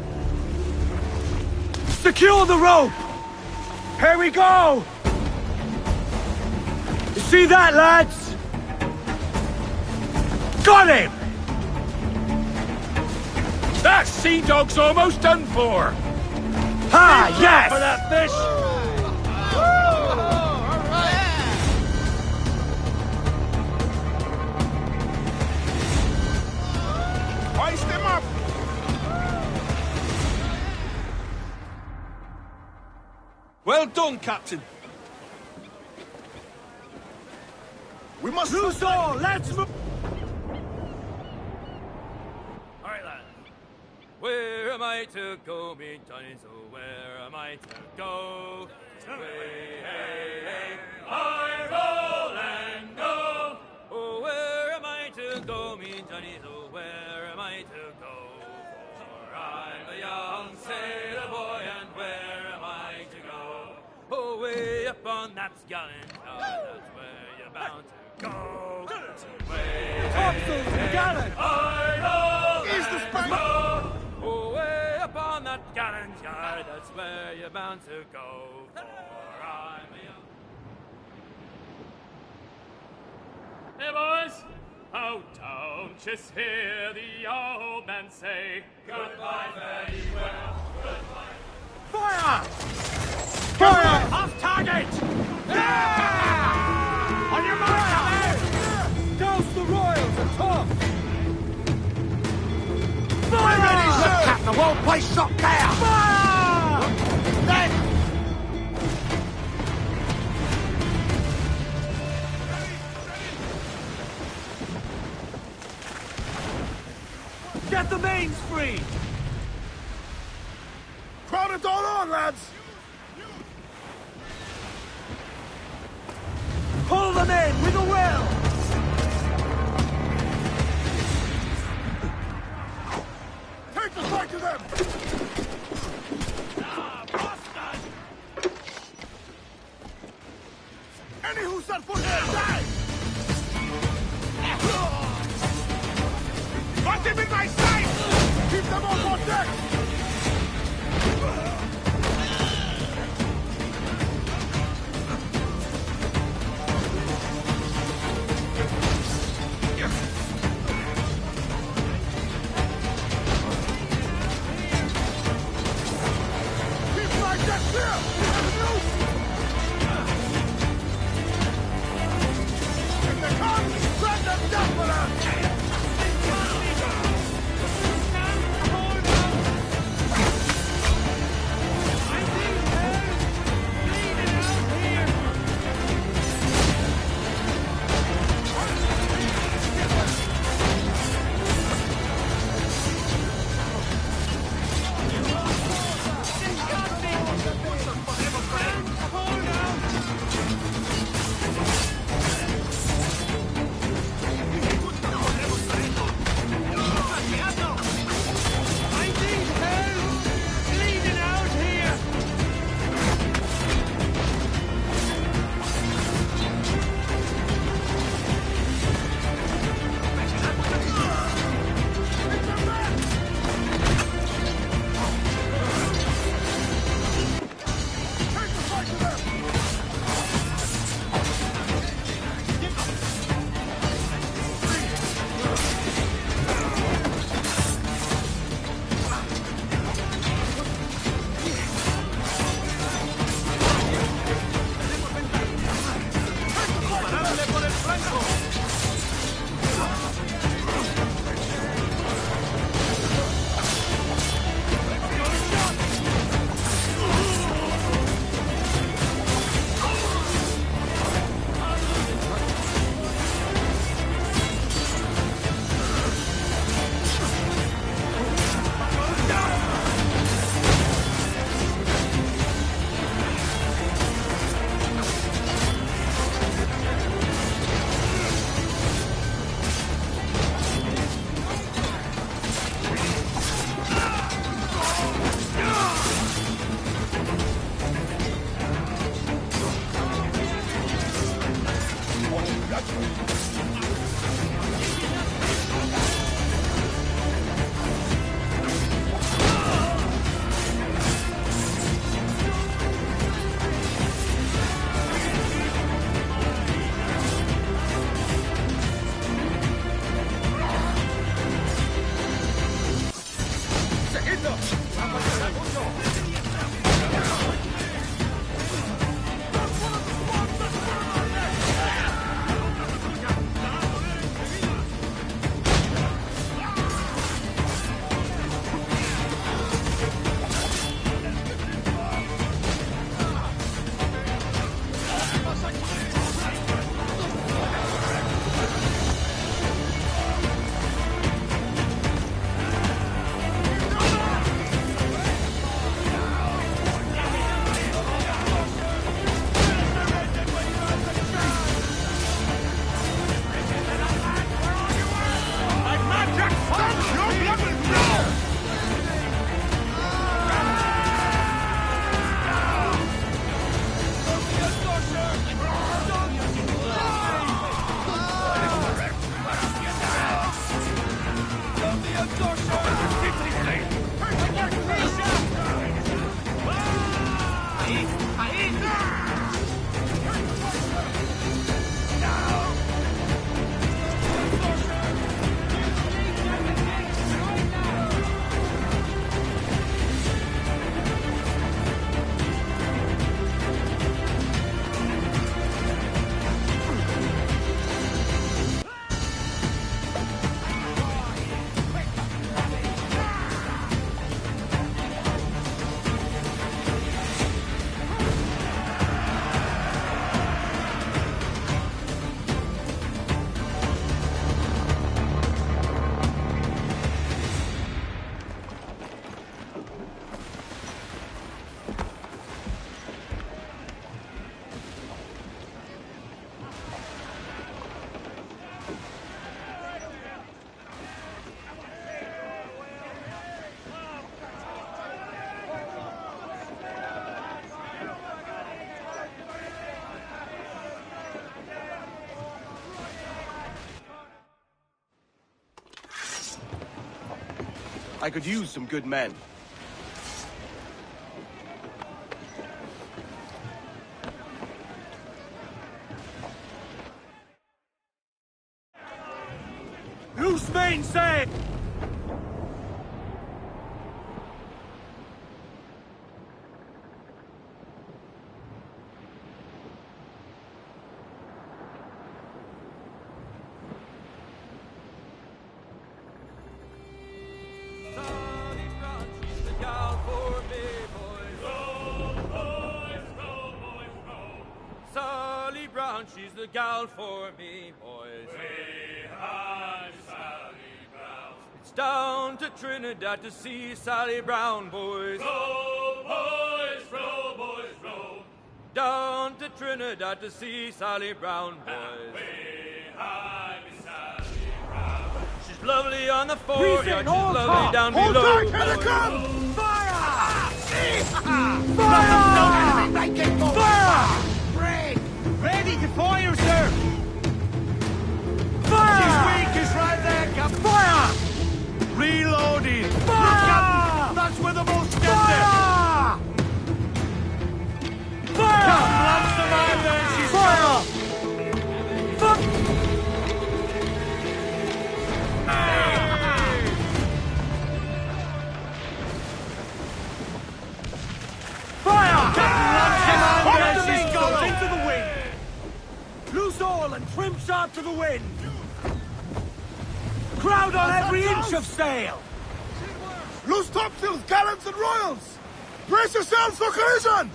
Secure the rope! Here we go! You see that, lads? Got him!
That sea dog's almost done for!
Ah, yes!
For that fish!
Hoist him up!
Well done, Captain.
We must
loose all. Let's move.
All right, lads. Where am I to go, me Johnny? So where am I to go? Way, hey, hey, I roll and go. Oh, where am I to go, me Johnny? So where am I to go? For I'm a young sailor boy, and where am I to go? Oh, way up on that gallant yard, that's where you're bound to go. Way,
Topsails and gallant!
I roll
Here's the
and
spank.
go. Oh, way up on that gallant yard, that's where you're bound to go. For I'm a young...
Hey, boys! Oh, don't just hear the old man say, goodbye, very well, goodbye.
Fire! Fire! Off target!
Yeah!
On your mark! Douse the royals and tough! Fire!
Ready, sir! Captain, the whole place shot down!
Fire!
Then...
Get the mains free!
Crowd it all on, lads!
Pull them in with a will!
Take the fight to them! Any who set foot here, die! Fight him in my sight! Keep them off on deck! Keep my deck clear! If they come, send them down for them!
I could use some good men. Loose mainsail!
She's the gal for me, boys.
Way high, Sally Brown.
It's down to Trinidad to see Sally Brown, boys.
Row, boys, row, boys, row.
Down to Trinidad to see Sally Brown, boys.
Way high, Sally Brown.
She's lovely on the foreyard, she's lovely down below.
Hold tight, here they come! Fire!
Fire!
Fire!
Ready to fire, sir!
Fire!
She's weak, is right there, Captain.
Fire!
Reloading!
Fire!
Look, Captain! That's where the most get
Fire! Fire!
Captain, launch the man there, she's
Fire!
Captain, launch the man there,
Loose all and trim sharp to the wind! Crowd on every inch of sail!
Loose topsails, gallants and royals! Brace yourselves for collision!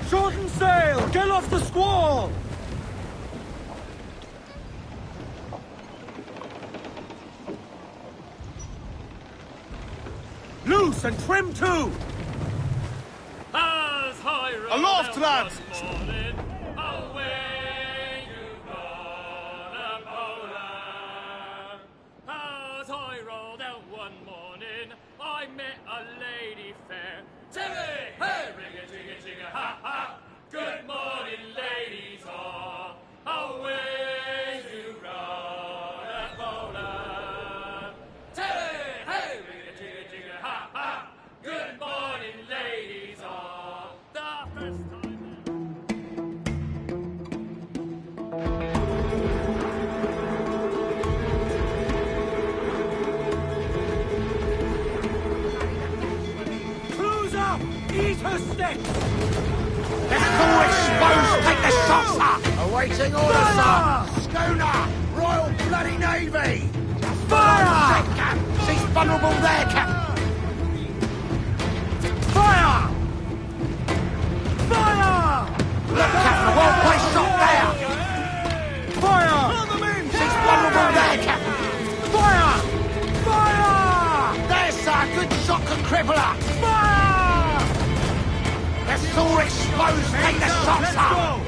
Shorten sail! Get off the squall! Loose and trim too!
As high
Aloft, lads!
morning, away you gone, Poland. As I rolled out one morning, I met a lady fair. Timmy, hey, ring-a-jig-a-jig-a, ha-ha. Good morning, ladies all. Away you gone, Poland. Timmy, hey, ring-a-jig-a-jig-a, ha-ha. Good morning, ladies all. The first time.
Cruise up! Eat her stick!
Let's all exposed! Take the shots up! Awaiting orders, sir! Schooner! Royal Bloody Navy!
Fire!
Cap! She's vulnerable there, Cap!
Fire! Fire!
Look, Cap, the well-placed shot there!
Fire!
She's vulnerable there, Cap!
Fire! Fire!
There, sir! Good shot can cripple her!
Fire!
Let's all exposed! Take the shots up!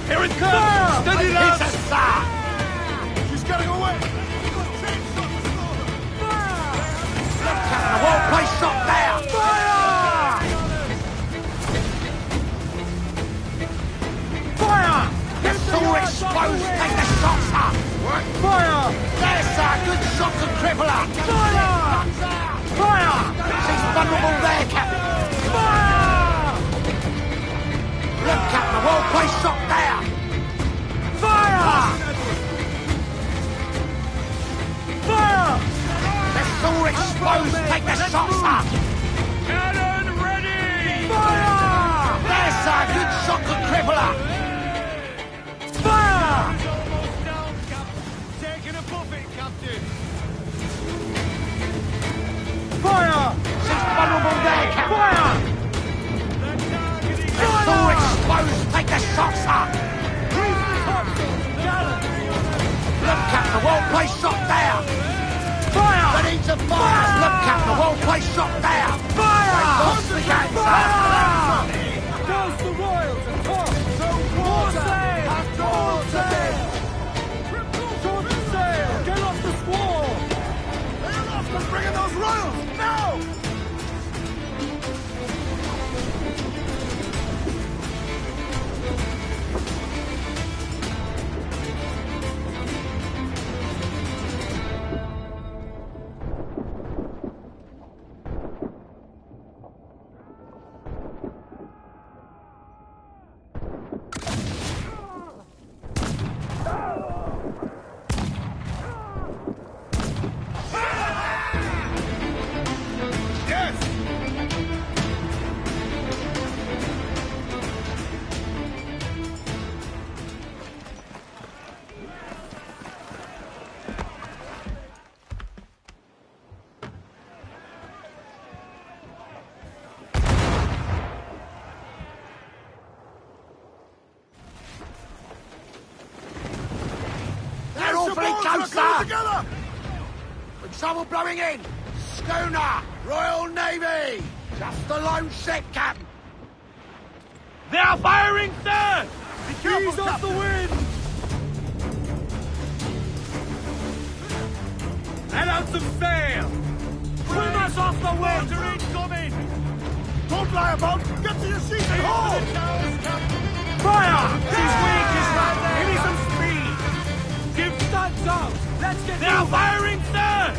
Here it comes! Steady, lads!
It's a sir!
She's getting away!
Look, Cap, the well-placed shot there!
Fire! Fire!
Let's all exposed! Take the shots up!
Fire!
There, sir! Good shot can cripple her!
Fire! Fire!
She's vulnerable there, Cap!
Fire!
Look, Cap, the well-placed shot there!
Fire! Fire!
Let's all exposed! Take the shots up!
Cannon ready! Fire!
There, sir! Good shot can cripple her!
Fire!
Taking a buffet, Captain.
Fire!
She's vulnerable there, Cap!
Fire!
Let's all exposed! Take the shots up! Look, Cap, the well-placed shot there!
Fire!
Ready to fire! Look, Cap, the well-placed shot there!
Fire!
They lost the game, sir!
Fire! Goes the Royals and top! More sail! All sail! Shorten sail! Get off the squall!
They're off to bring in those royals! Now!
They're awfully close,
Coming
sir!
together!
With trouble blowing in! Schooner! Royal Navy! Just the lone ship, Captain!
They are firing, sir!
Be careful,
Ease off
Captain.
the wind! Let out some sail! Trim us off the wind!
Water incoming! Don't lie about! Get to your seat and hold!
Fire! She's weak, is right. Give me some speed! Give studs up! Let's get They're firing, sir!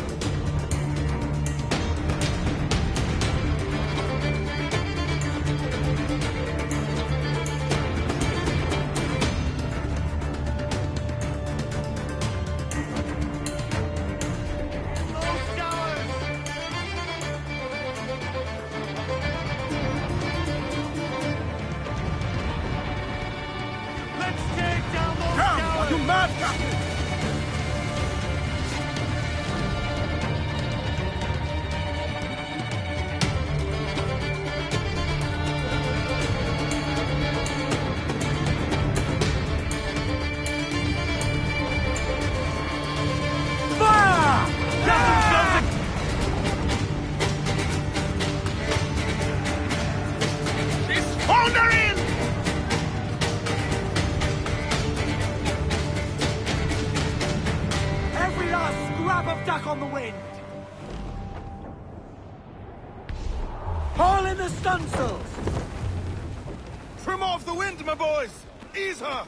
him off the wind, my boys! Ease her!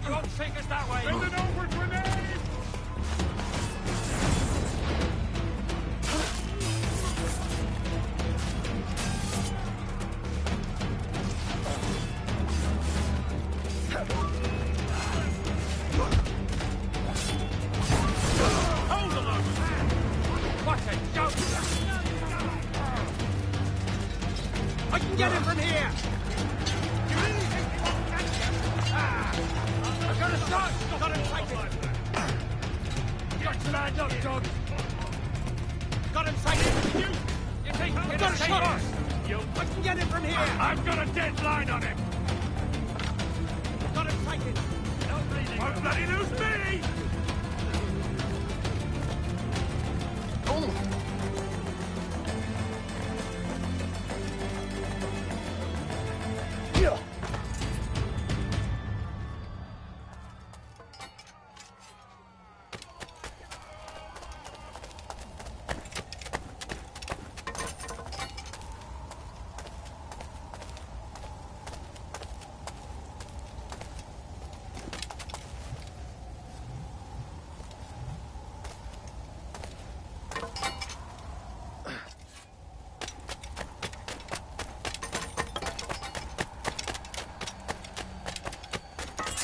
You won't take us that way! Send it over, grenade! Hold them up! What a joke! I can get him from here! I've got a shot! Got him sighted! Got to land up, dog! Got him sighted! You think you're gonna save us? I can get him from here! I've got a dead line on him! Got him sighted! Won't bloody lose me! Oh!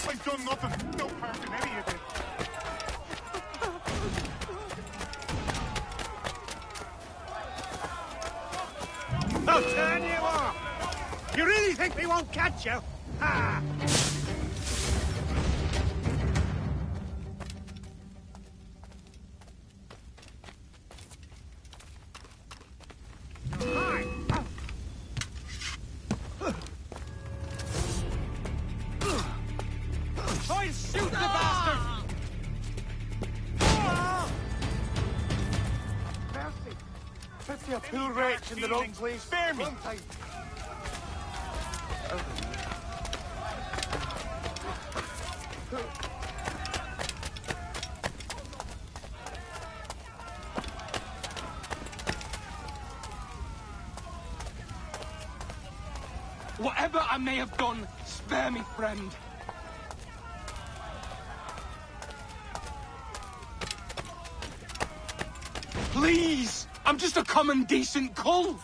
I've done nothing. No part in any of it.
I'll turn you off! You really think we won't catch you? Ha!
Try and shoot the bastard!
Mercy! Pity a poor wretch in the wrong place. Spare me!
Whatever I may have done, spare me, friend. Please! I'm just a common, decent cull!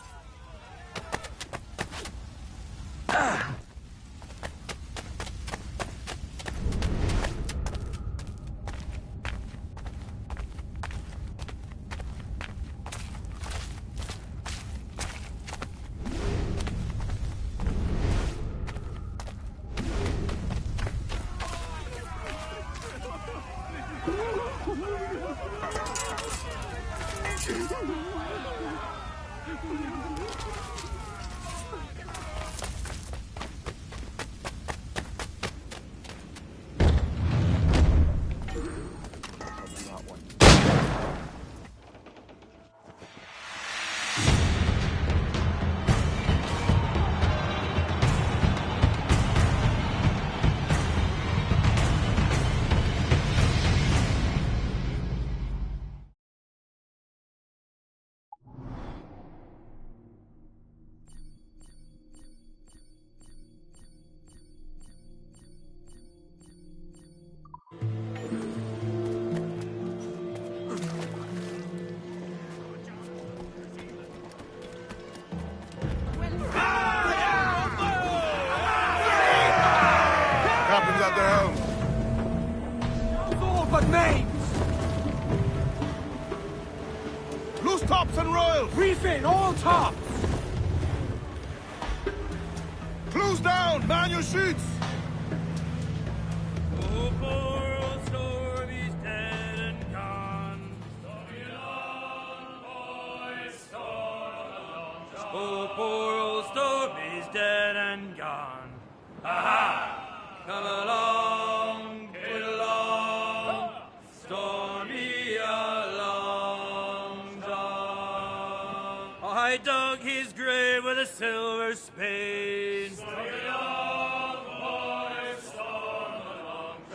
What names?
Loose tops and royals!
Reef in, all tops!
Close down! Man your sheets!
Oh, poor old Stormy's dead and gone. Oh, poor old Stormy's dead and gone. Ha-ha! Come along, get along, Stormy along, John. I dug his grave with a silver spade.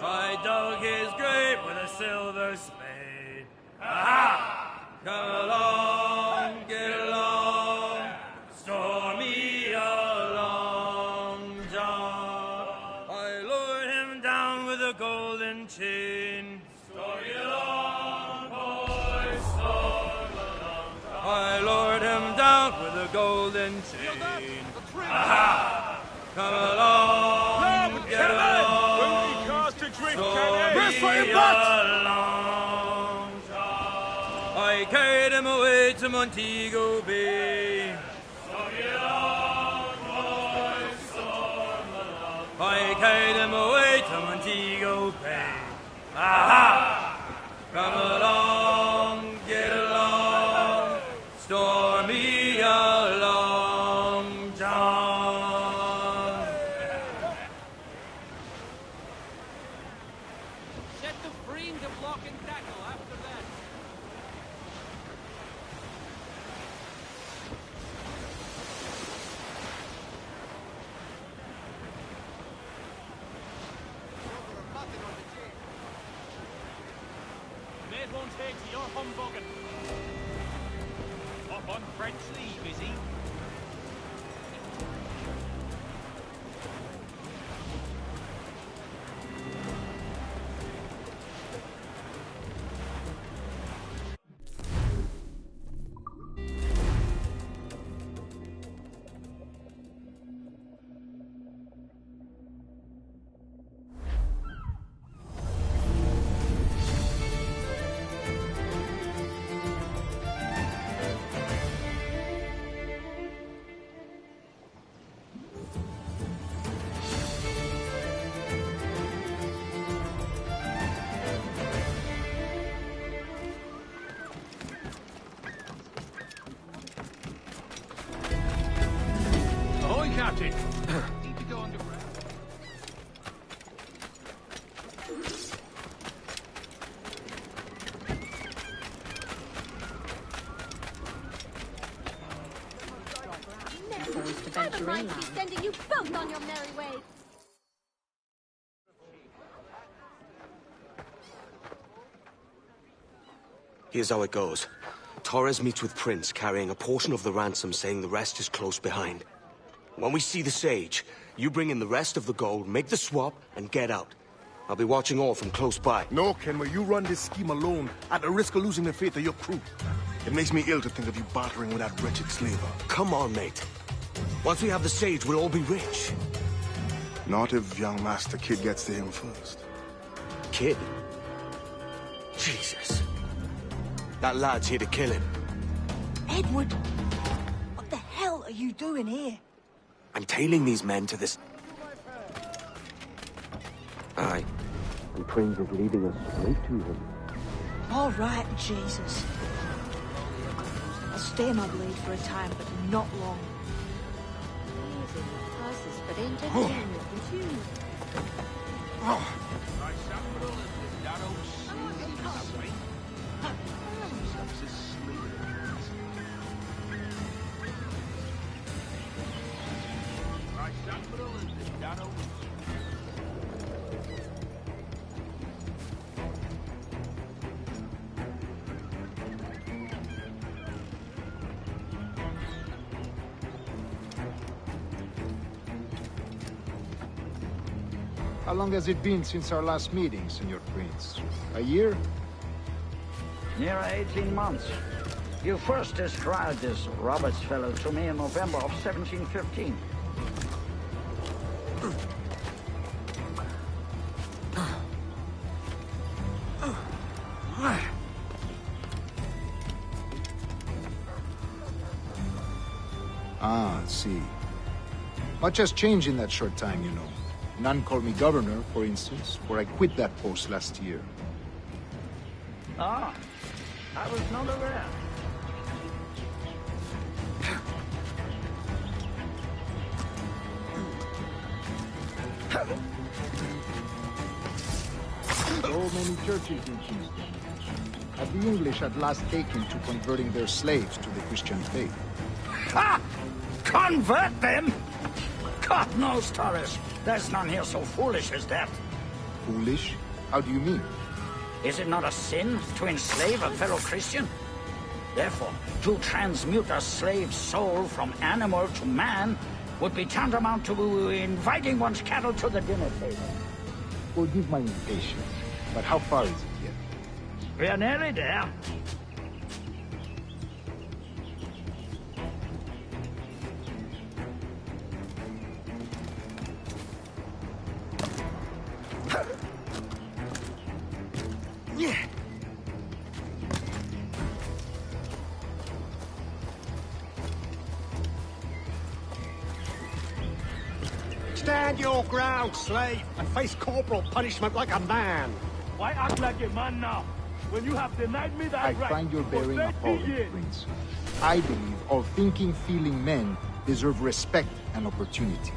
I dug his grave with a silver spade. Aha! Come along, get along, Stormy along, John. I lured him down with a golden chain. Stormy along, boys, storm along, John. I lured him down with a golden chain. Aha! Come along, get along. I carried him away to Montego Bay. I carried him away to Montego Bay. Aha! Come along, get along, Stormy along, John.
Set the frame to block and tackle after that. Mate won't take to your humbugging. Up on French leave, is he?
Ahoy, Captain! Need to go underground.
I've a right to be sending you both on your merry way.
Here's how it goes. Torres meets with Prince, carrying a portion of the ransom, saying the rest is close behind. When we see the Sage, you bring in the rest of the gold, make the swap, and get out. I'll be watching all from close by.
No, Kenway, you run this scheme alone, at the risk of losing the faith of your crew. It makes me ill to think of you bartering with that wretched slaver.
Come on, mate. Once we have the Sage, we'll all be rich.
Not if young Master Kid gets to him first.
Kid? Jesus. That lad's here to kill him.
Edward! What the hell are you doing here?
I'm tailing these men to this... Aye. And Prince is leading us straight to him.
All right, Jesus. I'll stay in my blade for a time, but not long.
But entertainment with you.
How long has it been since our last meeting, Senor Prince? A year?
Near 18 months. You first described this Roberts fellow to me in November of 1715.
see. Much has changed in that short time, you know. None call me governor, for instance, for I quit that post last year.
Ah, I was not aware.
So many churches in Kingston. Have the English at last taken to converting their slaves to the Christian faith?
Ha! Convert them? God knows, Torres. There's none here so foolish as that.
Foolish? How do you mean?
Is it not a sin to enslave a fellow Christian? Therefore, to transmute a slave's soul from animal to man would be tantamount to inviting one's cattle to the dinner table.
Forgive my impatience, but how far is it yet?
We're nearly there.
Stand your ground, slave, and face corporal punishment like a man.
Why act like a man now, when you have denied me that
I
right?
find your bearing
for 30
appalling,
years?
Prince. I believe all thinking, feeling men deserve respect and opportunity.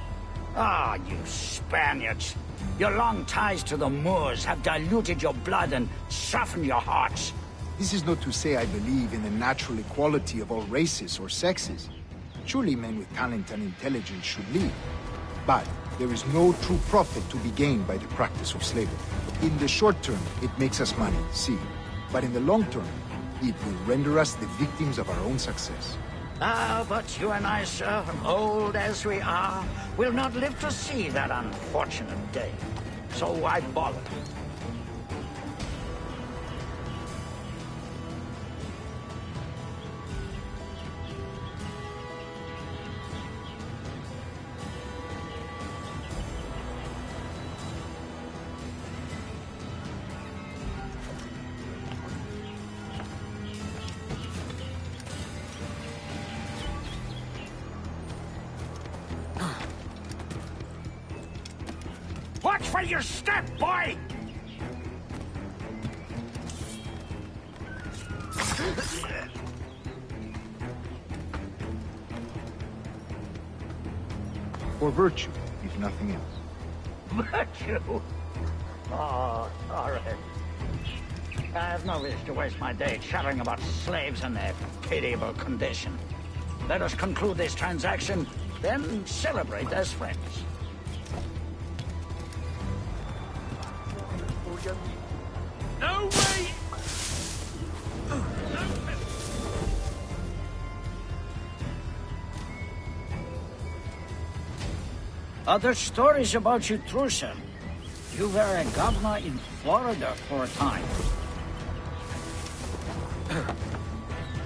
Ah, you Spaniards. Your long ties to the Moors have diluted your blood and softened your hearts.
This is not to say I believe in the natural equality of all races or sexes. Surely men with talent and intelligence should lead. But there is no true profit to be gained by the practice of slavery. In the short term, it makes us money, see. But in the long term, it will render us the victims of our own success.
Ah, but you and I, sir, old as we are, will not live to see that unfortunate day. So why bother? Watch for your step, boy!
For virtue, if nothing else.
Virtue? Oh, all right. I have no wish to waste my day chattering about slaves and their pitiable condition. Let us conclude this transaction, then celebrate as friends.
No way!
Other stories about you, true, sir. You were a governor in Florida for a time.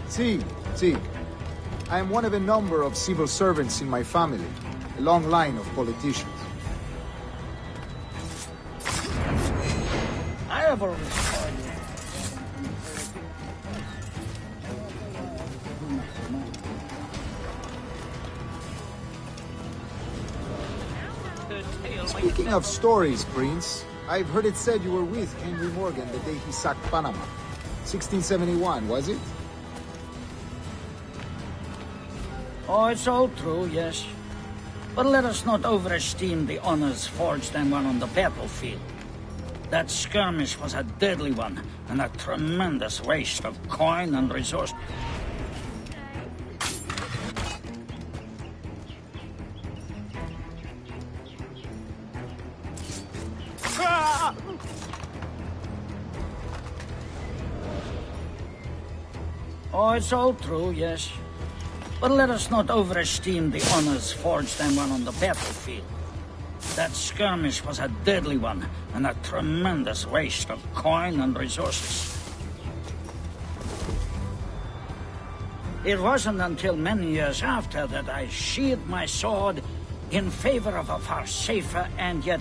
See. I am one of a number of civil servants in my family, a long line of politicians.
I have always called you.
Speaking of stories, Prince, I've heard it said you were with Henry Morgan the day he sacked Panama. 1671, was it?
Oh, it's all true, yes. But let us not overesteem the honors forged and won on the battlefield. That skirmish was a deadly one, and a tremendous waste of coin and resource. Oh, it's all true, yes. But let us not overesteem the honors forged and won on the battlefield. That skirmish was a deadly one, and a tremendous waste of coin and resources. It wasn't until many years after that I sheathed my sword in favor of a far safer and yet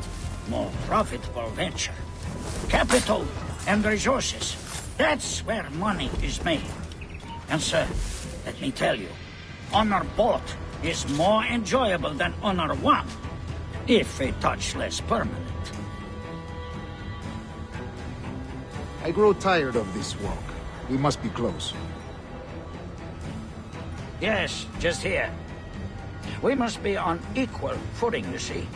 more profitable venture. Capital and resources. That's where money is made. And sir, let me tell you, honor bought is more enjoyable than Honor 1, if a touch less permanent.
I grow tired of this walk. We must be close.
Yes, just here. We must be on equal footing, you see.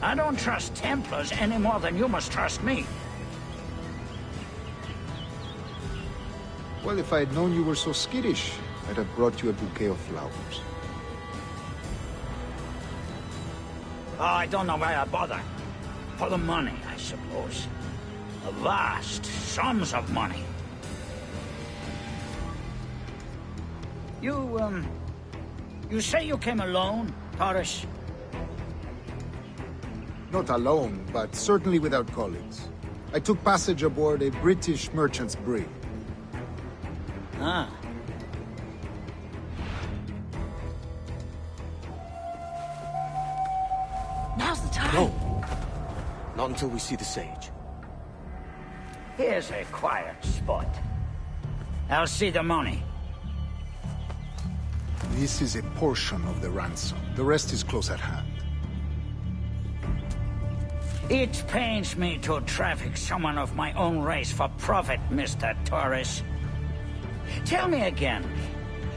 I don't trust Templars any more than you must trust me.
Well, if I had known you were so skittish, I'd have brought you a bouquet of flowers.
Oh, I don't know why I bother. For the money, I suppose. The vast sums of money. You say you came alone, Torres?
Not alone, but certainly without colleagues. I took passage aboard a British merchant's brig.
Ah.
Now's the time.
No. Not until we see the sage.
Here's a quiet spot. I'll see the money.
This is a portion of the ransom. The rest is close at hand.
It pains me to traffic someone of my own race for profit, Mr. Torres. Tell me again,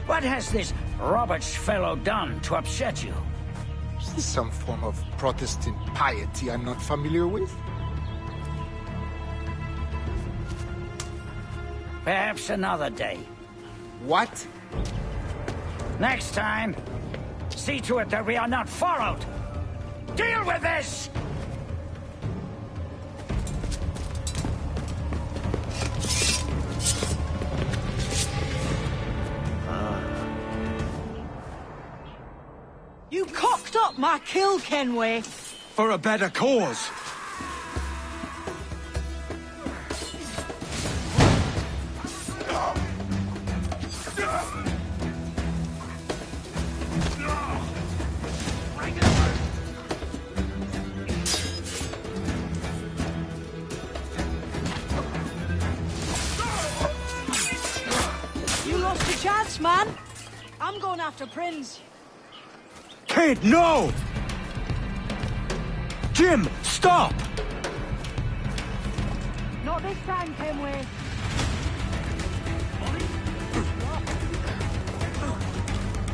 what has this Roberts fellow done to upset you?
Is this some form of Protestant piety I'm not familiar with?
Perhaps another day.
What?
Next time, see to it that we are not followed. Deal with this!
You cocked up my kill, Kenway.
For a better cause.
You lost your chance, man. I'm going after Prince.
Kid, no! Jim, stop!
Not this time, Kenway.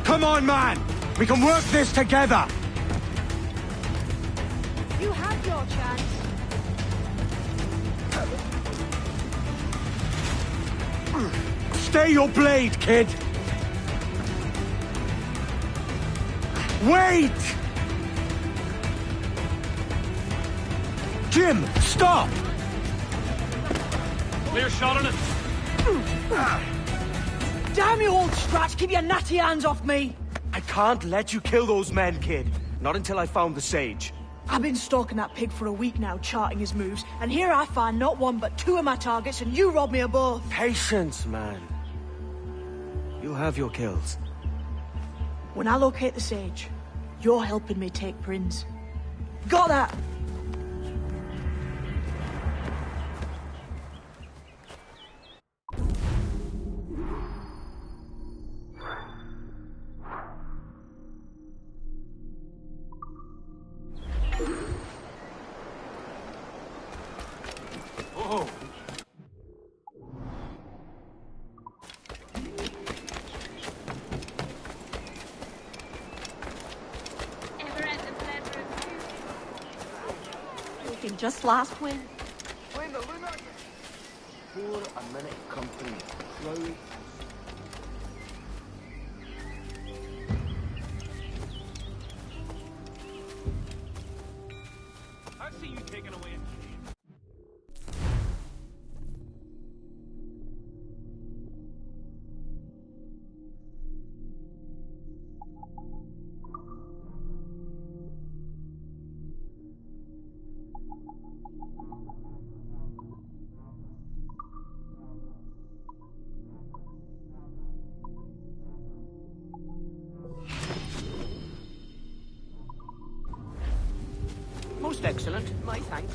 Come on, man! We can work this together!
You had your chance.
Stay your blade, kid! Wait! Jim, stop!
Clear shot on it.
Damn you, old Stratch! Keep your natty hands off me!
I can't let you kill those men, kid. Not until I found the sage.
I've been stalking that pig for a week now, charting his moves, and here I find not one but two of my targets, and you rob me of both.
Patience, man. You'll have your kills.
When I locate the sage, you're helping me take Prince. Got that?
Oh.
Looking just last win.
Poor a minute company. Clothes.
I see you taking away a
Most excellent. My thanks.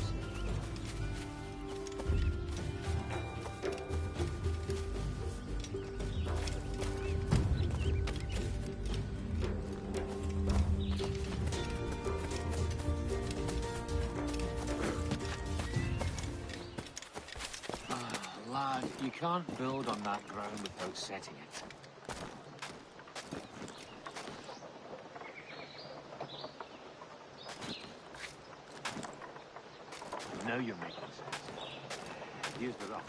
You can't build on that ground without setting it. Now you're making sense. Here's the rock.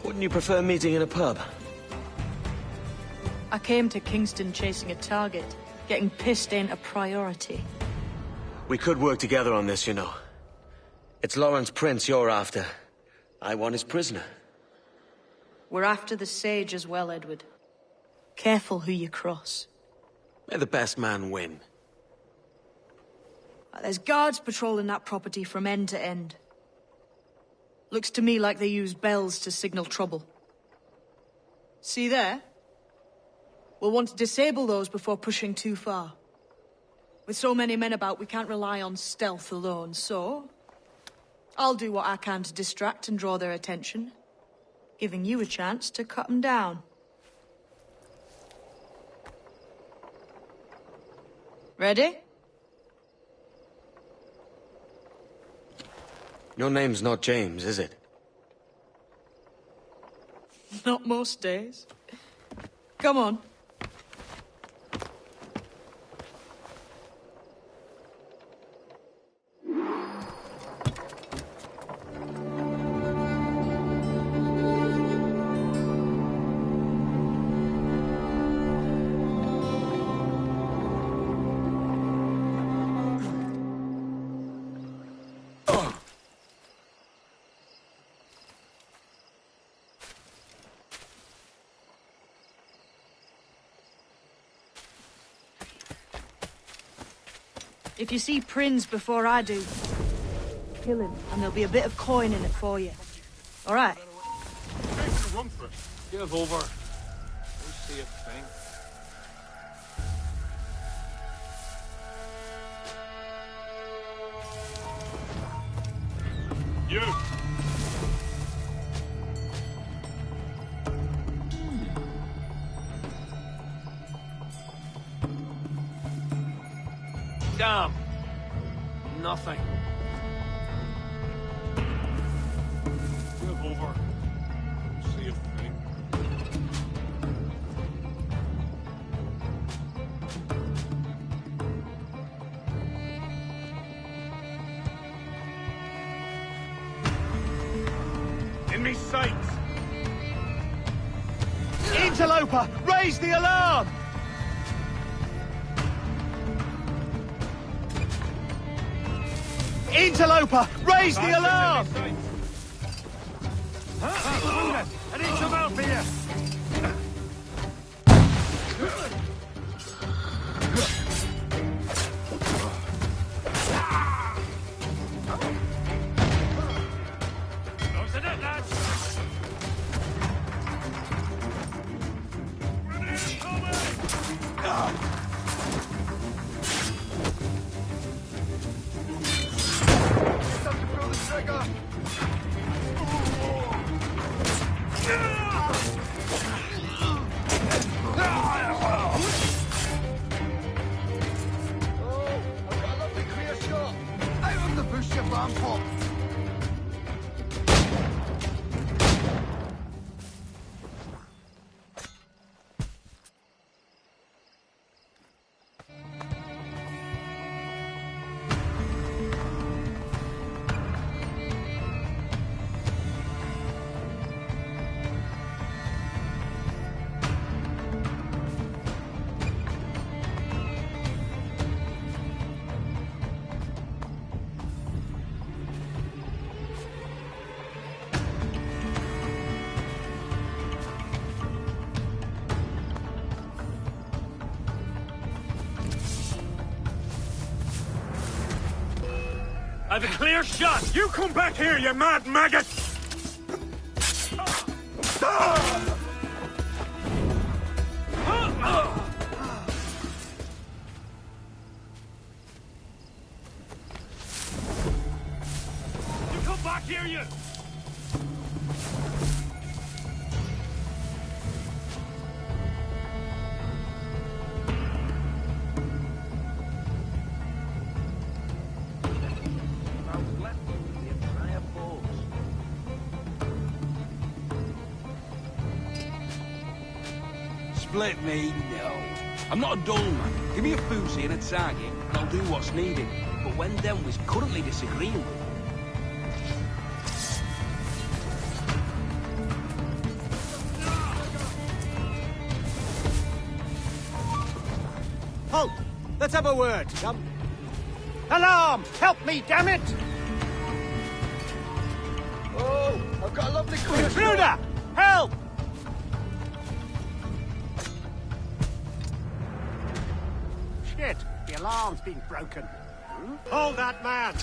Wouldn't you prefer meeting in a pub?
I came to Kingston chasing a target. Getting pissed ain't a priority.
We could work together on this, you know. It's Lawrence Prince you're after. I want his prisoner.
We're after the Sage as well, Edward. Careful who you cross.
May the best man win.
There's guards patrolling that property from end to end. Looks to me like they use bells to signal trouble. See there? We'll want to disable those before pushing too far. With so many men about, we can't rely on stealth alone, so... I'll do what I can to distract and draw their attention, giving you a chance to cut them down. Ready?
Your name's not James, is it?
Not most days. Come on. If you see Prince before I do, kill him, and there'll be a bit of coin in it for you. All right?
Give over. Don't see a thing.
You!
Damn! Nothing.
Give over. See a thing. In me sights!
Interloper! Raise the alarm! Interloper! Raise the alarm!
I need some help here!
Close it in, lads! I've a clear shot! You come back here, you mad maggot! You come back here, hear you!
Split me? No. I'm not a dull man. Give me a foozy and a target, and I'll do what's needed. But when them was currently disagreeing with,
Halt! Let's have a word, chum. Alarm! Help me, damn it!
Oh, I've got a lovely question.
Intruder! Help! Shit! The alarm's been broken. Hold that man!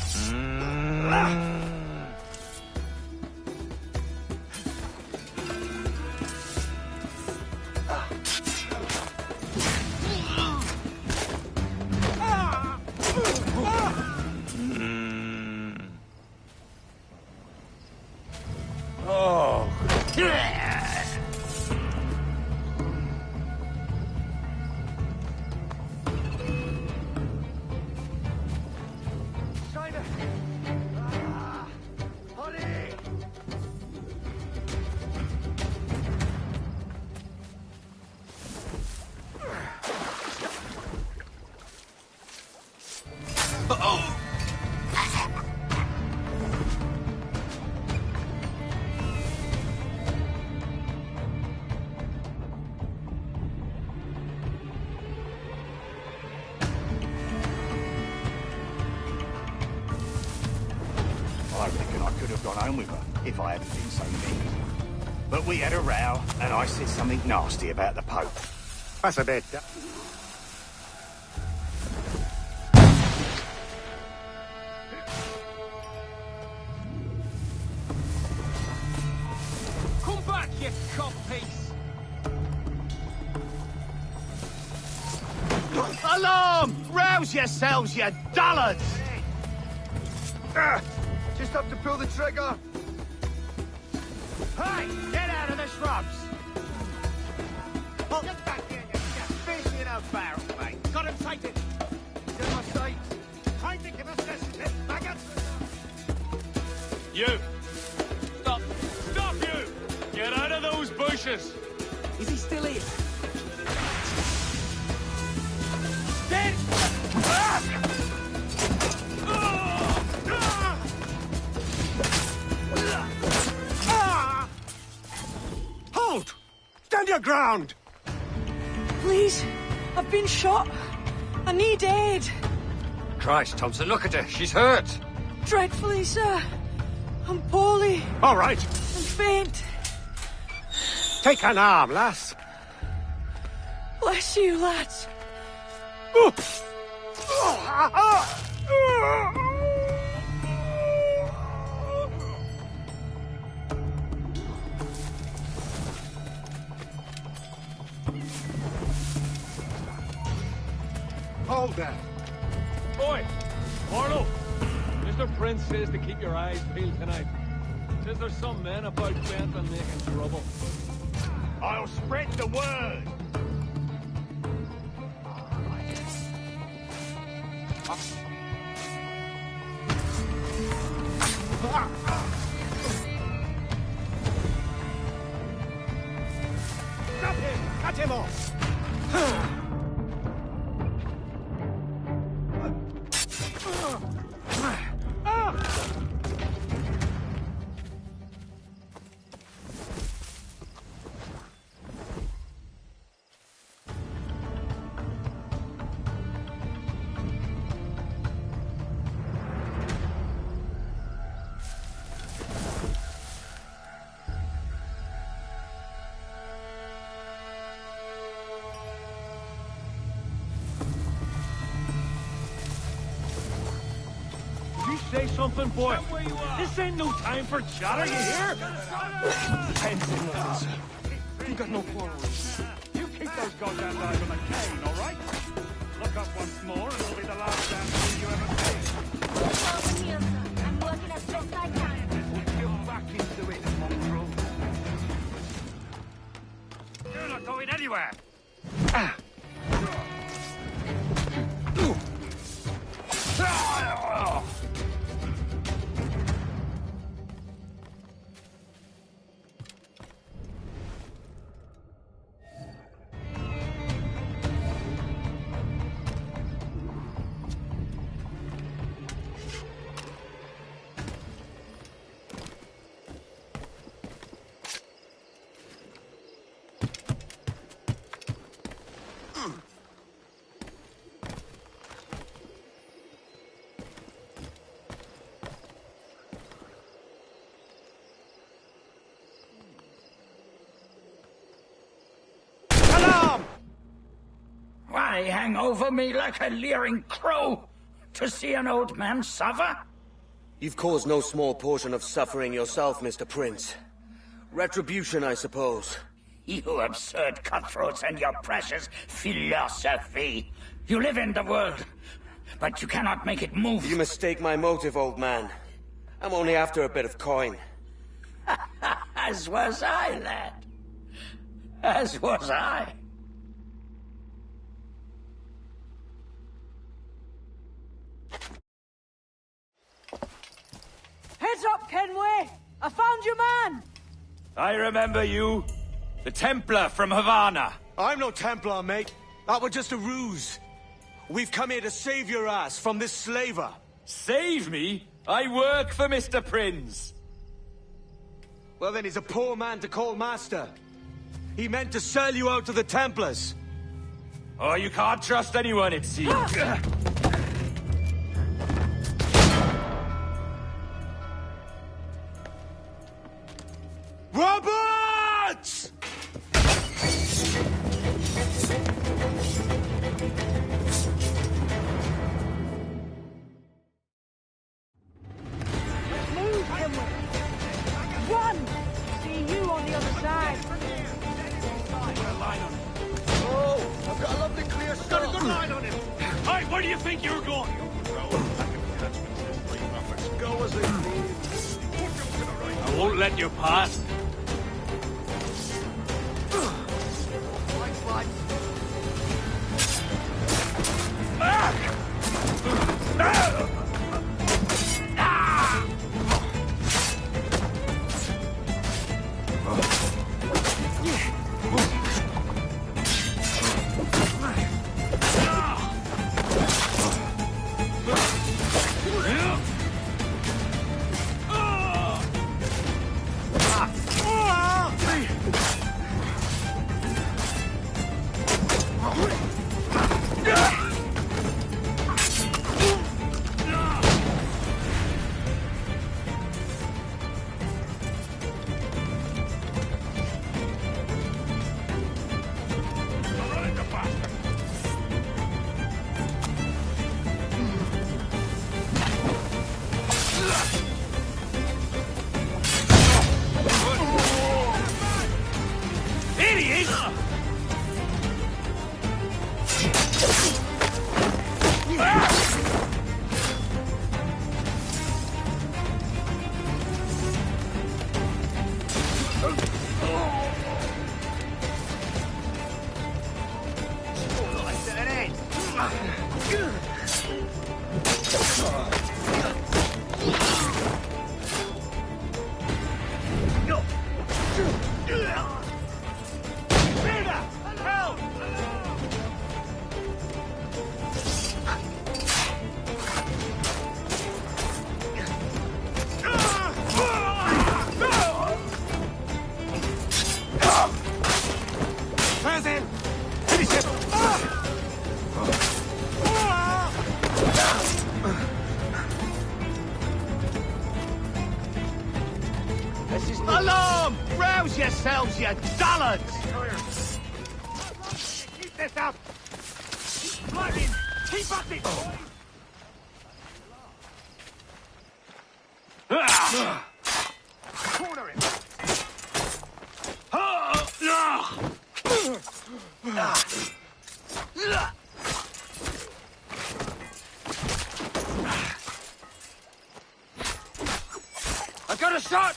I reckon I could have gone home with her if I hadn't been so mean. But we had a row, and I said something nasty about the Pope. That's a bit.
Come back, you cop piece!
Alarm! Rouse yourselves, you dullards!
Just have to pull the trigger.
Hey! Get out of the shrubs! Oh, get back here, you fish in a barrel, mate! Got him sighted! He's in my sight! Time to give us this, maggots!
You! Stop! Stop, you! Get out of those bushes!
is he still here?
Dead! Halt! Stand your ground!
Please, I've been shot. I need aid.
Christ, Thompson, look at her. She's hurt.
Dreadfully, sir. I'm poorly.
All right.
I'm faint.
Take an arm, lass.
Bless you, lads.
Hold that.
Boy! Marlow! Mr. Prince says to keep your eyes peeled tonight. Says there's some men about bent on making trouble.
I'll spread the word.
Stop him! Cut him off!
Say something, boy. This ain't no time for chatter, you hear?
You got no quarrels.
You keep those goddamn guys on a cane, all right? Look up once more, and it'll be the last damn thing you ever see.
Over here, sir. I'm working as best I can.
eye hang over me like a leering crow to see an old man suffer?
You've caused no small portion of suffering yourself, Mr. Prince. Retribution, I suppose.
You absurd cutthroats and your precious philosophy. You live in the world, but you cannot make it move.
You mistake my motive, old man. I'm only after a bit of coin.
As was I, lad. As was I.
Heads up, Kenway! I found your man!
I remember you. The Templar from Havana.
I'm no Templar, mate. That was just a ruse. We've come here to save your ass from this slaver.
Save me? I work for Mr. Prince.
Well, then he's a poor man to call master. He meant to sell you out to the Templars.
Oh, you can't trust anyone, it seems.
Roberts!
Move, Kenway! Run! See you on the other side.
Oh, I've got a lovely clear shot. Got a good line on him.
Hey, where do you think you're going?
Go as it needs.
I won't let you pass.
Alarm! Rouse yourselves, you dullards! Keep this up! Flagging! Keep at it! Corner him!
I got a shot!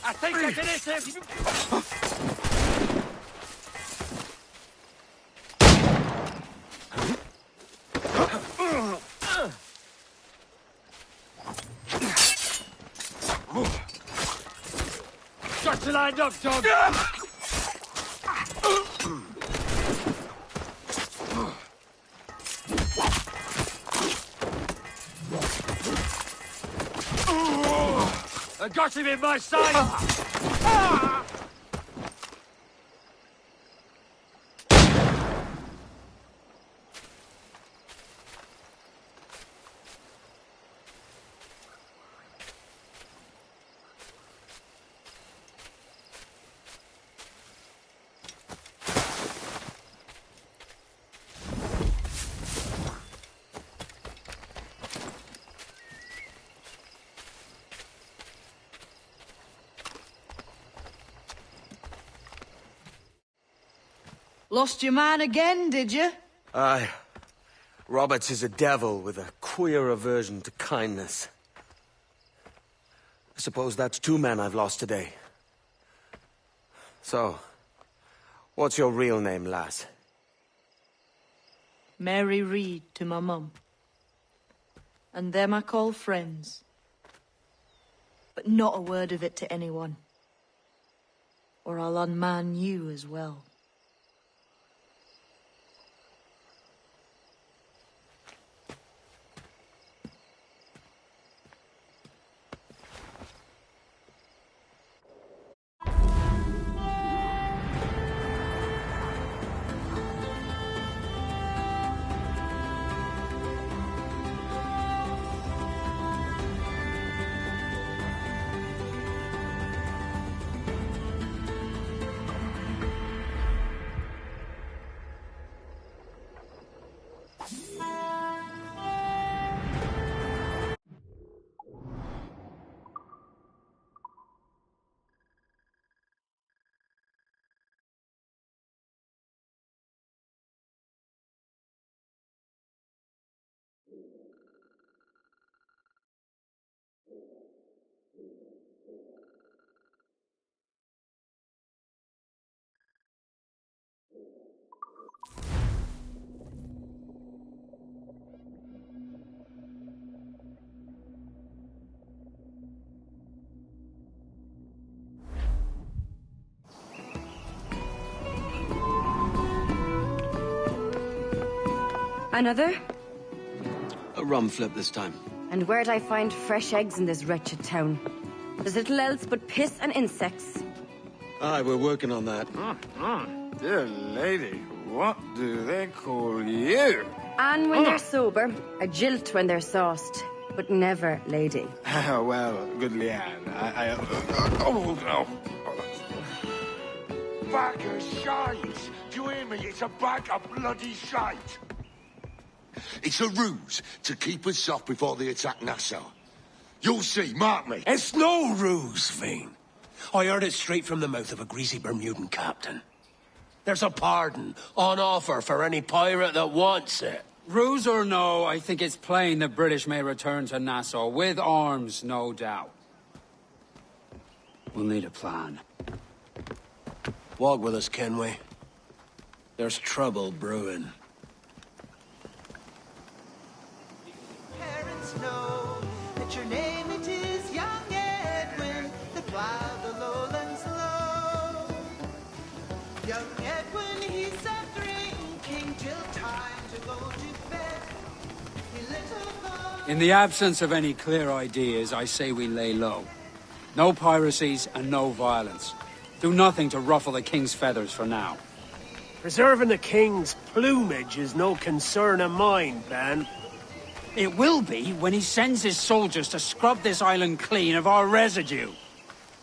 I think I can hit him! Got you lined up, dog! I got him in my sight!
Lost your man again, did you?
Aye. Roberts is a devil with a queer aversion to kindness. I suppose that's 2 men I've lost today. So, what's your real name, lass?
Mary Reed to my mum. And them I call friends. But not a word of it to anyone. Or I'll unman you as well.
Another?
A rum flip this time.
And where'd I find fresh eggs in this wretched town? There's little else but piss and insects.
Aye, we're working on that.
Dear lady, what do they call you?
And when they're sober, a jilt when they're sauced, but never lady.
Well, good Leanne, oh, no.
Bag of shite! Do you hear me? It's a bag of bloody shite! It's a ruse to keep us soft before they attack Nassau. You'll see, mark me.
It's no ruse, Fiend. I heard it straight from the mouth of a greasy Bermudan captain. There's a pardon on offer for any pirate that wants it.
Ruse or no, I think it's plain the British may return to Nassau, with arms, no doubt. We'll need a plan.
Walk with us, Kenway. There's trouble brewing.
Parents know that your name it is young Edwin, that while the lowlands low. Young Edwin, he sat drinking till time to go to bed. He little thought.
In the absence of any clear ideas, I say we lay low. No piracies and no violence. Do nothing to ruffle the king's feathers for now.
Preserving the king's plumage is no concern of mine, Ben.
It will be when he sends his soldiers to scrub this island clean of our residue.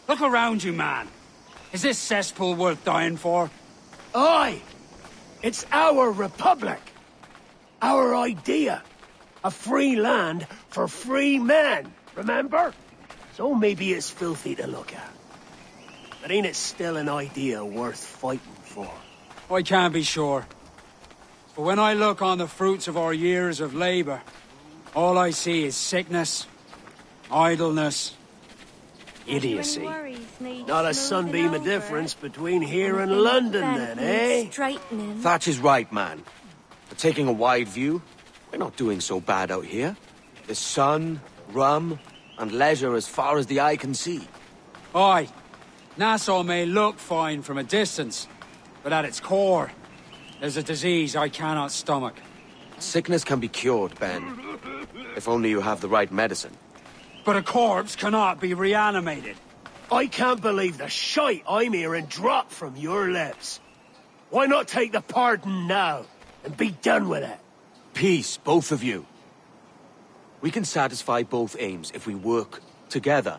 Look around you, man. Is this cesspool worth dying for?
Aye! It's our republic. Our idea. A free land for free men, remember? So maybe it's filthy to look at. But ain't it still an idea worth fighting for?
I can't be sure. But when I look on the fruits of our years of labor, all I see is sickness, idleness, idiocy.
Not a sunbeam of difference between here and London, then, eh?
Thatch is right, man. But taking a wide view, we're not doing so bad out here. There's sun, rum, and leisure as far as the eye can see.
Aye. Nassau may look fine from a distance, but at its core, there's a disease I cannot stomach.
Sickness can be cured, Ben. If only you have the right medicine.
But a corpse cannot be reanimated.
I can't believe the shite I'm hearing drop from your lips. Why not take the pardon now and be done with it?
Peace, both of you. We can satisfy both aims if we work together.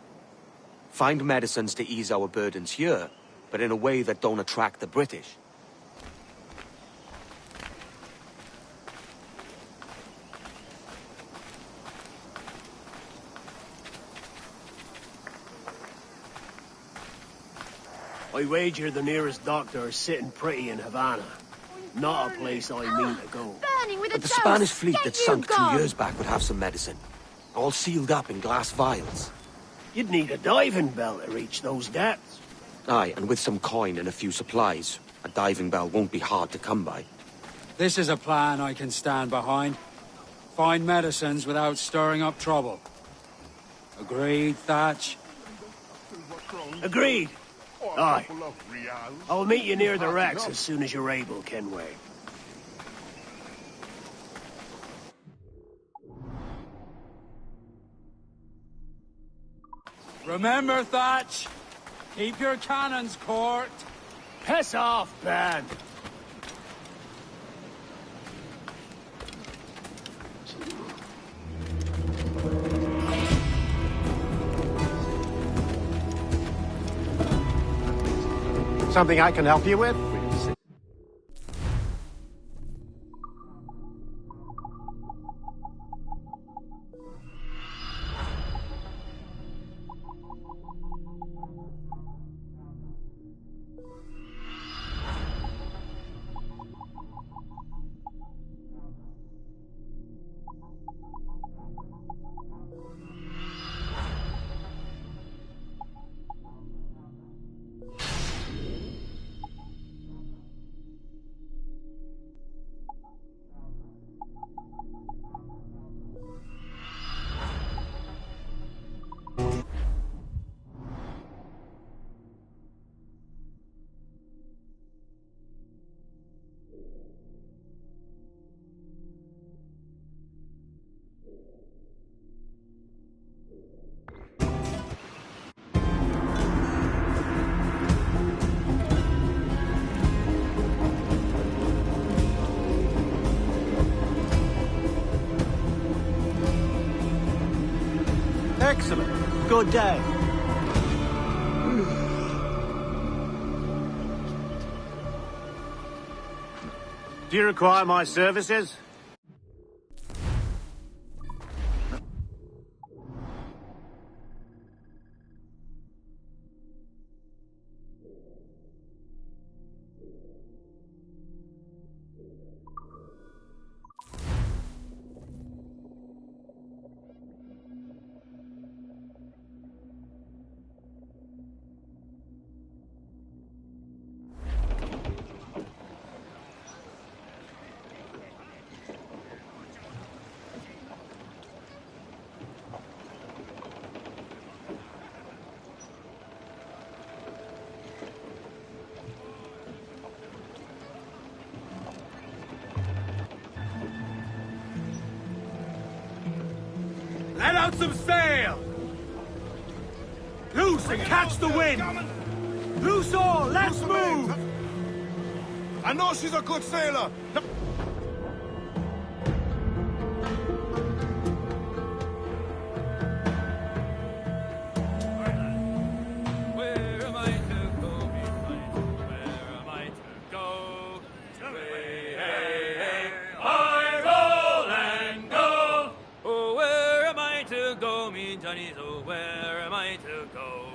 Find medicines to ease our burdens here, but in a way that don't attract the British.
I wager the nearest doctor is sitting pretty in Havana. not a place I mean to go.
Burning with a
But the
toast.
Spanish fleet
Get
that
you
sunk
gone.
2 years back would have some medicine. All sealed up in glass vials.
You'd need a diving bell to reach those depths.
Aye, and with some coin and a few supplies, a diving bell won't be hard to come by.
This is a plan I can stand behind. Find medicines without stirring up trouble. Agreed, Thatch?
Agreed. Aye. I'll meet you near the wrecks as soon as you're able, Kenway.
Remember, Thatch, keep your cannons corked.
Piss off, Ben.
Something I can help you with? Excellent. Good day. Do you require my services? Let out some sail! Loose and catch the wind! Loose all, let's move!
I know she's a good sailor.
Where am I to go? Where am I to go? Way, hey, hey, I roll and go. Oh, where am I to go, me Johnnies? Oh, where am I to go?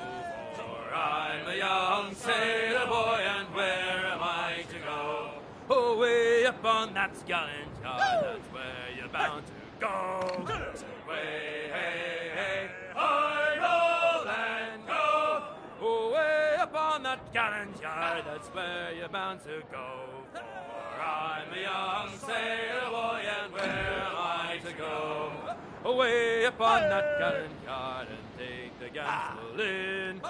For I'm a young sailor boy, and where am I to go? Oh, way up on that gallant yard, that's where you're bound to go. Way, hey, hey, I roll and go. Oh, way up on that gallant yard, that's where you're bound to go. For I'm a young sailor boy, and where am I to go? Away up on that gallant yard and take the gamble in.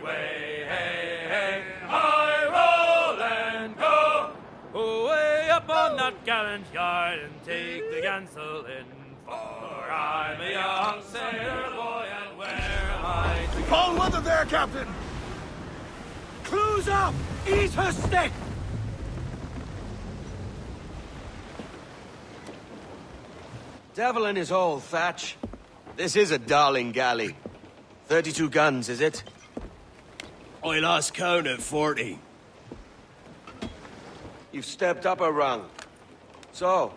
Way, hey, hey, I roll and go. Away up on that gallant yard and take the gansel in. For I'm a young sailor boy, and where am I to go?
Foul weather there, Captain!
Clues up! Eat her stick!
Devil in his hole, Thatch. This is a darling galley. 32 guns, is it?
I lost count at 40.
You've stepped up a rung. So,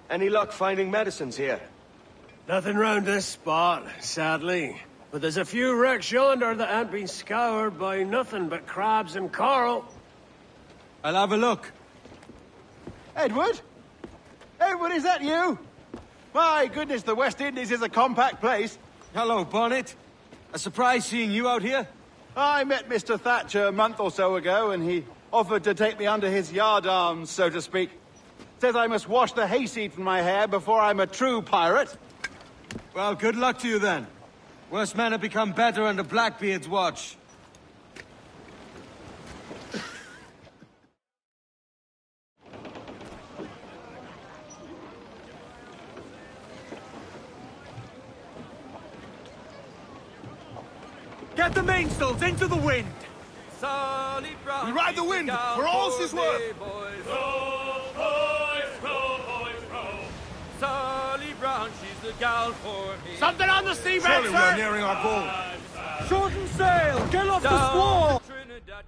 any luck finding medicines here?
Nothing round this spot, sadly. But there's a few wrecks yonder that ain't been scoured by nothing but crabs and coral.
I'll have a look.
Edward? Edward, is that you? My goodness, the West Indies is a compact place.
Hello, Bonnet. A surprise seeing you out here?
I met Mr. Thatcher a month or so ago, and he offered to take me under his yardarms, so to speak. Says I must wash the hayseed from my hair before I'm a true pirate.
Well, good luck to you then. Worse men have become better under Blackbeard's watch.
Get the mainsails into the wind!
We ride the wind, for all she's worth!
Row, boys, row. Sally Brown, she's the gal for me.
Something on the sea,
Surely we are
Redford!
nearing our goal.
Shorten sail! Get off the
Down
squall!
to Trinidad.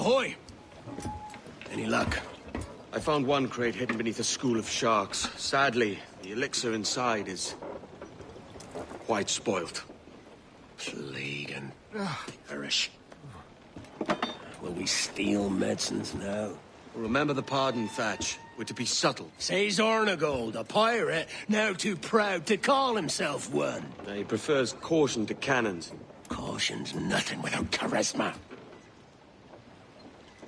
Ahoy! Any luck?
I found one crate hidden beneath a school of sharks. Sadly, the elixir inside is quite spoilt.
Plague and perish. Will we steal medicines now?
Remember the pardon, Thatch. We're to be subtle.
Says Ornagold, a pirate, now too proud to call himself one.
He prefers caution to cannons.
Caution's nothing without charisma.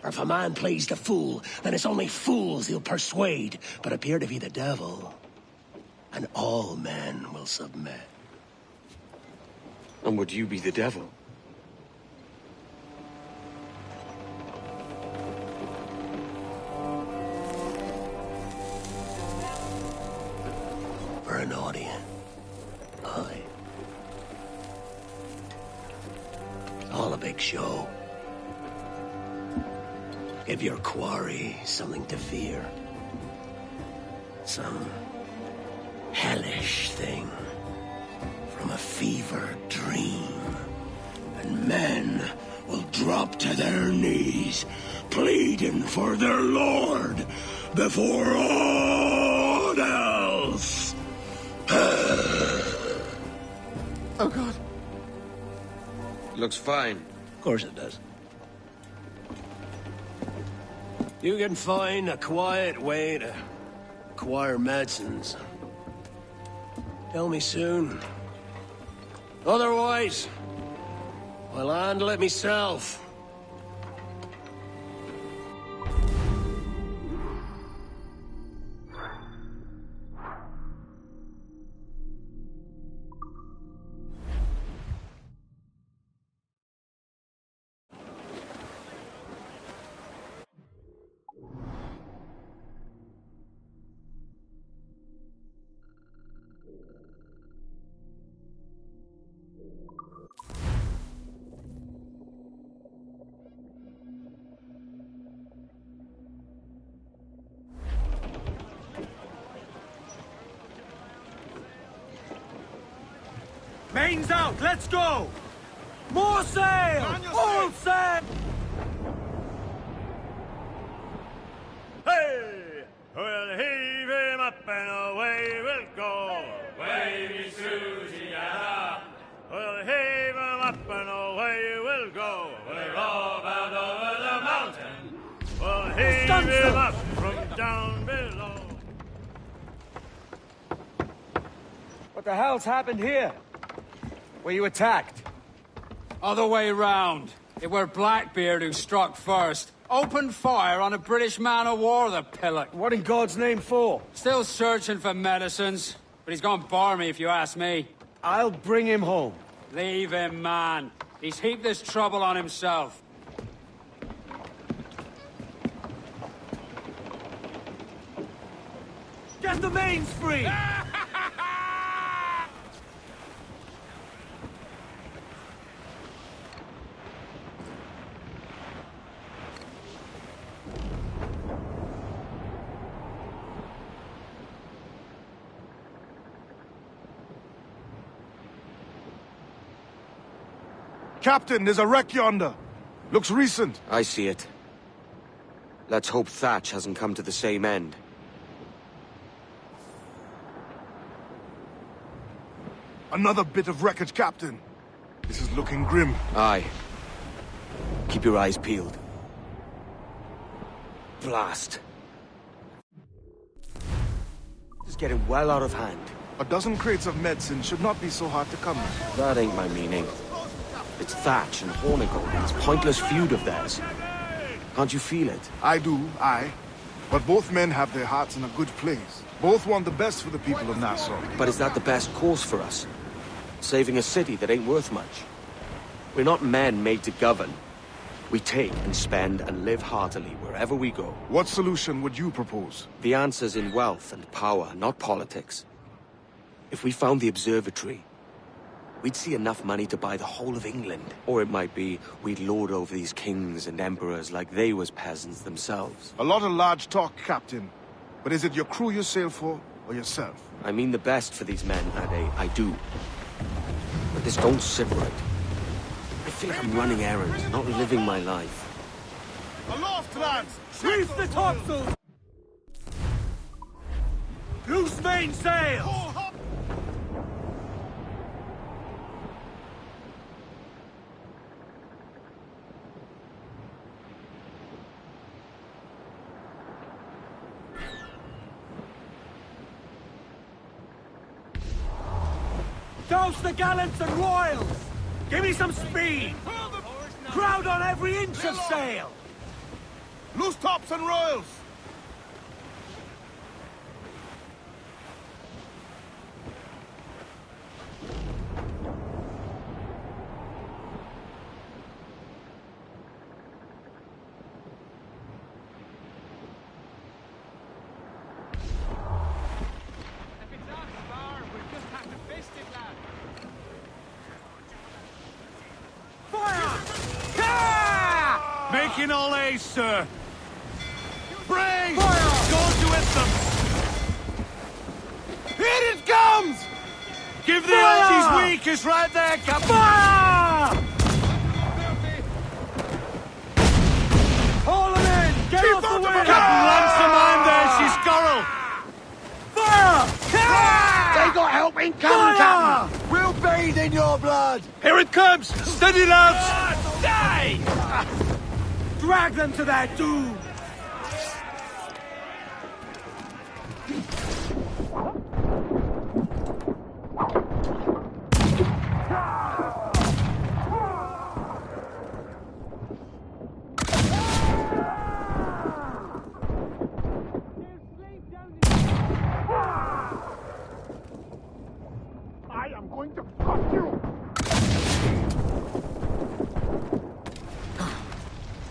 Or if a man plays the fool, then it's only fools he'll persuade, but appear to be the devil. And all men will submit.
And would you be the devil?
For an audience. Aye. It's all a big show. Give your quarry something to fear. Some hellish thing from a fevered dream. And men will drop to their knees, pleading for their lord before all else.
Oh, God. Looks fine.
Of course it does. You can find a quiet way to acquire medicines. Tell me soon. Otherwise, I'll handle it myself.
Main's out! Let's go! More sail! All sail!
Hey! We'll heave him up and away we'll go. Wavy Susie Anna. We'll heave him up and away we'll go. We'll rob out over the mountain. We'll heave him up from down below.
What the hell's happened here? Were you attacked?
Other way round. It were Blackbeard who struck first. Opened fire on a British man-o'-war, the pillock.
What in God's name for?
Still searching for medicines, but he's gone barmy if you ask me.
I'll bring him home.
Leave him, man. He's heaped this trouble on himself.
Get the mains free!
Captain, there's a wreck yonder. Looks recent.
I see it. Let's hope Thatch hasn't come to the same end.
Another bit of wreckage, Captain. This is looking grim.
Aye. Keep your eyes peeled. Blast. This is getting well out of hand.
A dozen crates of medicine should not be so hard to come by.
That ain't my meaning. It's Thatch and Hornigold and this pointless feud of theirs. Can't you feel it?
I do, aye. But both men have their hearts in a good place. Both want the best for the people of Nassau.
But is that the best course for us? Saving a city that ain't worth much? We're not men made to govern. We take and spend and live heartily wherever we go.
What solution would you propose?
The answer's in wealth and power, not politics. If we found the observatory, we'd see enough money to buy the whole of England. Or it might be we'd lord over these kings and emperors like they was peasants themselves.
A lot of large talk, Captain. But is it your crew you sail for, or yourself?
I mean the best for these men, Ade. I do. But this don't sit right. I feel like I'm running errands, not living my life.
Aloft, lads!
Reef the topsails! Loose mainsail! Douse the gallants and royals! Give me some speed! Crowd on every inch of sail!
Loose tops and royals!
Making all A's, sir!
Brace!
Go to them!
Here it comes!
Give the Archie's weakest right there, Captain! Fire! Haul them in! Get off the way! Captain Ransom, I'm there, she's Scorrel! Fire!
They got help incoming, Captain! We'll bathe in your blood!
Here it comes! Steady, lads! Die! Drag them to their doom!
I am going to cut you!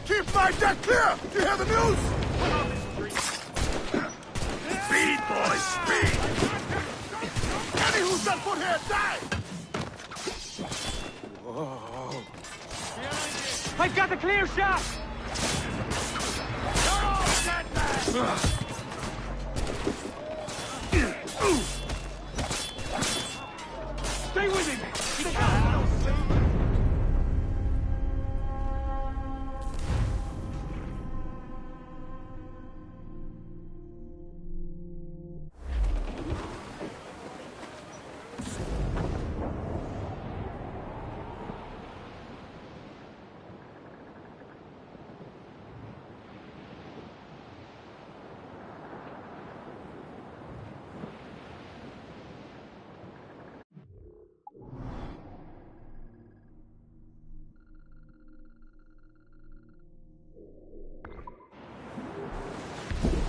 Keep my deck clear! Do you hear the news? Speed, boys, speed! Any who set foot here, die!
Whoa. I've got the clear shot! Stay with him!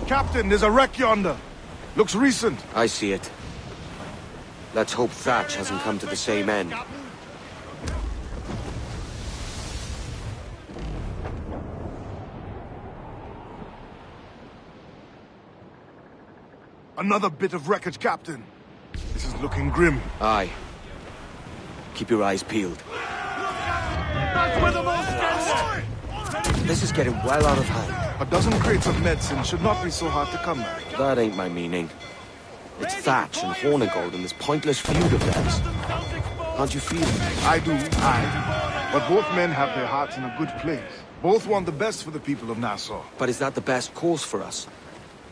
Captain, there's a wreck yonder. Looks recent.
I see it. Let's hope Thatch hasn't come to the same end.
Another bit of wreckage, Captain. This is looking grim.
Aye. Keep your eyes peeled.
That's where the most gets.
This is getting well out of hand.
A dozen crates of medicine should not be so hard to come by.
That ain't my meaning. It's Thatch and Hornigold and this pointless feud of theirs. Can't you feel it?
I do, aye. But both men have their hearts in a good place. Both want the best for the people of Nassau.
But is that the best course for us?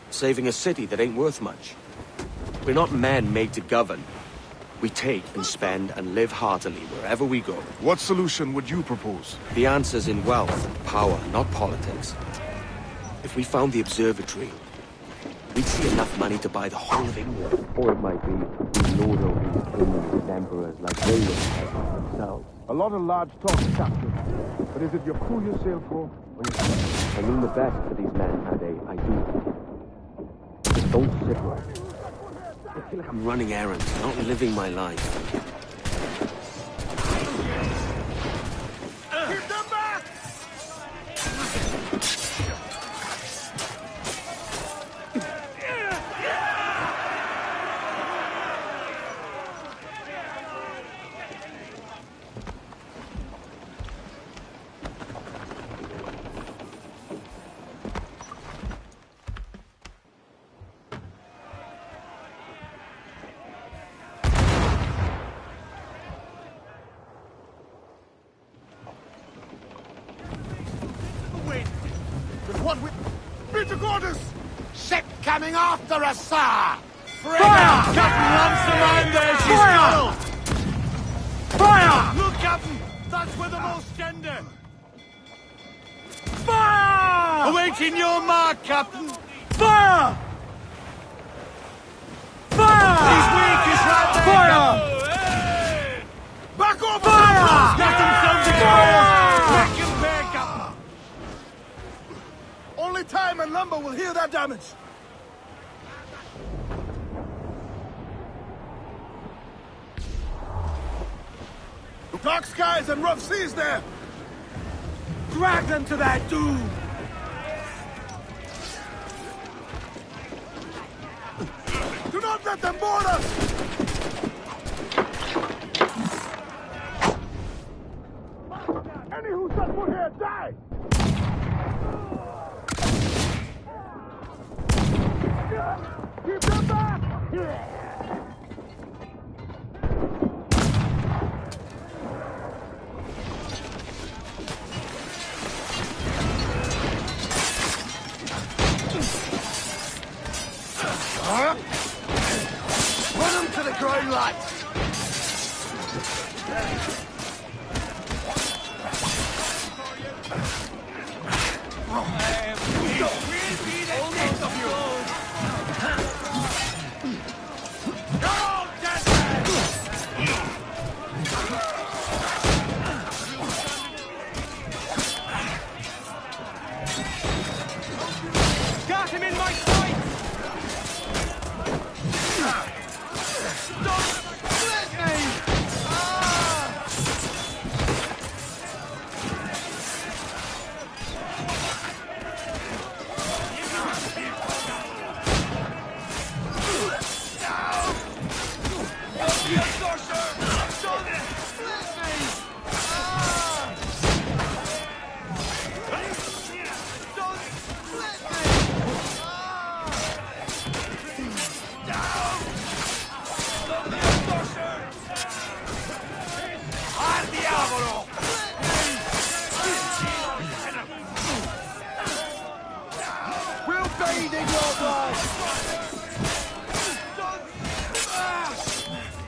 Saving a city that ain't worth much? We're not men made to govern. We take and spend and live heartily wherever we go.
What solution would you propose?
The answer's in wealth and power, not politics. If we found the observatory, we'd see enough money to buy the whole of England. Or it might be we lord over these kings and emperors like they were themselves.
A lot of large talk, Captain. But is it your crew you sail for?
I mean the best for these men, Ade. I do. Just don't sit right. I feel like I'm running errands, not living my life.
Keep them back! Quarters!
Ship coming after us, sir!
Fire! Captain Ransom, I'm there, she's
Fire!
killed!
Fire!
Look, Captain! That's where the most gender!
Fire!
Awaiting your mark, Captain!
Fire! Fire!
He's weak, he's right there!
Fire!
Hey!
Back over!
Fire!
Captain, something fire! Back and bear, Captain!
Only time and lumber will heal that damage. Dark skies and rough seas there.
Drag them to their doom!
Do not let them board us! Any who set foot here, die! Keep them back!
Run them to the green light!
Got him in my sight! Don't split me!
We'll bathe in your blood!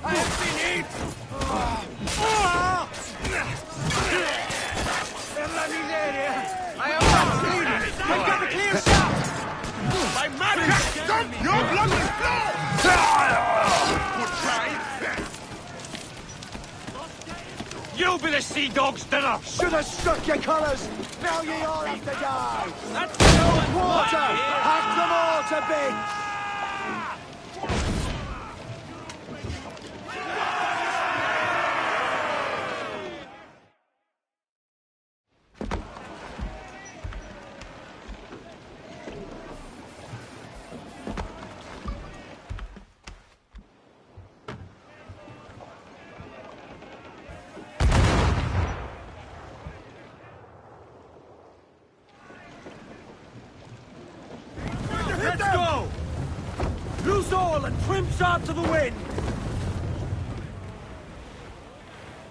I've been hit! La miseria! I am not bleeding! I've got the clear shot! My man! Stop your bloody flow! Good try! You'll be the sea dog's dinner!
Should have struck your colours! Now ye all have to die!
That's
Water! Hack them all to bits!
Let's go! Loose all and trim sharp to the wind!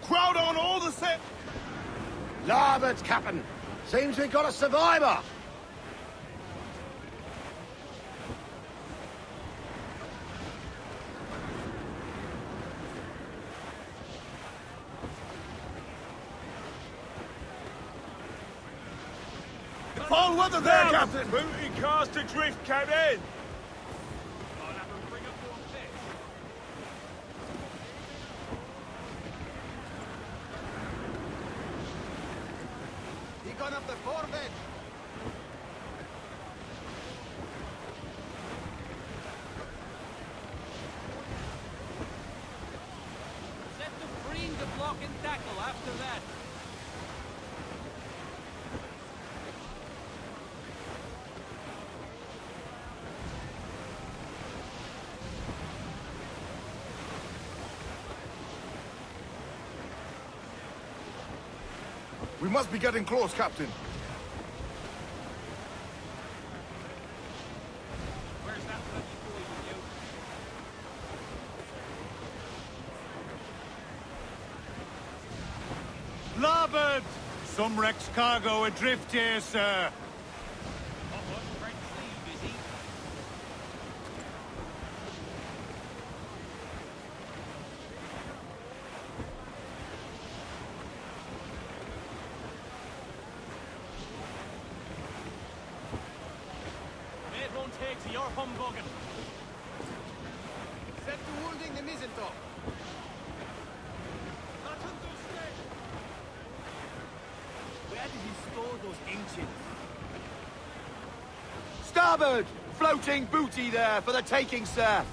Crowd on all the set.
Larboard, Captain! Seems we got a survivor!
Foul weather there, Captain!
Booty cast adrift, Captain!
He gone up the forward!
Set the free to block and tackle after that.
We must be getting close, Captain.
Where's that bloody boy with you?
Larboard! Some wrecked cargo adrift here, sir.
so you're humbugging.
Set to holding the mizentop.
Where did he store those ancients?
Starboard! Floating booty there for the taking, sir.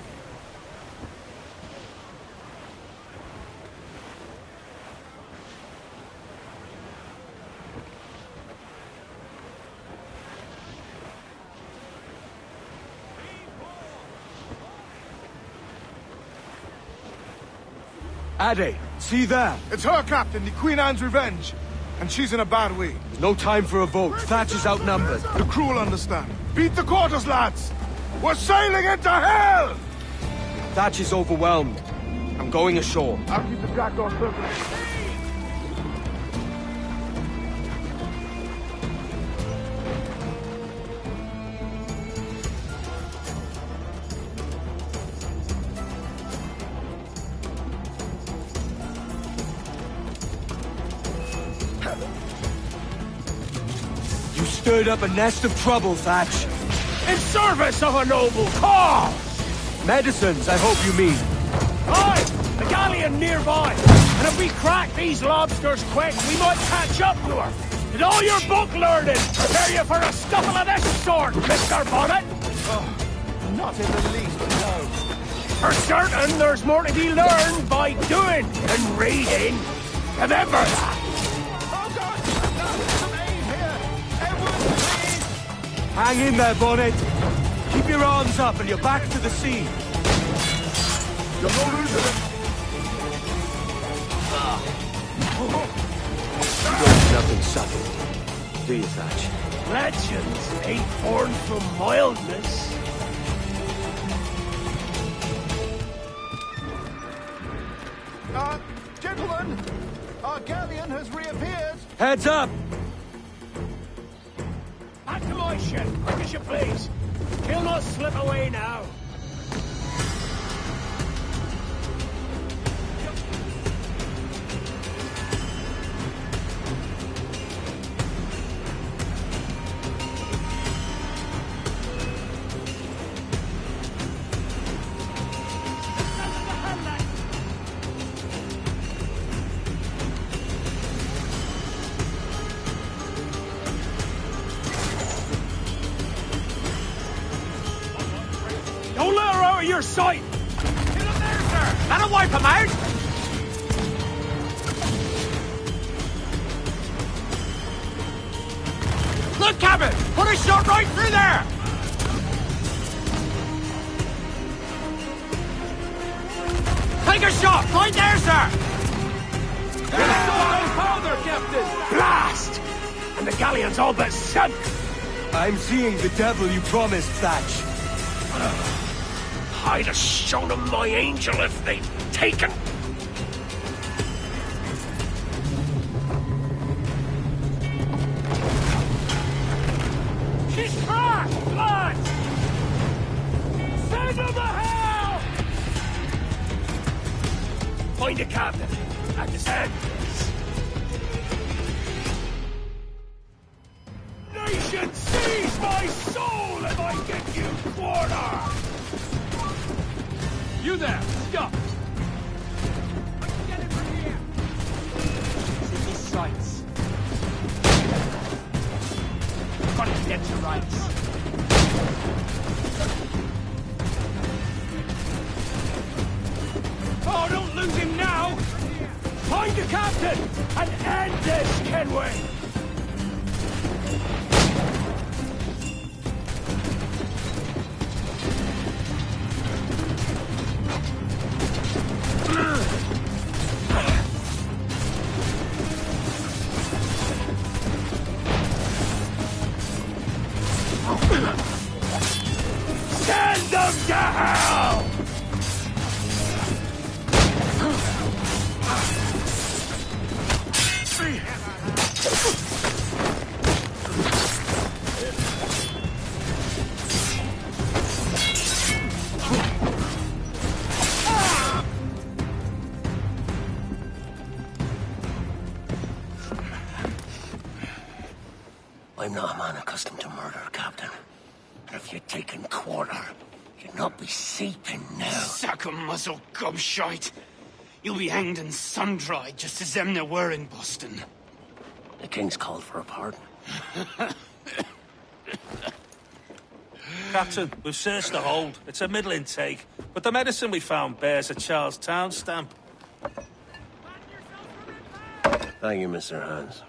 Ade, see there.
It's her, Captain, the Queen Anne's Revenge. And she's in a bad way.
There's no time for a vote. Thatch is outnumbered.
The crew will understand. Beat the quarters, lads! We're sailing into hell!
Thatch is overwhelmed. I'm going ashore.
I'll keep the jackdaw circling.
You stirred up a nest of trouble, Thatch.
In service of a noble cause!
Medicines, I hope you mean.
Aye! The galleon nearby! And if we crack these lobsters quick, we might catch up to her! Did all your book learning prepare you for a scuffle of this sort, Mr. Bonnet?
Oh, not in the least, no.
For certain, there's more to be learned by doing than reading. Remember that!
Hang in there, Bonnet. Keep your arms up and your back to the sea.
You're no losing.
You don't do nothing subtle, do you, Thatch?
Legends ain't born from mildness.
Gentlemen, our galleon has reappeared.
Heads up!
Back to my ship, quick as you please. He'll not slip away now. Don't let her out of your sight!
Get him there, sir! That'll wipe him out! Look, Captain! Put a shot right through there! Take a shot! Right there, sir!
Get a powder, Captain! Blast! And the galleon's all but sunk!
I'm seeing the devil you promised, Thatch.
I'd have shown them my angel if they'd taken. She's crashed, lads! Send them to hell! Find a captain at his head. Nation, seize my soul if I get you quarter!
You there! Stop!
Get him from here!
See these sights. Gotta get to rights.
Oh, don't lose him now! Find the captain and end this, Kenway! Send them to hell!
I'm not a man accustomed to murder, Captain.
If you're taking quarter, you'll not be seeping now.
Sack a muzzle, gobshite. You'll be hanged and sun-dried, just as them there were in Boston.
The king's called for a pardon.
Captain, we've searched the hold. It's a middling take, but the medicine we found bears a Charlestown stamp.
Thank you, Mr. Hans.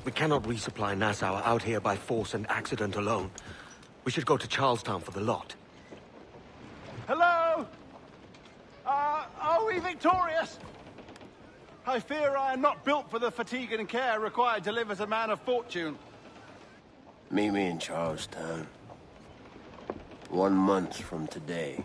We cannot resupply Nassau out here by force and accident alone. We should go to Charlestown for the lot.
Hello? Are we victorious? I fear I am not built for the fatigue and care required to live as a man of fortune.
Meet me in Charlestown. 1 month from today.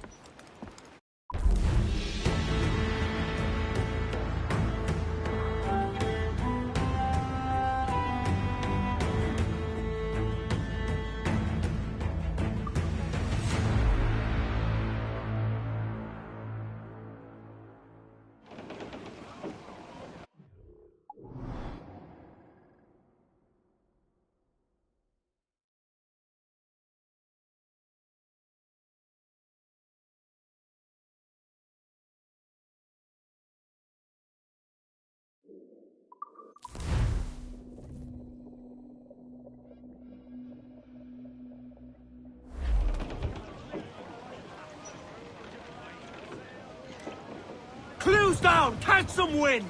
Clues down! Catch some wind!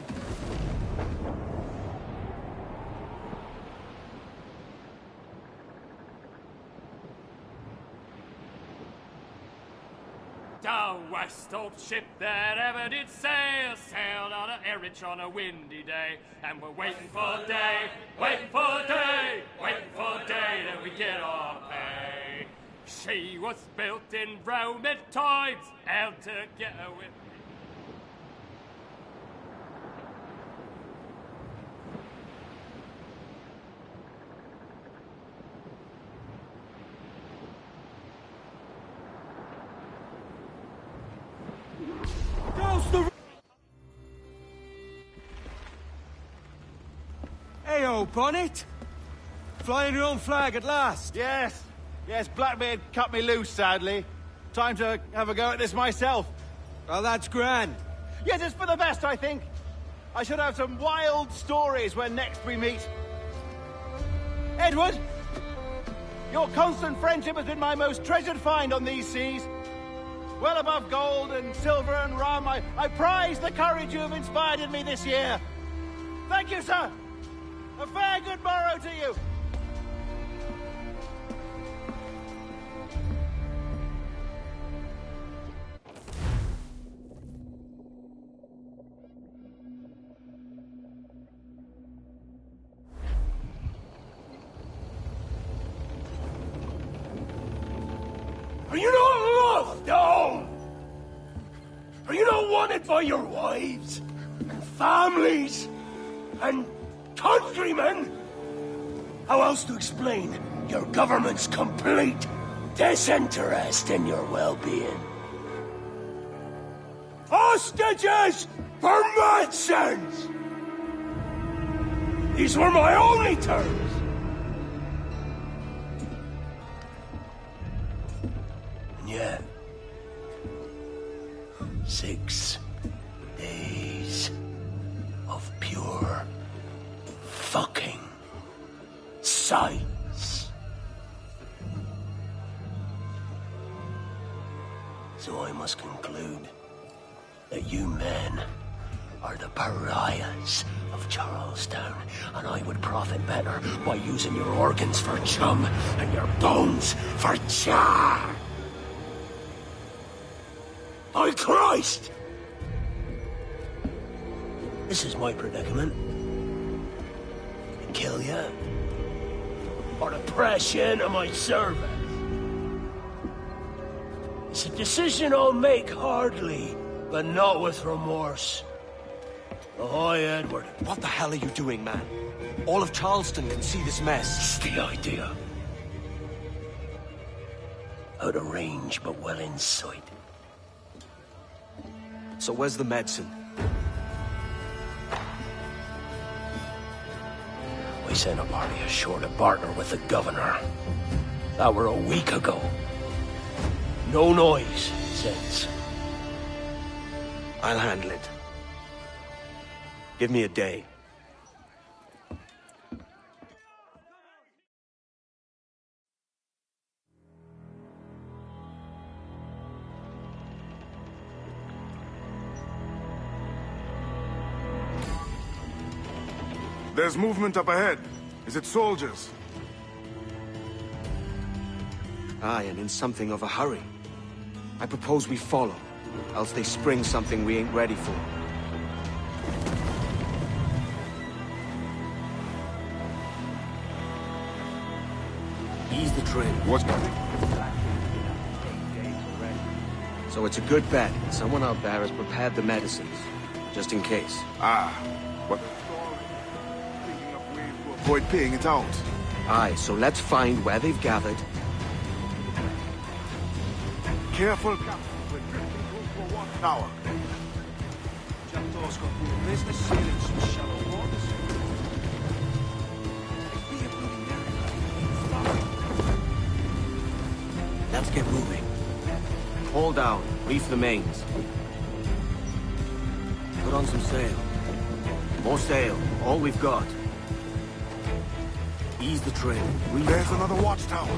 Down west, old ship that ever did sail, sailed out of Erich on a windy day, and we're waiting for day, waiting for day, waiting for day that we get our pay. She was built in Roman times, held together with.
Heyo, Bonnet! Flying your own flag at last!
Yes, Blackbeard cut me loose, sadly. Time to have a go at this myself.
Well, that's grand.
Yes, it's for the best, I think. I should have some wild stories when next we meet. Edward! Your constant friendship has been my most treasured find on these seas. Well above gold and silver and rum, I prize the courage you have inspired in me this year. Thank you, sir! A fair good morrow to you!
Are you not loved, home? Are you not wanted by your wives and families and countrymen? How else to explain your government's complete disinterest in your well-being? Hostages for medicines! These were my only terms. And yet, 6 days of pure fucking silence. So I must conclude that you men are the pariahs of Charlestown, and I would profit better by using your organs for chum and your bones for char. By Christ! This is my predicament. Kill you, or to press you into my service. It's a decision I'll make hardly, but not with remorse. Ahoy, Edward.
What the hell are you doing, man? All of Charleston can see this mess.
It's the idea. Out of range, but well in sight.
So where's the medicine?
We sent a party ashore to barter with the governor. That were a week ago. No noise, Zeds.
I'll handle it. Give me a day.
There's movement up ahead. Is it soldiers?
Aye, and in something of a hurry. I propose we follow, else they spring something we ain't ready for. Ease the train.
What's...
So it's a good bet. Someone out there has prepared the medicines, just in case.
Ah, what? Avoid paying it out.
Aye, so let's find where they've gathered.
Careful, Captain. We're drifting close to a watchtower.
Jackdaw's got more business sailing some shallow waters. Be a bloody miracle.
Let's get moving. Haul down. Reef the mains. Put on some sail. More sail. All we've got. Ease the train.
There's another watchtower.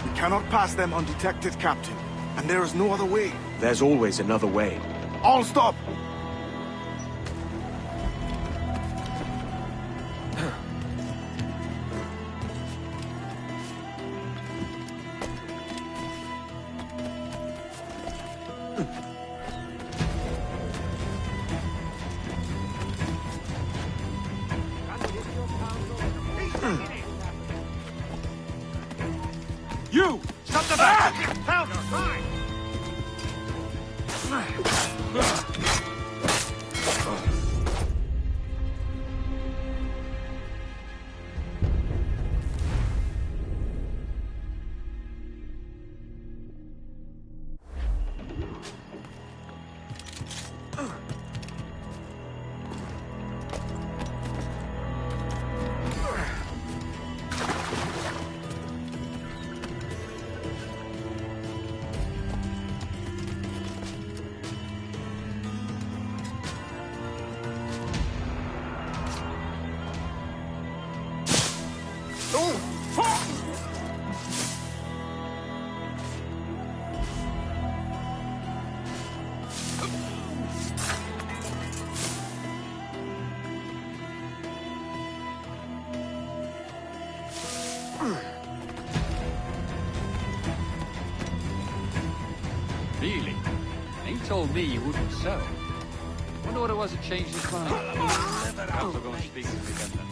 We cannot pass them undetected, Captain. And there is no other way.
There's always another way.
All stop!
You! Stop the back! Help! Fine!
Really? He told me you wouldn't sell. Wonder what it was that changed his mind. I'll go and speak to him again then.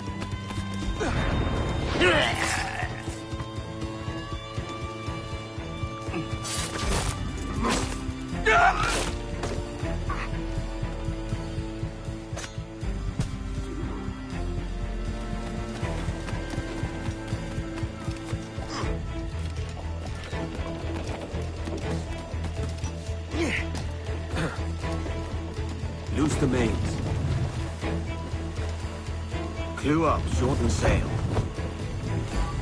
Loose the mains. Clew up, shorten sail.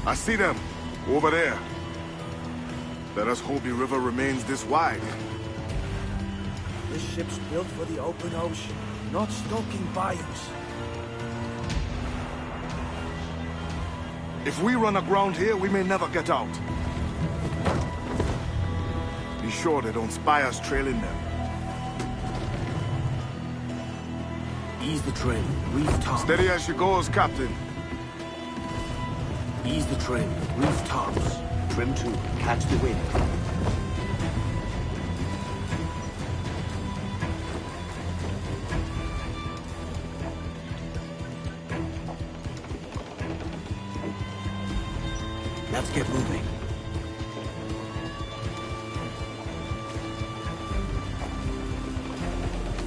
I see them. Over there. Let us hope the river remains this wide.
This ship's built for the open ocean, not stuck in bayous.
If we run aground here, we may never get out. Be sure they don't spy us trailing them.
Ease the train. Reef tops.
Steady as she goes, Captain.
Ease the train. Reef tops. Trim to. Catch the wind. Let's get moving.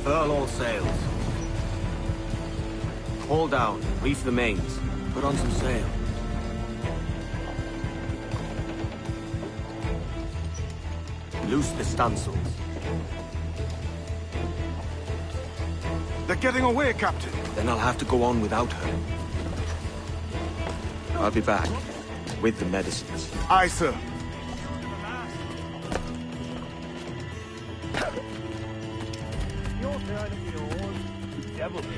Furl all sails. Haul down, reef the mains, put on some sail. Loose the stunsails.
They're getting away, Captain.
Then I'll have to go on without her. I'll be back with the medicines.
Aye, sir.
Your turn of yours. Devil me.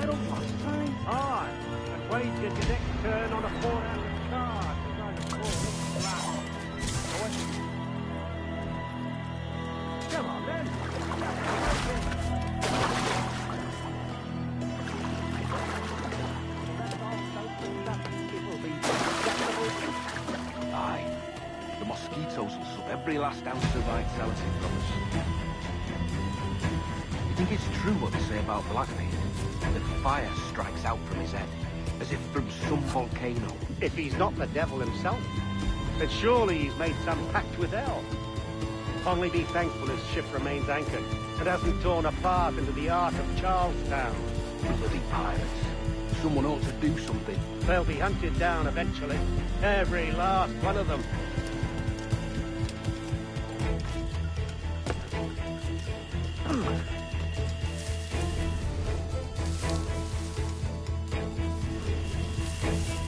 I don't want time. Aye. And wait till your next turn on a 4-hour charge. Come on, then.
Aye. The mosquitoes will suck every last ounce of vitality from us. You think it's true what they say about Blackbeard? That fire strikes out from his head, as if from some volcano.
If he's not the devil himself, then surely he's made some pact with hell. Only be thankful his ship remains anchored and hasn't torn apart into the Ark of Charlestown.
Bloody pirates. Someone ought to do something.
They'll be hunted down eventually. Every last one of them.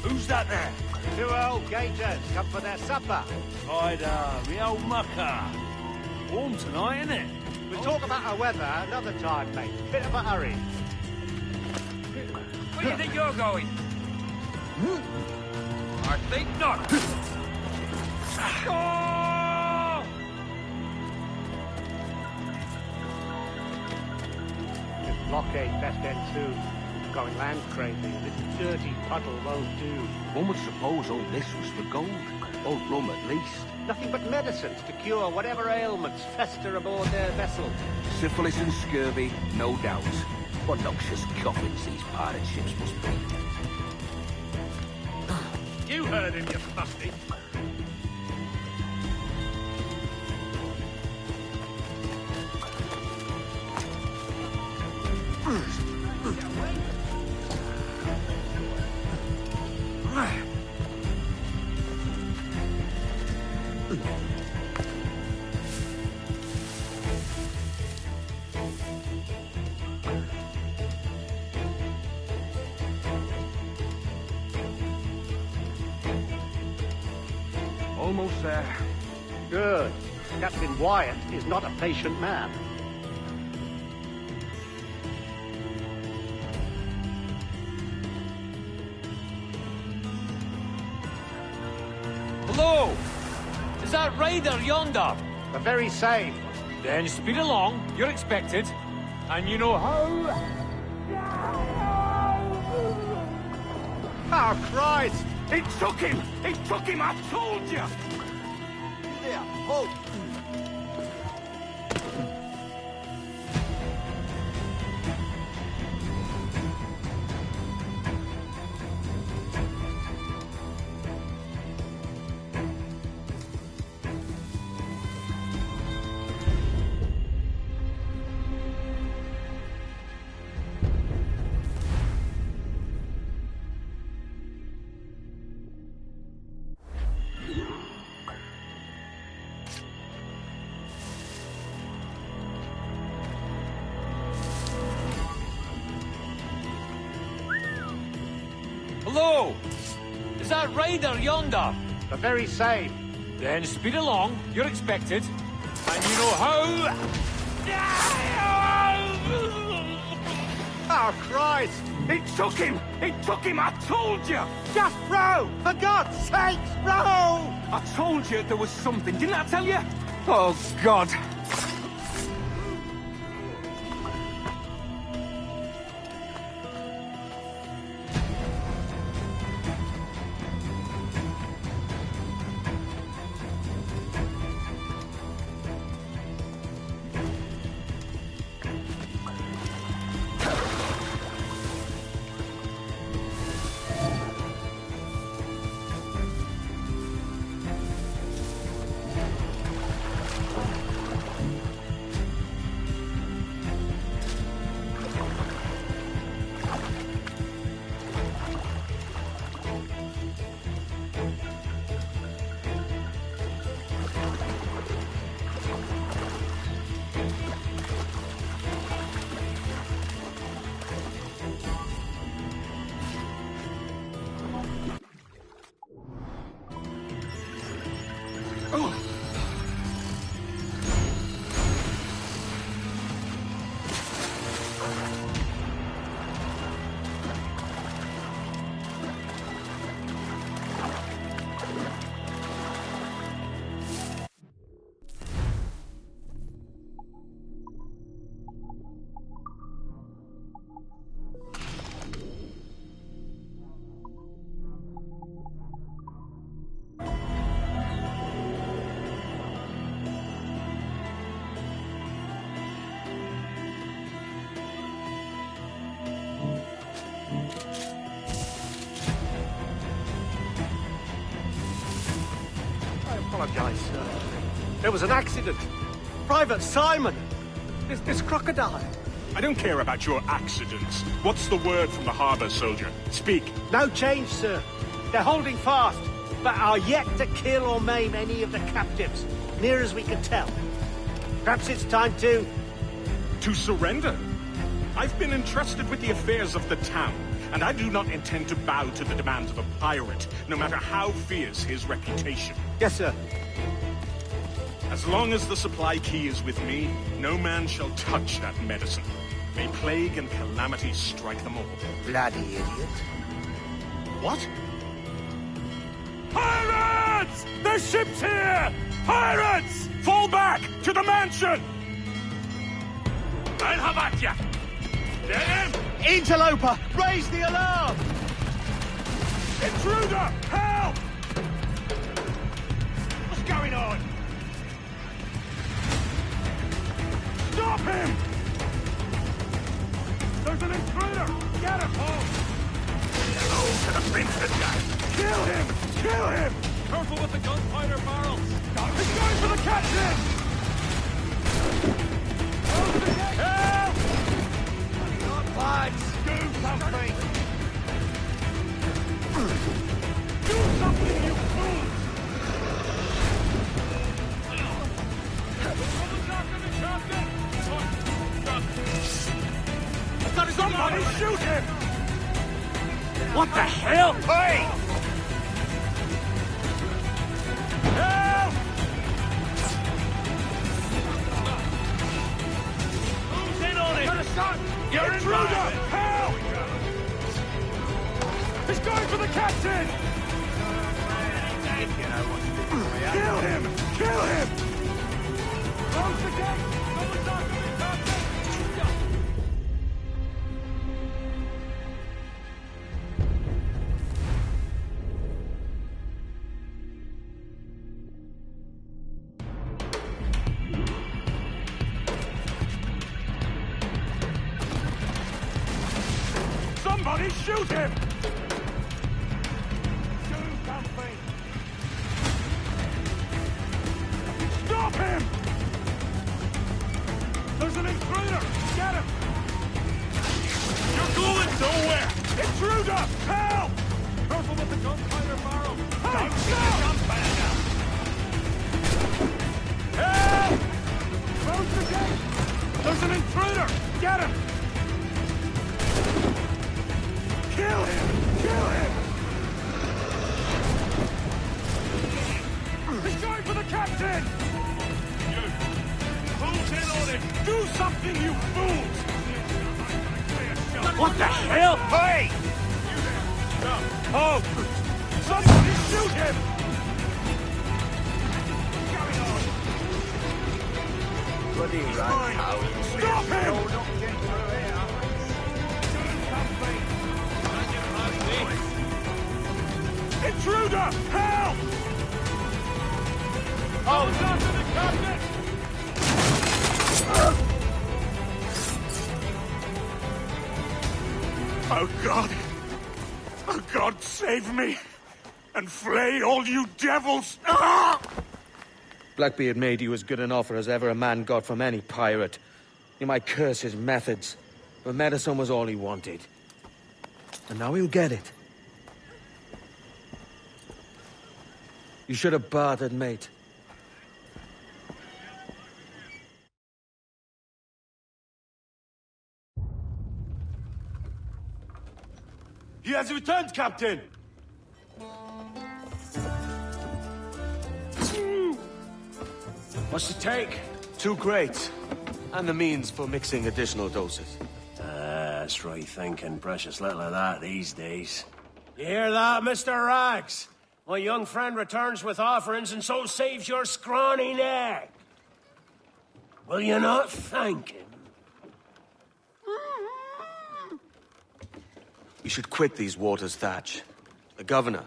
Who's that there?
2 old gators come for their supper.
Right, the old mucker. Warm tonight, isn't it?
We'll talk about our weather another time, mate. Bit of a hurry.
Where do you think you're going? I think not. Oh!
This blockade best end soon. Going land crazy. This dirty puddle won't do.
One would suppose all this was for gold. Or rum at least.
Nothing but medicines to cure whatever ailments fester aboard their vessel.
Syphilis and scurvy, no doubt. What noxious coffins these pirate ships must be.
You heard him, you musty.
Almost there.
Good. Captain Wyatt is not a patient man.
Hello! Is that Raider yonder?
The very same.
Then speed along, you're expected. And you know how...
Oh, Christ!
It took him! It took him, I told you!
There, hold.
Hello! Is that Raider yonder?
The very same.
Then speed along, you're expected. And you know how...
Oh, Christ!
It took him! It took him, I told you!
Just row! For God's sakes, row!
I told you there was something, didn't I tell you? Oh, God.
Apologise, sir. There was an accident. Private Simon! This crocodile.
I don't care about your accidents. What's the word from the harbour, soldier? Speak.
No change, sir. They're holding fast, but are yet to kill or maim any of the captives, near as we can tell. Perhaps it's time to...
To surrender? I've been entrusted with the affairs of the town, and I do not intend to bow to the demands of a pirate, no matter how fierce his reputation.
Yes, sir.
As long as the supply key is with me, no man shall touch that medicine. May plague and calamity strike them all.
Bloody idiot.
What?
Pirates! The ship's here! Pirates!
Fall back! To the mansion!
I'll have at ya! Get him!
Interloper! Raise the alarm!
Intruder! Help! What's going on? Stop him! There's an intruder! Get him! Oh, to the princess guy! Kill him! Kill him! Careful with the gunpowder barrels! He's going for the captain! Help! Lads, do something! Do something, you fools! Somebody shoot him! What the hell? Hey! Help! Who's in on it? Got a shot! You're intruder! Help! He's going for the captain! Kill him! Kill him! Close the gate! Someone's not going to captain! Somebody shoot him! Do something! Stop him! There's an intruder! Get him! You're going nowhere! Intruder! Help! Careful with the gunpowder barrel! Hey! Gunpowder! Help! Close the gate! There's an intruder! Get him! Kill him! Kill him! He's going for the captain! You! Who's in on it? Do something, you fools! What the hell? Hey! Oh! Somebody shoot him! What's going on? Stop him! Intruder! Help! Oh, it's after the captain! Oh, God! Oh, God, save me! And flay all you devils! Ah!
Blackbeard made you as good an offer as ever a man got from any pirate. You might curse his methods, but medicine was all he wanted. And now he'll get it. You should have bartered, mate.
He has returned, Captain!
What's the take?
2 crates. And the means for mixing additional doses.
That's right thinking. Precious little of that these days. You hear that, Mr. Rags? My young friend returns with offerings and so saves your scrawny neck. Will you not thank him?
We should quit these waters, Thatch. The governor,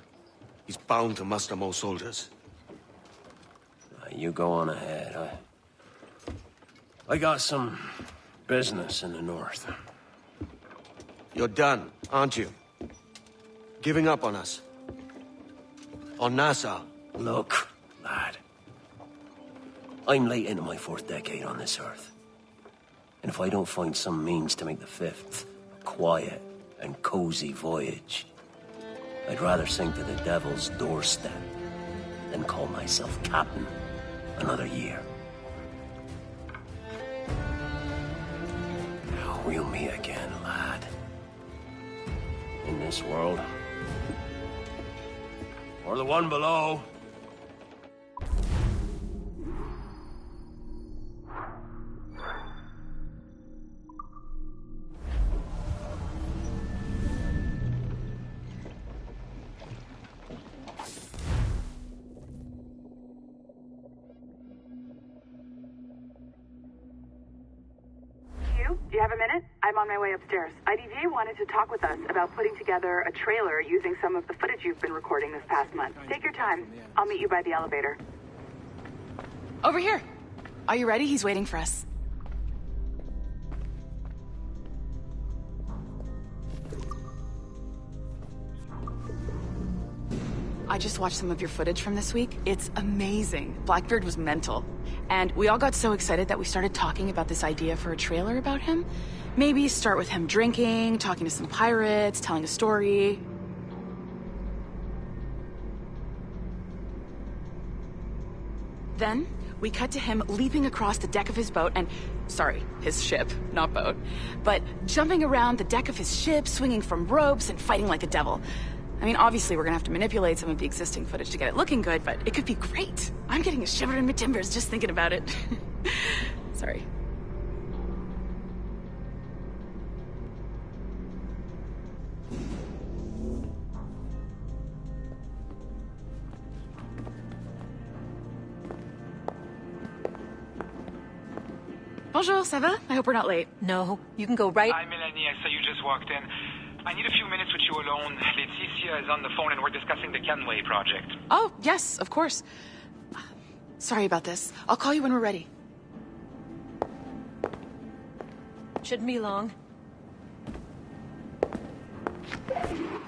he's bound to muster more soldiers.
You go on ahead. I got some business in the north.
You're done, aren't you? Giving up on us? On Nassau?
Look, lad. I'm late into my 4th decade on this earth. And if I don't find some means to make the 5th a quiet and cozy voyage, I'd rather sink to the devil's doorstep than call myself captain another year. We'll meet again, lad. In this world. Or the one below.
Do you have a minute? I'm on my way upstairs. IDV wanted to talk with us about putting together a trailer using some of the footage you've been recording this past month. Take your time. I'll meet you by the elevator.
Over here. Are you ready? He's waiting for us. I just watched some of your footage from this week. It's amazing. Blackbeard was mental. And we all got so excited that we started talking about this idea for a trailer about him. Maybe start with him drinking, talking to some pirates, telling a story. Then, we cut to him leaping across the deck of his boat and... Sorry, his ship, not boat. But jumping around the deck of his ship, swinging from ropes, and fighting like a devil. I mean, obviously we're gonna have to manipulate some of the existing footage to get it looking good, but it could be great. I'm getting a shiver in my timbers just thinking about it. Sorry. Bonjour, ça va? I hope we're not late.
No, you can go right...
Hi, Melanie. I saw you just walked in. I need a few minutes with you alone. Laetitia is on the phone and we're discussing the Kenway project.
Oh, yes, of course. Sorry about this. I'll call you when we're ready.
Shouldn't be long.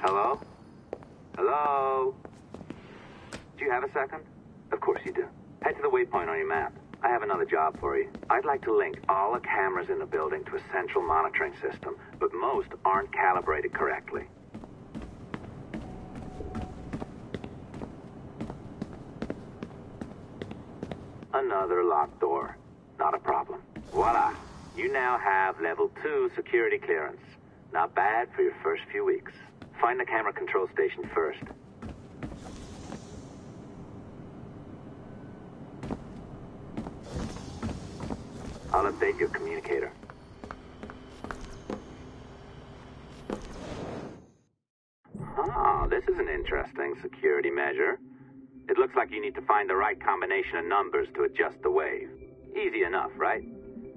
Hello? Hello? Do you have a second? Of course you do. Head to the waypoint on your map. I have another job for you. I'd like to link all the cameras in the building to a central monitoring system, but most aren't calibrated correctly. Another locked door. Not a problem. Voila! You now have level 2 security clearance. Not bad for your first few weeks. Find the camera control station first. I'll update your communicator. Ah, this is an interesting security measure. It looks like you need to find the right combination of numbers to adjust the wave. Easy enough, right?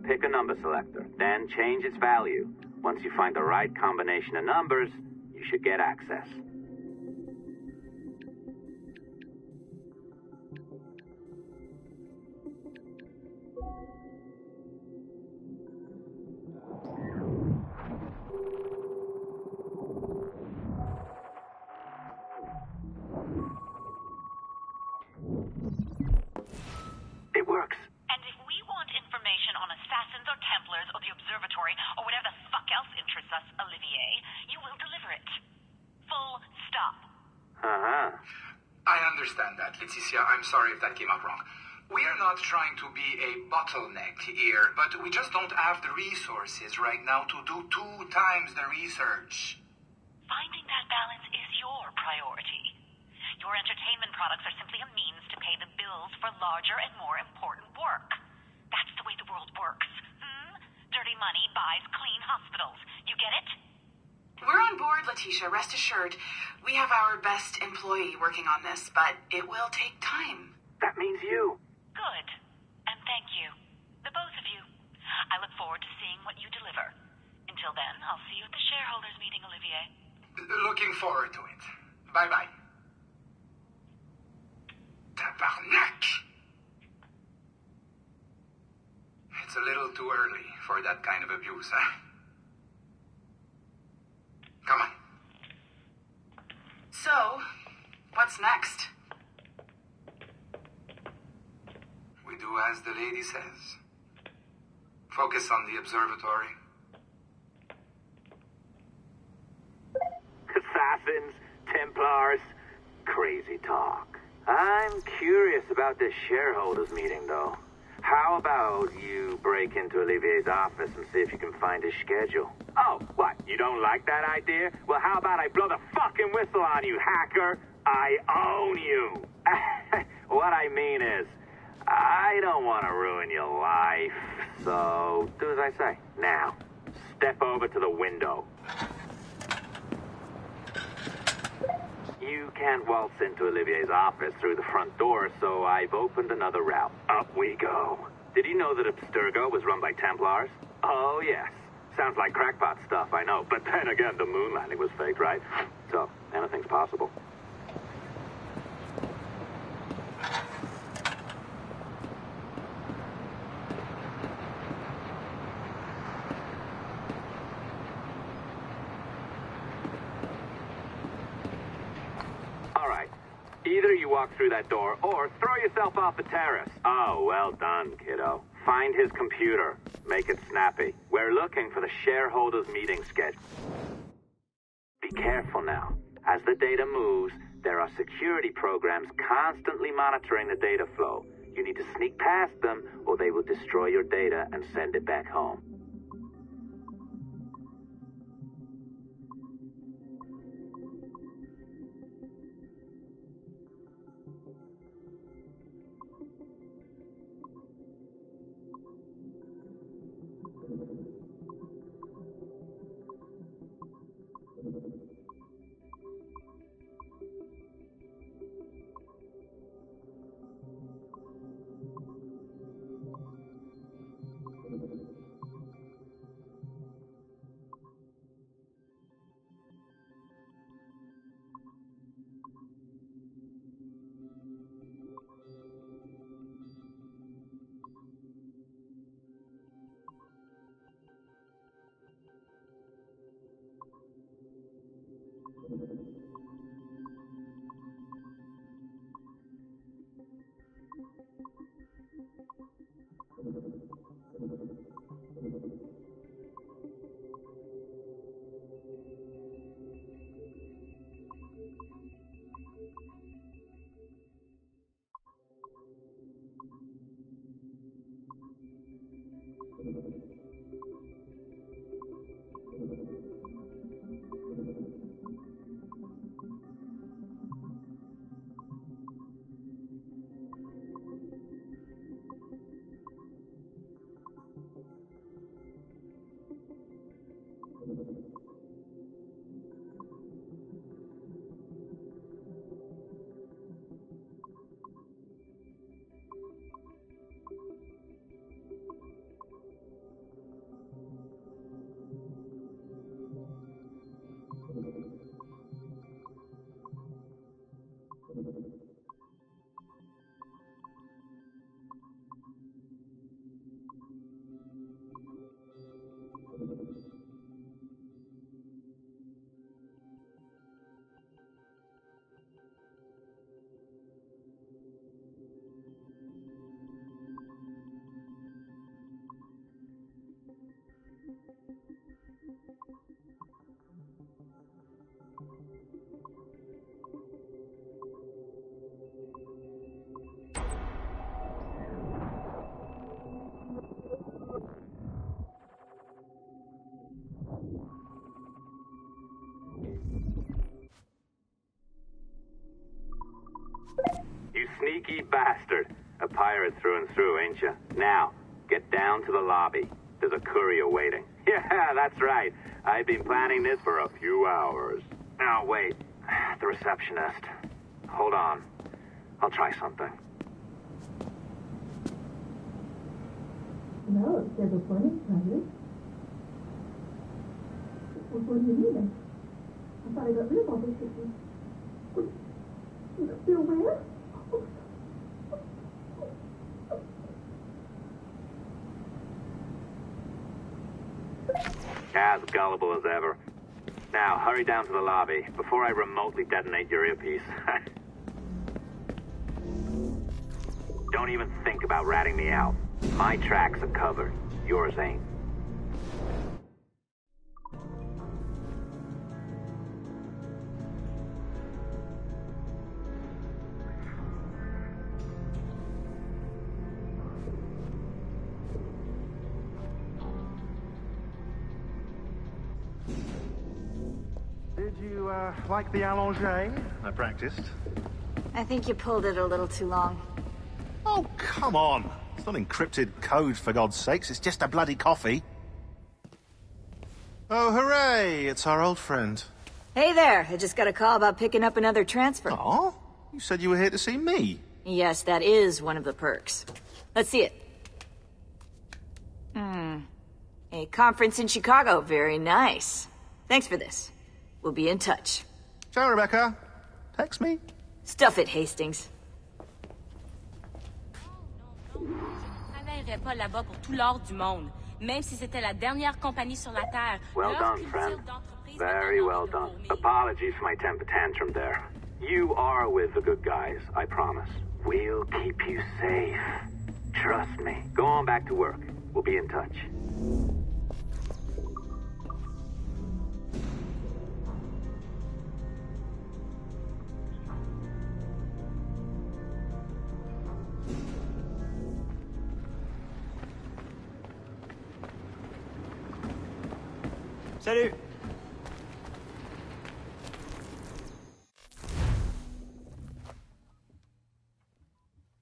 Pick a number selector, then change its value. Once you find the right combination of numbers, you should get access. It works.
And if we want information on assassins or Templars or the Observatory or whatever the fuck else interests us, Olivier, you will deliver it. Full stop.
Uh-huh.
I understand that, Laetitia. I'm sorry if that came out wrong. We are not trying to be a bottleneck here, but we just don't have the resources right now to do 2 times the research.
Finding that balance is your priority. Your entertainment products are simply a means to pay the bills for larger and more important work. That's the way the world works. Dirty money buys clean hospitals. You get it?
We're on board, Letitia. Rest assured. We have our best employee working on this, but it will take time.
That means you.
Good. And thank you. The both of you. I look forward to seeing what you deliver. Until then, I'll see you at the shareholders meeting, Olivier.
Looking forward to it. Bye-bye. Tabarnak! It's a little too early for that kind of abuse, huh? Come on.
So, what's next?
We do as the lady says. Focus on the observatory.
Assassins, Templars, crazy talk. I'm curious about this shareholders meeting, though. How about you break into Olivier's office and see if you can find his schedule? Oh, what? You don't like that idea? Well, how about I blow the fucking whistle on you, hacker? I own you. What I mean is, I don't want to ruin your life. So, do as I say. Now, step over to the window. You can't waltz into Olivier's office through the front door, so I've opened another route. Up we go. Did you know that Abstergo was run by Templars? Oh, yes. Sounds like crackpot stuff, I know. But then again, the moon landing was faked, right? So, anything's possible. Either you walk through that door, or throw yourself off the terrace. Oh, well done, kiddo. Find his computer. Make it snappy. We're looking for the shareholders meeting schedule. Be careful now. As the data moves, there are security programs constantly monitoring the data flow. You need to sneak past them, or they will destroy your data and send it back home. sneaky bastard. A pirate through and through, ain't you? Now, get down to the lobby. There's a courier waiting. Yeah, that's right. I've been planning this for a few hours. Now, wait. The receptionist. Hold on. I'll try something.
No, there's a point in time. What do you mean then? I thought I got rid of all those pictures. Still where?
As gullible as ever. Now, hurry down to the lobby before I remotely detonate your earpiece. Don't even think about ratting me out. My tracks are covered. Yours ain't.
Did you, like the allongé? I practiced.
I think you pulled it a little too long.
Oh, come on. It's not encrypted code, for God's sakes. It's just a bloody coffee. Oh, hooray! It's our old friend.
Hey there, I just got a call about picking up another transfer.
Oh? You said you were here to see me.
Yes, that is one of the perks. Let's see it. A conference in Chicago. Very nice. Thanks for this. We'll be in touch.
Ciao, Rebecca. Text me.
Stuff it, Hastings.
Je ne travaillerais pas là-bas pour tout l'or du monde, même si c'était la dernière compagnie sur la Terre.
Well done, friend. Very well done. Apologies for my temper tantrum there. You are with the good guys, I promise. We'll keep you safe. Trust me. Go on back to work. We'll be in touch.
Salut!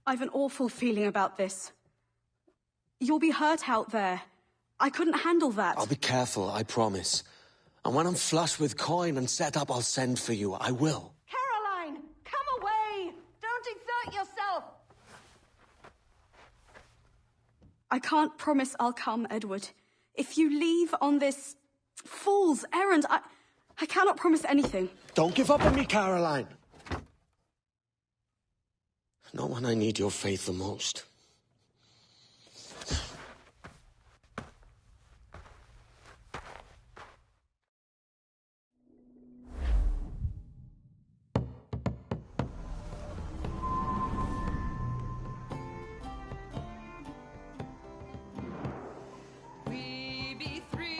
I've an awful feeling about this. You'll be hurt out there. I couldn't handle that.
I'll be careful, I promise. And when I'm flush with coin and set up, I'll send for you. I will.
Caroline! Come away! Don't exert yourself! I can't promise I'll come, Edward. If you leave on this fool's errand, I cannot promise anything.
Don't give up on me, Caroline. Not when I need your faith the most.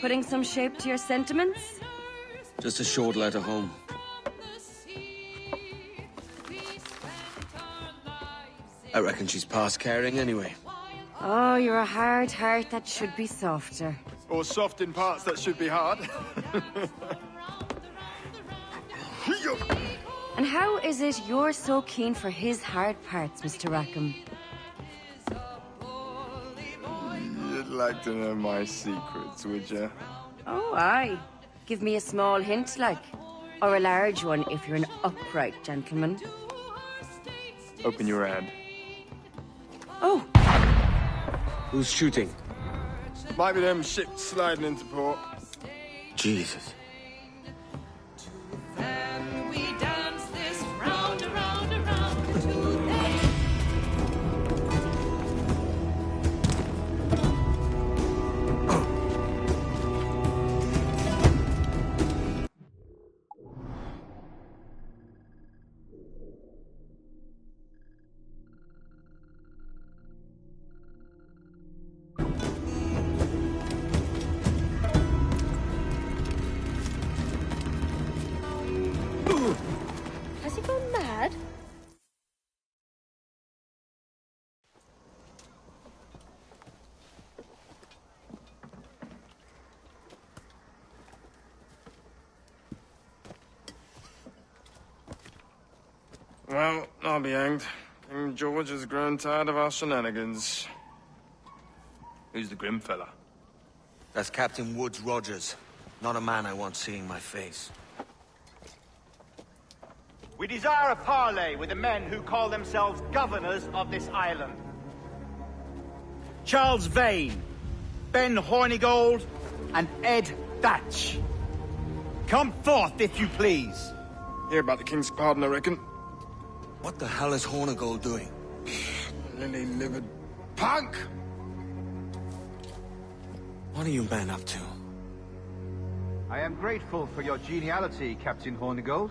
Putting some shape to your sentiments?
Just a short letter home. I reckon she's past caring anyway.
Oh, you're a hard heart that should be softer.
Or soft in parts that should be hard.
And how is it you're so keen for his hard parts, Mr. Rackham?
You'd like to know my secrets, would you?
Oh, aye. Give me a small hint, like. Or a large one, if you're an upright gentleman.
Open your hand.
Oh!
Who's shooting?
Might be them ships sliding into port.
Jesus.
Has he gone mad?
Well, I'll be hanged. King King George is grown tired of our shenanigans.
Who's the grim fella?
That's Captain Woods Rogers. Not a man I want seeing my face.
We desire a parley with the men who call themselves governors of this island. Charles Vane, Ben Hornigold, and Ed Thatch. Come forth, if you please.
Hear about the king's pardon, I reckon.
What the hell is Hornigold doing?
Lily-livered punk!
What are you men up to?
I am grateful for your geniality, Captain Hornigold.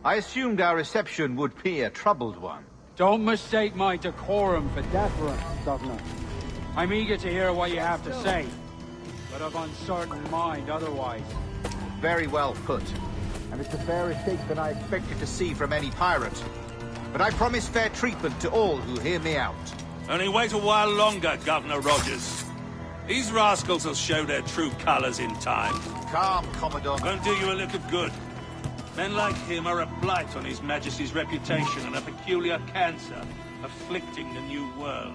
I assumed our reception would be a troubled one.
Don't mistake my decorum for deference, Governor. I'm eager to hear what you have to say, but of uncertain mind otherwise.
Very well put. And it's a fairer shake than I expected to see from any pirate. But I promise fair treatment to all who hear me out.
Only wait a while longer, Governor Rogers. These rascals will show their true colors in time.
Calm, Commodore.
Won't do you a lick of good. Men like him are a blight on His Majesty's reputation and a peculiar cancer afflicting the new world.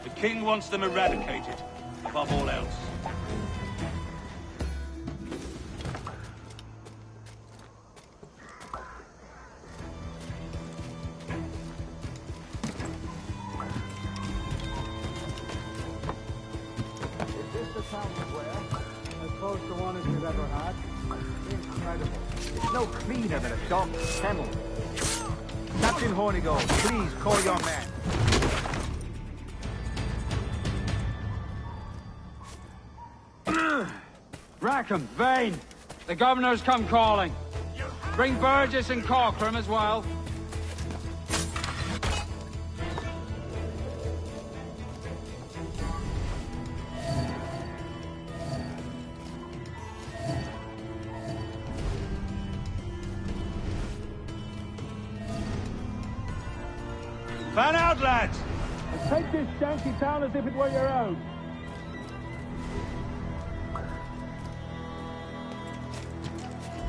The King wants them eradicated, above all else.
Is this the town square? As close to one as you've ever had? Incredible. It's no cleaner than a dog's kennel. Captain Hornigold, please call your men.
Rackham, Vane, the governor's come calling. Bring Burgess and Corcoran as well.
Fan out, lads!
And take this shanty town as if it were your own.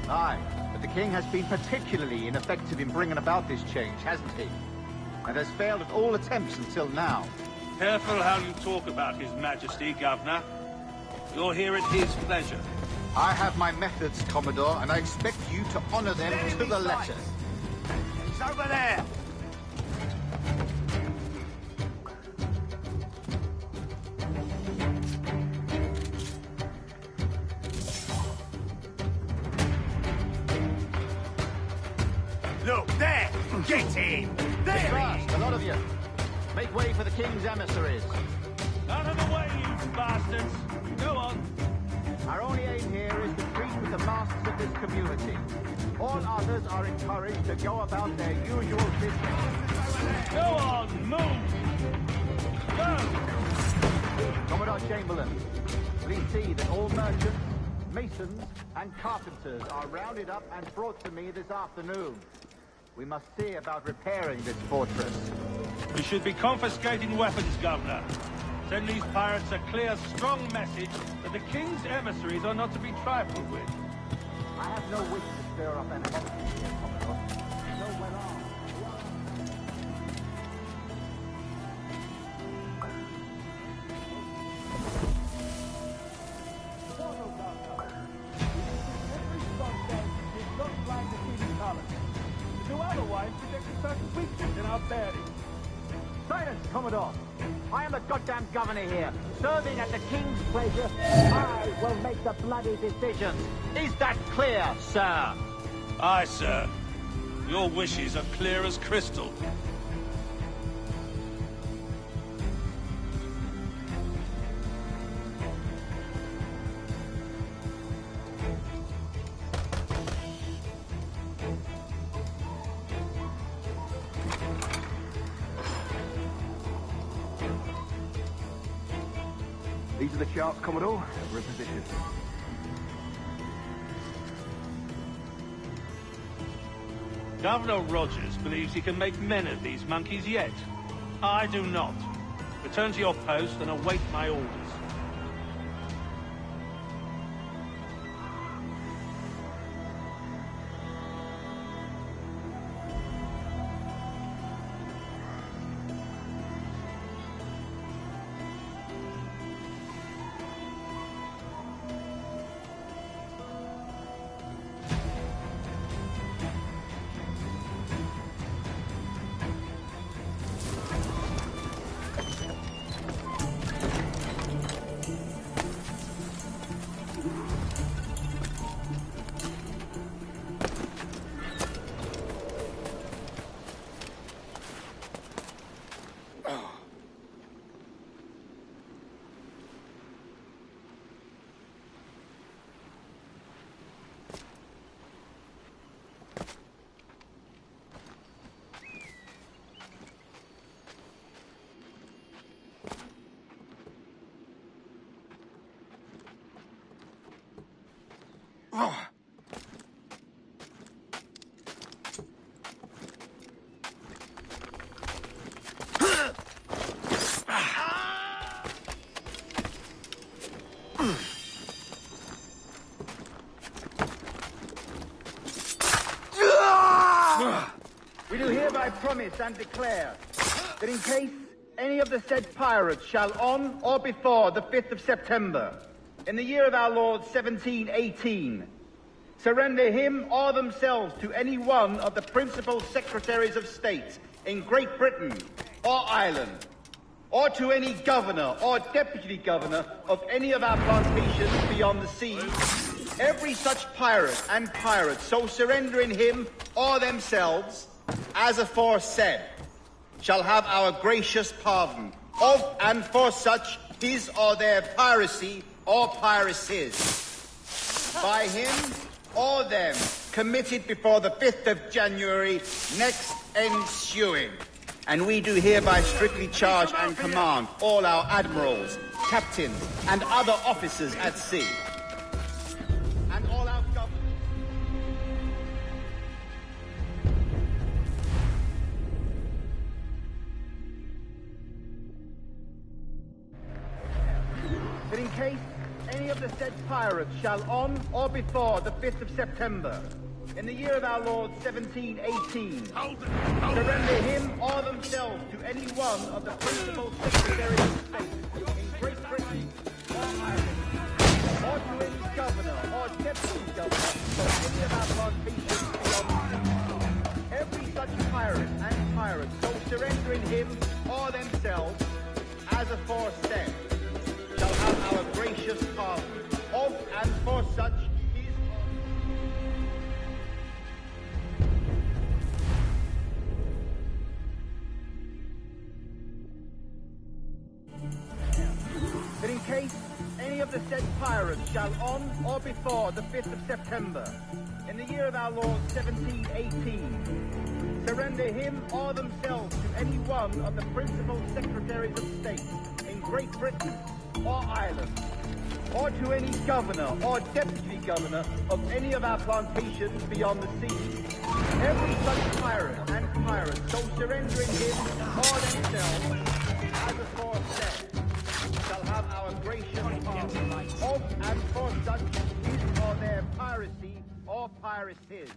Aye, but the king has been particularly ineffective in bringing about this change, hasn't he? And has failed at all attempts until now.
Careful how you talk about His Majesty, Governor. You're here at his pleasure.
I have my methods, Commodore, and I expect you to honor them to the letter.
He's over there! Look, there! Get him! There he
Fast, a lot of you. Make way for the king's emissaries.
Out of the way, you bastards! Go on!
Our only aim here is to treat with the masks of this community. All others are encouraged to go about their usual business.
Go on, move! Go!
Commodore Chamberlain, please see that all merchants, masons, and carpenters are rounded up and brought to me this afternoon. We must see about repairing this fortress.
We should be confiscating weapons, Governor. Send these pirates a clear, strong message that the King's emissaries are not to be trifled with.
I have no wish to stir up animosity here, Commodore. No well armed.
Otherwise, predict a certain weakness in our bearing.
Silence, Commodore! I am the goddamn governor here, serving at the king's pleasure. I will make the bloody decisions. Is that clear, sir?
Aye, sir. Your wishes are clear as crystal.
These are the sharps, Commodore. We're in position.
Governor Rogers believes he can make men of these monkeys yet. I do not. Return to your post and await my orders.
We do hereby promise and declare that in case any of the said pirates shall on or before the 5th of September, in the year of our Lord 1718, surrender him or themselves to any one of the principal secretaries of state in Great Britain or Ireland, or to any governor or deputy governor of any of our plantations beyond the sea, every such pirate and pirate so surrendering him or themselves, as aforesaid, shall have our gracious pardon of and for such his or their piracy or piracies, by him or them committed before the 5th of January next ensuing. And we do hereby strictly charge and command all our admirals, captains, and other officers at sea, and all our governors. That in case any of the said pirates shall on or before the 5th of September, in the year of our Lord 1718, surrender him or themselves to any one of the principal secretaries of state in Great Britain or Ireland, or to any governor or deputy governor of any of our plantations beyond the sea, every such pirate and pirate so surrendering him or themselves, as aforesaid, shall have our gracious pardon of and for such his that in case any of the said pirates shall on or before the 5th of September, in the year of our Lord 1718, surrender him or themselves to any one of the principal secretaries of state in Great Britain or Ireland, or to any governor or deputy governor of any of our plantations beyond the sea, every such pirate and pirate so surrendering him or themselves, as aforesaid, shall have our gracious pardon of and for such his or their piracy or piracies,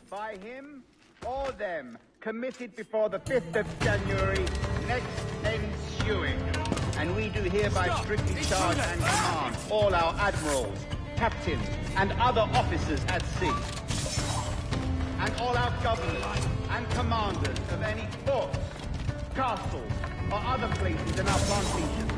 by him or them committed before the 5th of January next ensuing. And we do hereby strictly charge and command all our admirals, captains, and other officers at sea, and all our governors and commanders of any forts, castles, or other places in our plantations,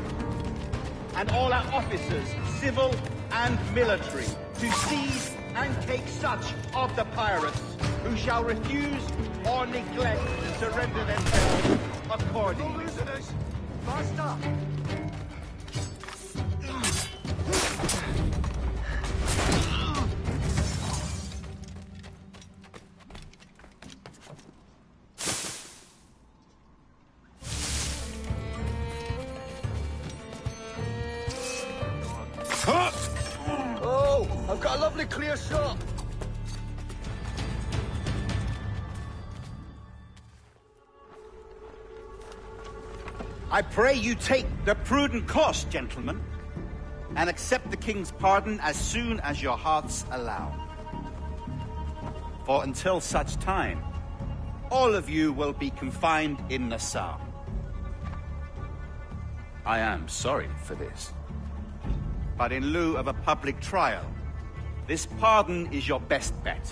and all our officers, civil and military, to seize and take such of the pirates who shall refuse or neglect to surrender themselves accordingly. Faster!
Oh, I've got a lovely clear shot.
I pray you take the prudent course, gentlemen, and accept the king's pardon as soon as your hearts allow. For until such time, all of you will be confined in Nassau. I am sorry for this, but in lieu of a public trial, this pardon is your best bet.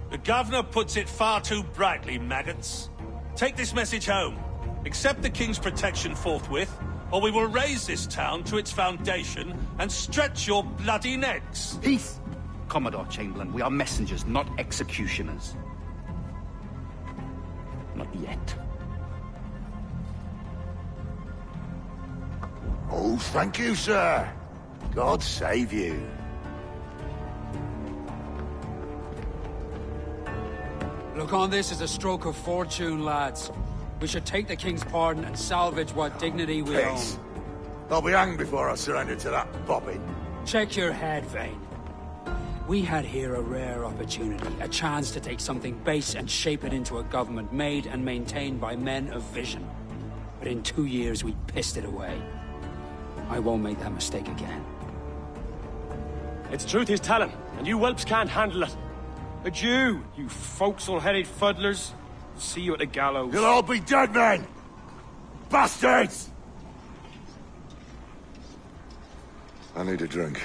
The governor puts it far too brightly, maggots. Take this message home. Accept the king's protection forthwith, or we will raise this town to its foundation and stretch your bloody necks.
Peace! Commodore Chamberlain, we are messengers, not executioners. Not yet.
Oh, thank you, sir. God save you.
Look on this as a stroke of fortune, lads. We should take the king's pardon and salvage what dignity we own.
I'll be hanged before I surrender to that bobbin.
Check your head, Vane. We had here a rare opportunity, a chance to take something base and shape it into a government made and maintained by men of vision. But in 2 years, we pissed it away. I won't make that mistake again.
It's truth he's telling, and you whelps can't handle it. Adieu, you forecastle-headed fuddlers. See you at the gallows.
You'll all be dead men! Bastards! I need a drink.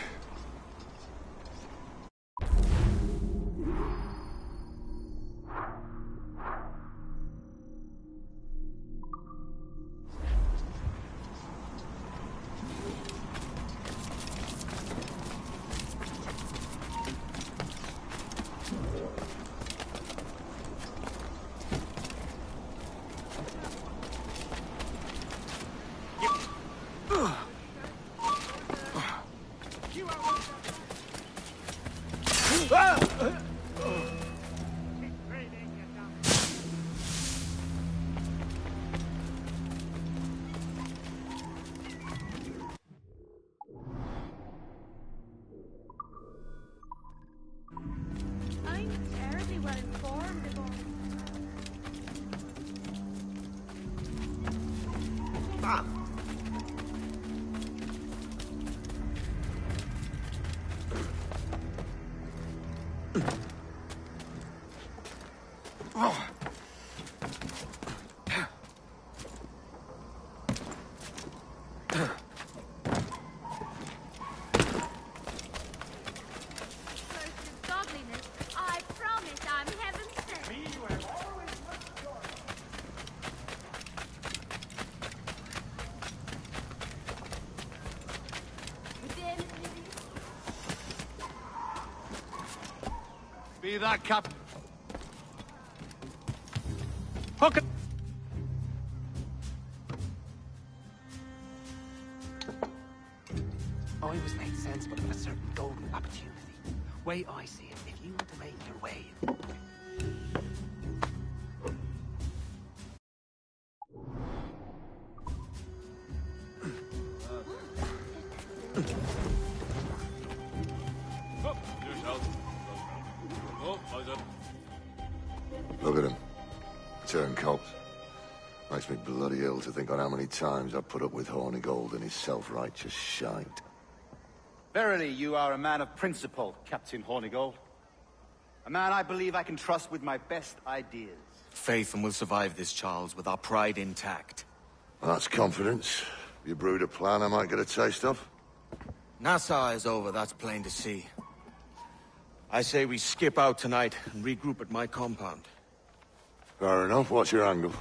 I'm terribly well informed about... Godliness, I promise I'm heaven sent. Me, you have always looked good.
Be that cap.
Hook it!
I was made sensible of a certain golden opportunity. Way I see it, if you want to make your way...
Look at him. Turncoat. Makes me bloody ill to think on how many times I've put up with Hornigold and his self-righteous shite.
Verily, you are a man of principle, Captain Hornigold. A man I believe I can trust with my best ideas.
Faith, and we'll survive this, Charles, with our pride intact.
That's confidence. You brewed a plan I might get a taste of?
Nassau is over, that's plain to see. I say we skip out tonight and regroup at my compound.
Fair enough. What's your angle?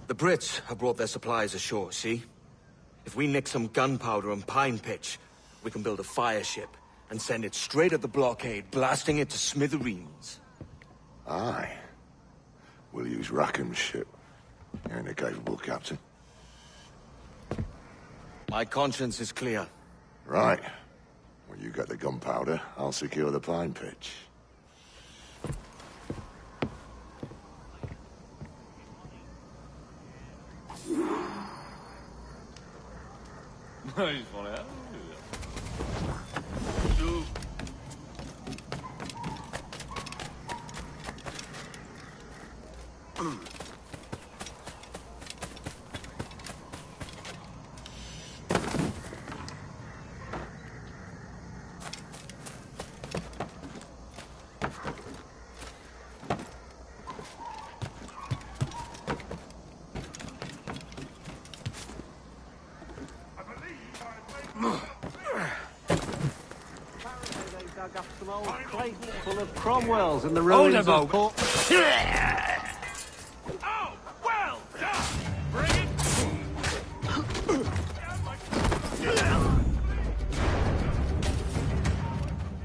The Brits have brought their supplies ashore, see? If we nick some gunpowder and pine pitch, we can build a fire ship and send it straight at the blockade, blasting it to smithereens.
Aye. We'll use Rackham's ship. You ain't a capable captain.
My conscience is clear.
Right. When you get the gunpowder, I'll secure the pine pitch.
I just want to...
Full of Cromwells in the ruins of Port...
Oh, well done! Bring it!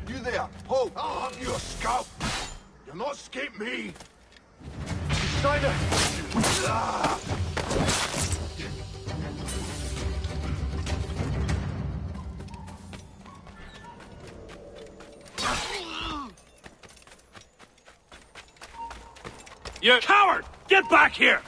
You there! Ho! I'll have your scalp! You'll not escape me!
Steiner! You coward! Get back here!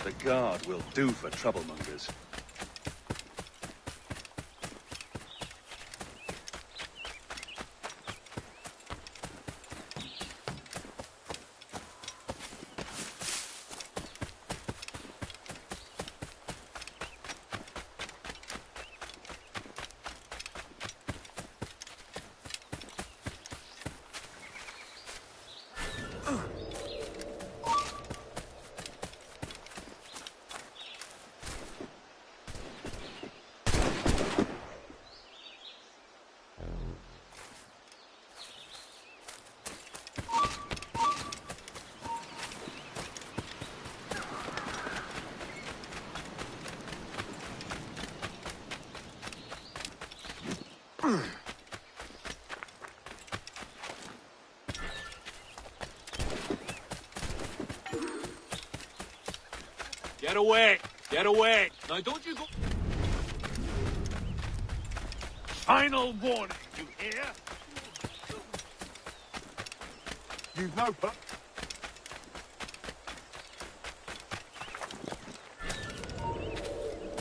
The guard will do for troublemongers.
Get away! Get away! Now don't you go... Final warning, you hear?
You've no pup.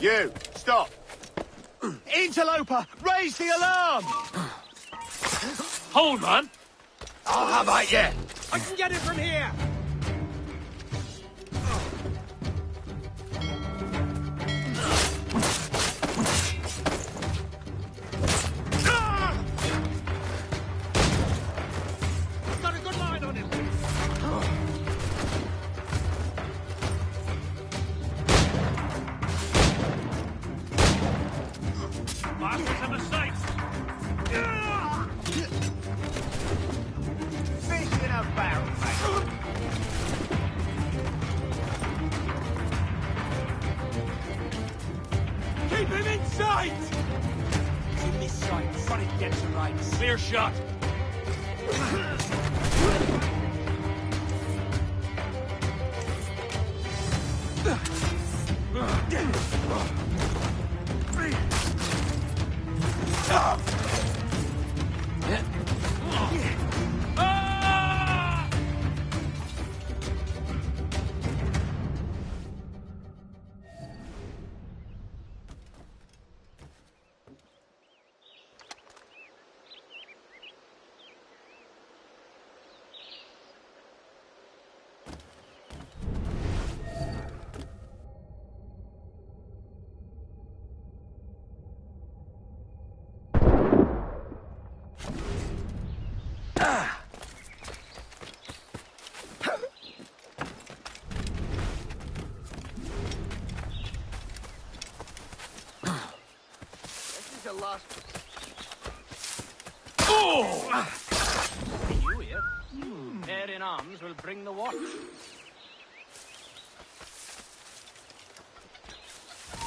You, stop! Interloper, raise the alarm!
Hold, man!
I'll have at you!
I can get it from here! Got a good line on him! Masters of the sights!
Fish in a barrel, mate.
Keep him in sight!
He's in this sight. Gotta get to right.
Clear shot!
You here? Pair in arms will bring the watch.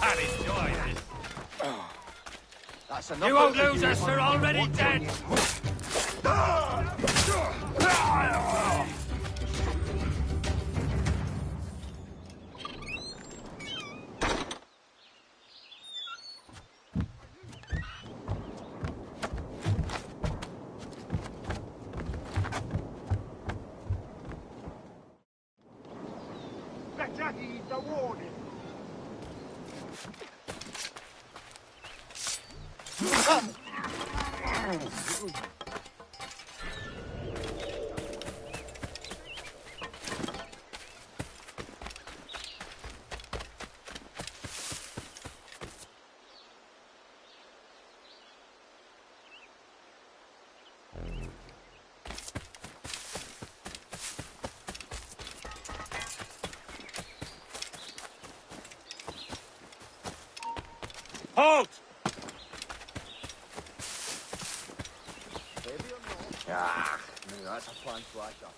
I'll enjoy this.
That's enough.
You won't lose us, they're already dead!
Better heed the warning.
Halt!
Ah, that's a fun flash up.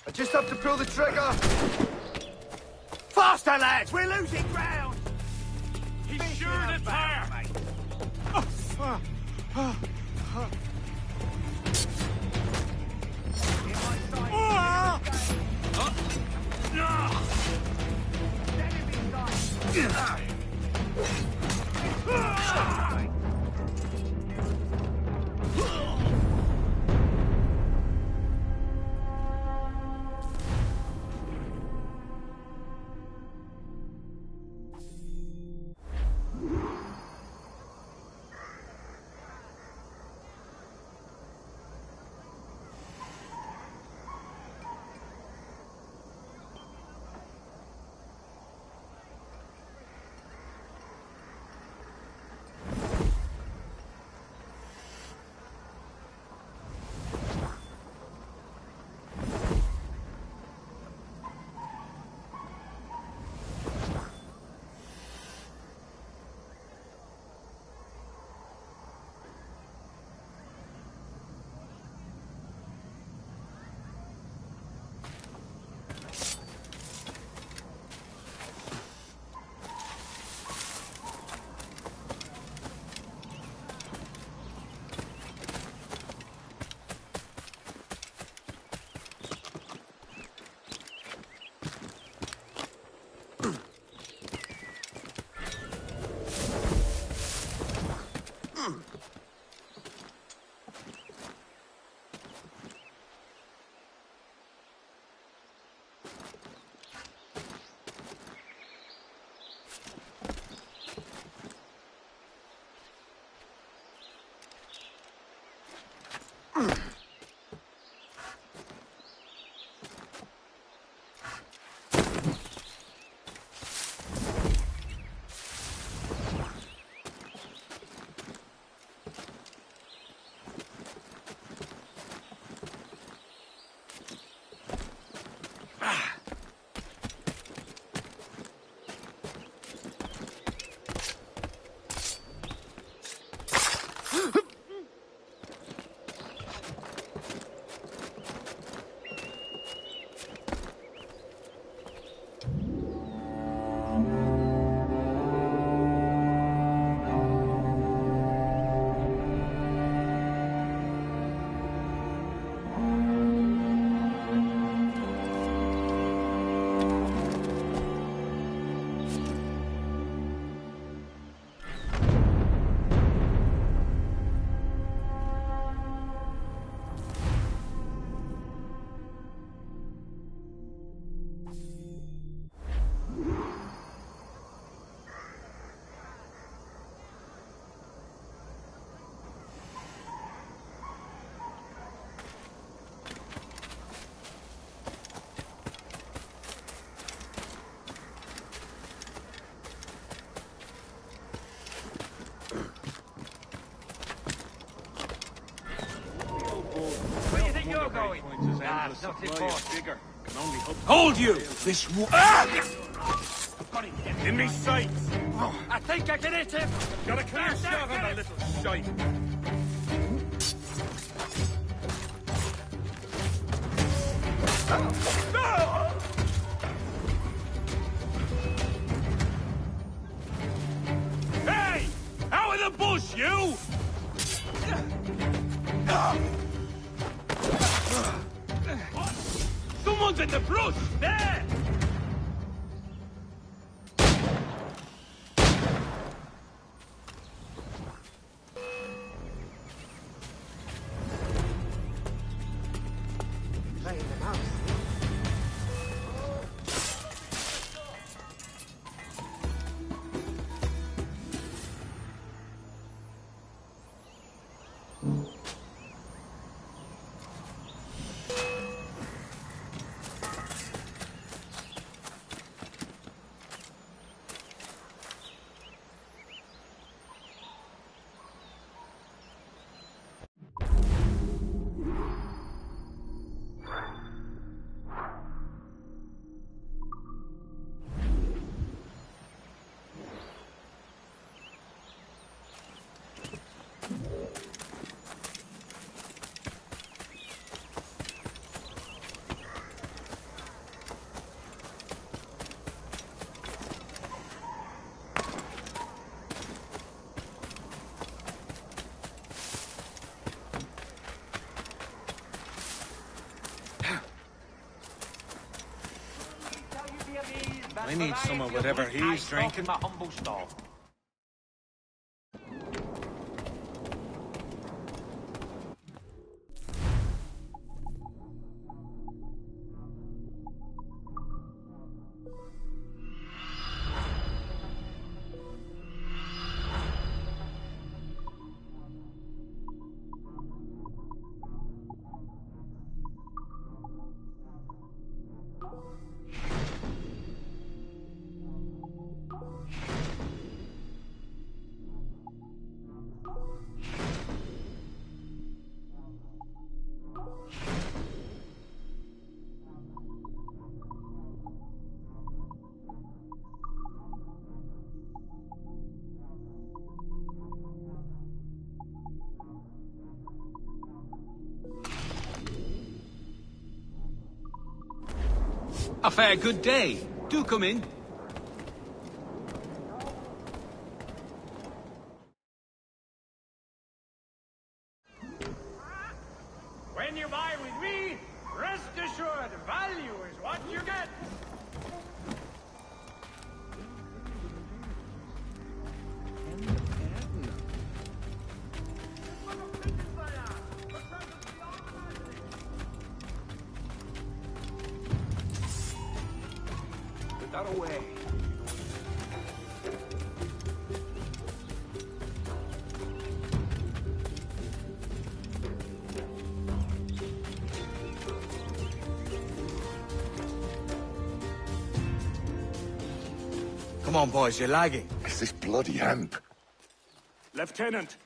I just have to pull the trigger. Faster, lads! We're losing ground!
He's sure to tire!
mate.
Where do you think you're going? Not bigger.
Hold you! This
In me sights! I think I can hit him! Got a clear shot on that little shite! Hey! Out of the bush, you! Someone's in the brush! There!
I need some of whatever he's drinking.
My humble stall.
A fair good day. Do come in.
When you buy with me, rest assured, value is what you get.
away.
Come on, boys, you're lagging.
It's this bloody hemp.
Lieutenant.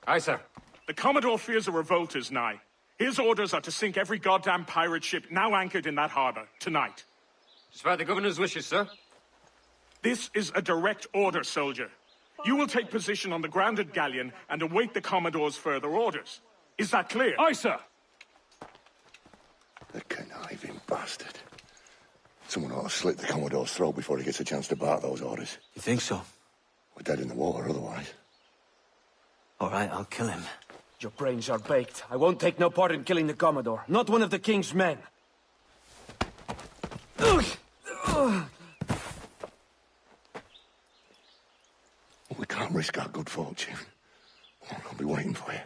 Aye, sir.
The Commodore fears a revolt is nigh. His orders are to sink every goddamn pirate ship now anchored in that harbor, tonight.
Despite the governor's wishes, sir.
This is a direct order, soldier. You will take position on the grounded galleon and await the Commodore's further orders. Is that clear?
Aye, sir.
The conniving bastard. Someone ought to slit the Commodore's throat before he gets a chance to bark those orders.
You think so?
We're dead in the water otherwise.
All right, I'll kill him.
Your brains are baked. I won't take no part in killing the Commodore. Not one of the King's men.
We can't risk our good fortune. I'll be waiting for you.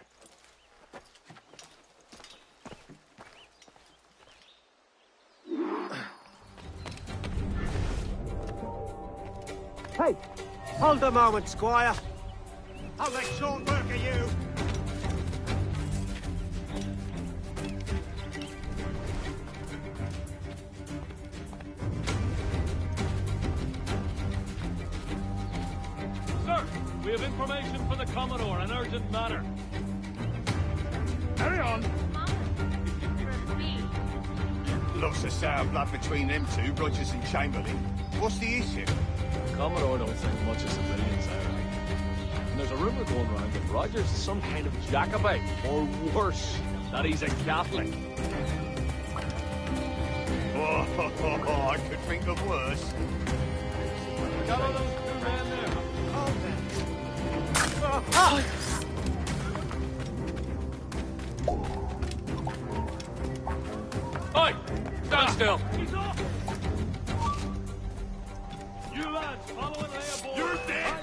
Hey! Hold a moment, Squire.
I'll let short work of you.
Sir, we have information for the Commodore, an urgent matter.
Carry on.
Lots of sour blood between them two, Rogers and Chamberlain. What's the issue?
Commodore don't think much of civilians, and there's a rumor going around that Rogers is some kind of Jacobite, or worse, that he's a Catholic.
Oh, I could think of worse.
Got all those two men there.
Oi! Stand still!
He's off! You lads, follow and lay aboard!
You're dead!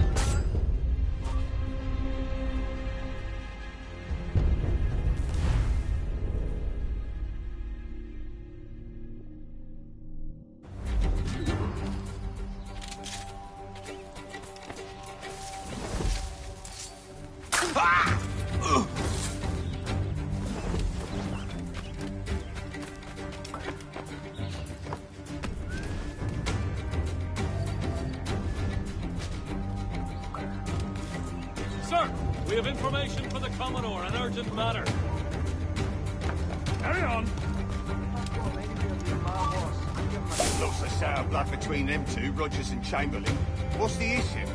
Sir, we have information for the Commodore, an urgent matter.
Carry on.
Lots of sour blood between them two, Rogers and Chamberlain. What's the issue?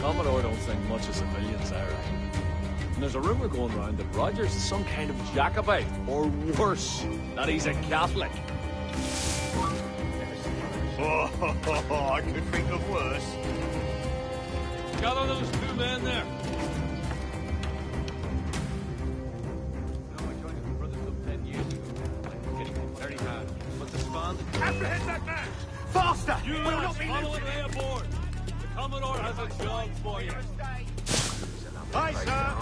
Commodore don't think much of civilians, and there's a rumor going around that Rogers is some kind of Jacobite, or worse, that he's a Catholic.
Oh, I could think of worse.
Gather those two men there.
Apprehend that man!
Faster!
You
We'll
lads,
not be
follow and
losing
lay
it.
aboard. The Commodore has a job for you.
Aye, sir.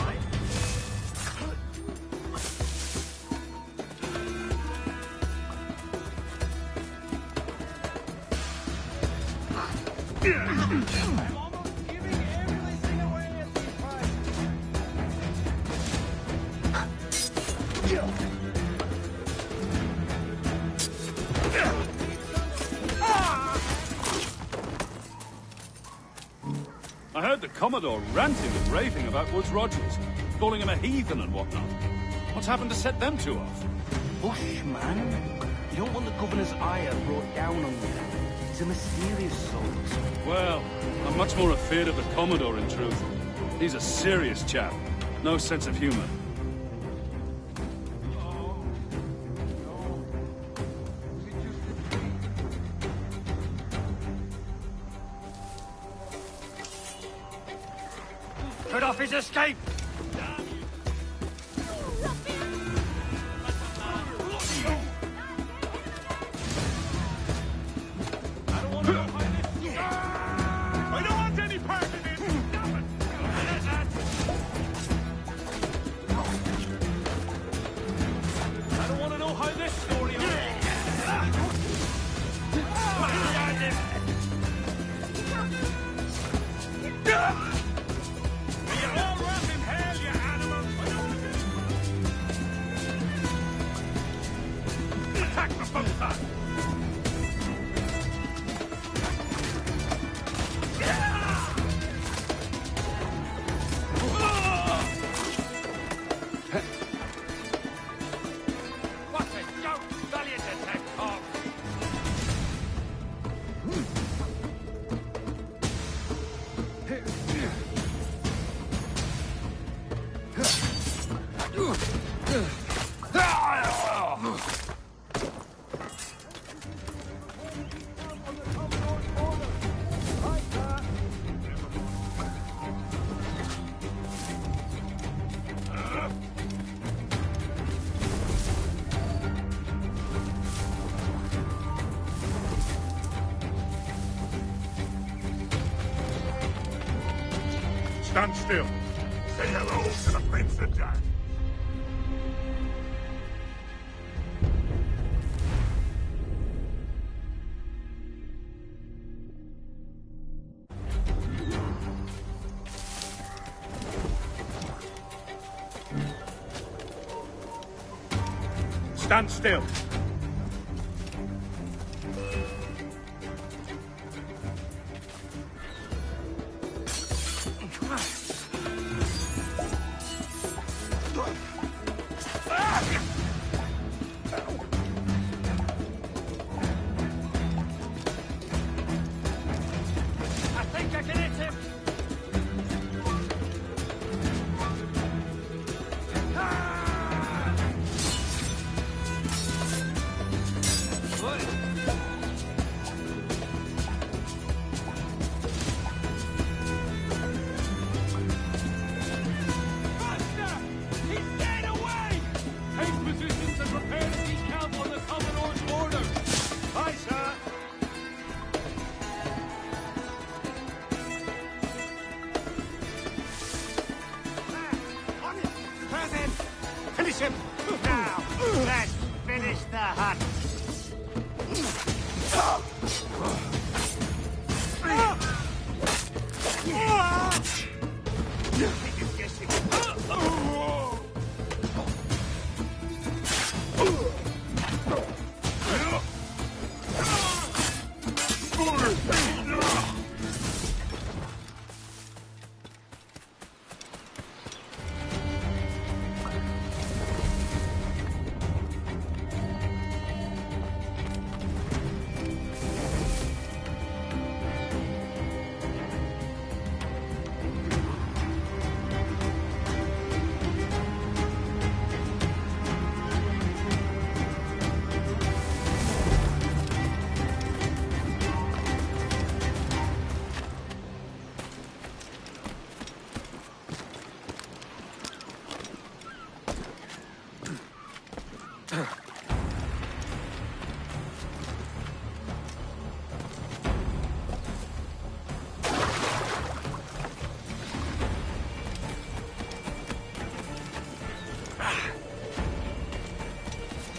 I heard the Commodore ranting and raving about Woods Rogers, calling him a heathen and whatnot. What's happened to set them two off?
Bushman? You don't want the governor's ire brought down on you. He's a mysterious soul.
Well, I'm much more afraid of the Commodore, in truth. He's a serious chap. No sense of humor.
Cut off his escape!
I don't want any part in this! Stop it!
I don't want to know how this story ends.
Stand still. Say hello to the Prince of Jack. Stand still.
I think I can hit him.
Finish him! Now, let's finish the hunt!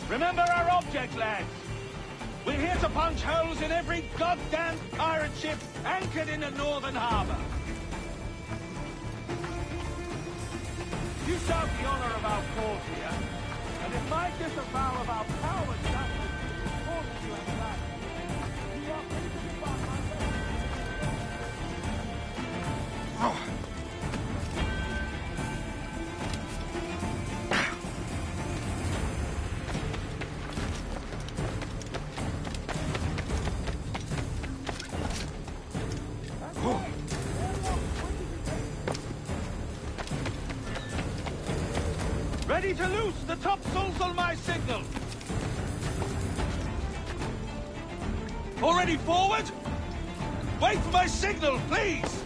Remember our object, lads. We're here to punch holes in every goddamn pirate ship anchored in the Northern Harbor. You doubt the honor of our cause here, and if my disavow of our powers justice forces you in that, you are free to be on my way. Ready to loose the topsails on my signal. Already forward? Wait for my signal, please!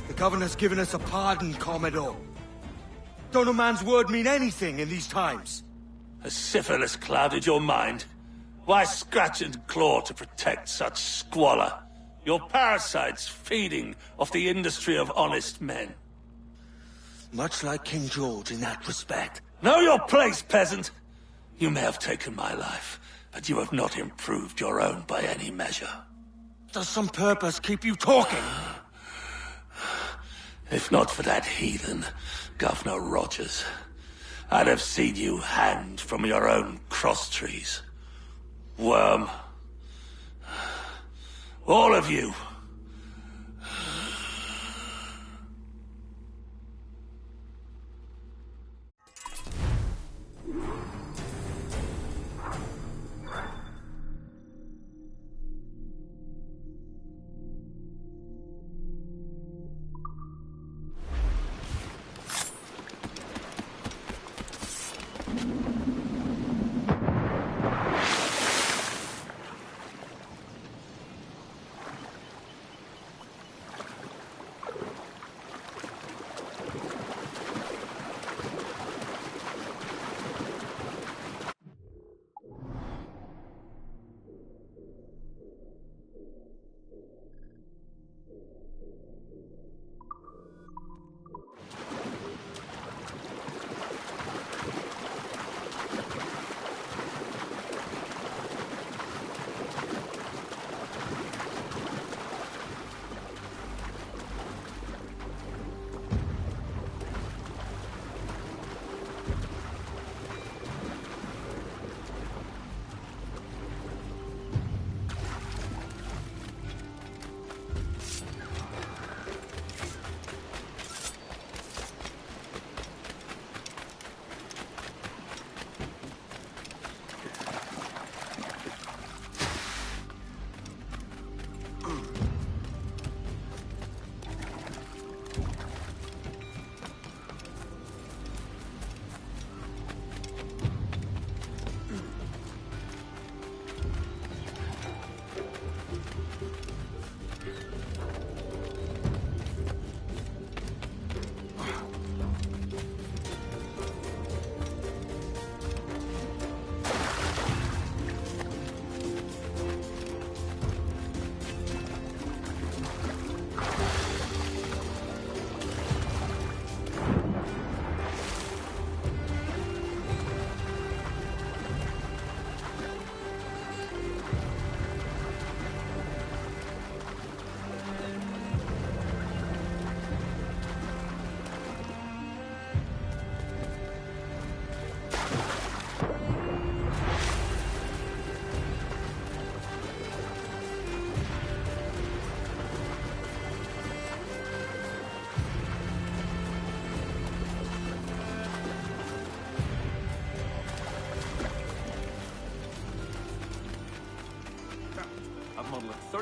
The governor's given us a pardon, Commodore. Don't a man's word mean anything in these times?
Has syphilis clouded your mind? Why scratch and claw to protect such squalor? Your parasites feeding off the industry of honest men.
Much like King George in that respect.
Know your place, peasant! You may have taken my life, but you have not improved your own by any measure.
Does some purpose keep you talking?
If not for that heathen, Governor Rogers, I'd have seen you hanged from your own cross-trees. Worm. All of you.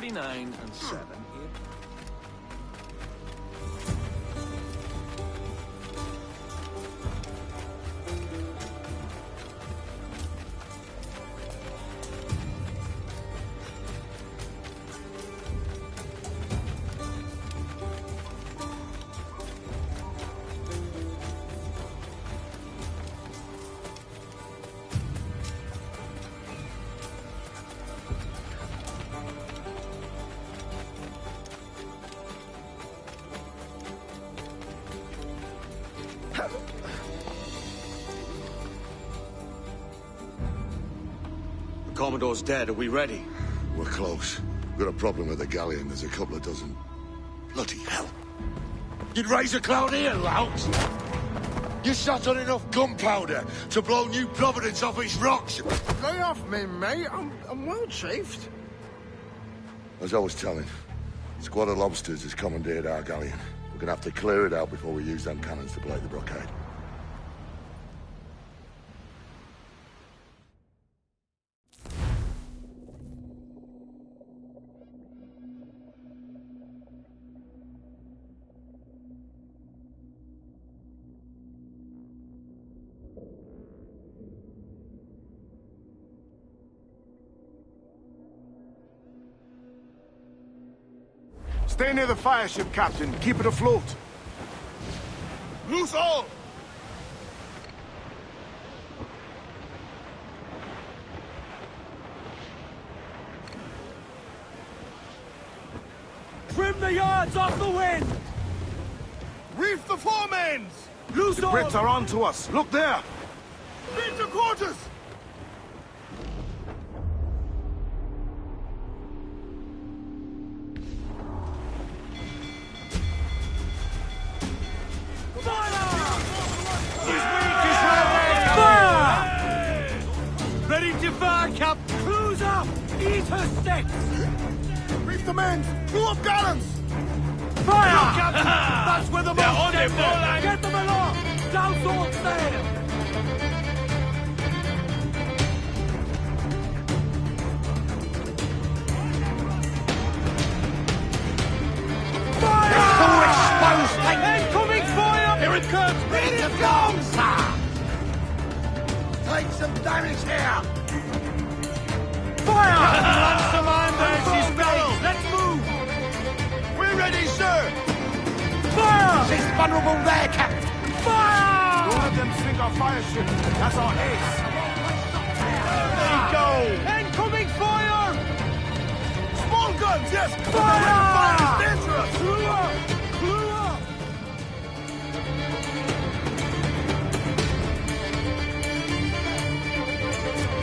39 and 7.
The Commodore's dead. Are we ready?
We're close. We've got a problem with the galleon. There's a couple of dozen. Bloody hell. You'd raise a cloud here, lout! You sat on enough gunpowder to blow New Providence off its rocks!
Lay off me, mate. I'm well chafed.
As I was telling, a squad of lobsters has commandeered our galleon. We're gonna have to clear it out before we use them cannons to break the blockade.
Stay near the fire ship, Captain. Keep it afloat. Loose all!
Trim the yards off the wind!
Reef the foremains!
Loose
The
all!
Brits are on to us. Look there!
Beat to quarters!
Ready to fire, Cap! Cruise up! Eat her sticks!
Reef the men! Crew up gallants!
Fire! Captain! That's where the most get them along! Douse all sail! Fire! Incoming fire!
Here it comes!
Here it comes!
Take some damage here!
Fire!
She's ready!
Let's move!
We're ready, sir!
Fire!
She's vulnerable there, Captain!
Fire!
Don't let them sink our fire ship. That's our ace.
There we go!
Incoming fire!
Small guns, yes!
Fire!
Fire is dangerous!
Crew up! Crew up!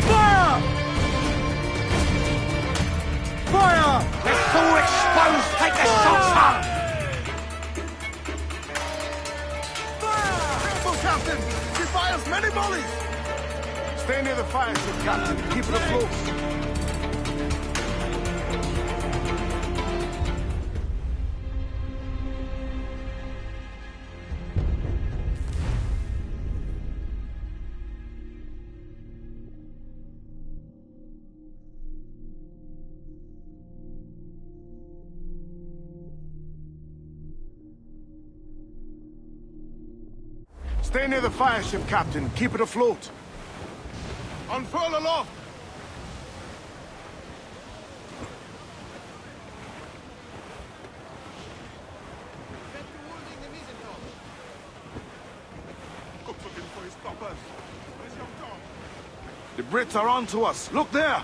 Fire! Fire!
It's all exposed! Take the shots up!
Careful, Captain! She fires many volleys! Stay near the fire ship, Captain. Keep it afloat. Stay near the fire ship, Captain. Keep it afloat. Unfurl aloft! The Brits are on to us. Look there!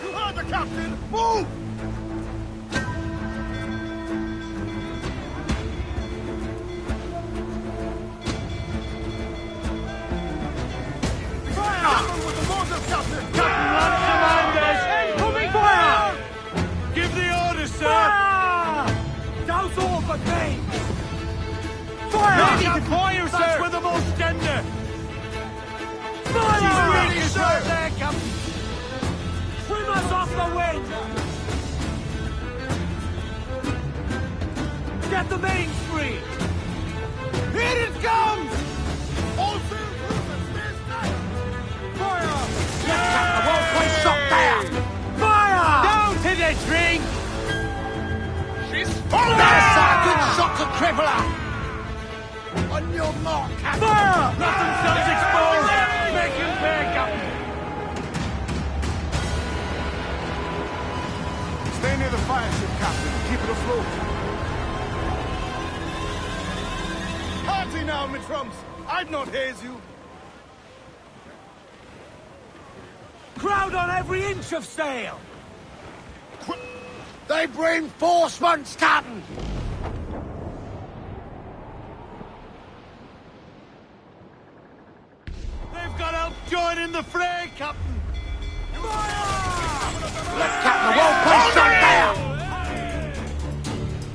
You heard the captain! Move!
Incoming fire! Give the order, sir! Fire! Douse all but me! Fire!
Ready to fire, sir!
That's with the most tender! Fire!
She's ready, sir!
Right there, Captain! Trim us off the wind! Get the mains free!
Here it comes! All sails loose, stand tight!
Fire!
Yes, Captain, well placed shot there!
Fire! Down to the drink!
crippler! On your mark, Captain!
Fire! Let themselves exposed! Make him pay, Captain!
Stay near the fire ship, Captain. Keep it afloat. Party now, me trumps! I'd not haze you.
Crowd on every inch of sail!
They bring reinforcements, Captain!
They've got help joining the fray, Captain!
Let Captain won't push on there!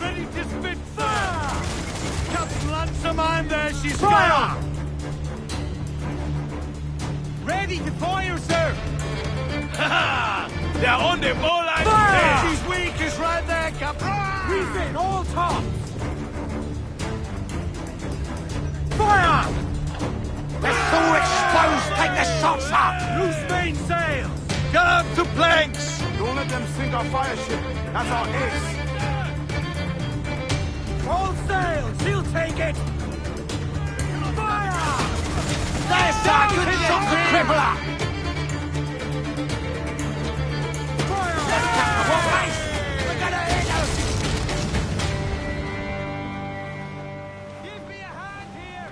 Ready to spit fire! Captain, land some mine there, she's
Fire!
got 'em. Ready to fire, sir! Ha! They're on the ball line! Fire! She's weak, is right there, Captain! Refit, all tops!
Fire! They're so exposed, take the shots up!
Loose main sails! Get up to planks!
Don't let them sink our fire ship. That's our ace.
All sails! He'll take it! Fire!
There's our good shot, the crippler!
Fire!
Let Captain walk race! We're gonna hit us!
Give me a hand here!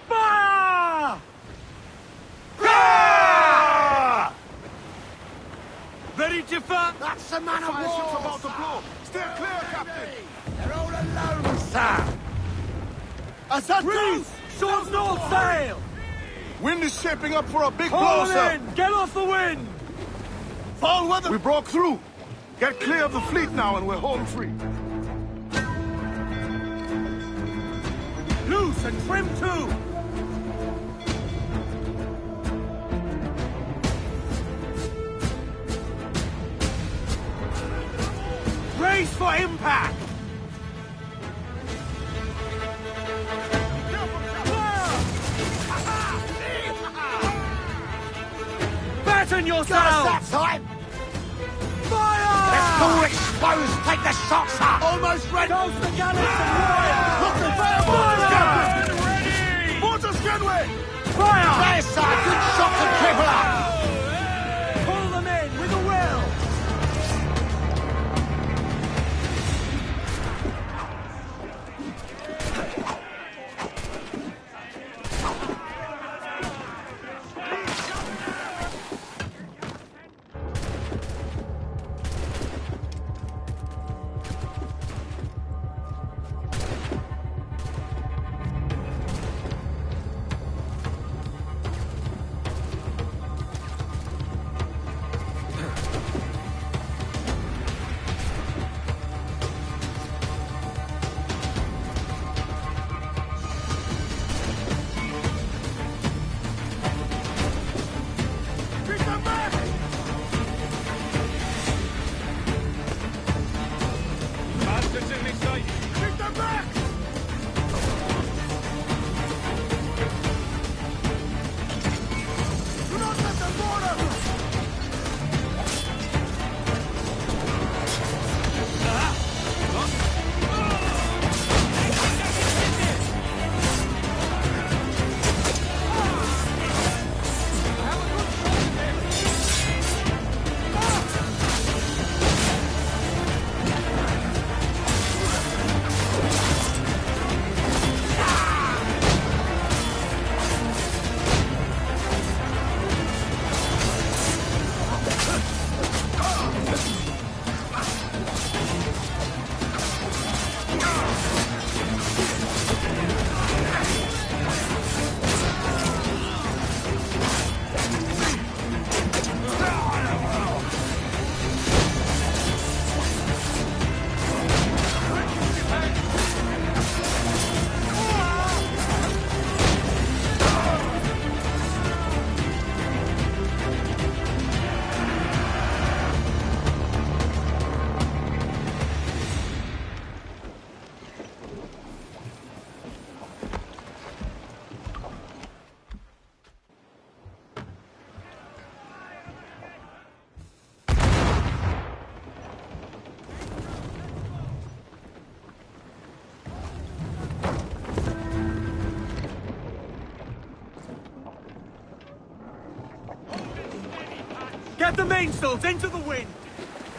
Fire!
Fire!
Ready to fire!
That's the man of
Fire ship's
war!
about to blow. Stay clear, Captain.
They're all alone, sir!
As that Reese! Swords no sail!
Wind is shaping up for a big blow,
Haul
sir.
in! Get off the wind! Foul weather!
We broke through. Get clear of the fleet now and we're home free.
Loose and trim too! Brace for impact! Batten yourself!
That time!
Fire!
They're so exposed, take the shots up!
Almost ready! Goes the galleys and
Look, the fire!
Ready!
Mortar Skidway!
Fire!
There's our good shot, the crippler!
Pull them in with a will! Get the mainsails into the wind!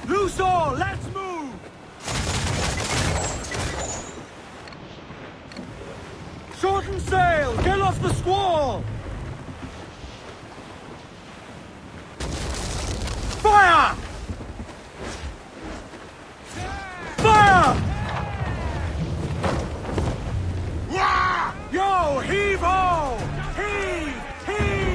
Loose all, let's move! Shorten sail! Get off the squall! Fire! Fire! Yo, heave ho! Heave! Heave!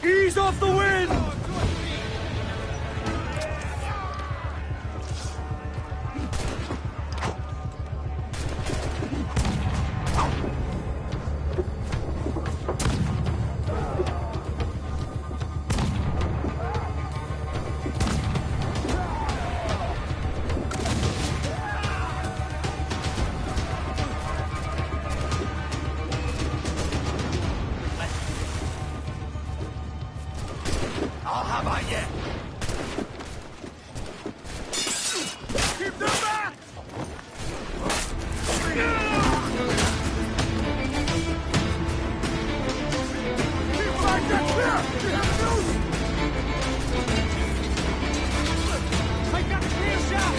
Ease off the wind!
I'll have I yet. Keep them back! Keep like that clear! We have news!
Make that clear shot!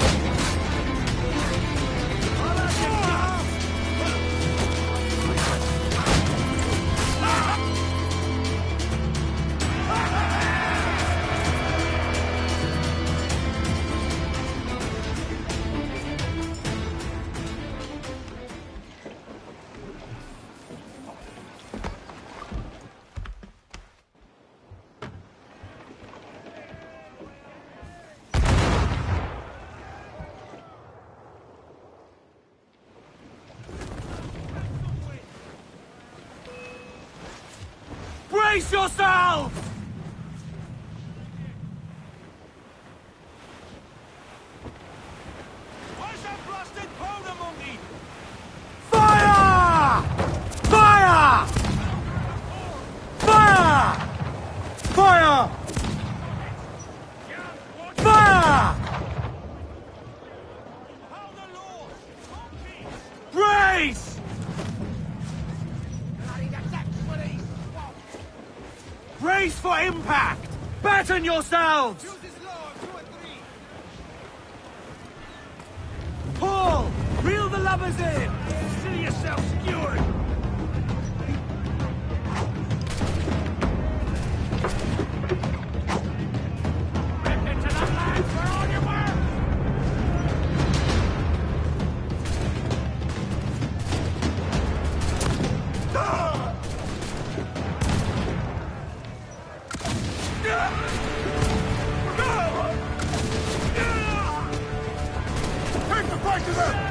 Brace yourselves!
Where's that blasted powder monkey?
Fire! Fire! Fire! Fire! Fire! Brace! Brace for impact! Batten yourselves! Pull! Reel the lubbers in! See yourself secured! Rip into the lads for all your work!
Take the fight to them!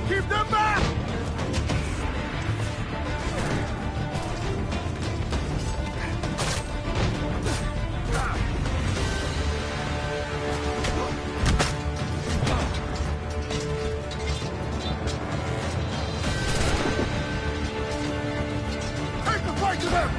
Keep them back! Take the fight to them!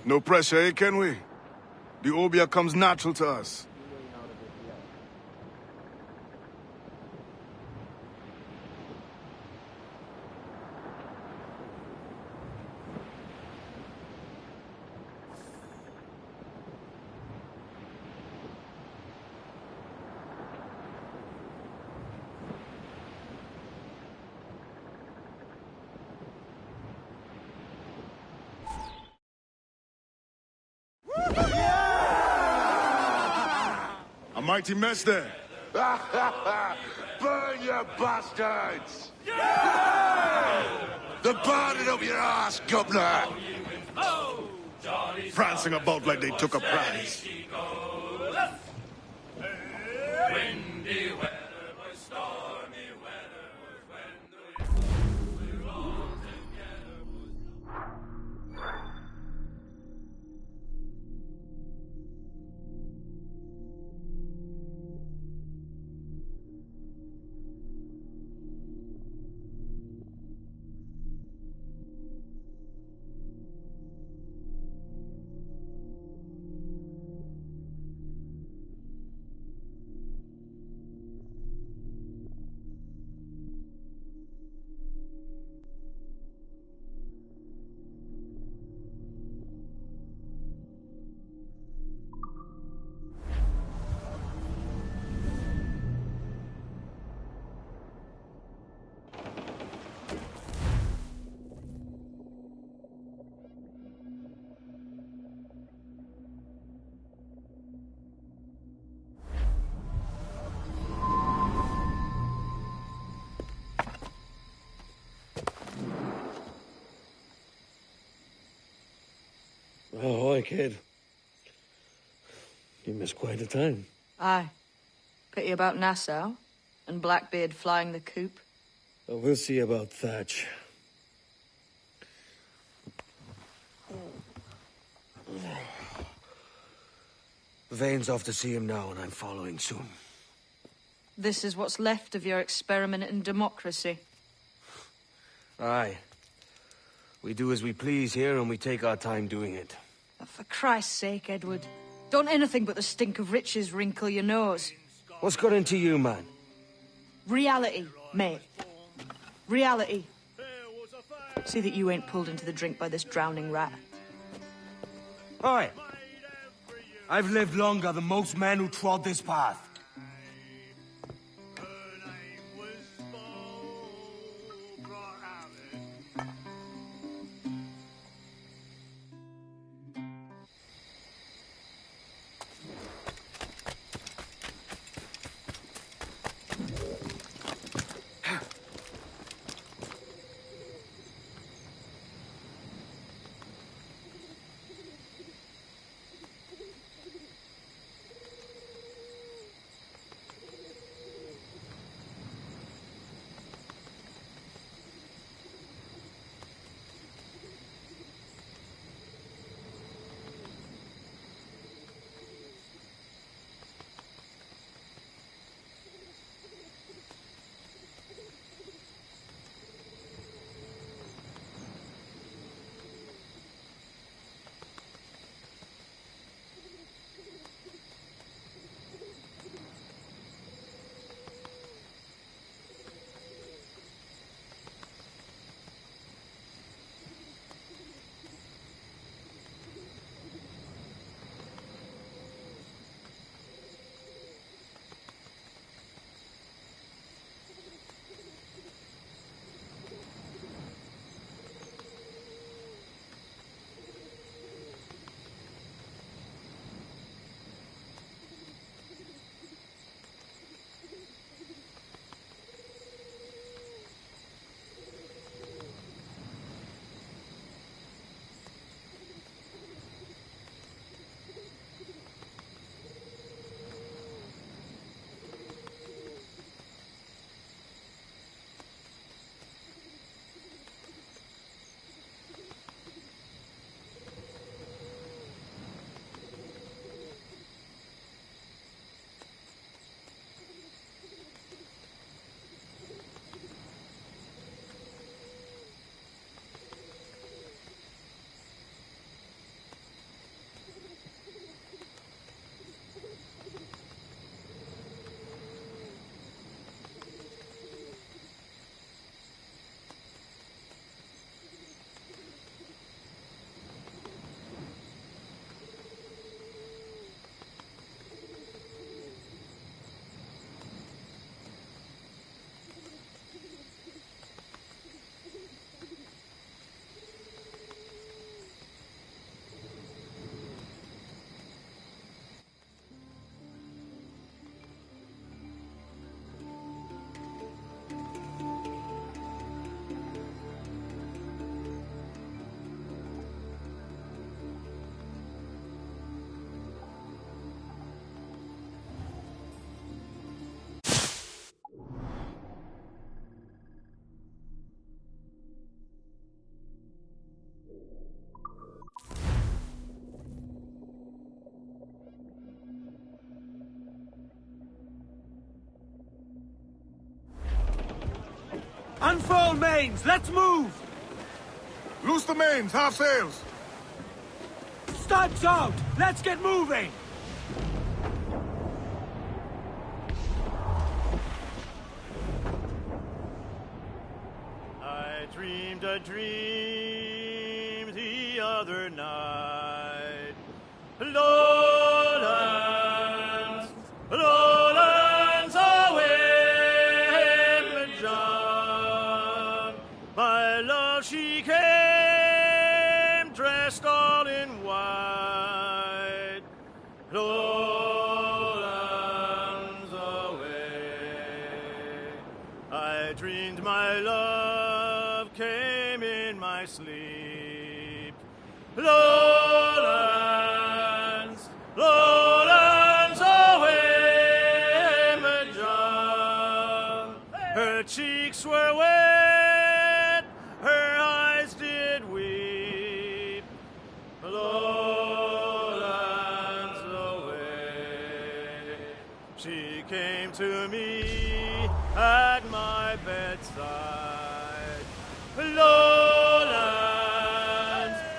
No pressure, eh, can we? The Obia comes natural to us. A mighty mess there.
Burn, you bastards! They're burning up your ass, governor!
Prancing about like they took a prize.
Windy weather was stormy weather was when we're all together
Oh, hi, kid. You missed quite a time.
Aye. Pity about Nassau? And Blackbeard flying the coop?
Well, we'll see about Thatch. Vane's off to see him now, and I'm following soon.
This is what's left of your experiment in democracy.
Aye. We do as we please here, and we take our time doing it.
For Christ's sake, Edward. Don't anything but the stink of riches wrinkle your nose.
What's got into you, man?
Reality, mate. Reality. See that you ain't pulled into the drink by this drowning rat.
Oi! I've lived longer than most men who trod this path.
Unfurl mains! Let's move!
Loose the mains, half sails!
Stipes out! Let's get moving!
I dreamed a dream the other night. Lowlands, lowlands away, John. My love, she came dressed all in white. Lowlands away. I dreamed my love came in my sleep. Lowlands, lowlands away,
cheeks were wet, her eyes did weep. Lowlands away. She came to me at my bedside. Lowlands,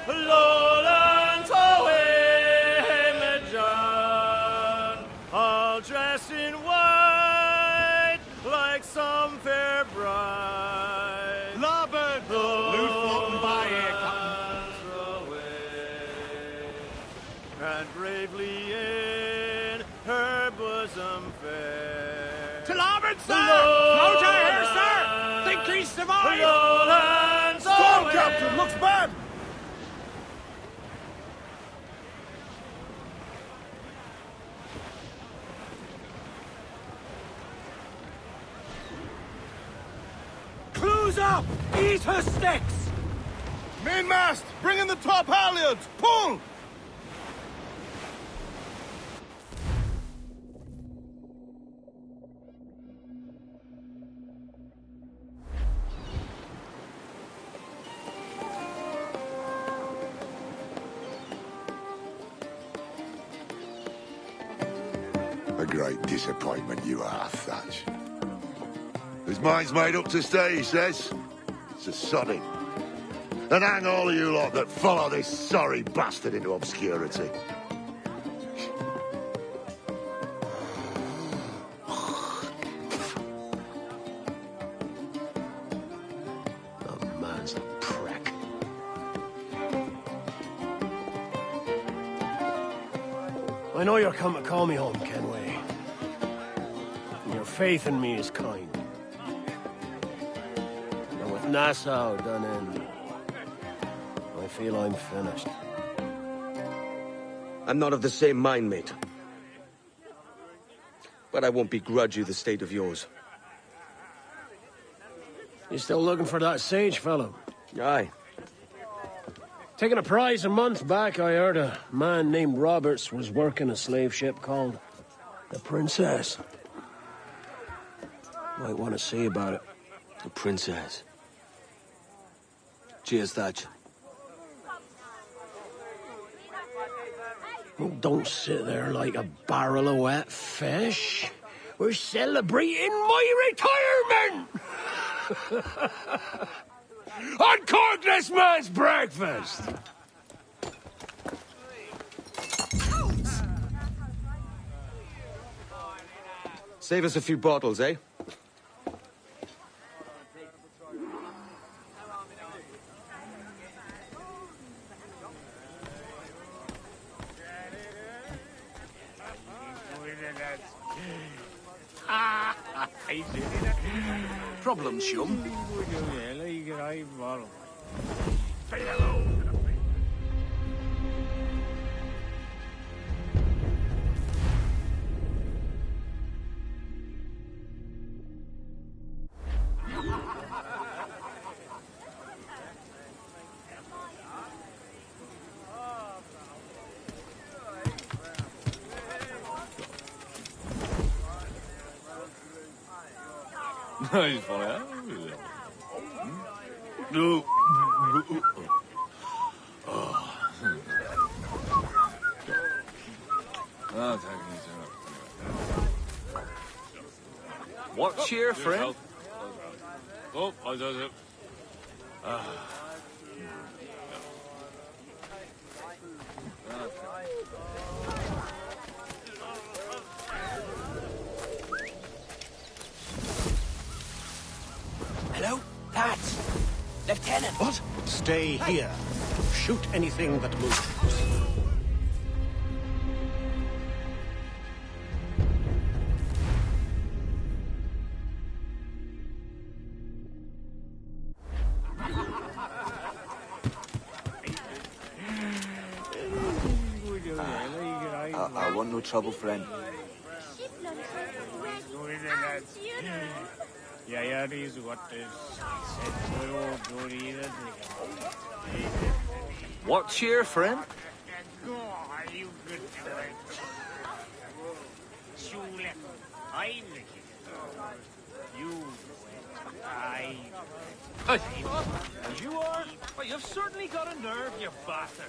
lowlands away, Medjan, all dressed in white like some fair bride.
Larbird! Loot floating by here, Captain.
And bravely in her bosom fair.
To larboard, sir! Float her here, sir! Think he's survived!
Lowlands
Storm,
away.
Captain! Looks bad!
Close up! Eat her sticks!
Mainmast! Bring in the top halyards! Pull!
A great disappointment you are, Thatch. His mind's made up to stay, he says. It's a sodding. And hang all of you lot that follow this sorry bastard into obscurity.
The man's a prick. I know you're come to call me home, Kenway. And your faith in me is kind. And with Nassau done in, I feel I'm finished.
I'm not of the same mind, mate. But I won't begrudge you the state of yours.
You still looking for that sage fellow?
Aye.
Taking a prize a month back, I heard a man named Roberts was working a slave ship called the Princess. Might want to see about it.
The Princess. Cheers, Thatch.
Oh, don't sit there like a barrel of wet fish. We're celebrating my retirement! Uncork this man's breakfast!
Save us a few bottles, eh?
Problem, Shum?
He's funny,
No.
What's your friend?
Oh, I does it.
Hello? That's Lieutenant. What? Stay here. Shoot anything that moves.
I want no trouble, friend. What's your friend?
You are? Well, you've certainly got a nerve, you bastard.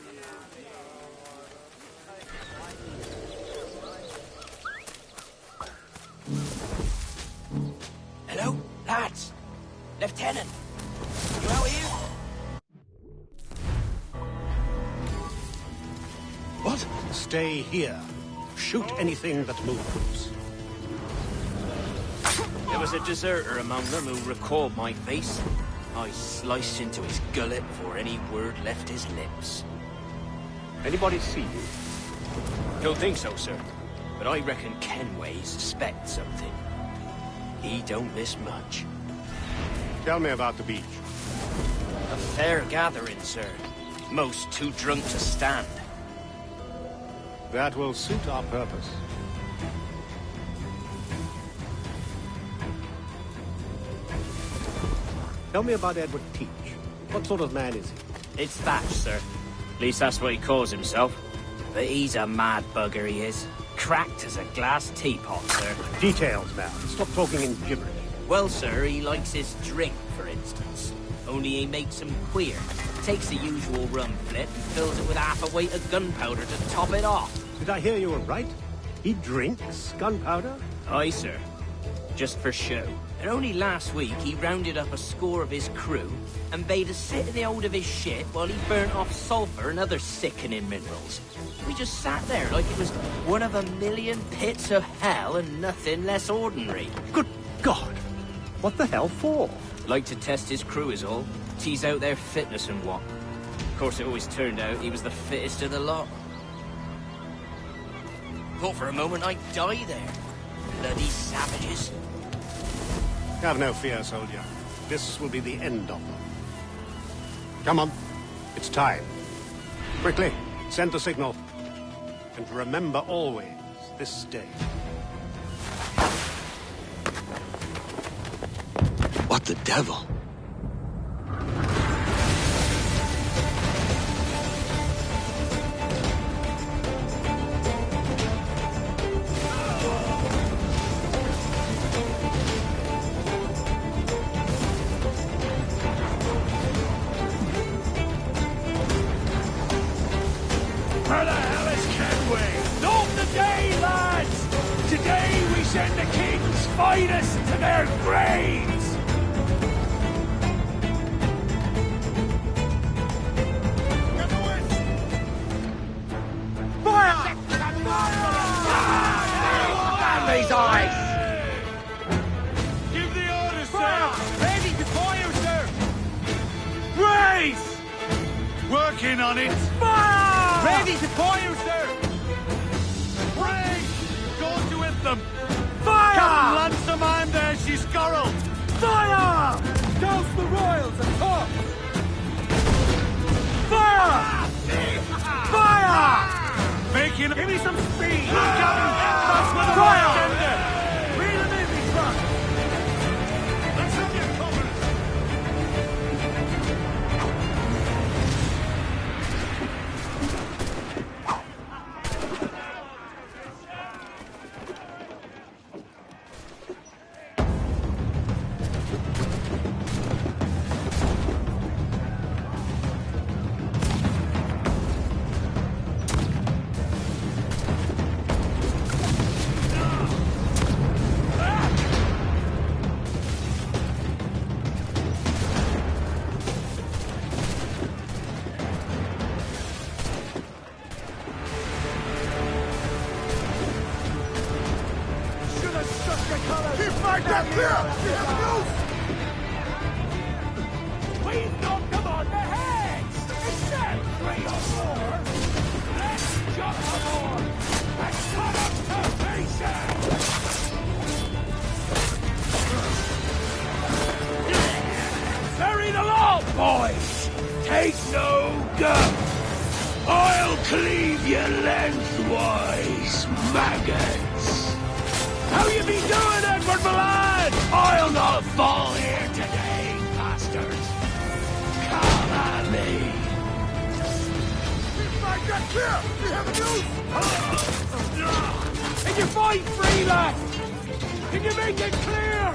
Hello, lads. Lieutenant, you out here?
What? Stay here. Shoot anything that moves.
There was a deserter among them who recalled my face. I sliced into his gullet before any word left his lips.
Anybody see you?
Don't think so, sir. But I reckon Kenway suspects something. He don't miss much.
Tell me about the beach.
A fair gathering, sir. Most too drunk to stand.
That will suit our purpose. Tell me about Edward Teach. What sort of man is he?
It's Thatch, sir. At least that's what he calls himself. But he's a mad bugger, he is. Cracked as a glass teapot, sir.
Details, man. Stop talking in gibberish.
Well, sir, he likes his drink, for instance. Only he makes him queer. Takes the usual rum flip and fills it with half a weight of gunpowder to top it off.
Did I hear you were right? He drinks gunpowder?
Aye, sir. Just for show. And only last week he rounded up a score of his crew and bade us sit in the hold of his ship while he burnt off sulphur and other sickening minerals. We just sat there like it was one of a million pits of hell and nothing less ordinary.
Good God! What the hell for?
Like to test his crew is all. Tease out their fitness and what. Of course, it always turned out he was the fittest of the lot. Thought for a moment I'd die there. Bloody savages.
Have no fear, soldier. This will be the end of them. Come on. It's time. Quickly, send the signal. And remember always this day.
What the devil?
Where the hell is Kenway? Not today, lads! Today we send the king's finest to their graves! Fire! Damn these eyes! Give the orders, sir! Ready to fire, sir! Race! Working on it! Fire! Ready to fire, sir! Race! Go to hit them! Fire! Captain Lancerman there, she's scorrel! Fire! Douse the royals and top! Fire! Fire! Making... Give me some speed! Captain! That's with the fire! Reel them in, me truck! Let's have your cover! Keep back that clear! We've knocked them on the heads! Except 3 or 4! Let's jump aboard and cut them to pieces! Bury the lot, boys! Take no guts! I'll cleave you lengthwise, maggots! How you be doing, Edward Milan? I'll not fall here today, bastards. Come at me. Back that clear! We have news! And you fight free, lad! Can you make it clear?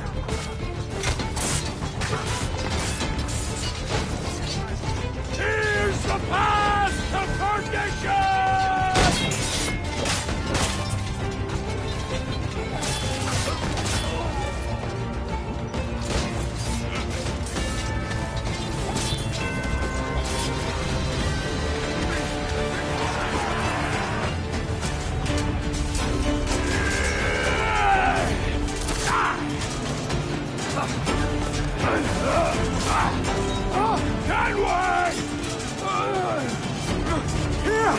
Here's the path to perdition! Can we? Here,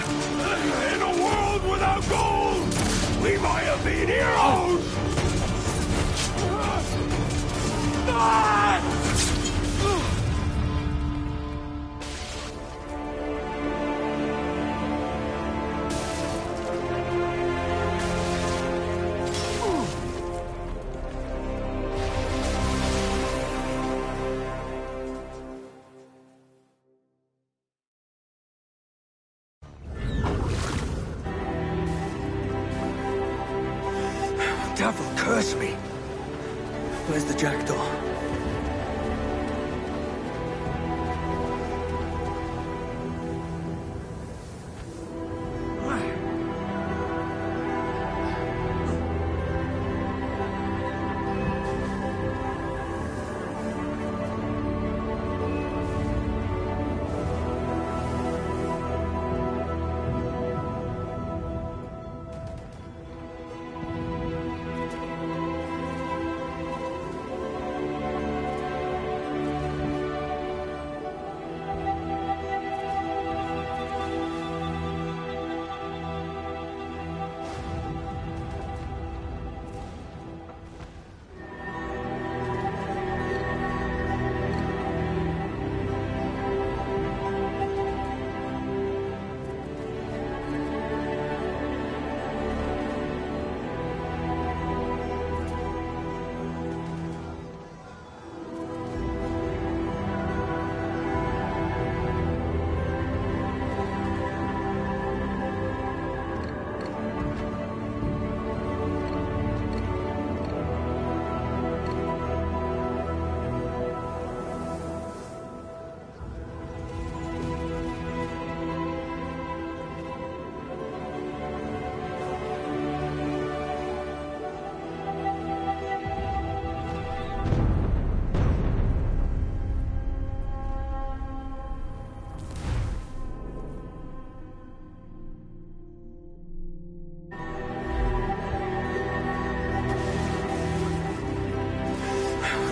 in a world without gold, we might have been heroes.
Devil curse me. Where's the jackdaw?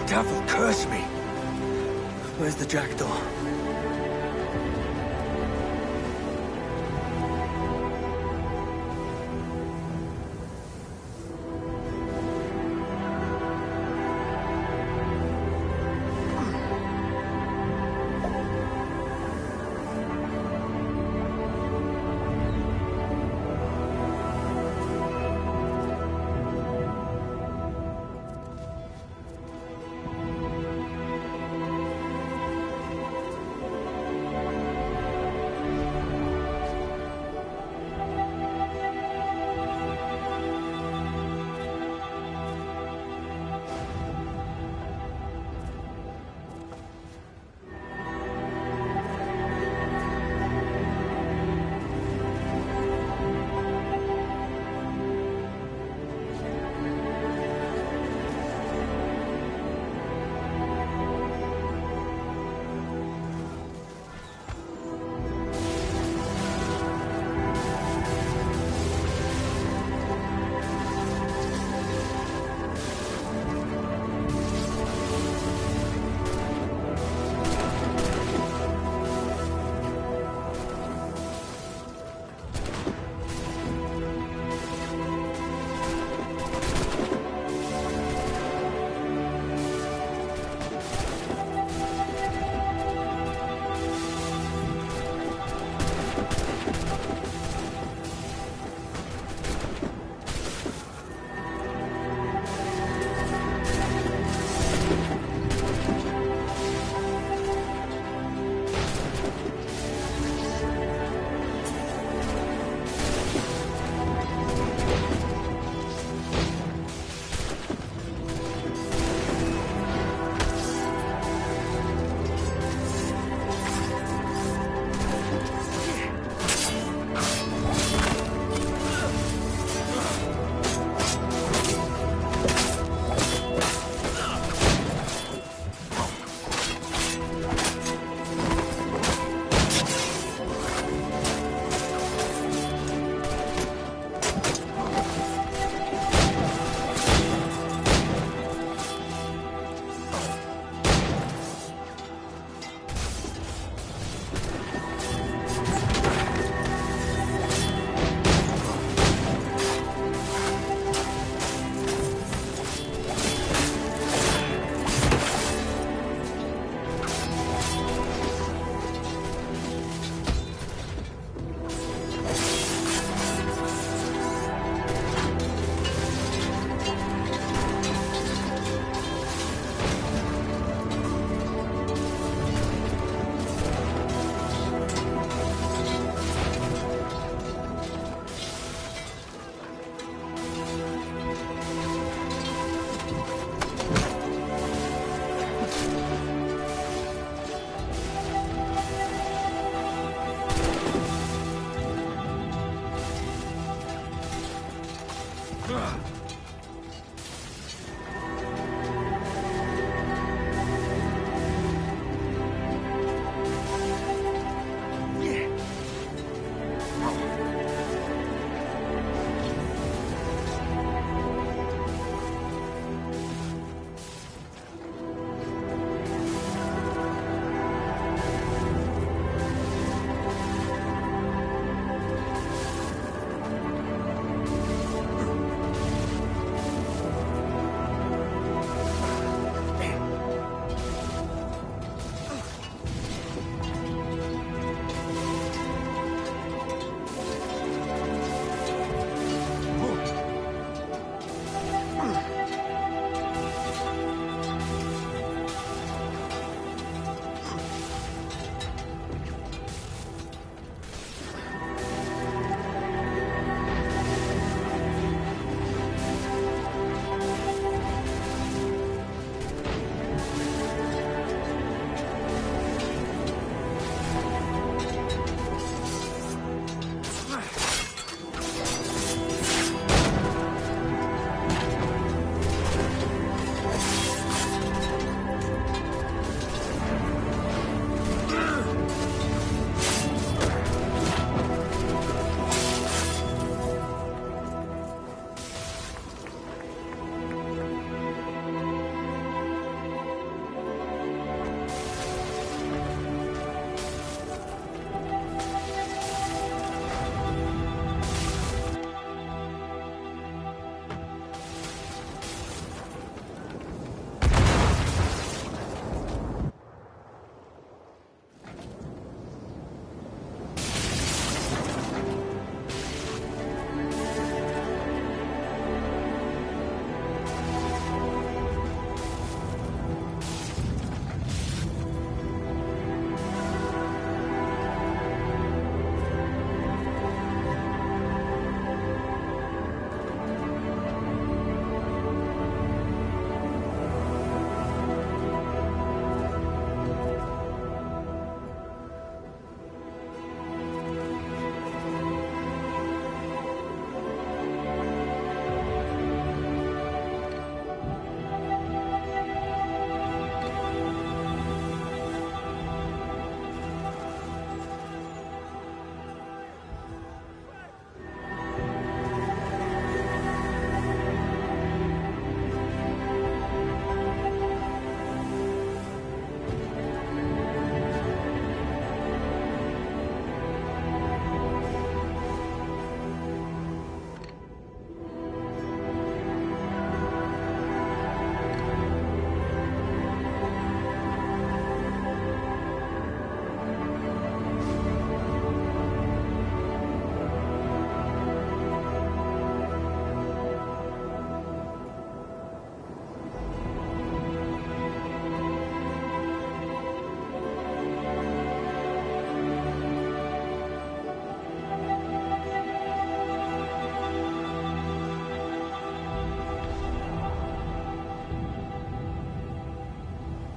Devil curse me. Where's the jackdaw?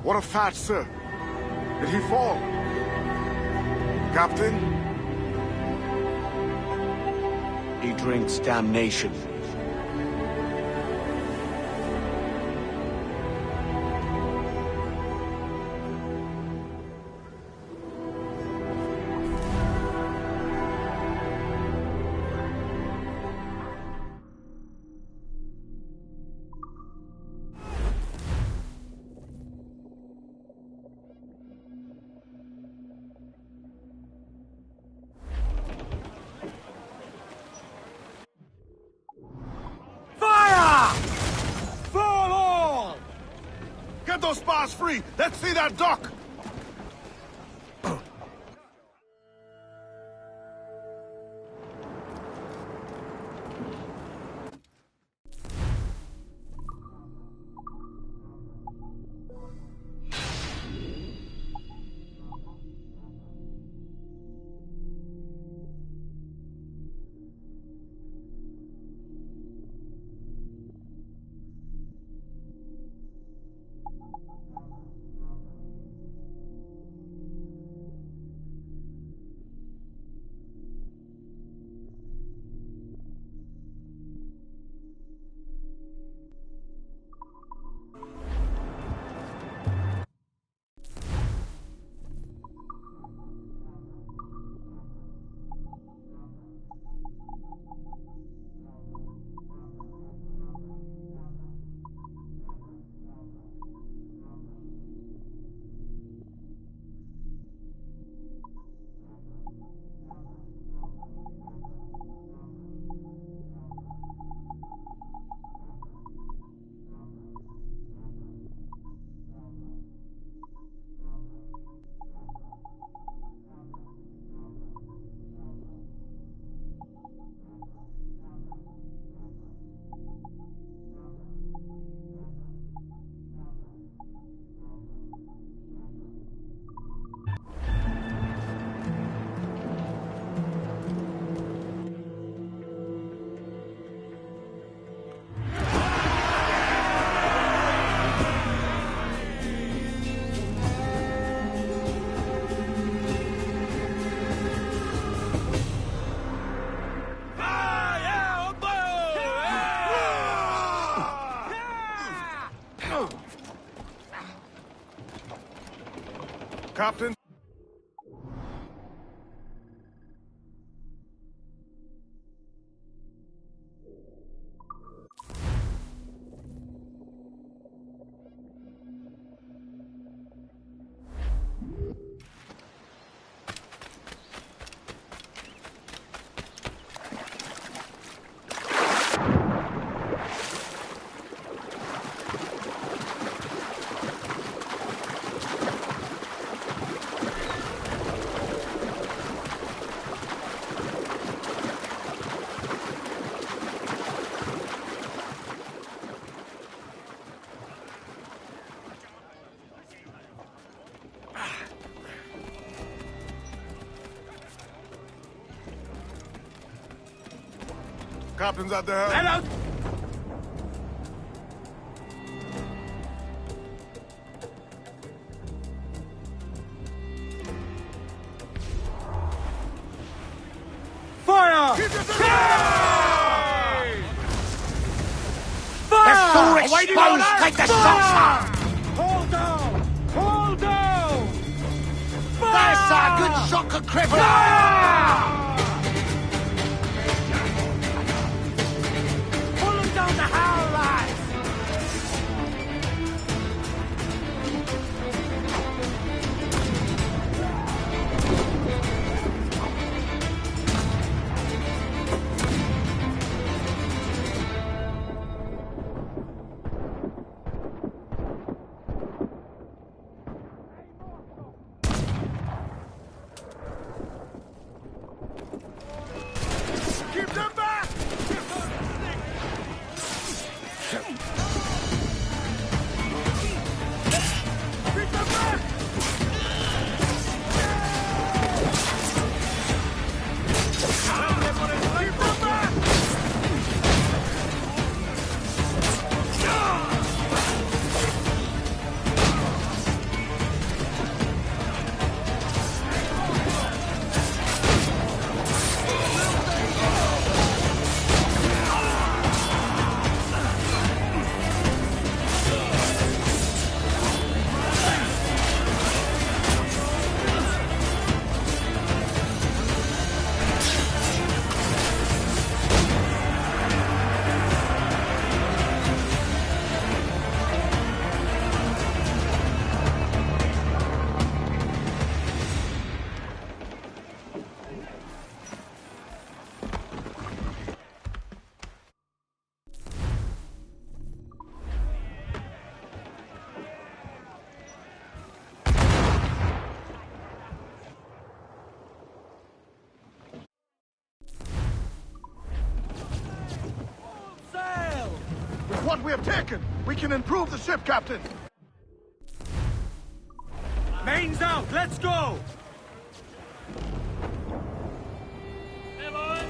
What a fat, sir. Did he fall? Captain?
He drinks damnation.
Get those spars free! Let's see that dock! Captain? Captain's at the helm.
Hello! Fire!
They're so exposed, take the shots out!
Hold down! Hold down!
That's a good shock of cripple!
Down the howl, lads!
we have taken. We can improve the ship, Captain.
Mains out, let's go!
Hey boys!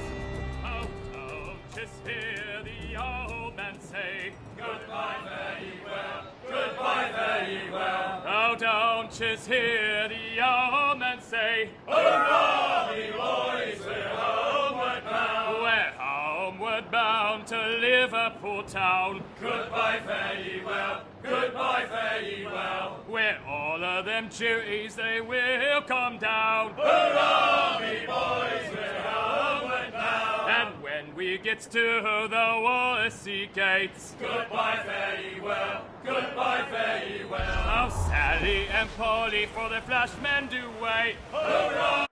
Oh, oh, just hear the old man say, goodbye, fare ye well, goodbye, fare ye well. Oh, don't just hear the old man say, hurrah, me boys, we're homeward bound. We're homeward bound to Liverpool town. Goodbye, fare ye well, goodbye, fare ye well. Where all of them duties they will come down. Hurrah, me boys, we're homeward bound. And when we get to the Wallasey gates, goodbye, fare ye well, goodbye, fare ye well. Oh, Sally and Polly for the flashmen do wait. Hurrah!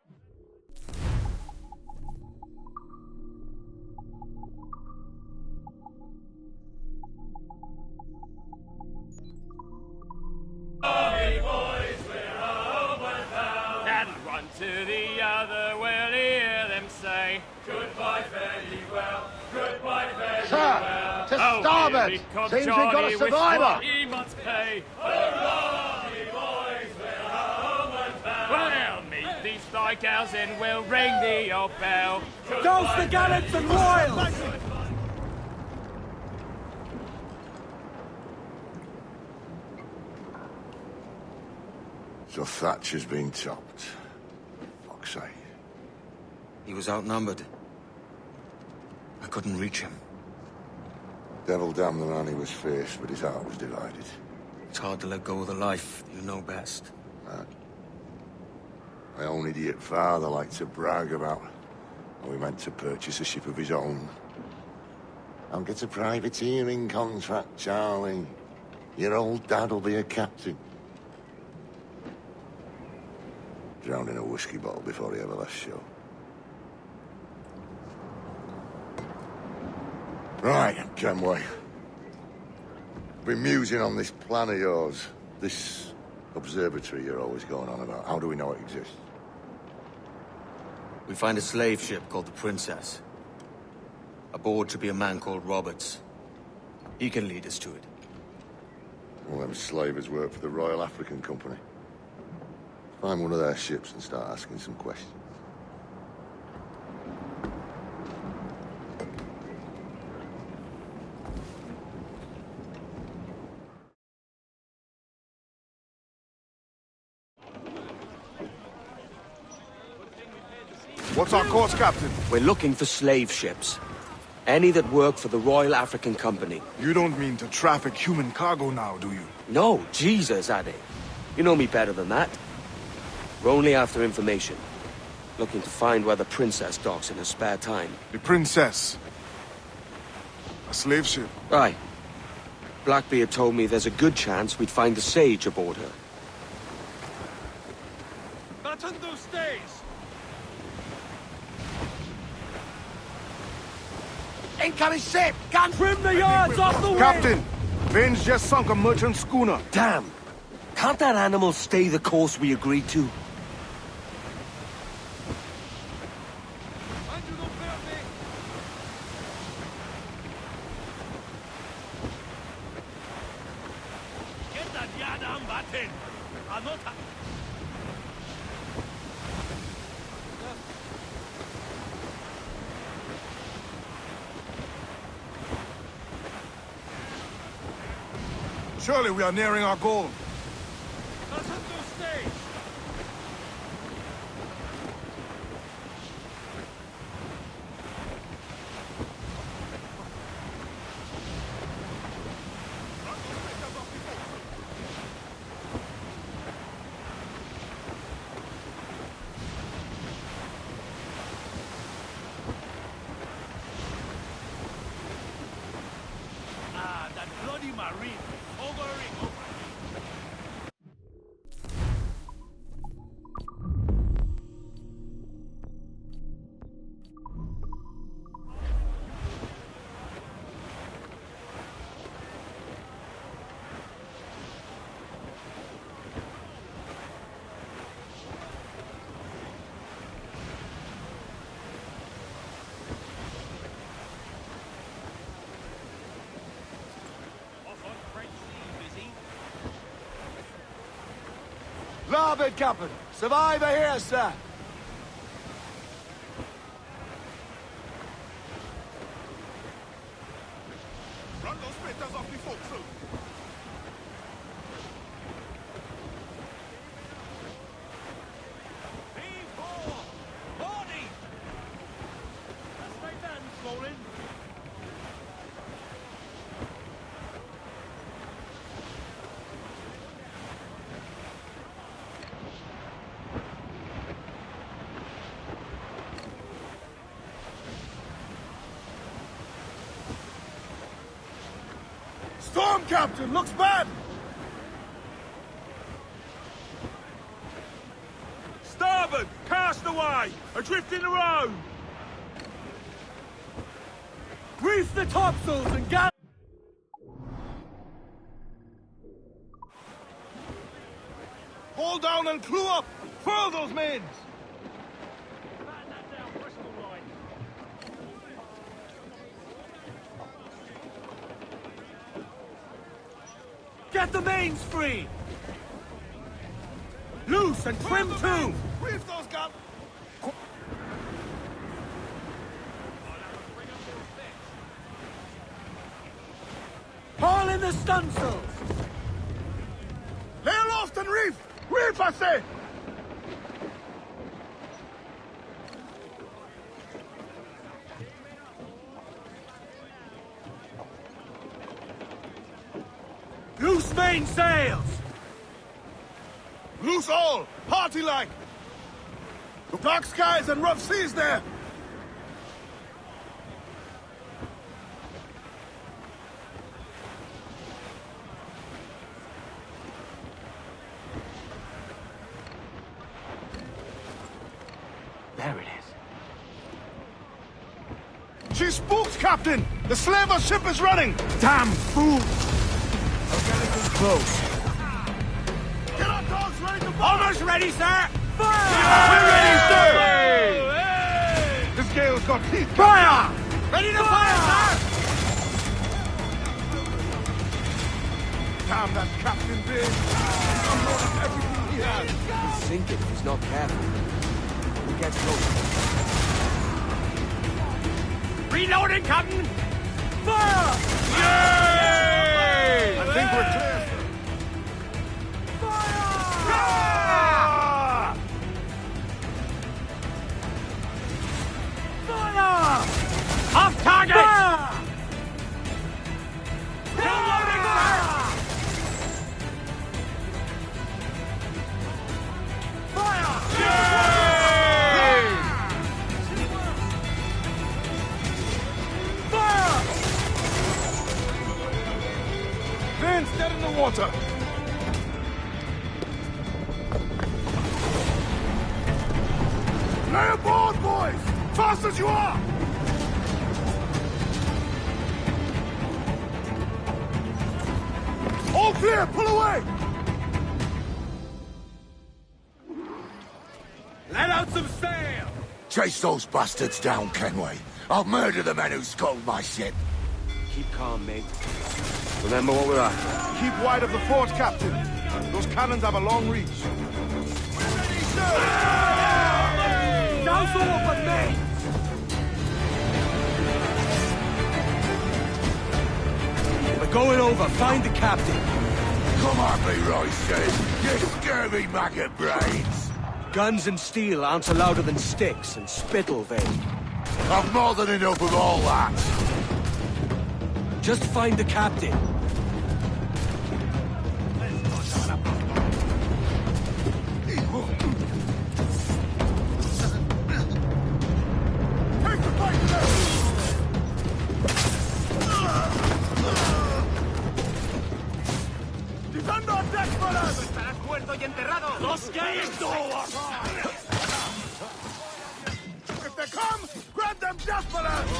Me boys, we're homeward bound. And one to the other we'll hear them say, goodbye, fare ye well, goodbye, fare ye well.
To starboard! Seems we've got a survivor!
He must pay. Hurrah, me boys, we're homeward bound. Well, meet these fly gals and we'll ring the old bell.
Dose the gallants and royals!
So Thatcher's been topped. Fuck's sake.
He was outnumbered. I couldn't reach him.
Devil damn the man he was fierce, but his heart was divided.
It's hard to let go of the life you know best.
My own idiot father liked to brag about how he meant to purchase a ship of his own. I'll get a privateering contract, Charlie. Your old dad'll be a captain. Drowned in a whiskey bottle before he ever left shore. Right, Kenway. Been musing on this plan of yours. This observatory you're always going on about. How do we know it exists?
We find a slave ship called the Princess. Aboard should be a man called Roberts. He can lead us to it.
All them slavers work for the Royal African Company. Find one of their ships and start asking some questions.
What's our course, Captain?
We're looking for slave ships. Any that work for the Royal African Company.
You don't mean to traffic human cargo now, do you?
No, Jesus, Addy. You know me better than that. We're only after information. Looking to find where the Princess docks in her spare time.
The Princess? A slave ship?
Aye. Blackbeard told me there's a good chance we'd find the Sage aboard her.
Batten those stays!
Incoming ship! Gun!
Trim the yards off the wind!
Captain! Vane's just sunk a merchant schooner.
Damn! Can't that animal stay the course we agreed to?
Get that yadam batten! Anota!
Surely we are nearing our goal.
Batten those stays! Ah, that bloody marine! Hovering over me! starboard, Captain. Survivor here, sir.
Run those splitters off the forecastle.
Storm, Captain! Looks bad!
Starboard! Cast away! Adrift in the road!
Reef the topsails and gather!
Hold down and clew up! Furl those mains!
Get the mains free! Loose and trim too!
Reef those guns!
Haul in the stunsails!
Lay aloft and reef! Reef, I say!
Loose mainsails!
Loose all! Party like! Dark skies and rough seas there!
There it is.
She spooks, Captain! The slaver ship is running!
Damn fool! Close.
Get our dogs ready to fire!
Almost ready, sir! Fire!
We're ready, sir! This gale's got teeth!
Fire! Ready to fire, sir!
Damn that Captain Big! Unloaded everything he has!
He'll sink it if he's not careful. We'll get close.
Reloading, Captain! Fire!
Yay! I think we're clear.
Off target! Reloading, sir! Fire!
Yay!
Fire!
Vince, get in the water! Lay aboard, boys! Fast as you are! All clear! Pull away!
Let out some sail!
Chase those bastards down, Kenway. I'll murder the men who sculled my ship.
Keep calm, mate. Remember what we're after.
Keep wide of the fort, Captain. Those cannons have a long reach.
Now's open, mate!
We're going over. Find the captain.
Come on, Leroy says. You scurvy maggot brains.
Guns and steel aren't louder than sticks and spittle vein.
I've more than enough of all that.
Just find the captain.
Los gatos!
If they come, grab them death fellas!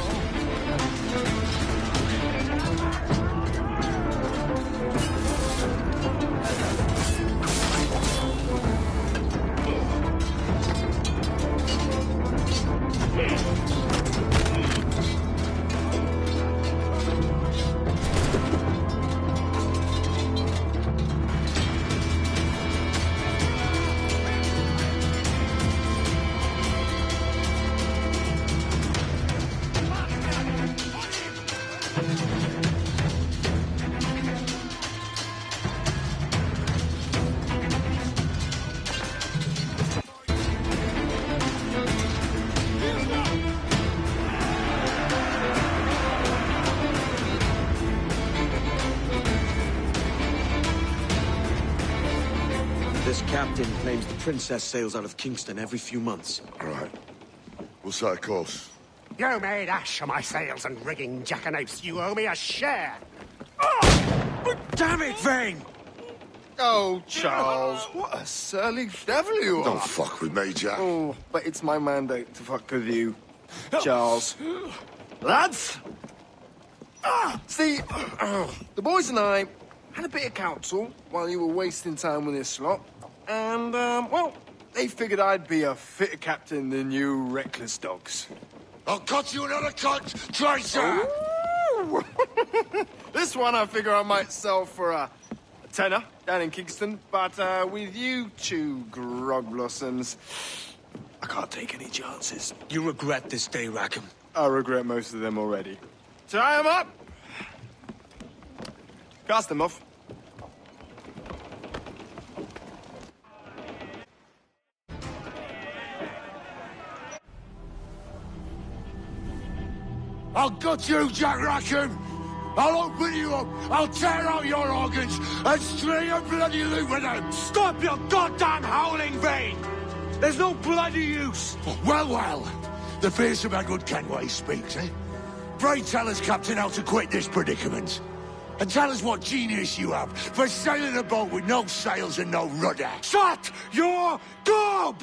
Tallis captain claims the princess sails out of Kingston every few months.
Right. We'll set a course.
You made ash of my sails and rigging, jackanapes. You owe me a share.
Damn it, Vane!
Oh, Charles, what a surly devil you are.
Don't fuck with me, Jack.
Oh, but it's my mandate to fuck with you, Charles. Lads! See, the boys and I had a bit of counsel while you were wasting time with this lot. And, well, they figured I'd be a fitter captain than you reckless dogs.
I'll cut you another cunt, traitor!
This one I figure I might sell for a tenner down in Kingston, but with you two grog blossoms, I can't take any chances.
You regret this day, Rackham.
I regret most of them already. Tie them up! Cast them off.
I'll gut you, Jack Rackham! I'll open you up, I'll tear out your organs, and string a bloody loop with them!
Stop your goddamn howling, Vane! There's no bloody use!
Well, well, the fearsome Edward Kenway speaks, eh? Pray tell us, Captain, how to quit this predicament. And tell us what genius you have for sailing a boat with no sails and no rudder.
Shut your gob!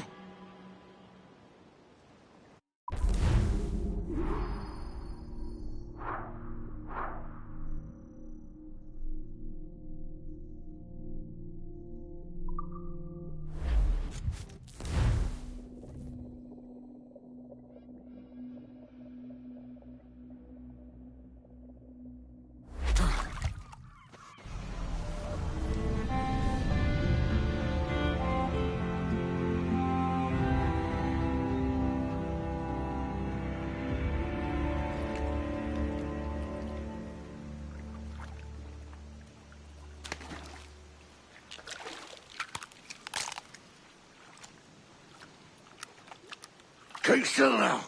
Keep still now.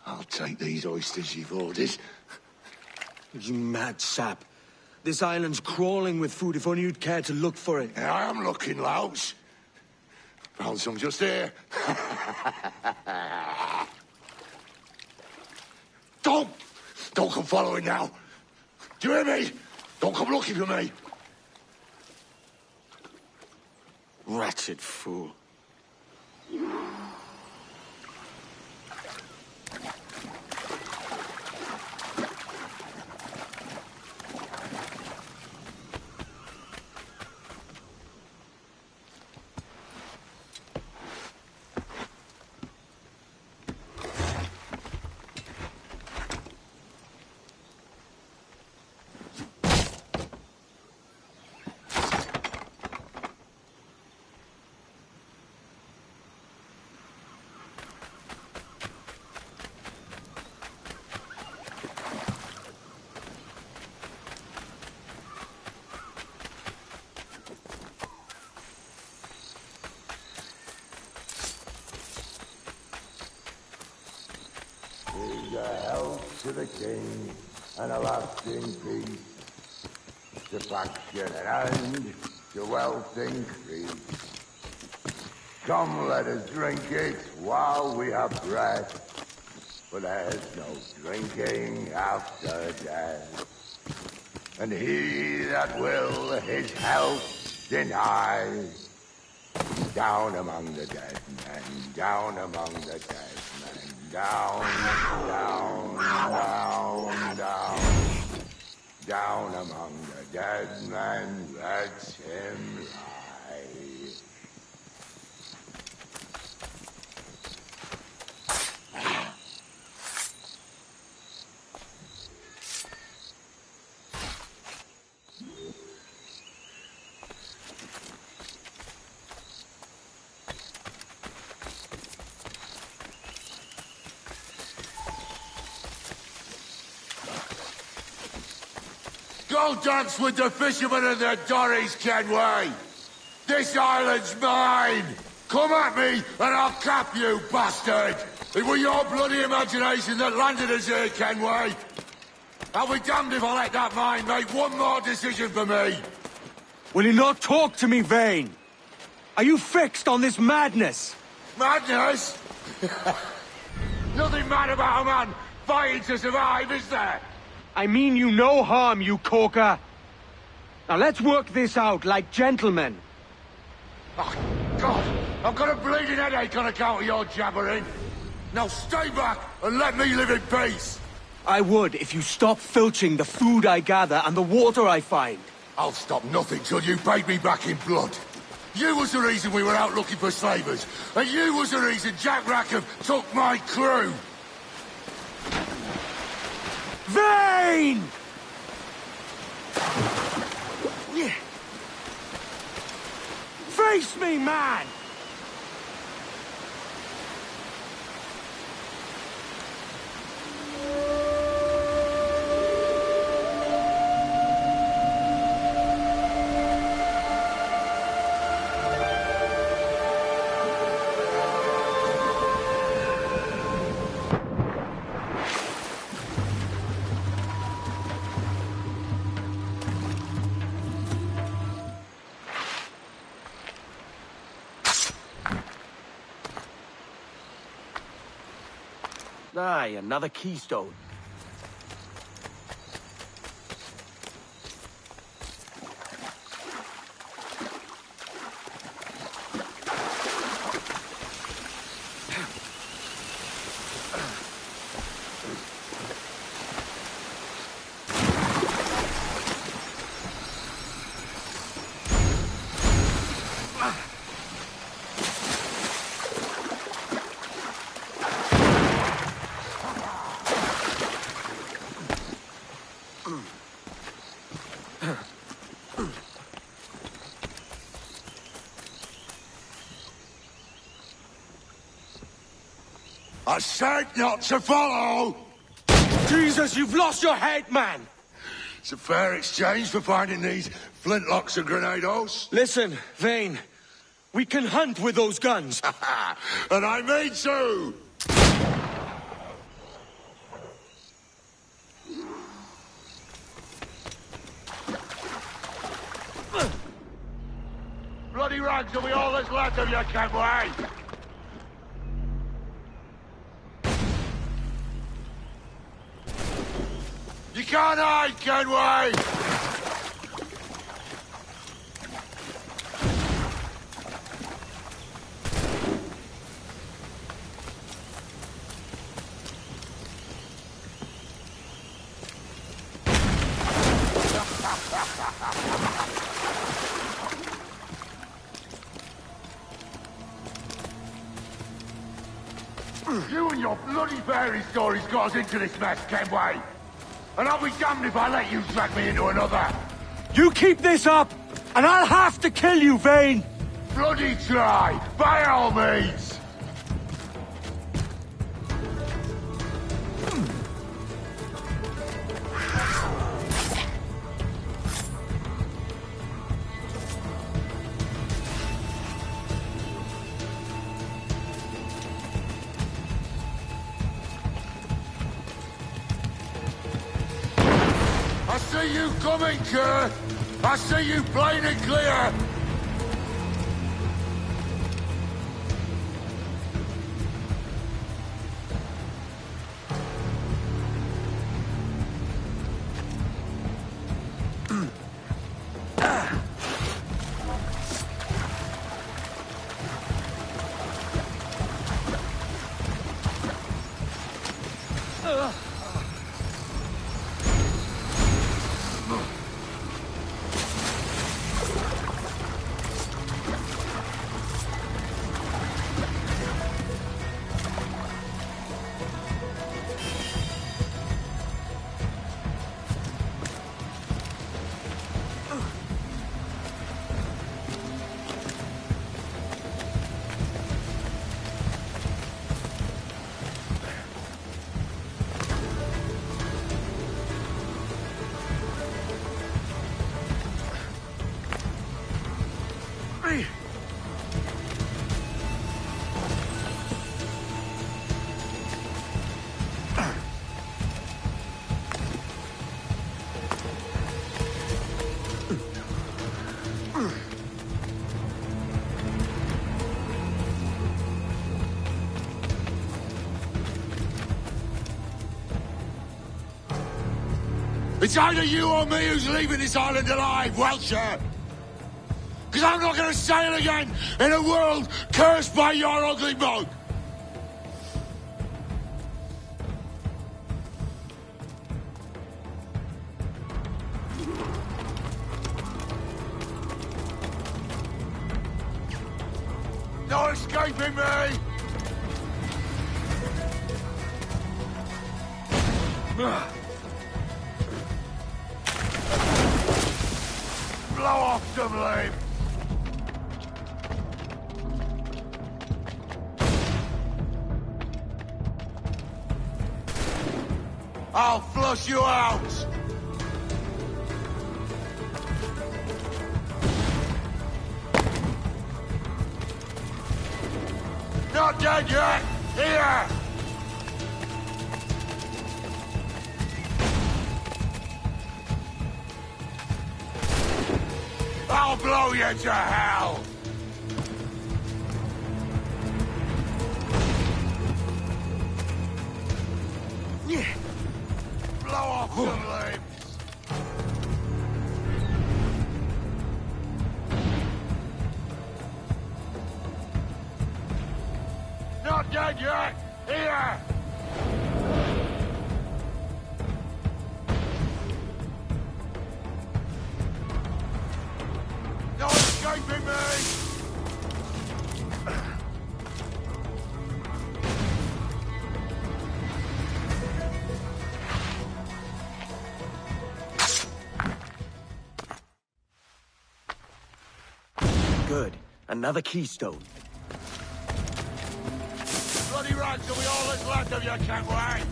I'll take these oysters you've ordered.
You mad sap. This island's crawling with food if only you'd care to look for it.
Yeah, I am looking, Louts. Found some just here. Don't come following now. Do you hear me? Don't come looking for me.
Wretched fool.
To the king and a lasting peace, to faction and to wealth increase. Come, let us drink it while we have breath, for there's no drinking after death. And he that will his health deny, down among the dead men, down among the dead men. Down, down, down, down. Down among the dead men, let him lie.
Go dance with the fishermen and their dories, Kenway! This island's mine! Come at me, and I'll cap you, bastard! It was your bloody imagination that landed us here, Kenway! I'll be damned if I let that mind make one more decision for me!
Will you not talk to me, Vayne? Are you fixed on this madness?
Madness? Nothing mad about a man fighting to survive, is there?
I mean you no harm, you corker. Now let's work this out like gentlemen.
Oh, God! I've got a bleeding headache on account of your jabbering. Now stay back and let me live in peace.
I would if you stop filching the food I gather and the water I find.
I'll stop nothing till you paid me back in blood. You was the reason we were out looking for slavers, and you was the reason Jack Rackham took my crew.
Vayne! Face me, man!
Aye, another keystone.
I said not to follow!
Jesus, you've lost your head, man!
It's a fair exchange for finding these flintlocks and grenados.
Listen, Vayne. We can hunt with those guns.
And I mean to! Bloody rags will be all that's left of you, Kenway! You can't hide, Kenway! You and your bloody fairy stories got us into this mess, Kenway! And I'll be damned if I let you drag me into another!
You keep this up, and I'll have to kill you, Vayne!
Bloody try! By all means! I see you coming, Kerr! I see you plain and clear! It's either you or me who's leaving this island alive, Welcher! Because I'm not going to sail again in a world cursed by your ugly mug! No escaping me! Blow off some limbs! I'll flush you out! Not dead yet! Here! I'll blow you to hell! Blow off some limbs! Not dead yet! Here! No escaping me!
Good. Another keystone.
Bloody rags, are we all that's left of you, Kenway?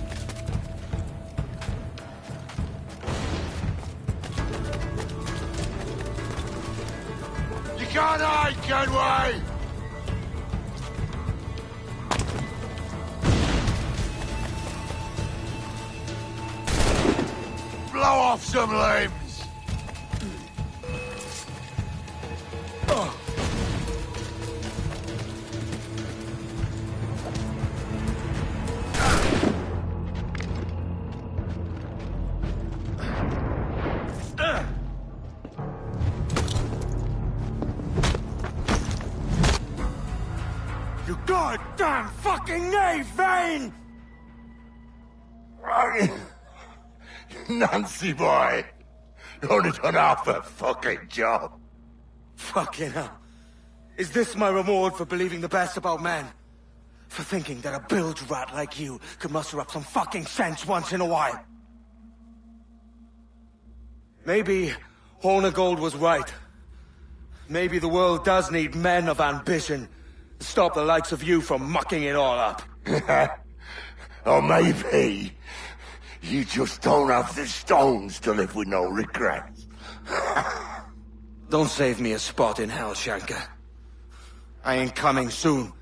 You can't hide, Kenway! Blow off some limbs!
You goddamn fucking knave, Vane!
Nancy boy! You only done half the fucking job.
Fucking hell. Is this my reward for believing the best about men? For thinking that a bilge rat like you could muster up some fucking sense once in a while? Maybe Hornigold was right. Maybe the world does need men of ambition to stop the likes of you from mucking it all up.
Or maybe you just don't have the stones to live with no regrets.
Don't save me a spot in hell, Shanka. I ain't coming soon.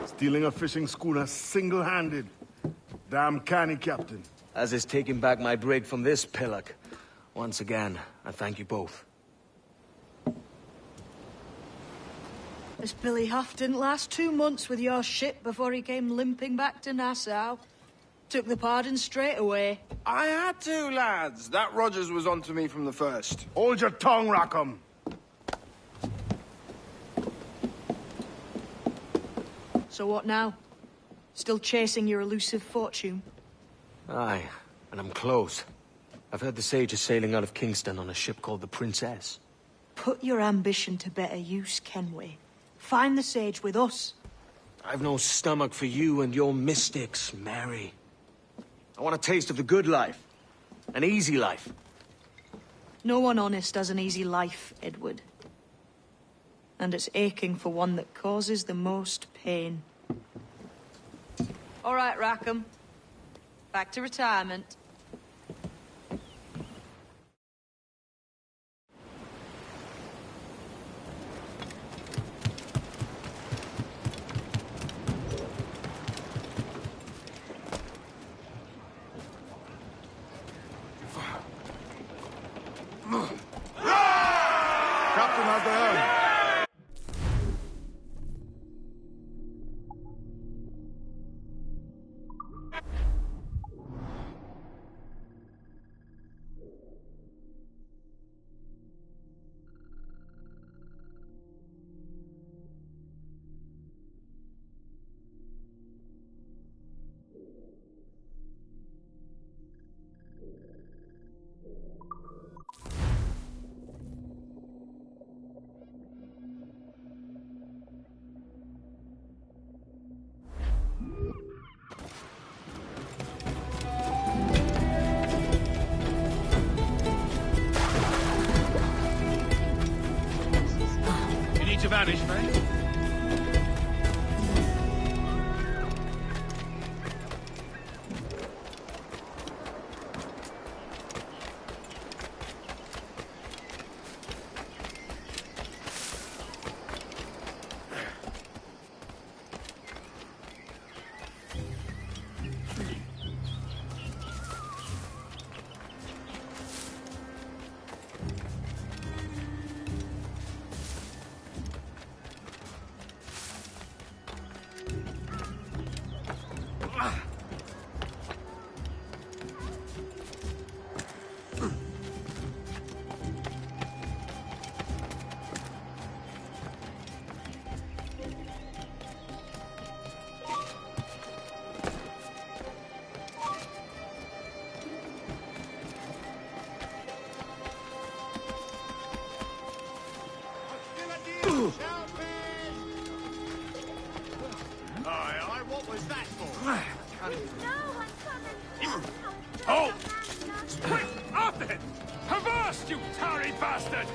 Stealing a fishing schooner single-handed. Damn canny, Captain.
As is taking back my brig from this pillock. Once again, I thank you both.
This Billy Huff didn't last 2 months with your ship before he came limping back to Nassau. Took the pardon straight away.
I had to, lads. That Rogers was onto me from the first.
Hold your tongue, Rackham.
So what now? Still chasing your elusive fortune?
Aye, and I'm close. I've heard the Sage is sailing out of Kingston on a ship called the Princess.
Put your ambition to better use, Kenway. Find the Sage with us.
I've no stomach for you and your mystics, Mary. I want a taste of the good life. An easy life.
No one honest has an easy life, Edward. And it's aching for one that causes the most pain. All right, Rackham. Back to retirement.
Captain has the helm.
You need to vanish, mate. Aye, what was that for?
Oh!
Oh! Quick, up then! Perverse, you tarry bastard!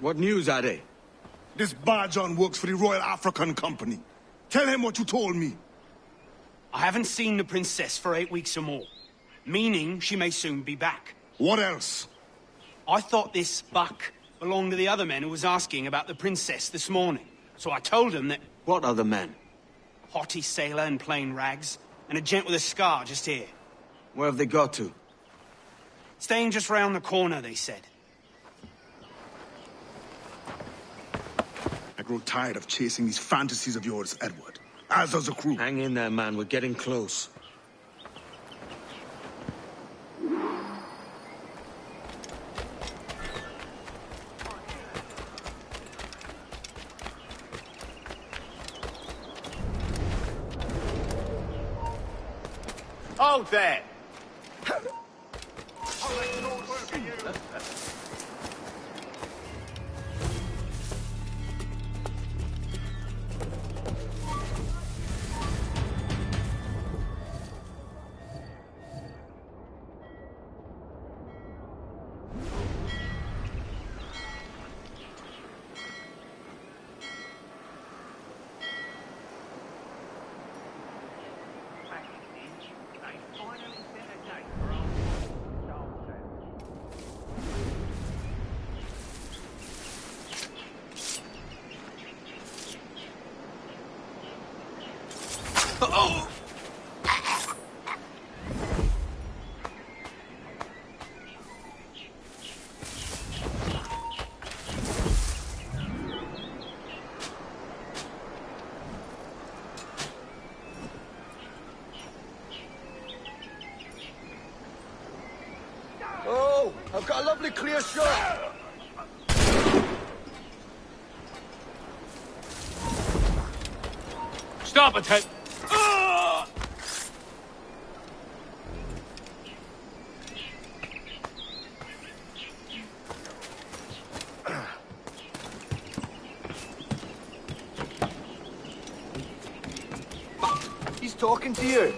What news, Ade?
This Barjon works for the Royal African Company. Tell him what you told me.
I haven't seen the princess for 8 weeks or more, meaning she may soon be back.
What else?
I thought this buck belonged to the other men who was asking about the princess this morning. So I told him that...
What other men?
Haughty sailor in plain rags, and a gent with a scar just here.
Where have they got to?
Staying just round the corner, they said.
I grow tired of chasing these fantasies of yours, Edward. As does the crew.
Hang in there, man. We're getting close.
Hold there!
Oh!
the clear shot!
Stop it, Ted!
He's talking to you.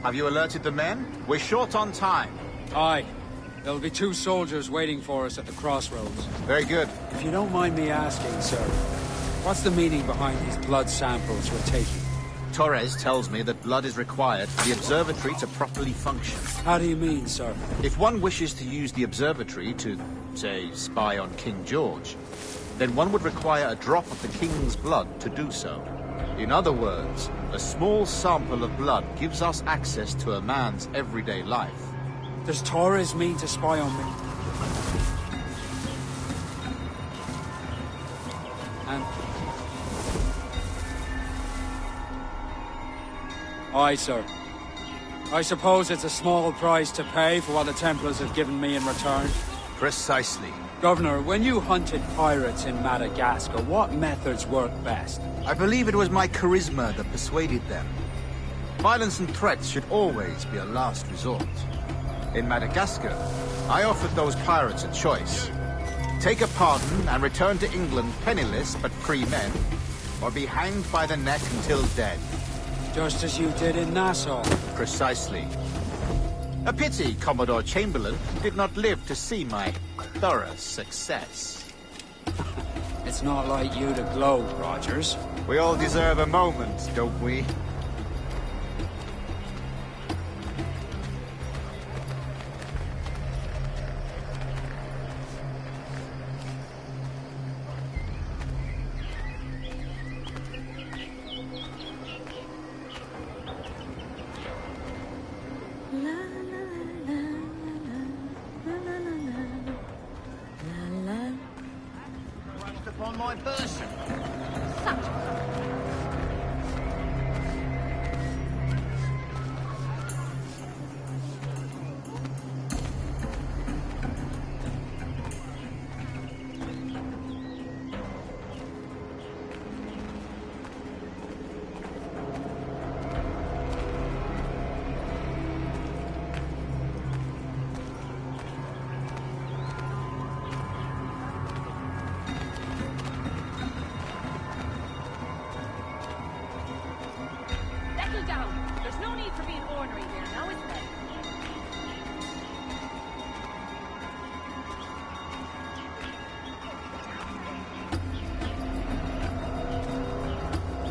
Have you alerted the men? We're short on time.
Aye. There'll be 2 soldiers waiting for us at the crossroads.
Very good.
If you don't mind me asking, sir, what's the meaning behind these blood samples we're taking?
Torres tells me that blood is required for the observatory to properly function.
How do you mean, sir?
If one wishes to use the observatory to, say, spy on King George, then one would require a drop of the king's blood to do so. In other words, a small sample of blood gives us access to a man's everyday life.
Does Torres mean to spy on me? And... Aye, sir. I suppose it's a small price to pay for what the Templars have given me in return.
Precisely.
Governor, when you hunted pirates in Madagascar, what methods worked best?
I believe it was my charisma that persuaded them. Violence and threats should always be a last resort. In Madagascar, I offered those pirates a choice. Take a pardon and return to England penniless but free men, or be hanged by the neck until dead.
Just as you did in Nassau.
Precisely. A pity Commodore Chamberlain did not live to see my thorough success.
It's not like you to gloat, Rogers.
We all deserve a moment, don't we?
On my person.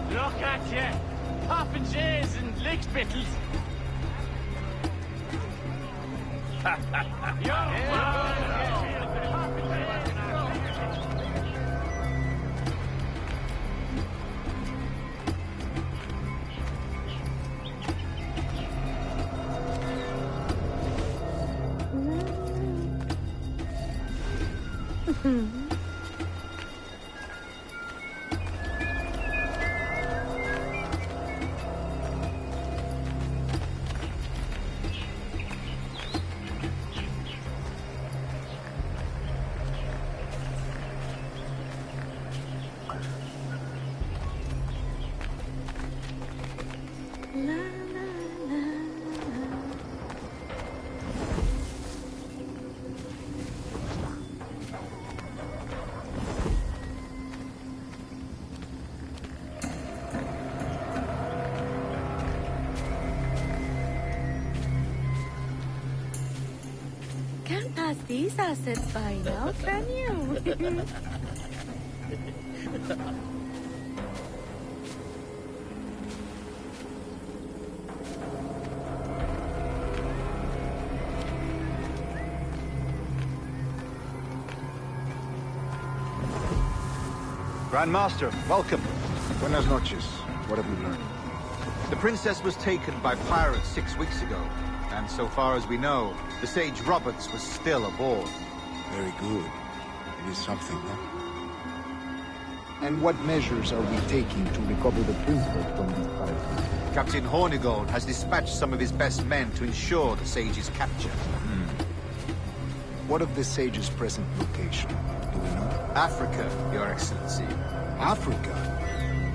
Look at you! Popping J's and lick spittles!
Can't pass these assets by now, can you?
Grand Master, welcome.
Buenas noches. What have we learned?
The princess was taken by pirates 6 weeks ago, and so far as we know, the Sage Roberts was still aboard.
Very good. It is something, huh? And what measures are we taking to recover the princess from these pirates?
Captain Hornigold has dispatched some of his best men to ensure the Sage's capture.
What of the Sage's present location? Do we know?
Africa, Your Excellency.
Africa?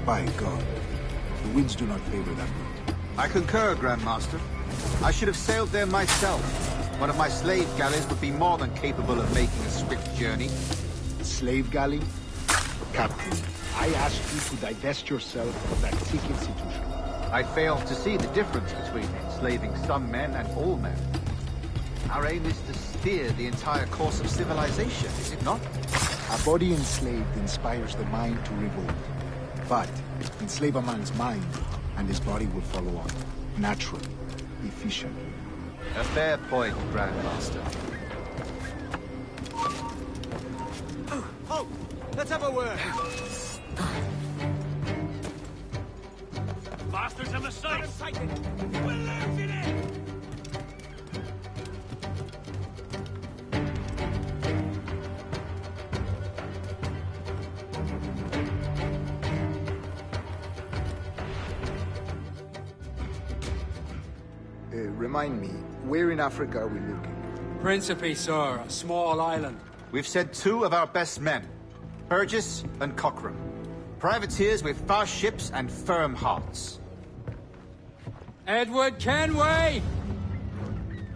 By God. The winds do not favor that route.
I concur, Grand Master. I should have sailed there myself. One of my slave galleys would be more than capable of making a swift journey.
Slave galley? Captain, I asked you to divest yourself of that sick institution.
I fail to see the difference between enslaving some men and all men. Our aim is to steer the entire course of civilization, is it not?
A body enslaved inspires the mind to revolt. But enslave a man's mind, and his body will follow on. Naturally, efficiently.
A fair point, Grand Master.
Oh, let's have a word. Master's a mistake. We're losing it.
Remind me, where in Africa are we looking?
Principe, sir, a small island.
We've sent 2 of our best men, Burgess and Cochrane. Privateers with fast ships and firm hearts.
Edward Kenway!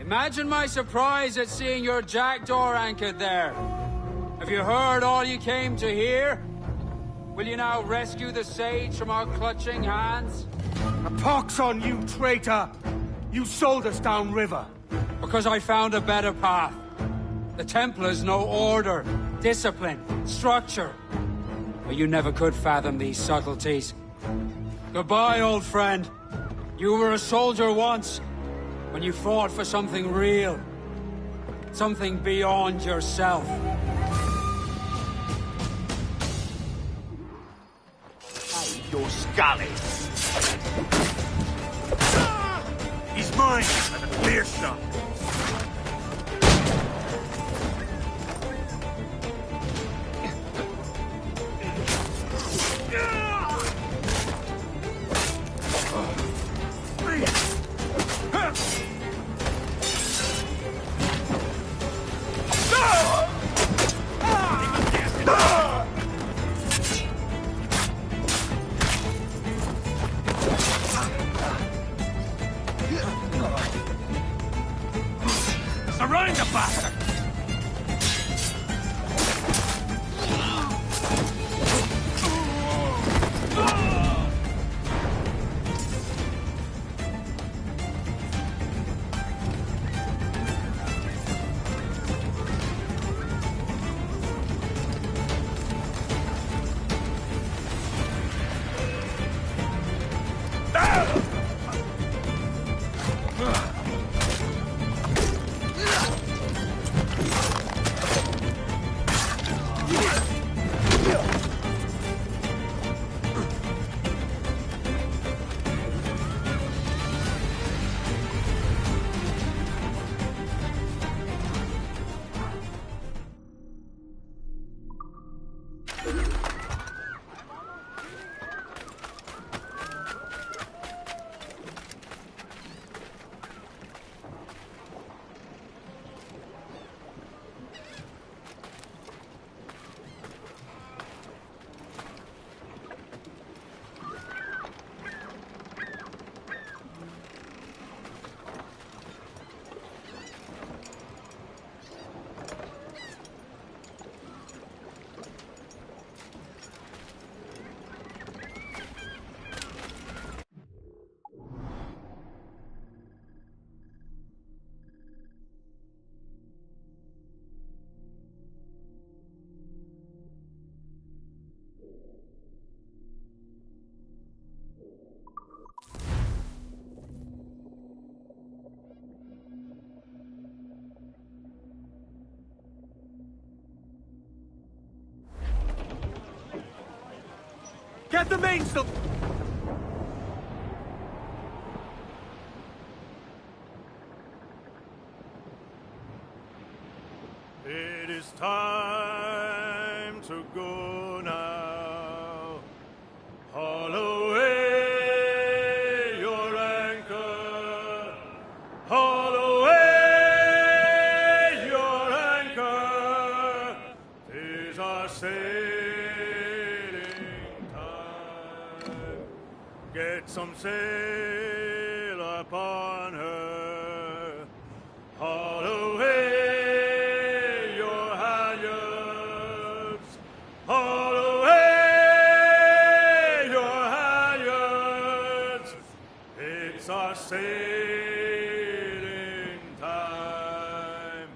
Imagine my surprise at seeing your jackdaw anchored there. Have you heard all you came to hear? Will you now rescue the Sage from our clutching hands?
A pox on you, traitor! You sold us downriver.
Because I found a better path. The Templars know order, discipline, structure. But you never could fathom these subtleties. Goodbye, old friend. You were a soldier once, when you fought for something real. Something beyond yourself.
Hide your scally. He's mine, at a clear shot. Surround the bastard! Get the mainsail!
It is time to go now. Haul away your anchor. Haul away your anchor. 'Tis our sailing time. Get some sail upon her. Haul away. Haul away your halyards. It's our sailing time.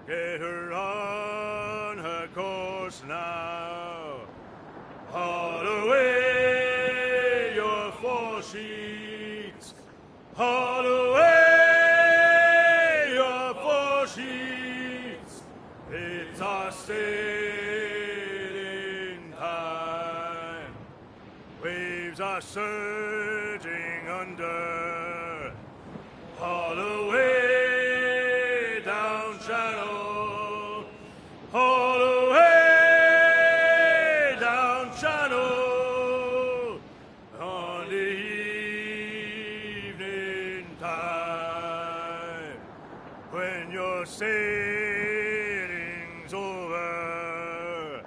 Get her on her course now. Haul away your foresheets. Haul away your foresheets. It's our sailing time. Waves are surging under. Haul away down channel. Haul away down channel. On the evening time, when your sailing's over,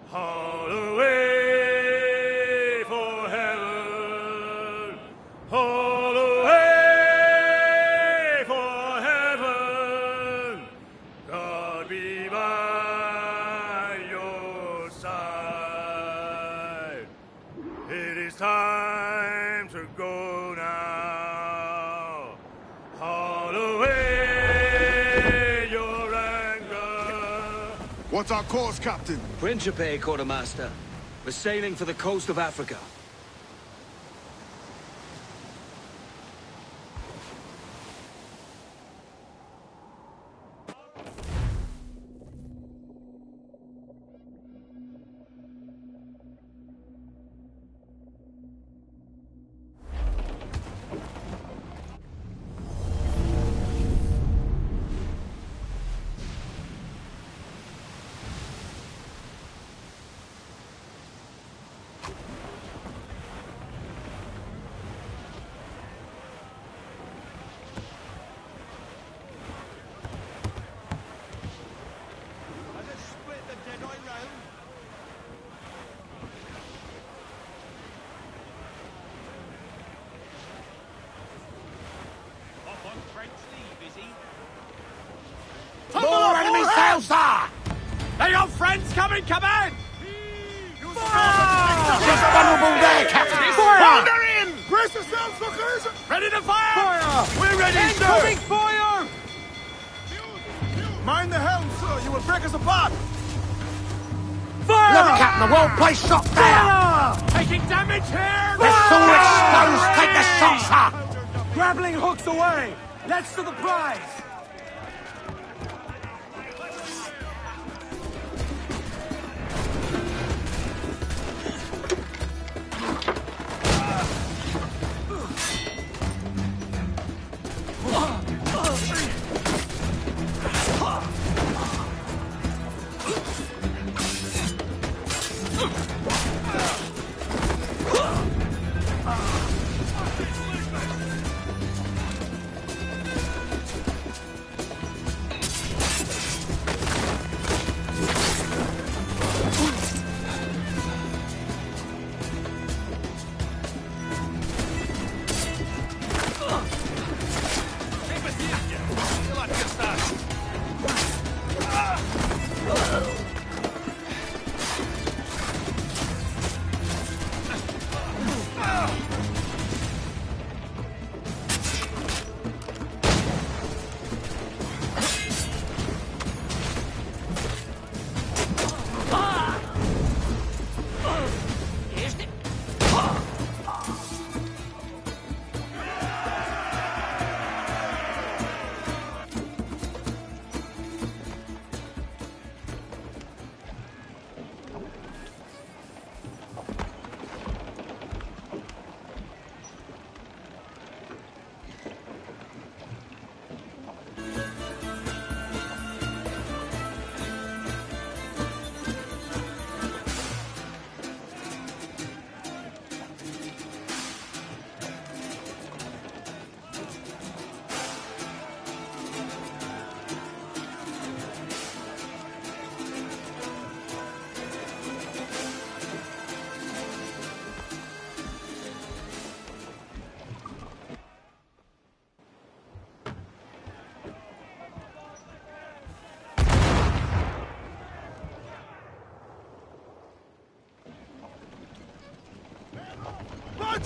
haul away for heaven. Haul away for heaven. God be by your side. It is time to go now. Haul away your anger.
What's our course, Captain?
Principe, Quartermaster. We're sailing for the coast of Africa.
More enemy sails, sir! Are your friends coming? Come in!
Just vulnerable there, Captain!
Fire!
in! Brace yourselves, fuckers!
Ready to fire!
Fire!
We're ready,
Incoming
sir!
fire! Mind the helm, sir! You will break us apart!
Fire!
Look, Captain, the whole place shot down!
Taking damage here!
The sword explodes! Take the shot, sir!
Grappling hooks away! Let's to the prize!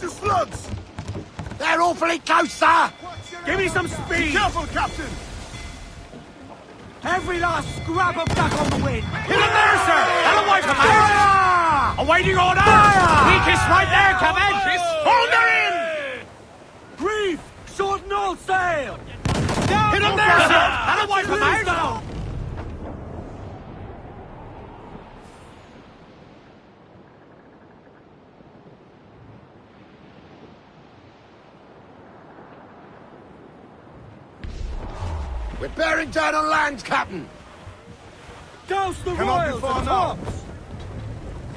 the slugs!
They're awfully close, sir!
Give me some speed!
Be careful, Captain!
Every last scrap of back on the wind! Hit him there, sir! That'll wipe him out! Awaiting order! Peak is right there, Captain! Hold her in! Reef! Short and all sail! Down! Hit him there, sir! That'll wipe him out!
We're bearing down on land, Captain!
Douse the
Cannot be
royals
far
and
now.
tops!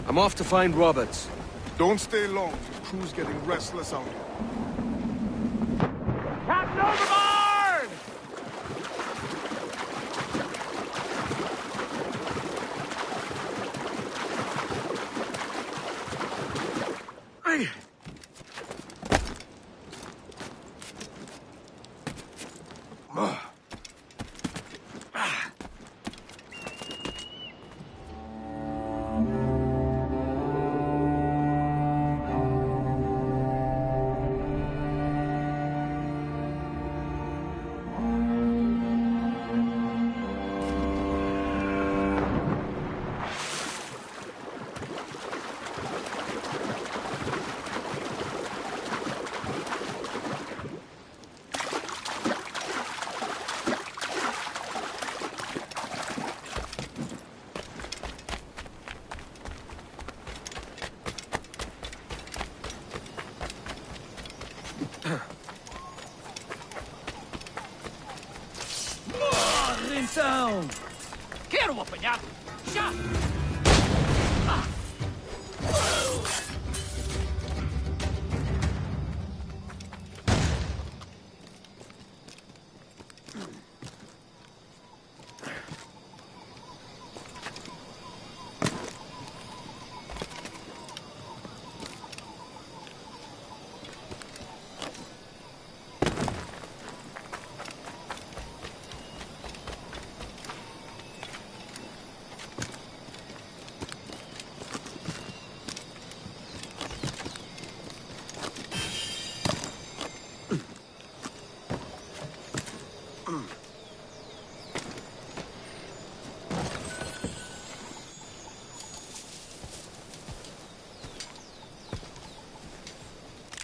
I'm off to find Roberts.
Don't stay long. The crew's getting restless out here.
Captain overboard! Down!
Quero apanhar! Já!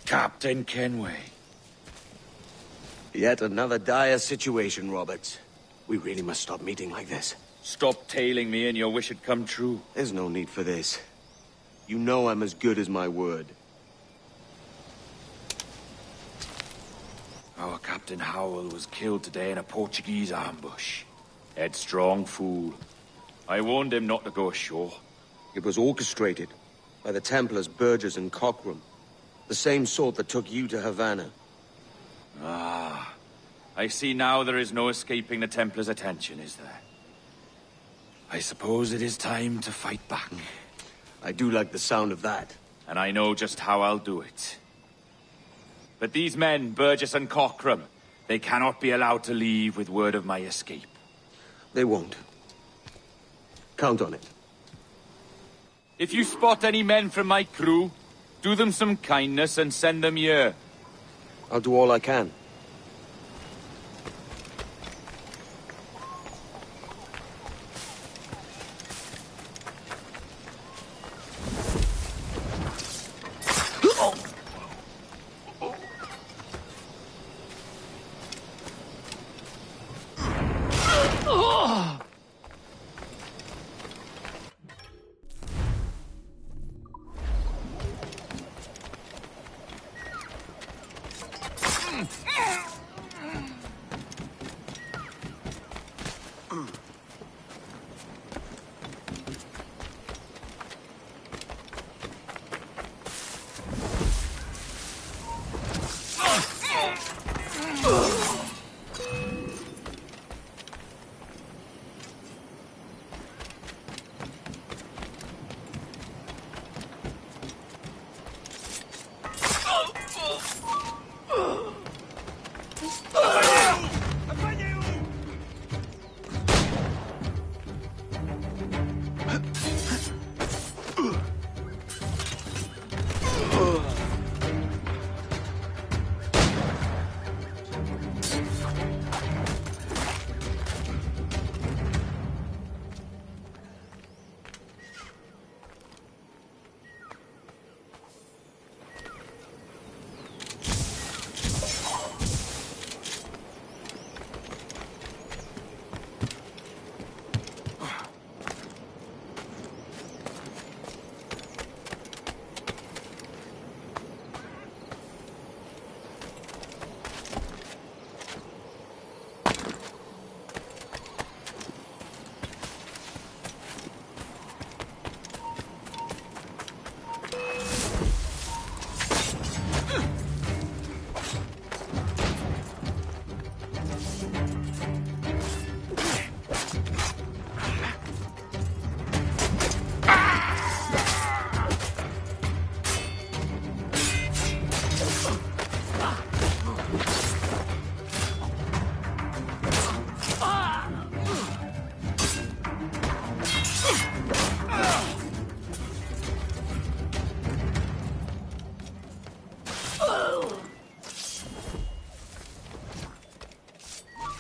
Captain Kenway.
Yet another dire situation, Roberts. We really must stop meeting like this.
Stop tailing me and your wish had come true.
There's no need for this. You know I'm as good as my word.
Our Captain Howell was killed today in a Portuguese ambush. Headstrong fool. I warned him not to go ashore.
It was orchestrated by the Templars Burgess and Cockram. The same sort that took you to Havana.
Ah. I see now there is no escaping the Templars' attention, is there? I suppose it is time to fight back.
I do like the sound of that.
And I know just how I'll do it. But these men, Burgess and Cockram, they cannot be allowed to leave with word of my escape.
They won't. Count on it.
If you spot any men from my crew, do them some kindness and send them here.
I'll do all I can.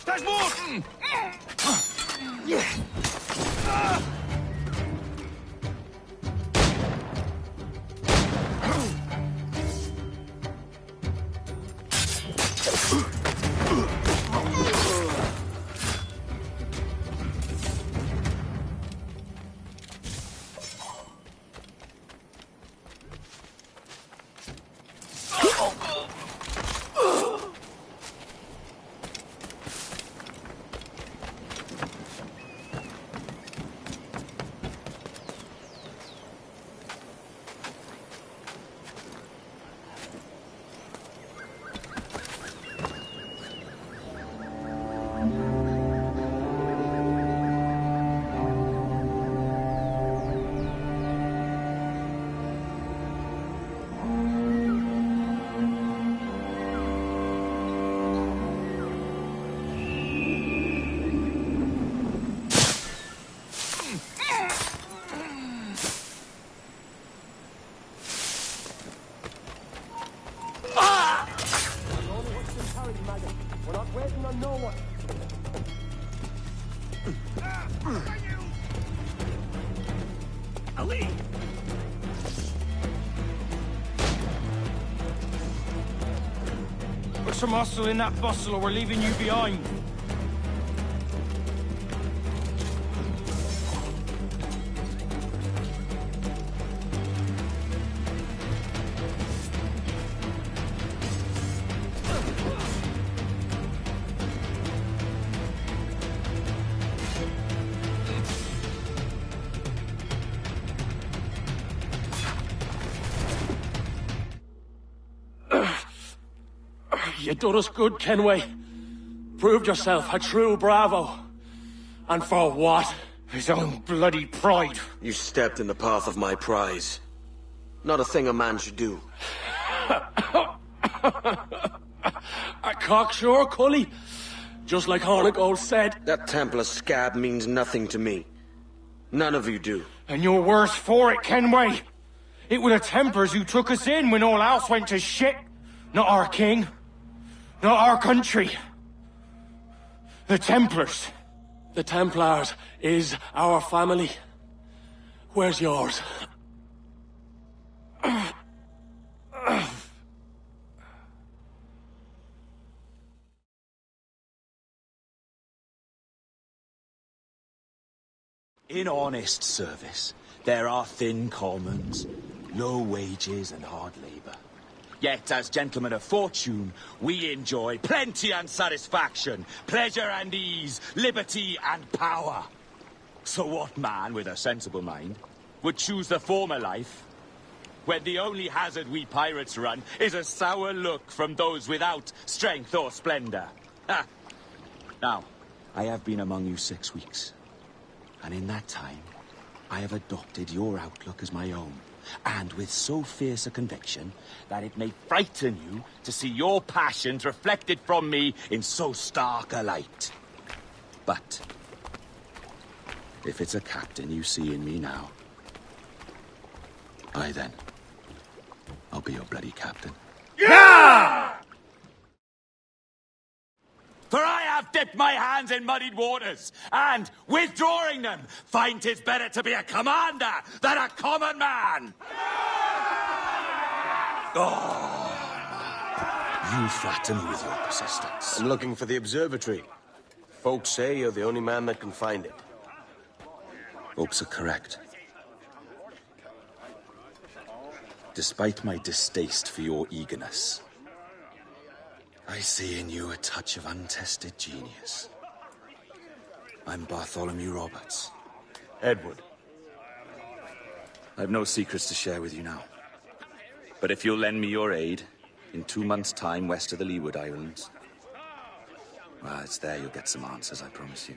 There's more!
We're not waiting on no one.
Ali!
Put some muscle in that bustle or we're leaving you behind.
You done us good, Kenway. Proved yourself a true bravo. And for what?
His own bloody pride.
You stepped in the path of my prize. Not a thing a man should do.
A cocksure, Cully. Just like Hornigold said.
That Templar scab means nothing to me. None of you do.
And you're worse for it, Kenway. It were the Templars who took us in when all else went to shit. Not our king. Not our country. The Templars.
The Templars is our family. Where's yours?
In honest service, there are thin commons, low wages and hard labour. Yet, as gentlemen of fortune, we enjoy plenty and satisfaction, pleasure and ease, liberty and power. So what man with a sensible mind would choose the former life, when the only hazard we pirates run is a sour look from those without strength or splendour? Ha! Now, I have been among you 6 weeks, and in that time, I have adopted your outlook as my own. And with so fierce a conviction that it may frighten you to see your passions reflected from me in so stark a light. But if it's a captain you see in me now, then, I'll be your bloody captain.
Yeah!
For I have dipped my hands in muddied waters, and, withdrawing them, find 'tis better to be a commander than a common man! Oh, you flatter me with your persistence.
I'm looking for the observatory. Folks say you're the only man that can find it.
Folks are correct. Despite my distaste for your eagerness, I see in you a touch of untested genius. I'm Bartholomew Roberts.
Edward.
I've no secrets to share with you now. But if you'll lend me your aid, in 2 months' time west of the Leeward Islands, well, it's there you'll get some answers, I promise you.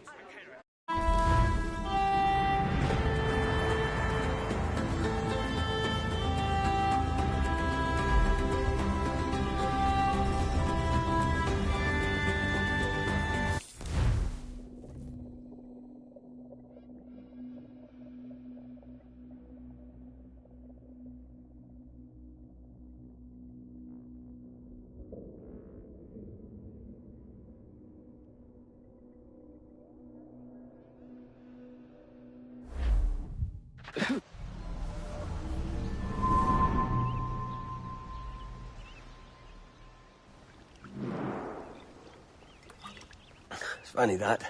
Funny that.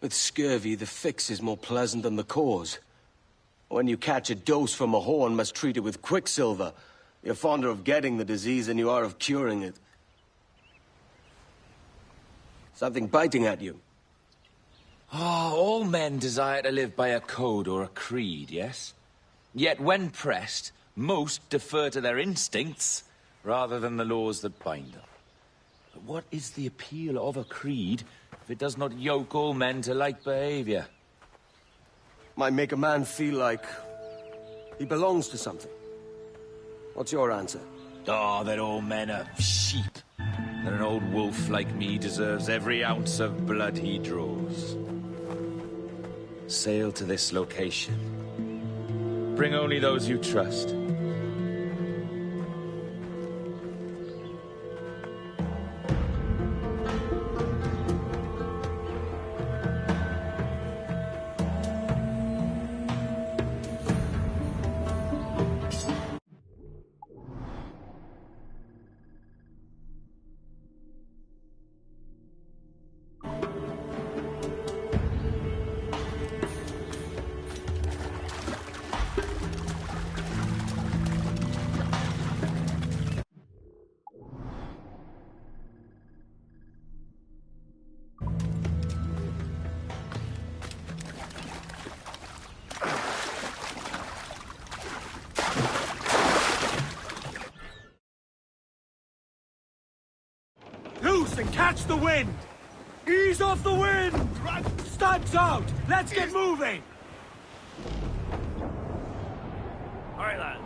With scurvy, the fix is more pleasant than the cause. When you catch a dose from a horn, must treat it with quicksilver. You're fonder of getting the disease than you are of curing it. Something biting at you.
Ah, all men desire to live by a code or a creed, yes? Yet when pressed, most defer to their instincts rather than the laws that bind them. But what is the appeal of a creed if it does not yoke all men to like behavior?
Might make a man feel like he belongs to something. What's your answer?
Oh, that all men are sheep. That an old wolf like me deserves every ounce of blood he draws. Sail to this location. Bring only those you trust.
Loose and catch the wind! Ease off the wind! Studs out! Let's get moving!
Alright, lads.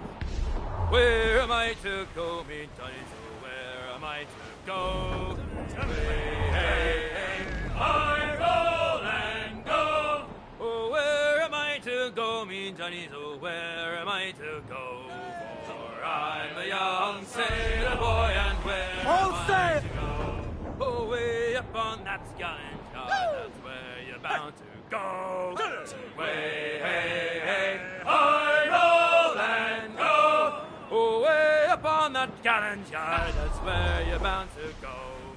Where am I to go, me Johnny? So where am I to go? Hey, hey, hey, I roll and go. Oh, where am I to go, me Johnny? So where am I to go? For I'm a young sailor boy, and where am I to go? Oh, way up on that gallant yard, that's where you're bound to go. Way, hey, hey, I roll and go. Oh, way up on that gallant yard, that's where you're bound to go.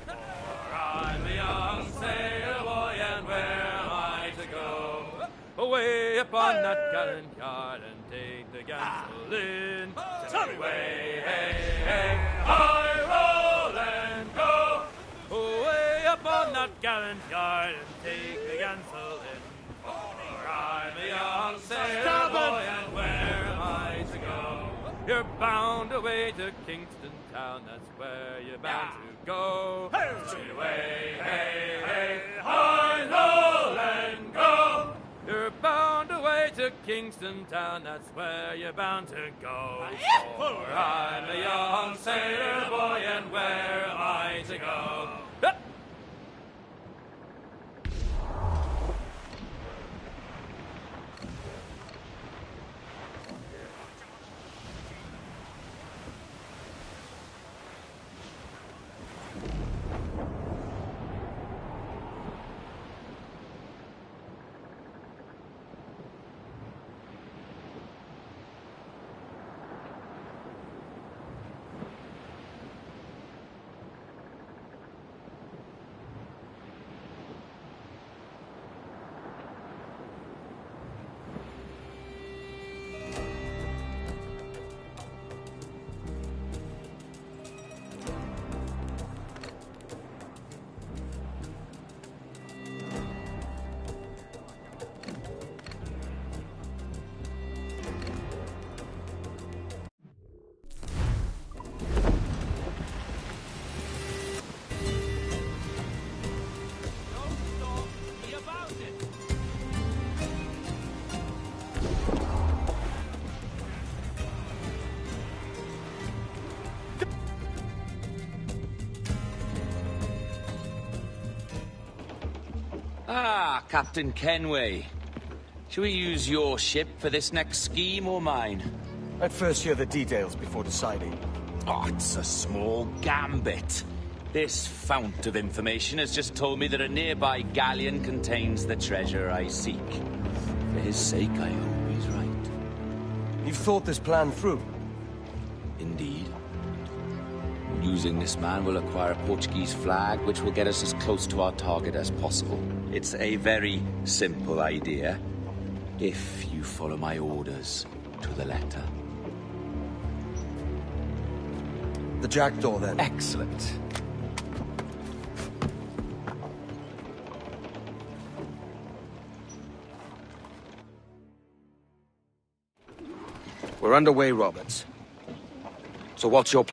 For I'm a young sailor boy, and where am I to go? Away up on that gallant yard and take the gamble in. Way, hey, hey, I roll and go. Away up on that gallant yard and take the gansel in. For I'm a young sailor boy, and where am I to go? You're bound away to Kingston town, that's where you're bound to go. Away, hey, hey, I roll and go. You're bound away to Kingston town, that's where you're bound to go. For I'm a young sailor boy, and where am I to go?
Ah, Captain Kenway. Shall we use your ship for this next scheme or mine?
I'd first hear the details before deciding.
Oh, it's a small gambit. This fount of information has just told me that a nearby galleon contains the treasure I seek. For his sake, I hope he's right.
You've thought this plan through?
Indeed. Losing this man will acquire a Portuguese flag, which will get us as close to our target as possible. It's a very simple idea, if you follow my orders to the letter.
The jackdaw, then.
Excellent.
We're underway, Roberts. So what's your...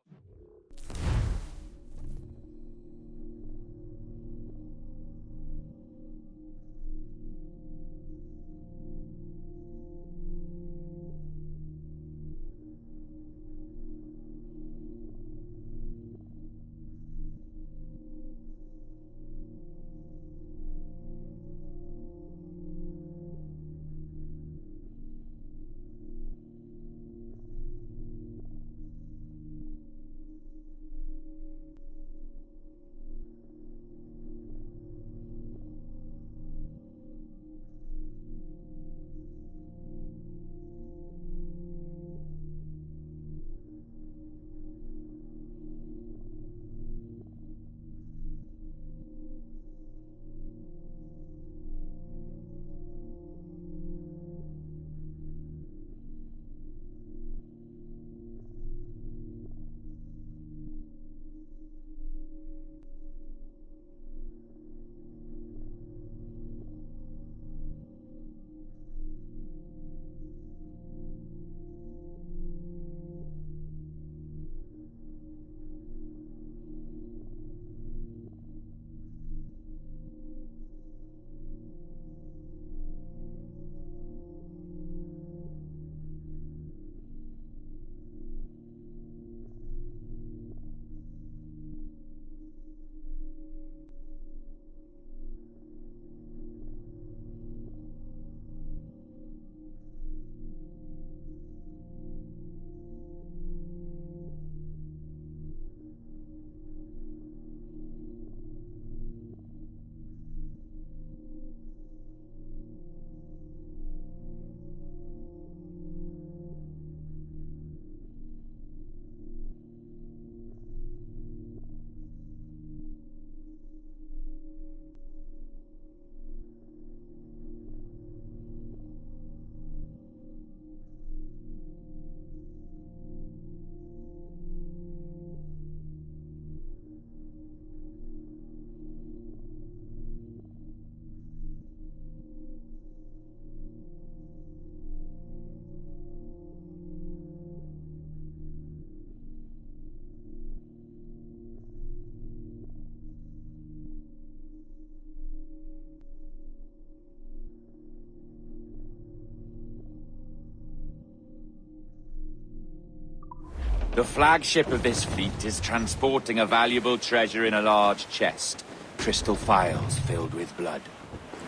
The flagship of this fleet is transporting a valuable treasure in a large chest. Crystal phials filled with blood.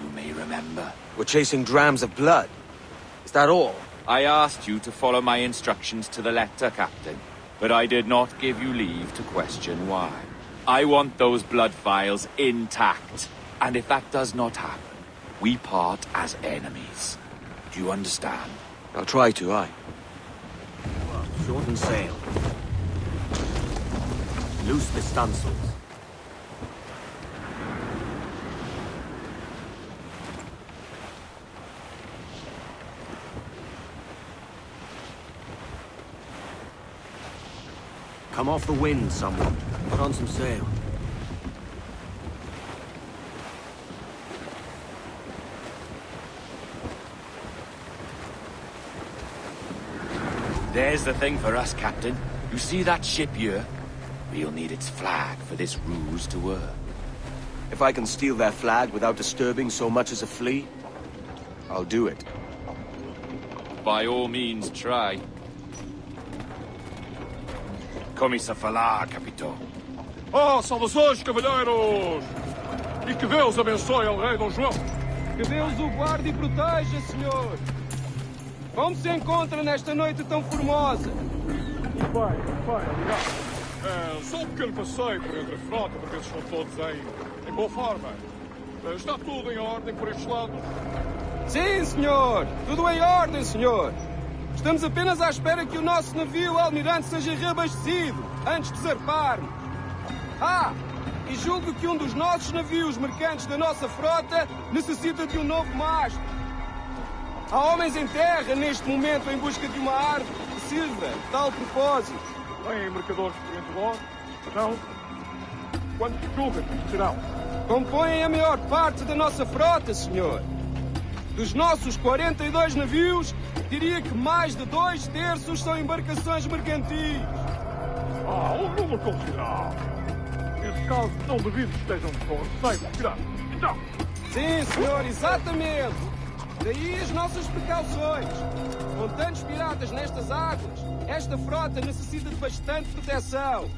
You may remember.
We're chasing drams of blood. Is that all?
I asked you to follow my instructions to the letter, Captain. But I did not give you leave to question why. I want those blood phials intact. And if that does not happen, we part as enemies. Do you understand?
I'll try to, aye. Shorten sail. Loose the stunsails. Come off the wind, someone. Put on some sail.
There's the thing for us, Captain. You see that ship here? We'll need its flag for this ruse to work.
If I can steal their flag without disturbing so much as a flea, I'll do it.
By all means, try. Come-se a falar, Capitão.
Oh, saudações, cavalheiros! E que Deus abençoe ao rei Dom João.
Que Deus o guarde e proteja, senhor. Como se encontra nesta noite tão formosa?
Bem, obrigado. Só um pequeno passeio por entre a frota, porque eles estão todos em boa forma. Está tudo em ordem por estes lados?
Sim, senhor. Tudo em ordem, senhor. Estamos apenas à espera que o nosso navio almirante seja reabastecido, antes de zarparmos. E julgo que um dos nossos navios mercantes da nossa frota necessita de um novo mastro. Há homens em terra, neste momento, em busca de uma árvore que sirva de tal propósito.
Vêm mercadores entre vós? Não? Quantos julgam que serão?
Compõem a maior parte da nossa frota, senhor. Dos nossos 42 navios, diria que mais de 2/3 são embarcações mercantis.
Um número considerável. Nesse caso, não duvido que estejam com receio de tirar. Então!
Sim, senhor, exatamente. Daí as nossas precauções. Com tantos piratas nestas águas, esta frota necessita de bastante proteção.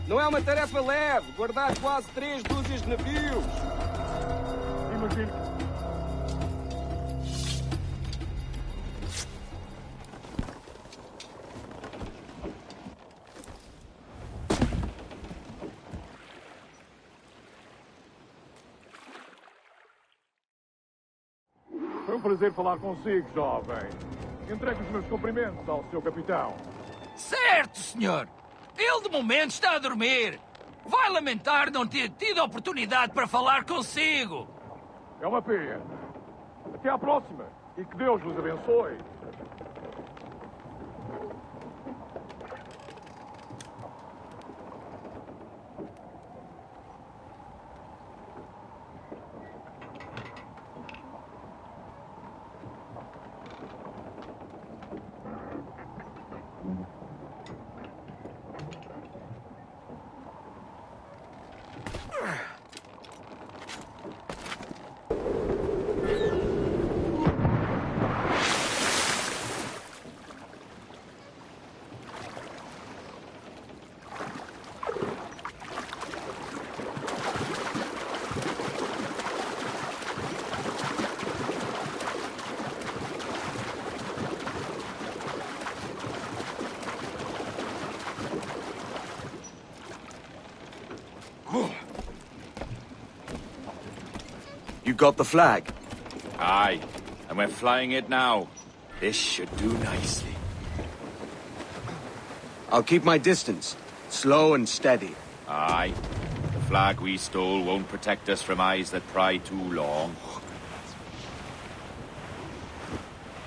Não é uma tarefa leve guardar quase 3 dúzias de navios.
Imagino. Foi um prazer falar consigo, jovem. Entregue os meus cumprimentos ao seu capitão.
Certo, senhor. Ele, de momento, está a dormir. Vai lamentar não ter tido a oportunidade para falar consigo.
É uma pena. Até à próxima. E que Deus vos abençoe.
You got the flag?
Aye, and we're flying it now. This should do nicely.
I'll keep my distance. Slow and steady.
Aye. The flag we stole won't protect us from eyes that pry too long.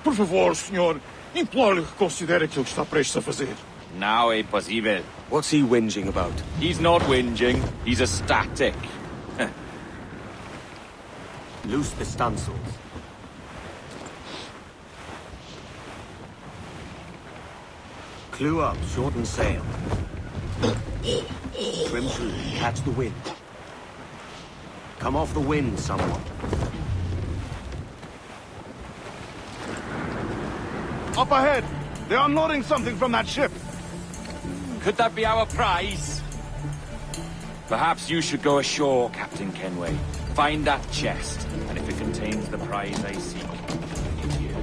Por favor, senhor. Imploro-lhe que considere aquilo que está prestes a fazer.
Now é possível.
What's he whinging about?
He's not whinging. He's ecstatic.
Loose the stunsails. Clew up, shorten sail. Trim through, catch the wind. Come off the wind, someone.
Up ahead! They're unloading something from that ship.
Could that be our prize? Perhaps you should go ashore, Captain Kenway. Find that chest, and if it contains the prize I seek, bring it here.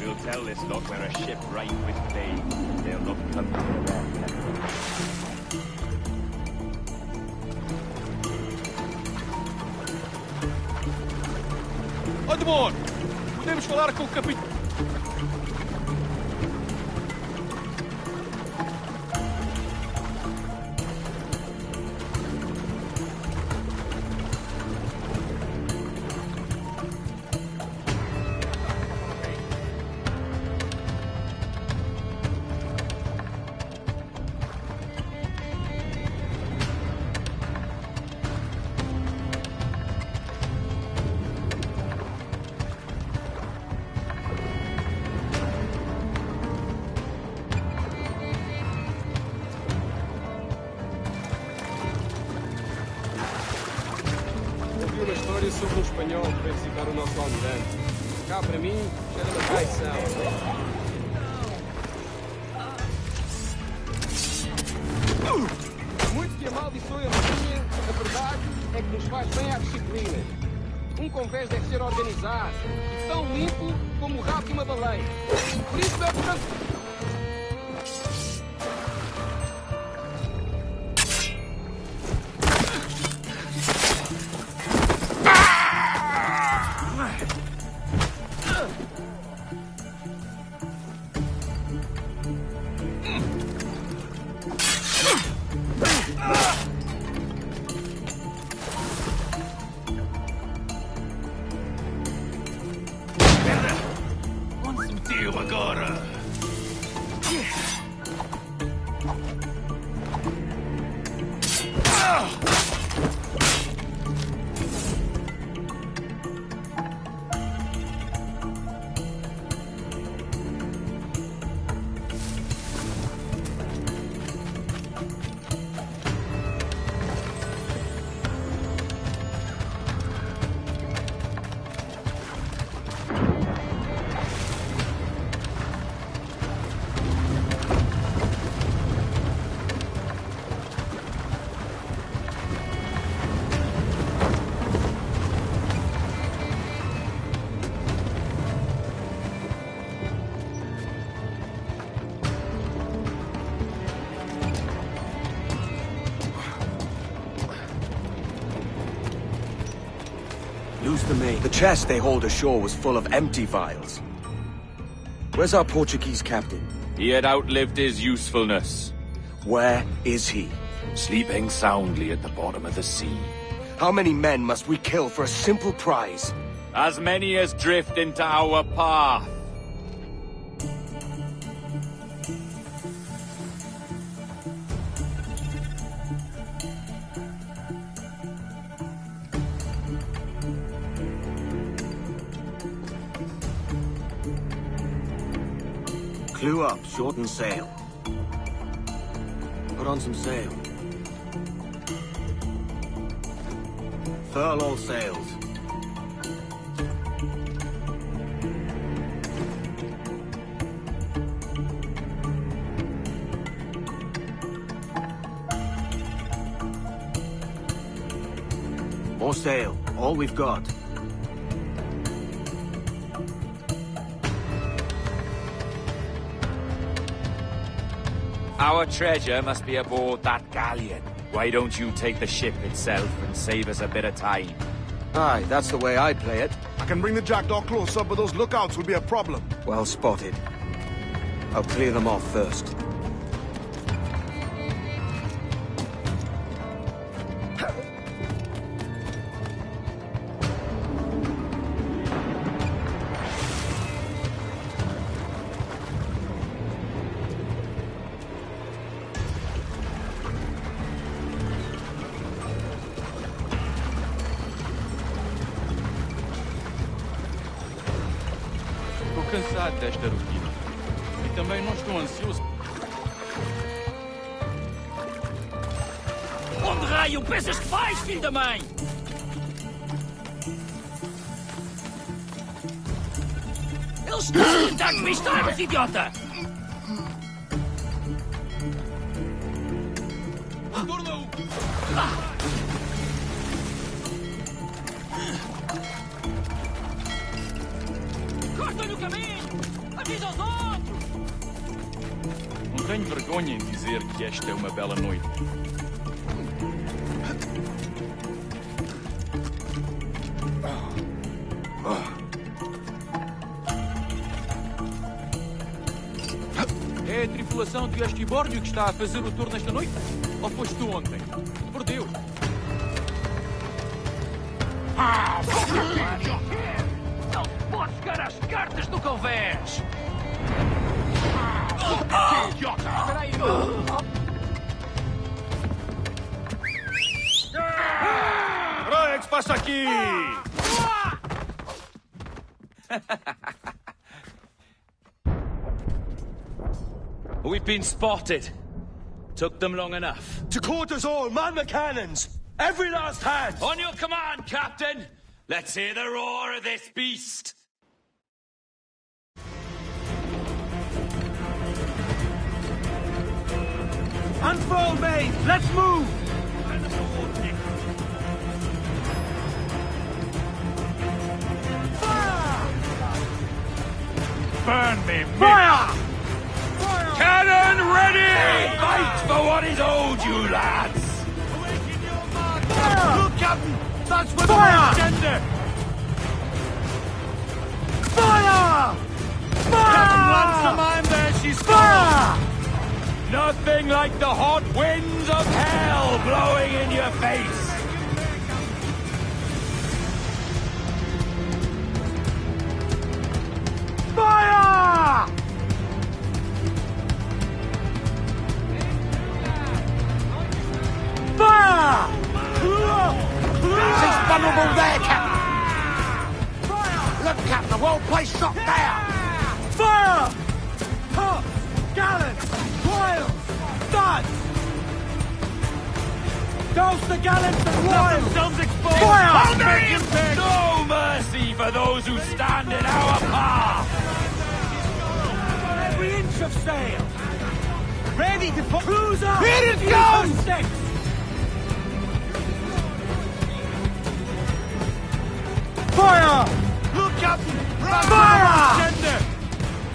We'll tell this lot we're a ship ripe with plague. They'll not come near their captain.
Odmore! Podemos falar com o capitão. Sobre um espanhol que veio visitar o nosso almirante. Cá, para mim, era uma traição. Muito que amaldiçoe a marinha, a verdade é que nos faz bem à disciplina. Um convés deve ser organizado e tão limpo como o rabo de uma baleia. Por isso é portanto...
Lose the main. The chest they hauled ashore was full of empty vials. Where's our Portuguese captain?
He had outlived his usefulness.
Where is he?
Sleeping soundly at the bottom of the sea.
How many men must we kill for a simple prize?
As many as drift into our path.
Clew up, shorten sail. Put on some sail. Furl all sails. More sail, all we've got.
Our treasure must be aboard that galleon. Why don't you take the ship itself and save us a bit of time?
Aye, that's the way I play it.
I can bring the jackdaw closer, but those lookouts will be a problem.
Well spotted. I'll clear them off first.
Cansado desta rotina. E também não estou ansioso.
Onde raio pensas que vais, filho da mãe? Eles estão a tentar despistar-nos, idiota! Corta no caminho! Avisa os outros!
Não tenho vergonha em dizer que esta é uma bela noite. É a tripulação de Astibórdio que está a fazer o tour nesta noite? Ou foste tu ontem? Por Deus!
Não podes jogar as cartas do convés!
Que idiota! Espera aí!
Olha o que se passa aqui!
We've been spotted. Took them long enough.
To quarters all, man the cannons! Every last hand!
On your command, Captain! Let's hear the roar of this beast!
Unfold, mate! Let's move! Fire!
Burn me,
Fire!
Cannon ready! Fight for what is owed, you lads!
Fire!
Look, Captain! That's where
Fire!
the agenda!
Fire! Fire!
Captain Ransom, I'm there, she's
Fire!
Nothing like the hot winds of hell blowing in your face!
Fire! Fire!
She's vulnerable there, Captain. Look, Captain, a well-placed shot there.
Fire! Tops! Gallants! Royals! Studs! Douse the gallants and royals!
themselves exposed!
Fire!
No mercy for those who stand in our path!
Every inch of sail! Ready to put... Cruiser!
Here it goes!
6! Fire!
Look, Captain!
Fire!
Agenda!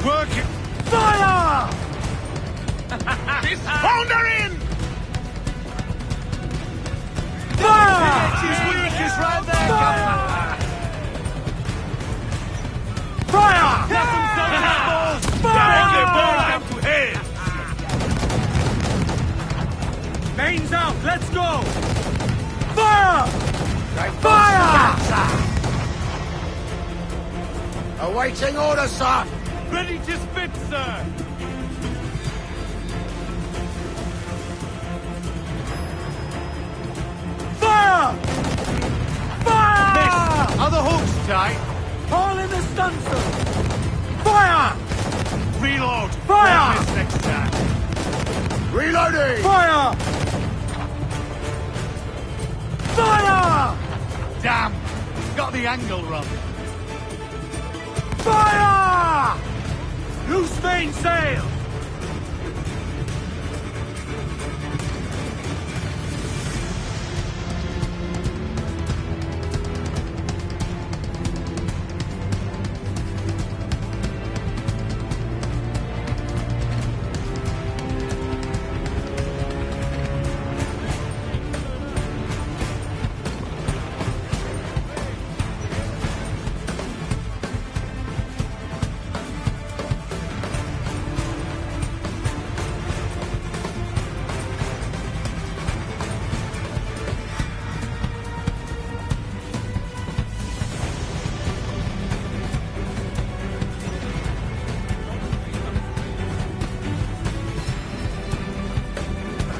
Work it!
Fire!
Pound her in!
Fire!
She's weak, she's right there, Captain!
Mains out! Let's go! Fire! Fire!
Awaiting orders, sir!
Ready to spit, sir! Fire! Fire!
Miss! Are the hooks tight?
All in the stunsail! Fire!
Reload!
Fire!
Now, miss next time.
Reloading!
Fire! Fire!
Damn! Got the angle wrong.
Fire! Loose mainsail!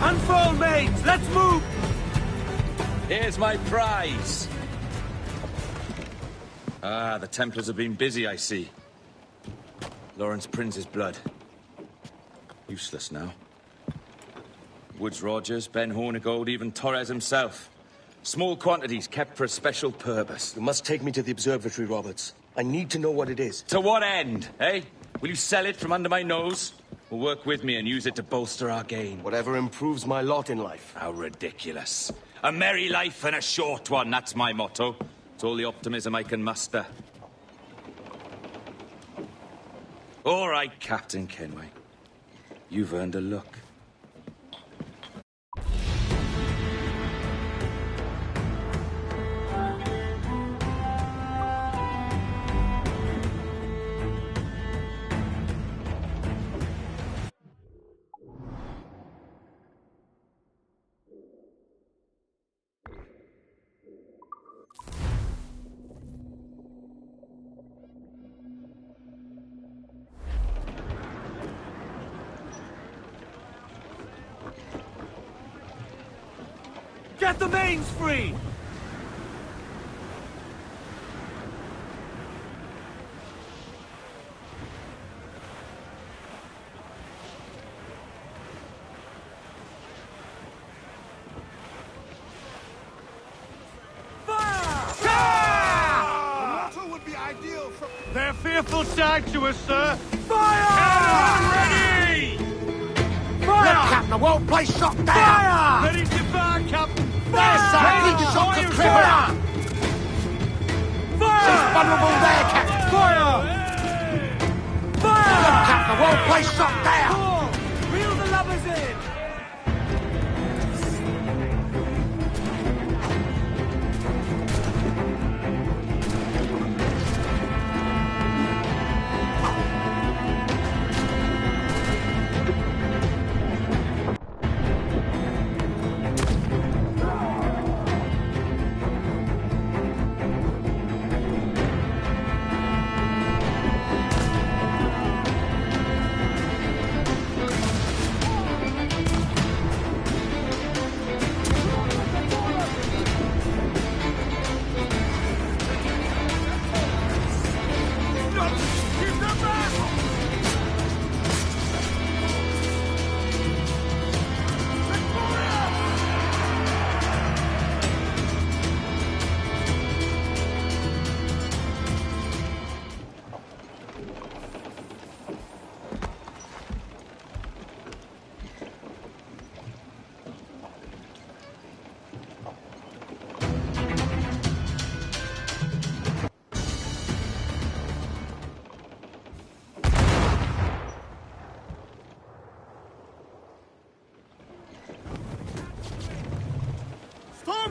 Unfold, mates! Let's move!
Here's my prize. Ah, the Templars have been busy, I see. Lawrence Prince's blood. Useless now. Woods Rogers, Ben Hornigold, even Torres himself. Small quantities kept for a special purpose.
You must take me to the observatory, Roberts. I need to know what it is.
To what end, eh? Will you sell it from under my nose? Or work with me and use it to bolster our gain?
Whatever improves my lot in life.
How ridiculous. A merry life and a short one, that's my motto. It's all the optimism I can muster. All right, Captain Kenway. You've earned a look.
Get the mains free! They're fearful side to us, sir!
Fire!
Cannon ready! Fire!
Look, Captain, I won't place shot down!
Fire! Ready to fire, Captain!
There's some big shots of criminal!
Fire!
She's vulnerable there, Captain!
Fire! Fire!
Look, Captain, I won't place shot down!
Reel the lovers in!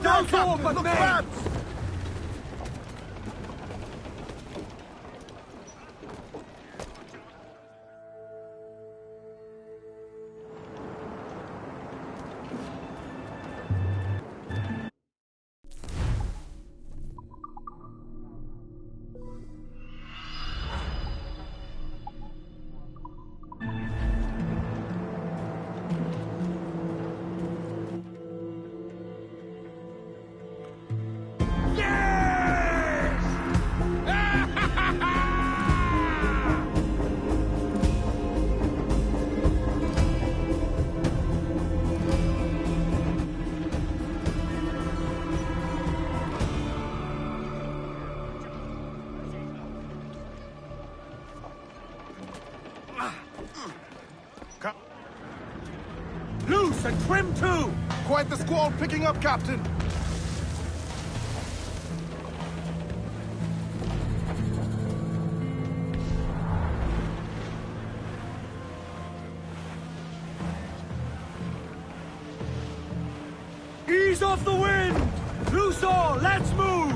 Don't go for the man!
Trim to!
Quite the squall picking up, Captain.
Ease off the wind! Loose all, let's move!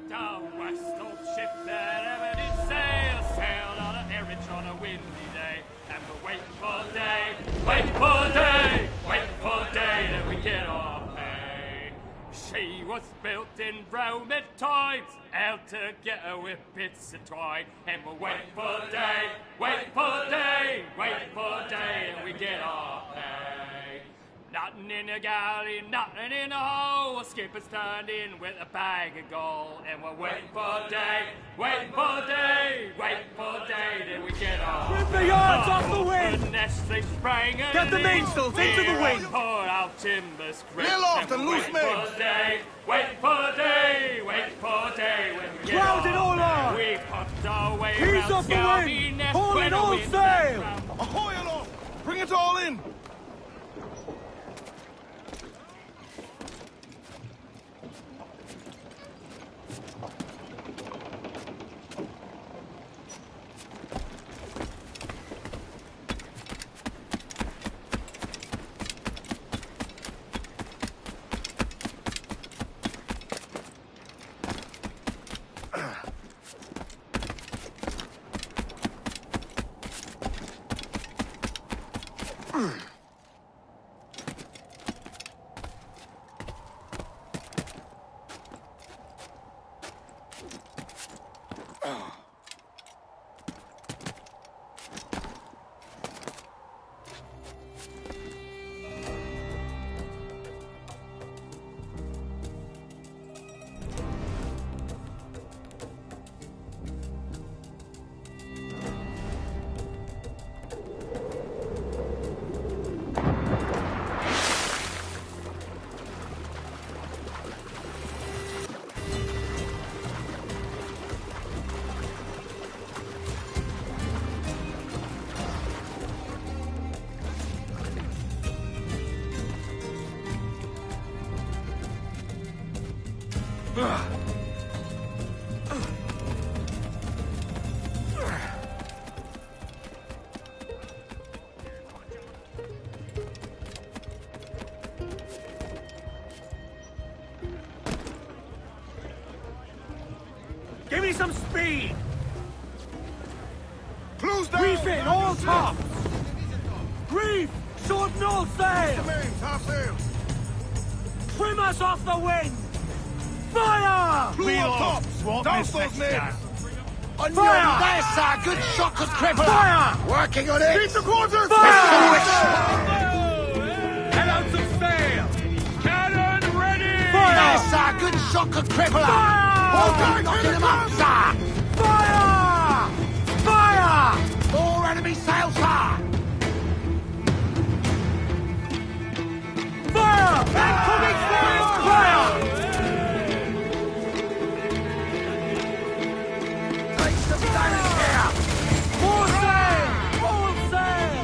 Down west, old ship that ever did sail, sailed on an errand on a windy day, and we're waiting for day, waiting for day, waiting for day that we get our pay. She was built in Roman times, held together with bits of twine, and we're waiting for day, waiting for day, waiting for day that we get our pay. Nothing in the galley, nothing in the hole. Skipper's turned in with a bag of gold, and we're waiting for day, waiting for day, waiting for day till we get our.
Rip the yards off the wind!
Get
the mainsails into the wind!
Pour out timbers,
Nail off and loose men!
Waiting for day, waiting for day when we get
Crowd it all on!
We pumped our way
Ease
round
off the
Scaldy
wind!
Nest
Haul
when
in
the
all
wind
sail!
Ahoy aloft! Bring it all in!
Give me some speed!
Close down!
Reef in, all tops! Reef! Shorten all sail!
Half sail!
Trim us off the wind! Fire!
Blew up top! Douse those men!
On
Fire!
your there, sir! Good shot could cripple
Fire!
her! Working on it!
Keep the quarters!
Fire!
Head out some sail! Cannon ready!
There, sir! Good shot could cripple her!
Fire!
Hold on, knocking them up, sir!
Fire! Fire!
More enemy sails, sir!
Fire! Incoming fire! Fire!
Take some damage here!
More sail! All sail!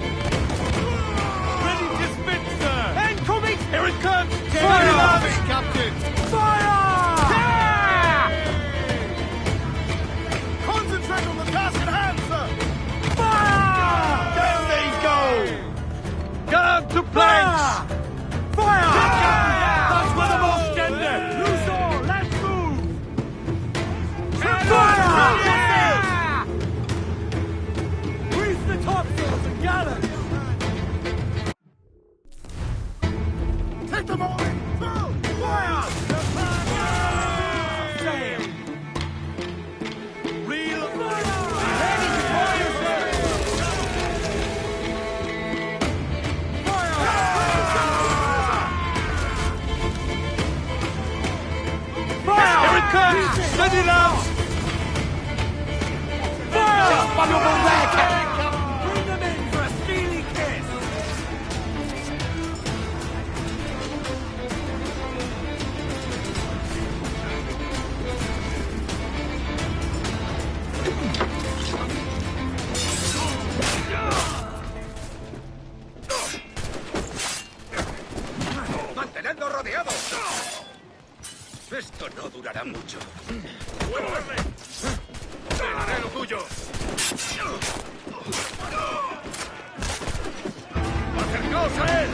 Ready to spin, sir!
Incoming!
Here it comes!
Fire!
Captain!
Fire!
Concentrate on the task at hand, sir!
Fire!
Down these go! Guard to planks!
Fire!
That's where the most tender!
Loose all! Let's move!
Fire!
Reef the topsails and gallant!
Take them all in! Through!
Fire! Sail!
Reel Here it comes! Steady now!
Fire!
Just vulnerable there, Captain!
Bring them in for a steely kiss!
Esto no durará mucho. ¡Vuélveme! ¡Haré lo tuyo! ¡Acercaos a él!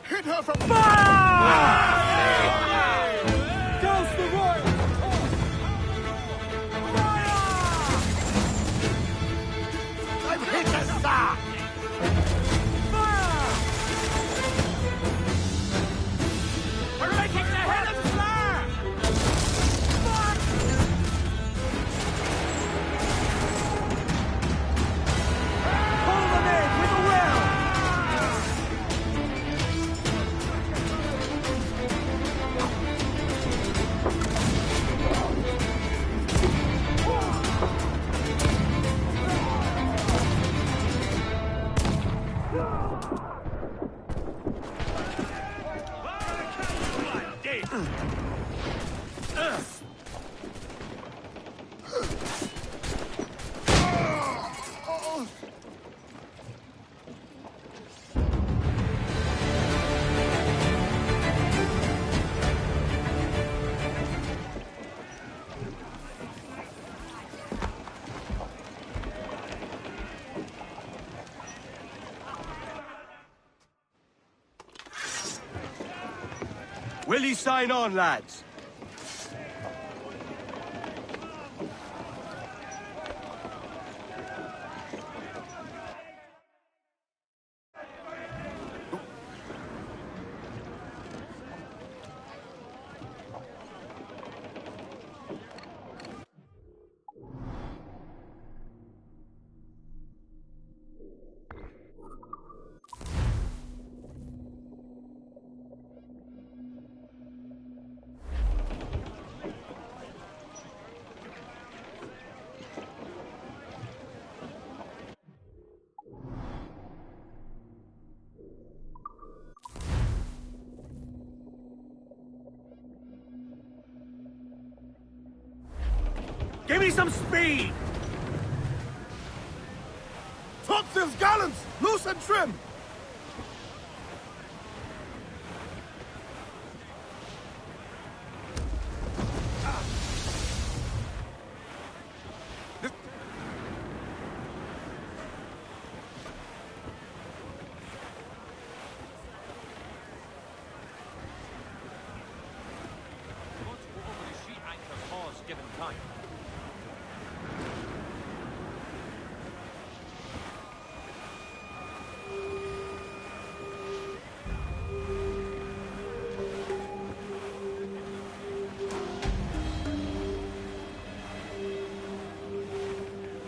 Hit her from
Douse the royal!
I've hit her, sir!
We're making the head of fire! Pull them in with a will!
Will you sign on, lads?
Give me some speed!
Topsails, gallants! Loose and trim!
Given time.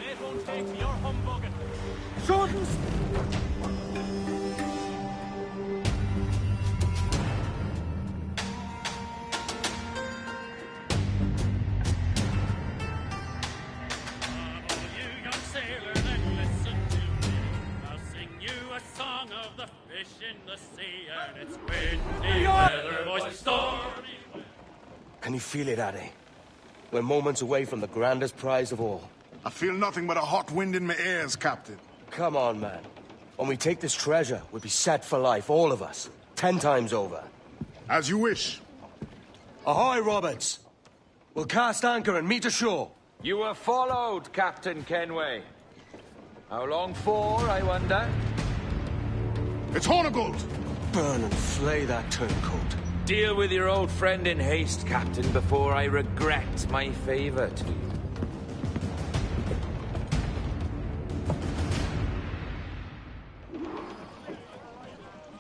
It won't take your humbugging.
Shortens!
In the sea, and it's windy weather, voice stormy.
Can you feel it, Addy? We're moments away from the grandest prize of all.
I feel nothing but a hot wind in my ears, Captain.
Come on, man. When we take this treasure, we'll be set for life, all of us. 10 times over.
As you wish.
Ahoy, Roberts! We'll cast anchor and meet ashore.
You were followed, Captain Kenway. How long for, I wonder?
It's Hornigold!
Burn and flay that turncoat.
Deal with your old friend in haste, Captain, before I regret my favor to you.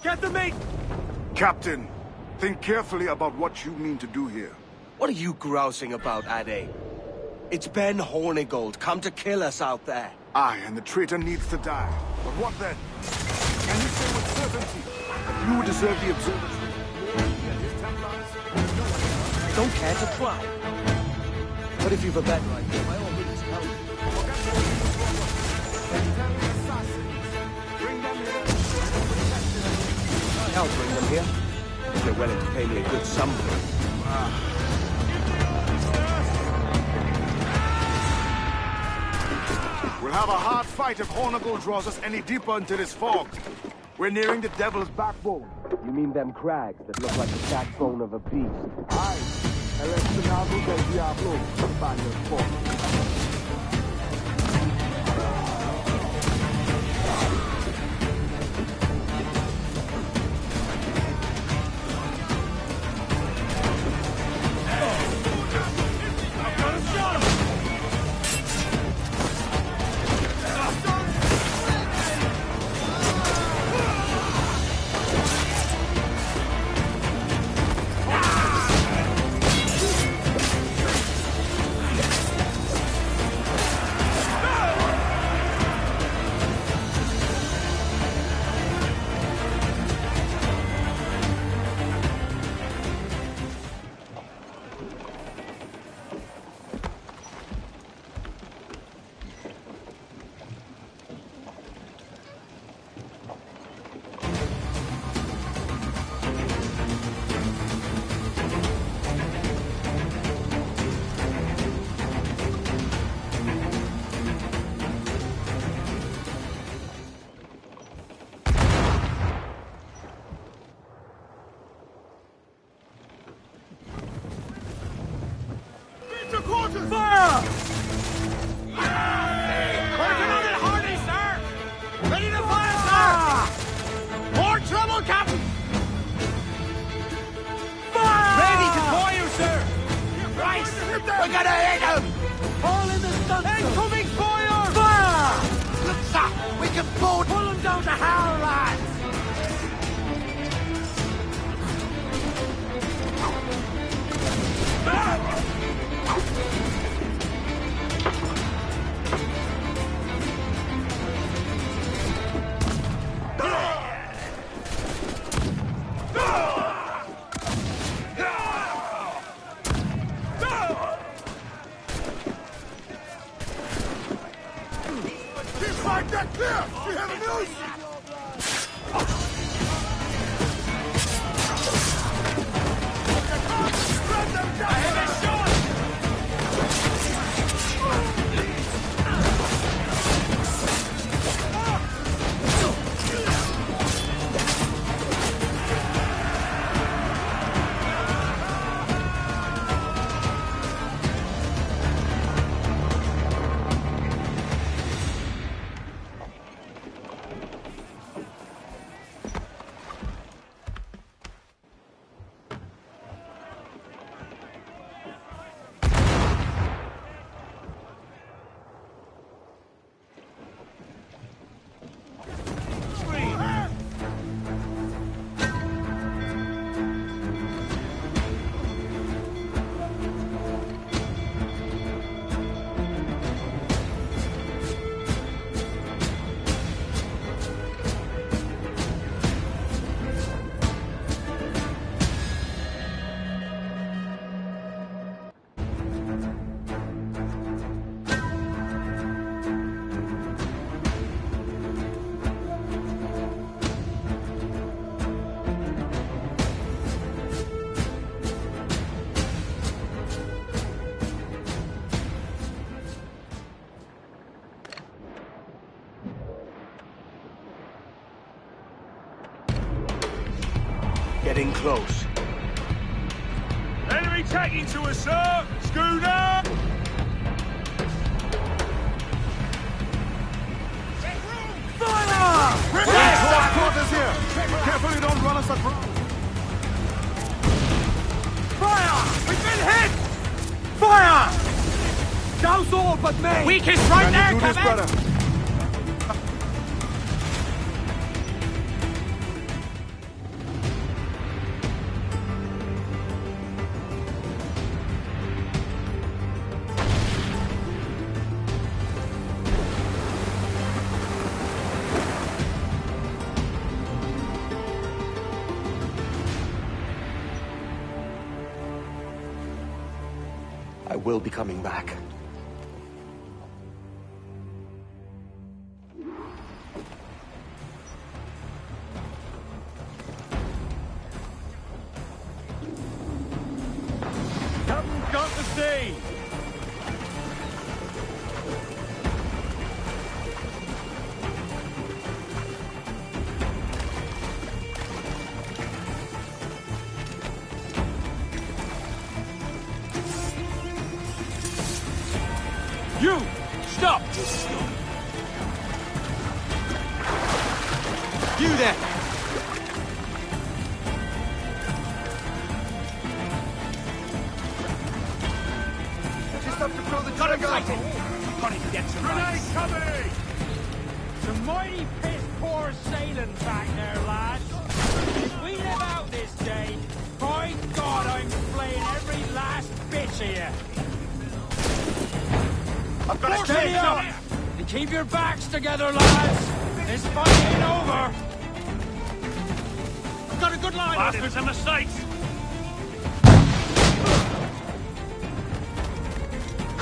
Get the mate! Captain, think carefully about what you mean to do here.
What are you grousing about, Ade? It's Ben Hornigold, come to kill us out there.
Aye, and the traitor needs to die. But what then? Can you say with certainty that you would deserve the observatory?
I don't care to try. But if you've a better idea, by all means, tell me. I'll bring them here. If they're willing to pay me a good sum for it.
We'll have a hard fight if Hornigold draws us any deeper into this fog. We're nearing the Devil's Backbone.
You mean them crags that look like the backbone of a beast?
Aye. El Espinado del Diablo, Spanish form.
Getting close.
Enemy taking to us, sir! Schooner!
Fire! Quarters here! Carefully, don't run us us are ground.
Fire! We've been hit! Fire! Douse all but me! Weakest right there,
Can you do this, brother?
I will be coming back.
Captain's got to see! You! Stop! You there!
Just have to throw the trigger.
Gotta get some grenade coming! Some mighty piss poor sailing back there, lads. If we live out this day, by God, I'm flaying every last bitch of you. I've got to stay up! And keep your backs together, lads! This fight ain't over! I've got a good line on him! Bastards in the sights!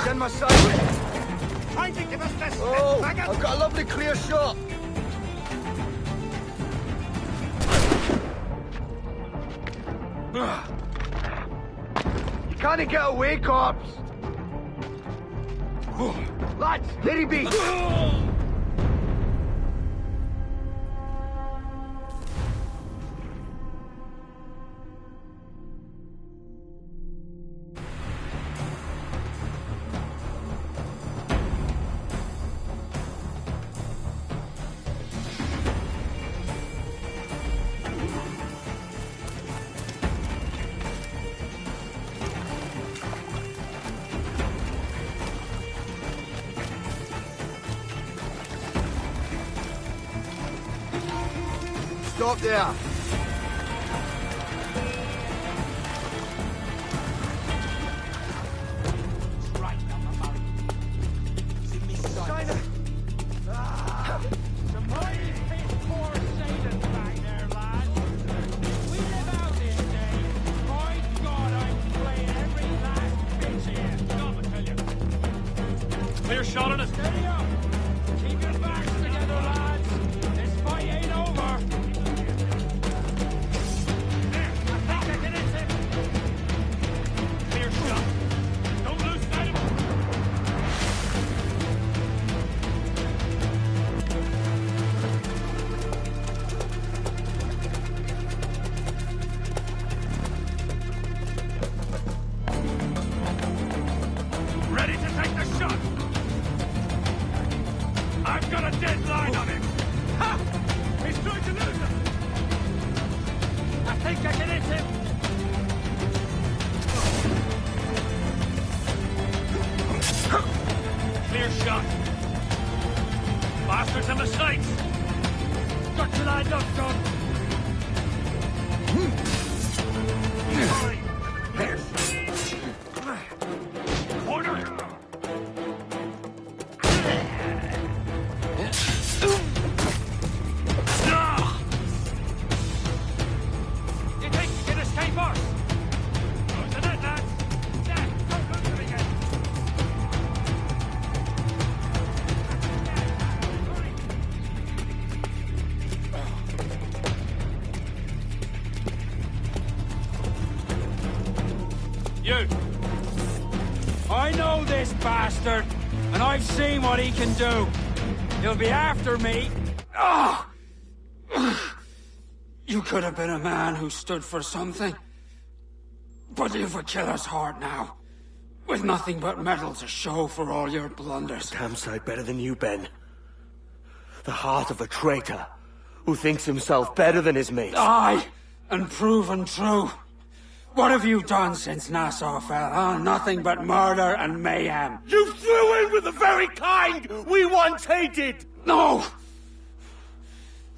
Send my sight.
Trying to give us this...
Oh, I've got a lovely clear shot. You can't get away, corpse. Lads, let it be. Stop there.
Clear shot on us. Steady up. Keep your backs together, lads. This fight ain't over. There, I think I can hit him. Clear shot. Don't lose sight of him. Ready to take the shot. I've got a dead line on him! Ha! He's going to lose him! I think I can hit him! Clear shot! Bastards in the sights! Got you lined up, John! Corner! You think you can escape us? Close the net, lads! There, don't lose him again! You! I know this bastard, and I've seen what he can do. He'll be after me. Ah!
You could have been a man who stood for something. But you've a killer's heart now. With nothing but metal to show for all your blunders.
Damn sight better than you, Ben. The heart of a traitor who thinks himself better than his mates.
Aye! and proven true. What have you done since Nassau fell, huh? Nothing but murder and mayhem.
You threw in with the very kind we once hated!
No!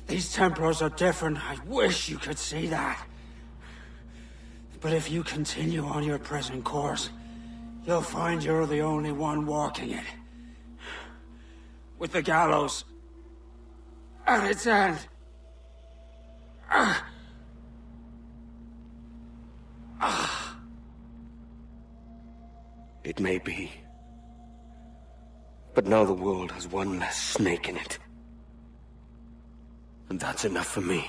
These Templars are different. I wish you could see that. But if you continue on your present course, you'll find you're the only one walking it. With the gallows at its end.
It may be. But now the world has one less snake in it. And that's enough for me.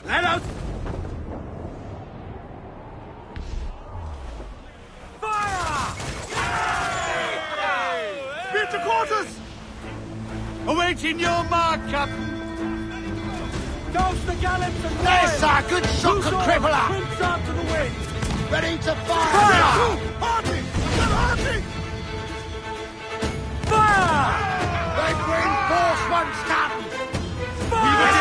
Let us! Fire! Spear to quarters! Awaiting your mark, Captain! Douse the gallops and
There, sir! Good shot, could cripple her!
Prince out to the wind!
Ready to fire!
Fire! Hardy! Hardy! Fire!
They've reinforced once, Captain!
Fire!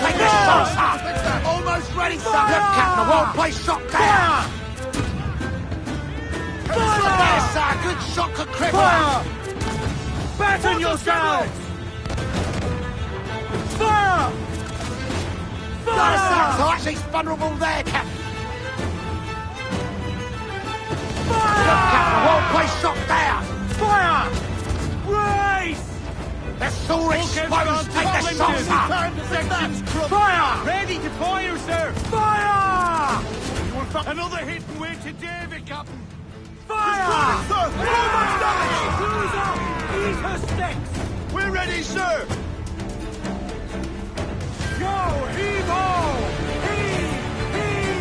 Take the shots up! Almost ready, sir! Look, Captain, a well-placed shot there!
Fire!
There, sir! Good shot could cripple her!
Batten yourselves! Fire!
There, sir! So actually, it's vulnerable there, Captain!
Fire!
Look, Captain, a well-placed shot there!
Fire! Race!
The sword exposed! Take the shots up!
Fire! Ready to fire, sir! Fire! Another hit and wait to David, Captain! Fire! Sir! Almost damage! Close up! Eat her sticks! We're ready, sir! Go! Heave-ho! Heave! Heave!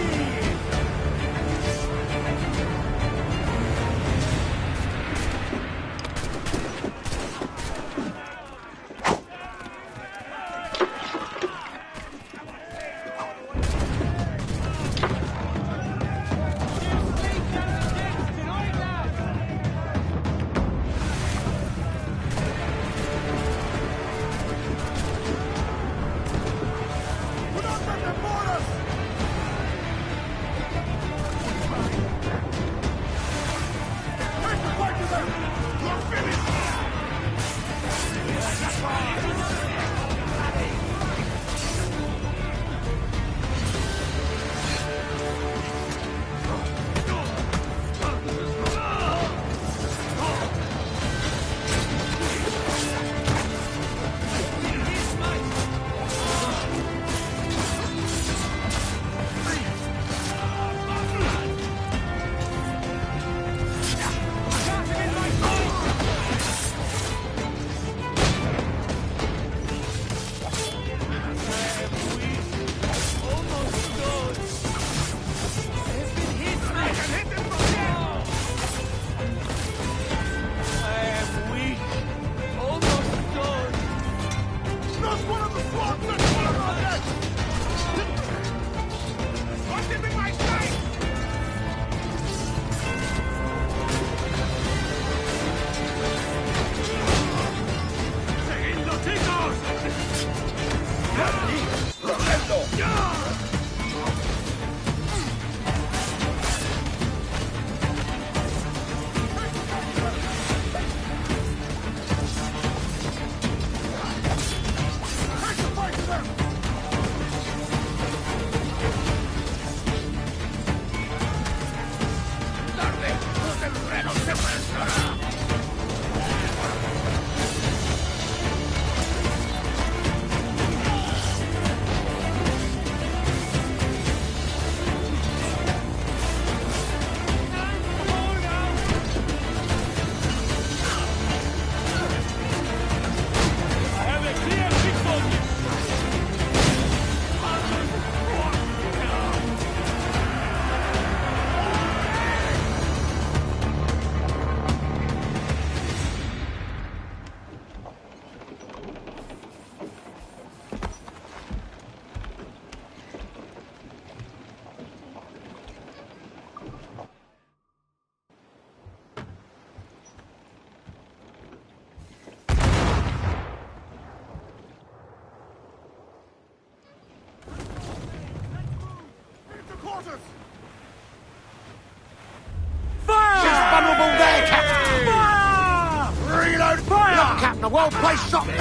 Now, well placed shot there!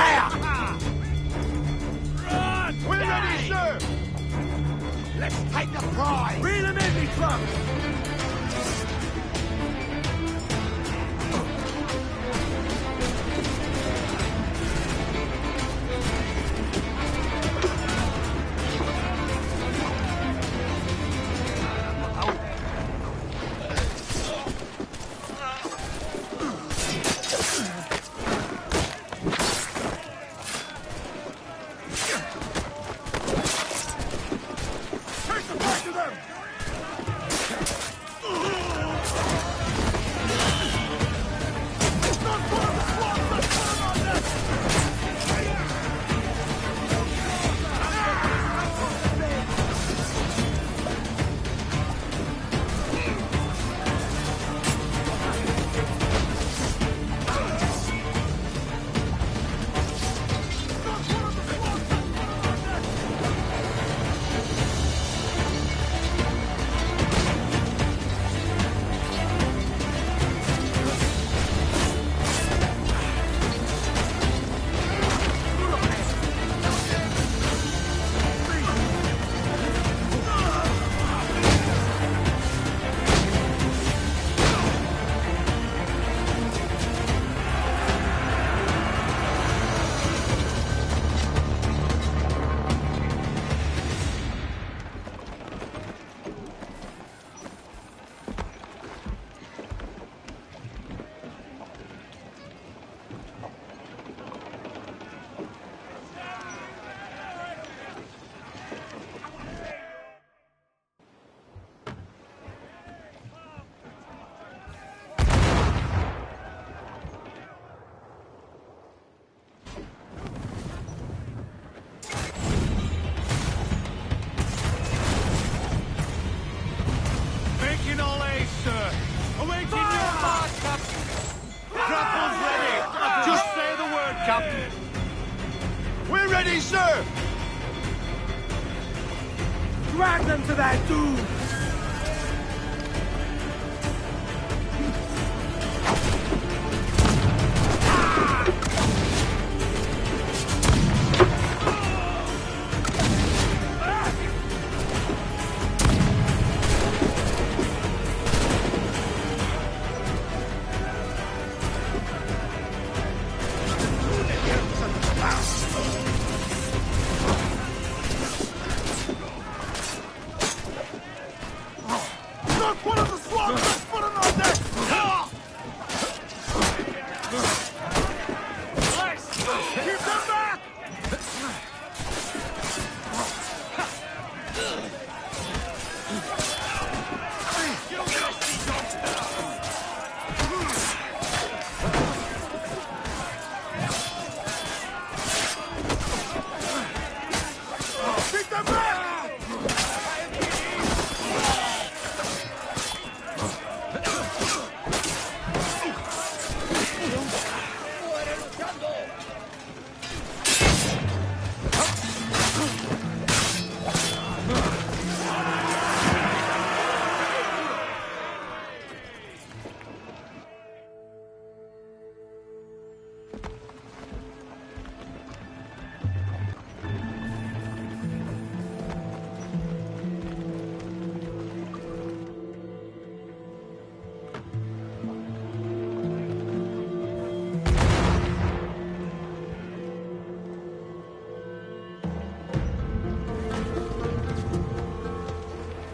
Run!
We're ready, sir! Let's take the prize!
Reel him in, me trunk!
We're ready, sir!
Drag them to that doom!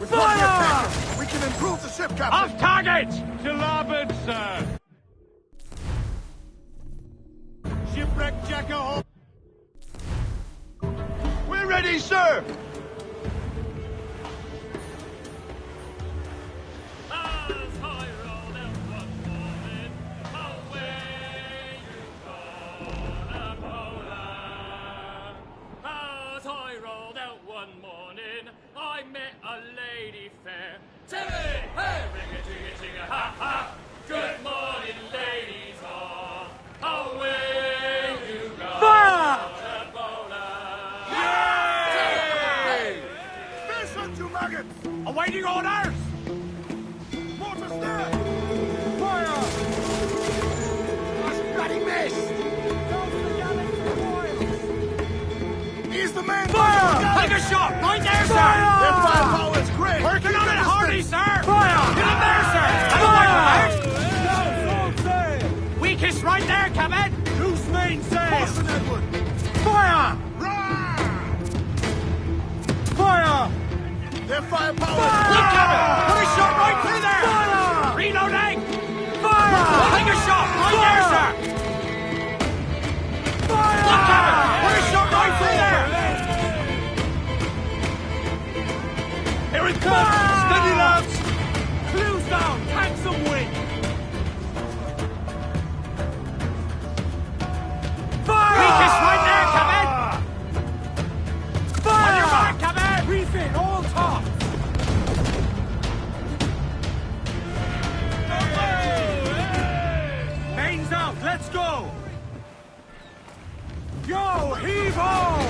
Fire! We can improve the ship, Captain!
Off target! To larboard, sir! Shipwreck jacker home!
We're ready, sir!
Awaiting orders!
Mortar stern! Fire! That's bloody missed!
shot! Right there, sir!
Their firepower's great!
Working on it, Hardy, sir! Fire! Get in there, sir! Fire! Weakest right there, Cabot! Who's main sail? Fire! Fire!
Their firepower!
Look, Cabot! Put a shot right through there! Fire! Reloading! Fire! Take a shot right there, sir! Fire! Look, Cabot! Put a shot right through there! Here it comes! Steady, lads! Clues down! Tank some wind! Fire! Weakest right there, Cabot! Fire! On your mark, Cabot! Refit, all tops! Mains out, let's go! Yo, heave-ho!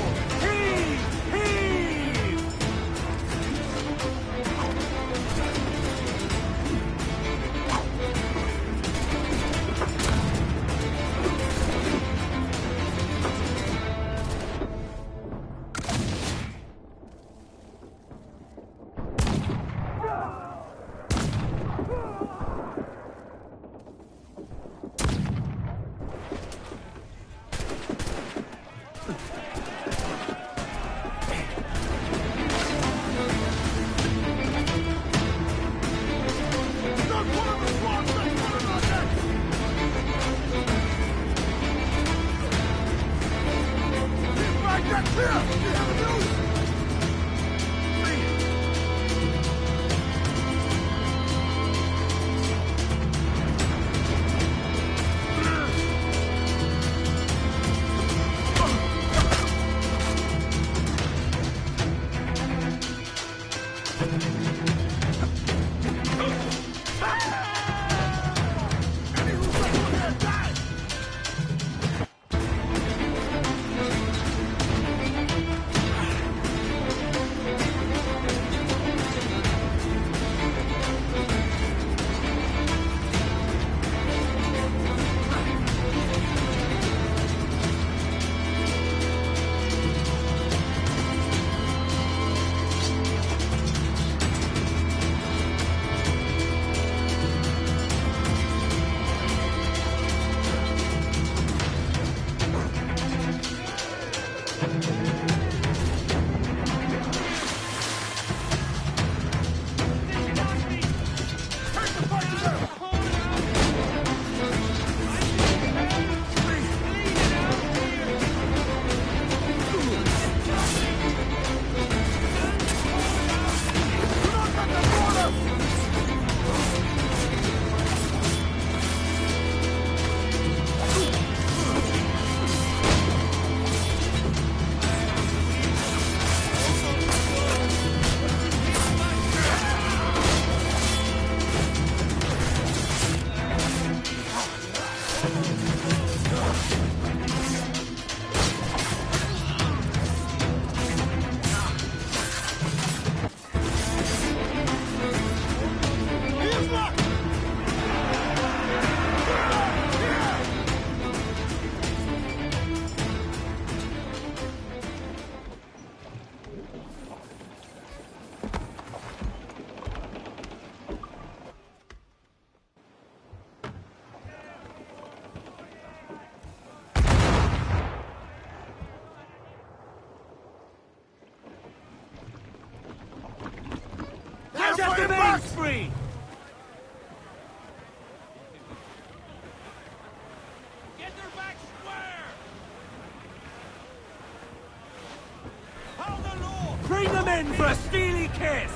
Heave! Heave! Set the mains free! Get their back square! Hold the law! Bring them in for a steely kiss!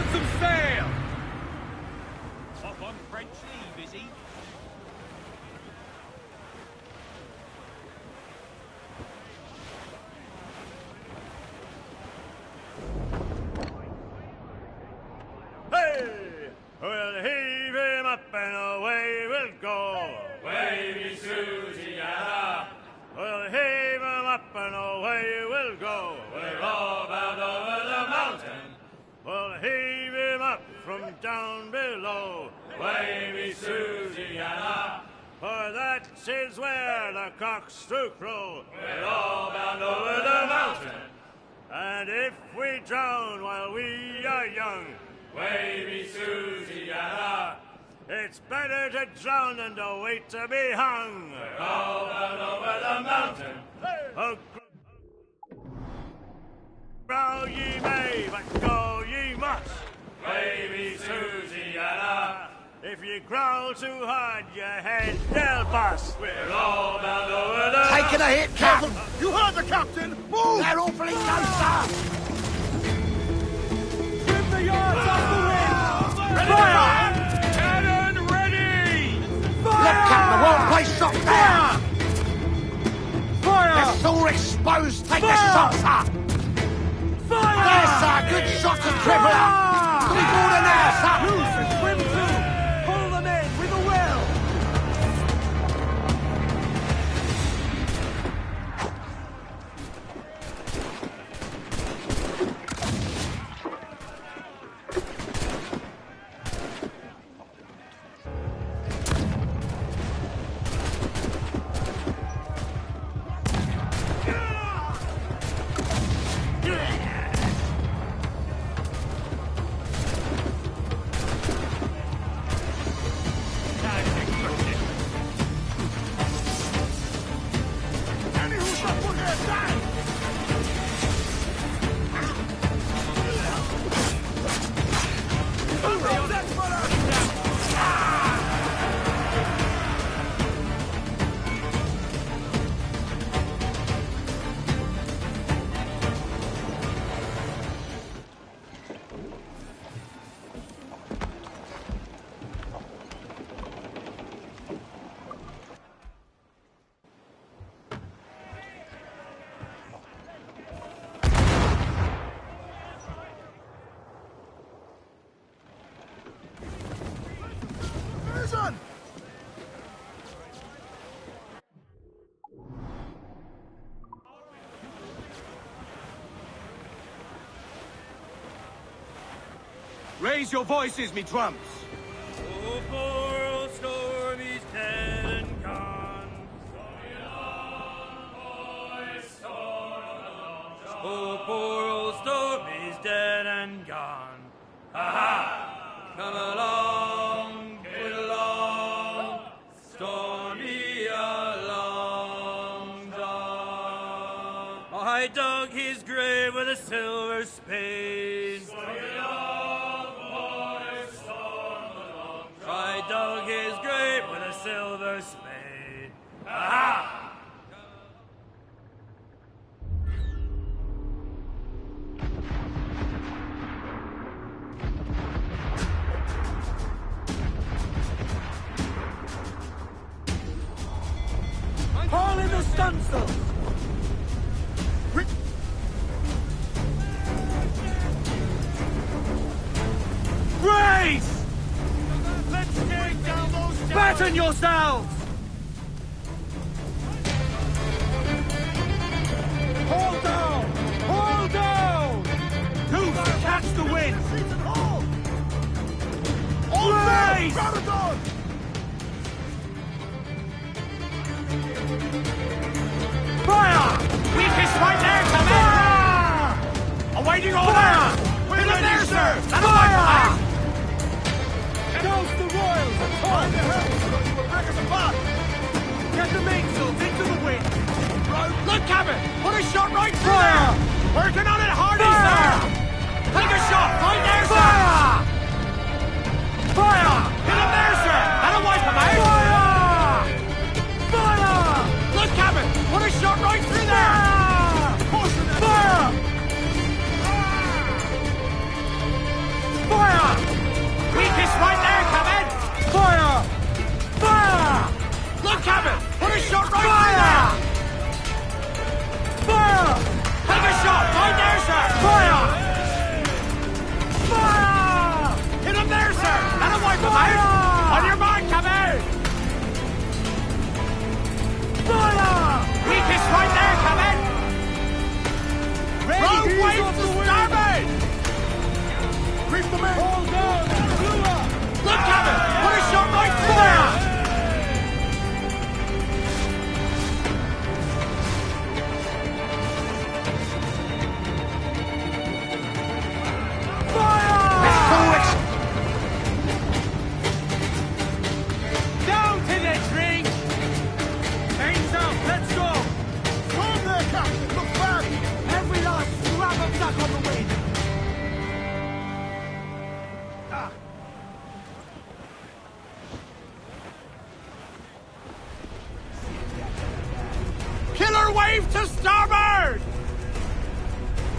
down some sail! Off on French leave, is he?
Hey! We'll heave him up and away we'll go. Wavy Susiana. We'll heave him up and away we'll go. We're all bound over the mountain. We'll heave him up from down below. Wavy Susiana. For that is where the cocks do crow. We're all bound over the mountain. And if we drown while we are young, Wavy Susiana, it's better to drown than to wait to be hung. We're all bound over the mountain. Oh, growl ye may, but go ye must. Wavy Susiana, if you growl too hard, your head they'll bust. We're all bound over the
Taking a hit, Captain!
You heard the captain! Move!
They're awfully close, sir!
Trim the yards off the wind! Fire! Cannon ready! Fire!
Look, Captain, the whole place shot down!
Fire!
They're all exposed! Take the shot, sir!
Fire!
There, sir! Good shot to cripple her! To be border now, sir!
Loose and swim to! Pull them in with a will!
Raise your voices, me trumps!
Oh, poor old Stormy's dead and gone. Stormy along, boys, storm along. Oh, poor old Stormy's dead and gone. Ha ha! Come along, get along, Stormy along, John. I dug his grave with a silver spade. Stormy along, boys, storm along, John. I dug his grave with a silver spade. Ha!
Haul in the stunsails! Brace!
Let's take down those towers!
Batten yourselves! Hold down! Hold down! Who's catch the wind? Brace! Fire!
Weakest right there, Commander! Awaiting orders! We're the there, sir! That'll
Fire! Douse the royals!
Find the helms, or you will break us apart!
Get the mainsails into the wind!
Look, Captain! Put a shot right through
Fire!
there! Working on it hardy,
Fire!
sir! Take a shot right there, sir!
Fire! Fire!
Hit him there, sir! That'll wipe him out!
Fire! Fire!
Look, Captain! Put a shot right through there!
Fire! to starboard!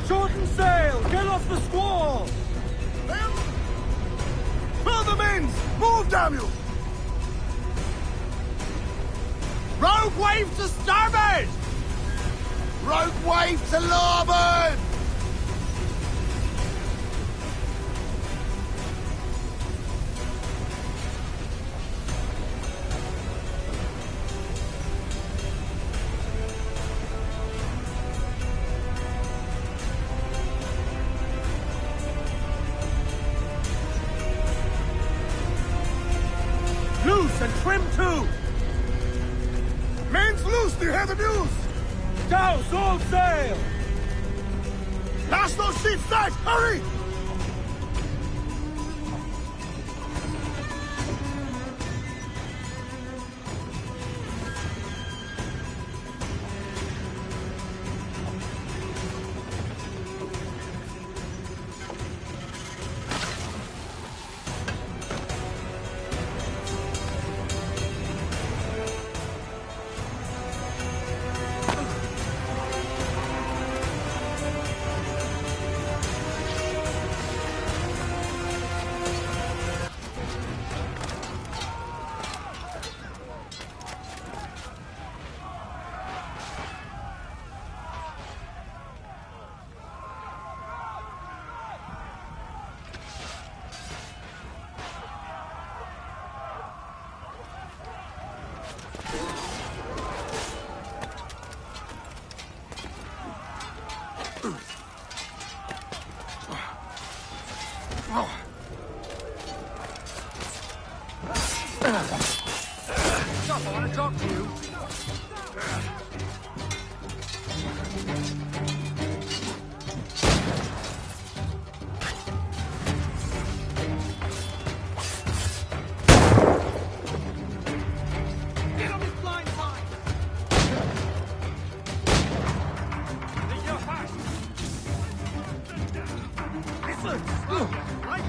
Shorten sail! Get off the squall!
Fill the mains! Move, damn you!
Rogue wave to starboard!
Rogue wave to larboard!
Loose and trim too!
Mains loose, do you hear the news?
Douse all sail!
Lash those sheets tight, hurry!
Stop, I want to talk to you. Get on this blind side! Leave your fast! Listen! Right?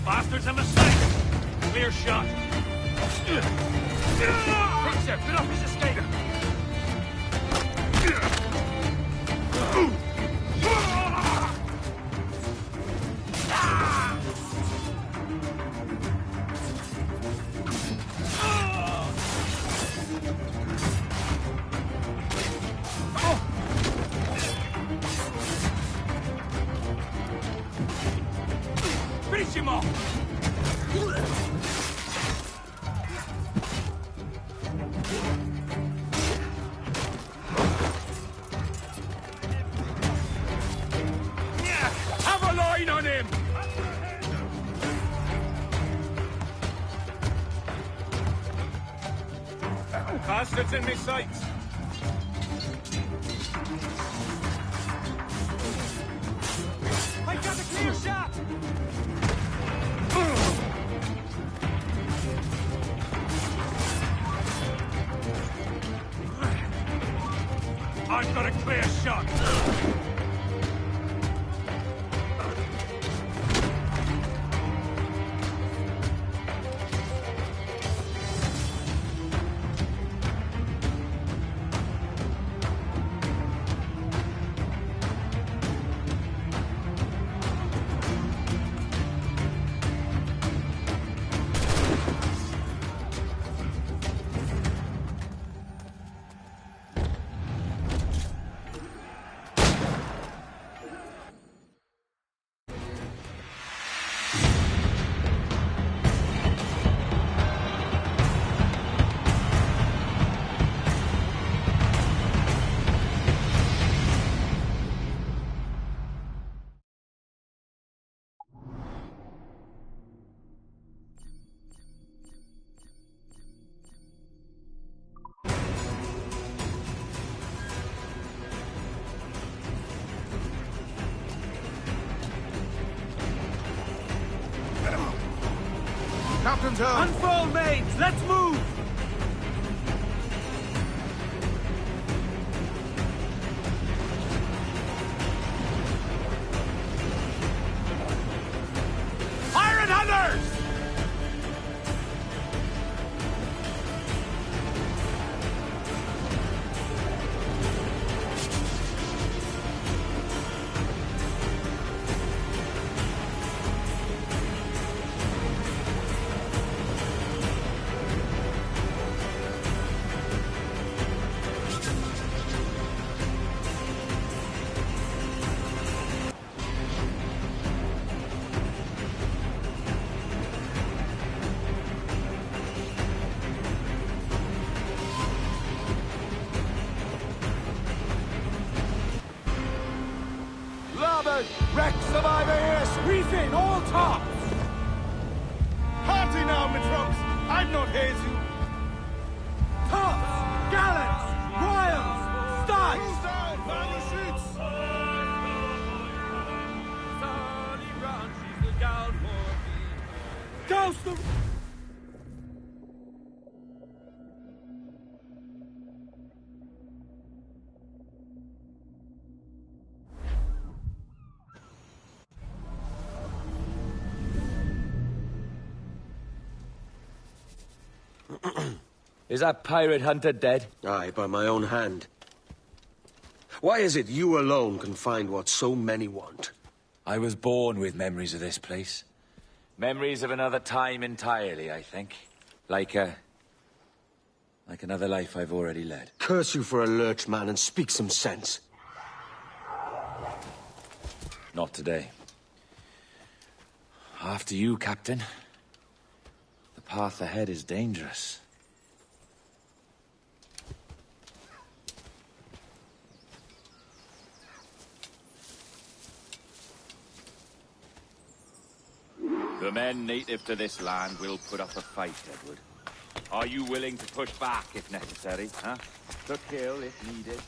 Bastards, a mistake! Clear shot. Picture, put up his escape. Finish him off! Have a line on him! Bastards in me sights! I got a clear shot! I've got a clear shot! Hunter! Unfold, mates! Let's move! Pirate hunters! Wreck survivors! Reef in, all tops!
Hearty now, my trunks! I'd not haze you!
Tops! Gallants! Royals! Studs!
Who's down? Man your shoots!
Douse the...
Is that pirate hunter dead?
Aye, by my own hand. Why is it you alone can find what so many want?
I was born with memories of this place. Memories of another time entirely, I think. Like another life I've already led.
Curse you for a lurch, man, and speak some sense.
Not today. After you, Captain. The path ahead is dangerous. The men native to this land will put up a fight, Edward. Are you willing to push back if necessary, huh? To kill if needed?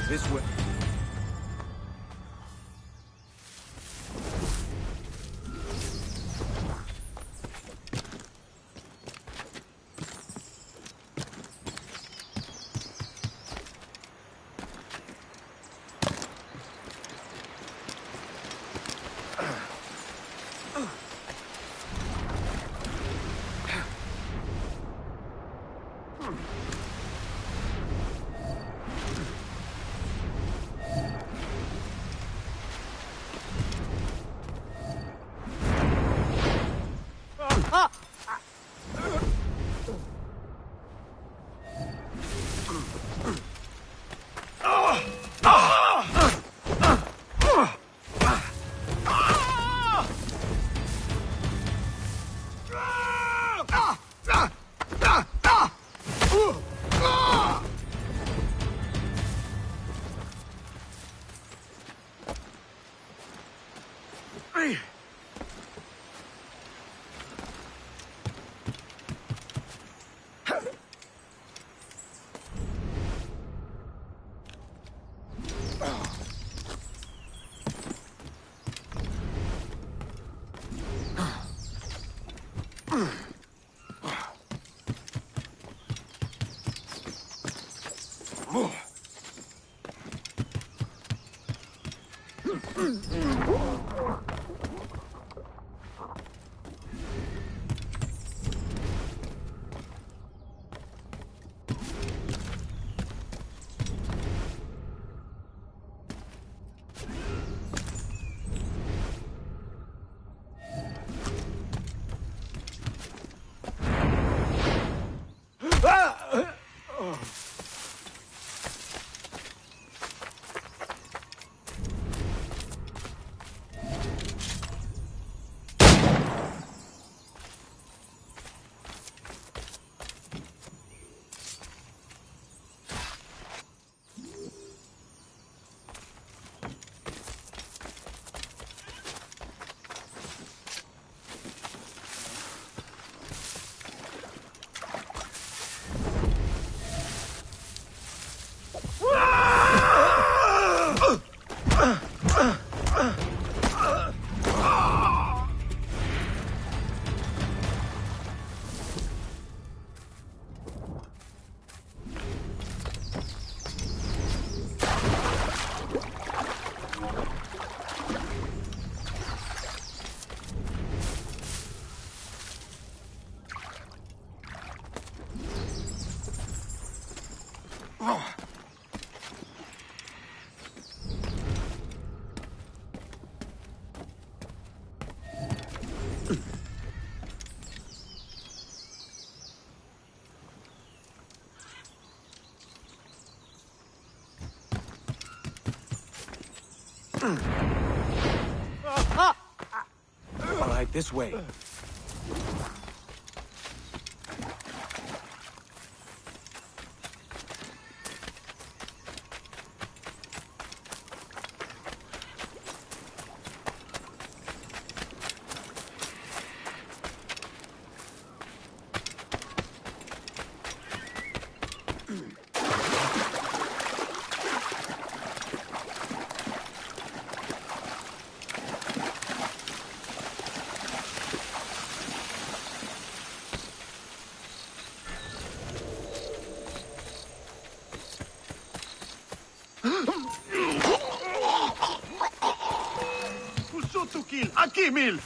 This way.
This way.
Aqui, Mil!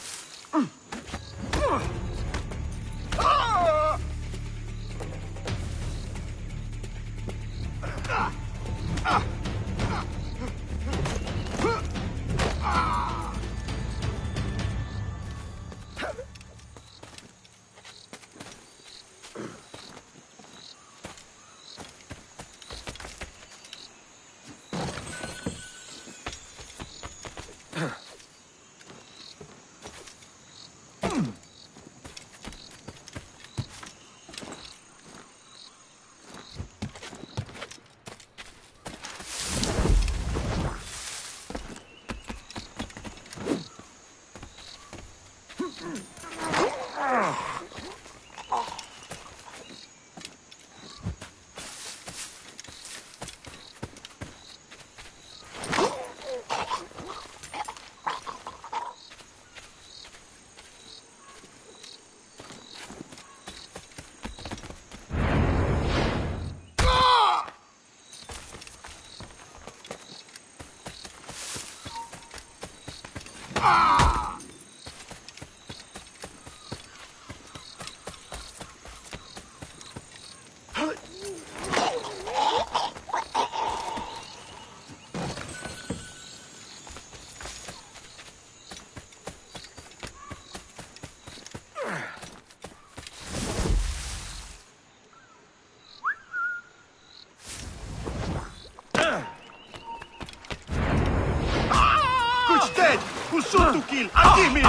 Shoot to kill! Aqui, Mil!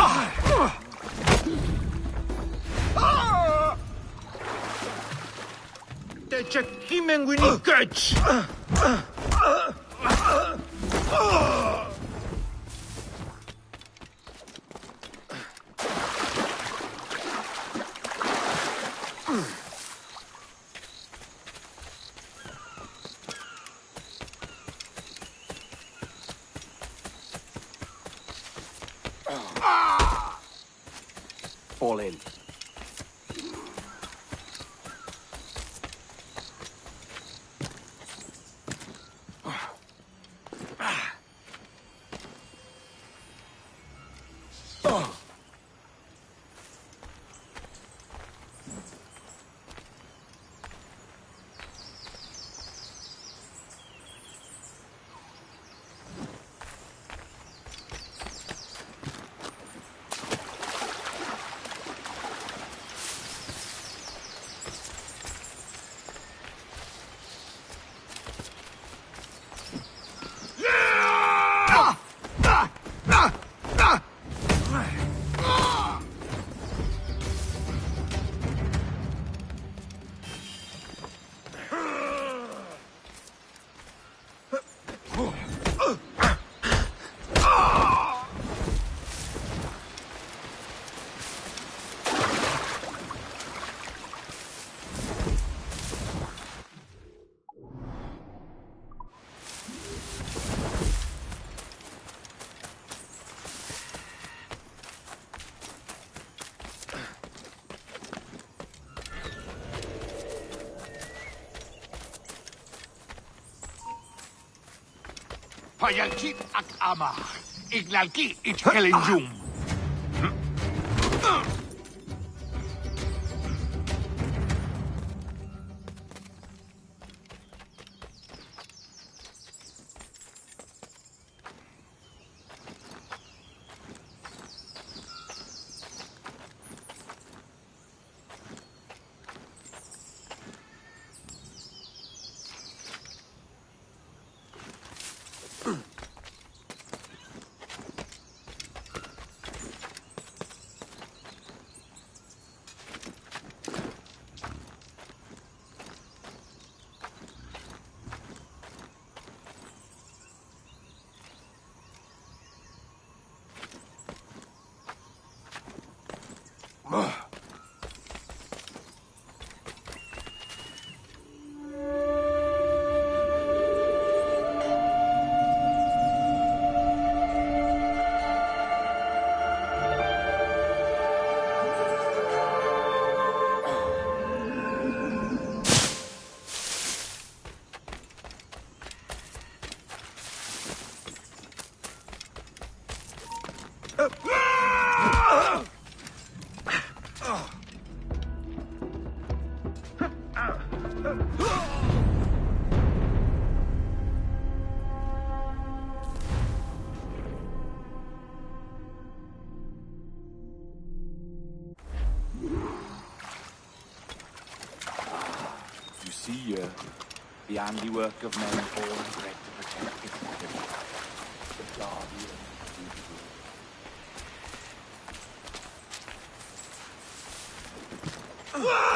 Te kimenguini catch!
Fall in.
Payalkit ak ama, iglalki it kelinjum.
You see the handiwork of men born and bred to protect the property. The guardian of the good.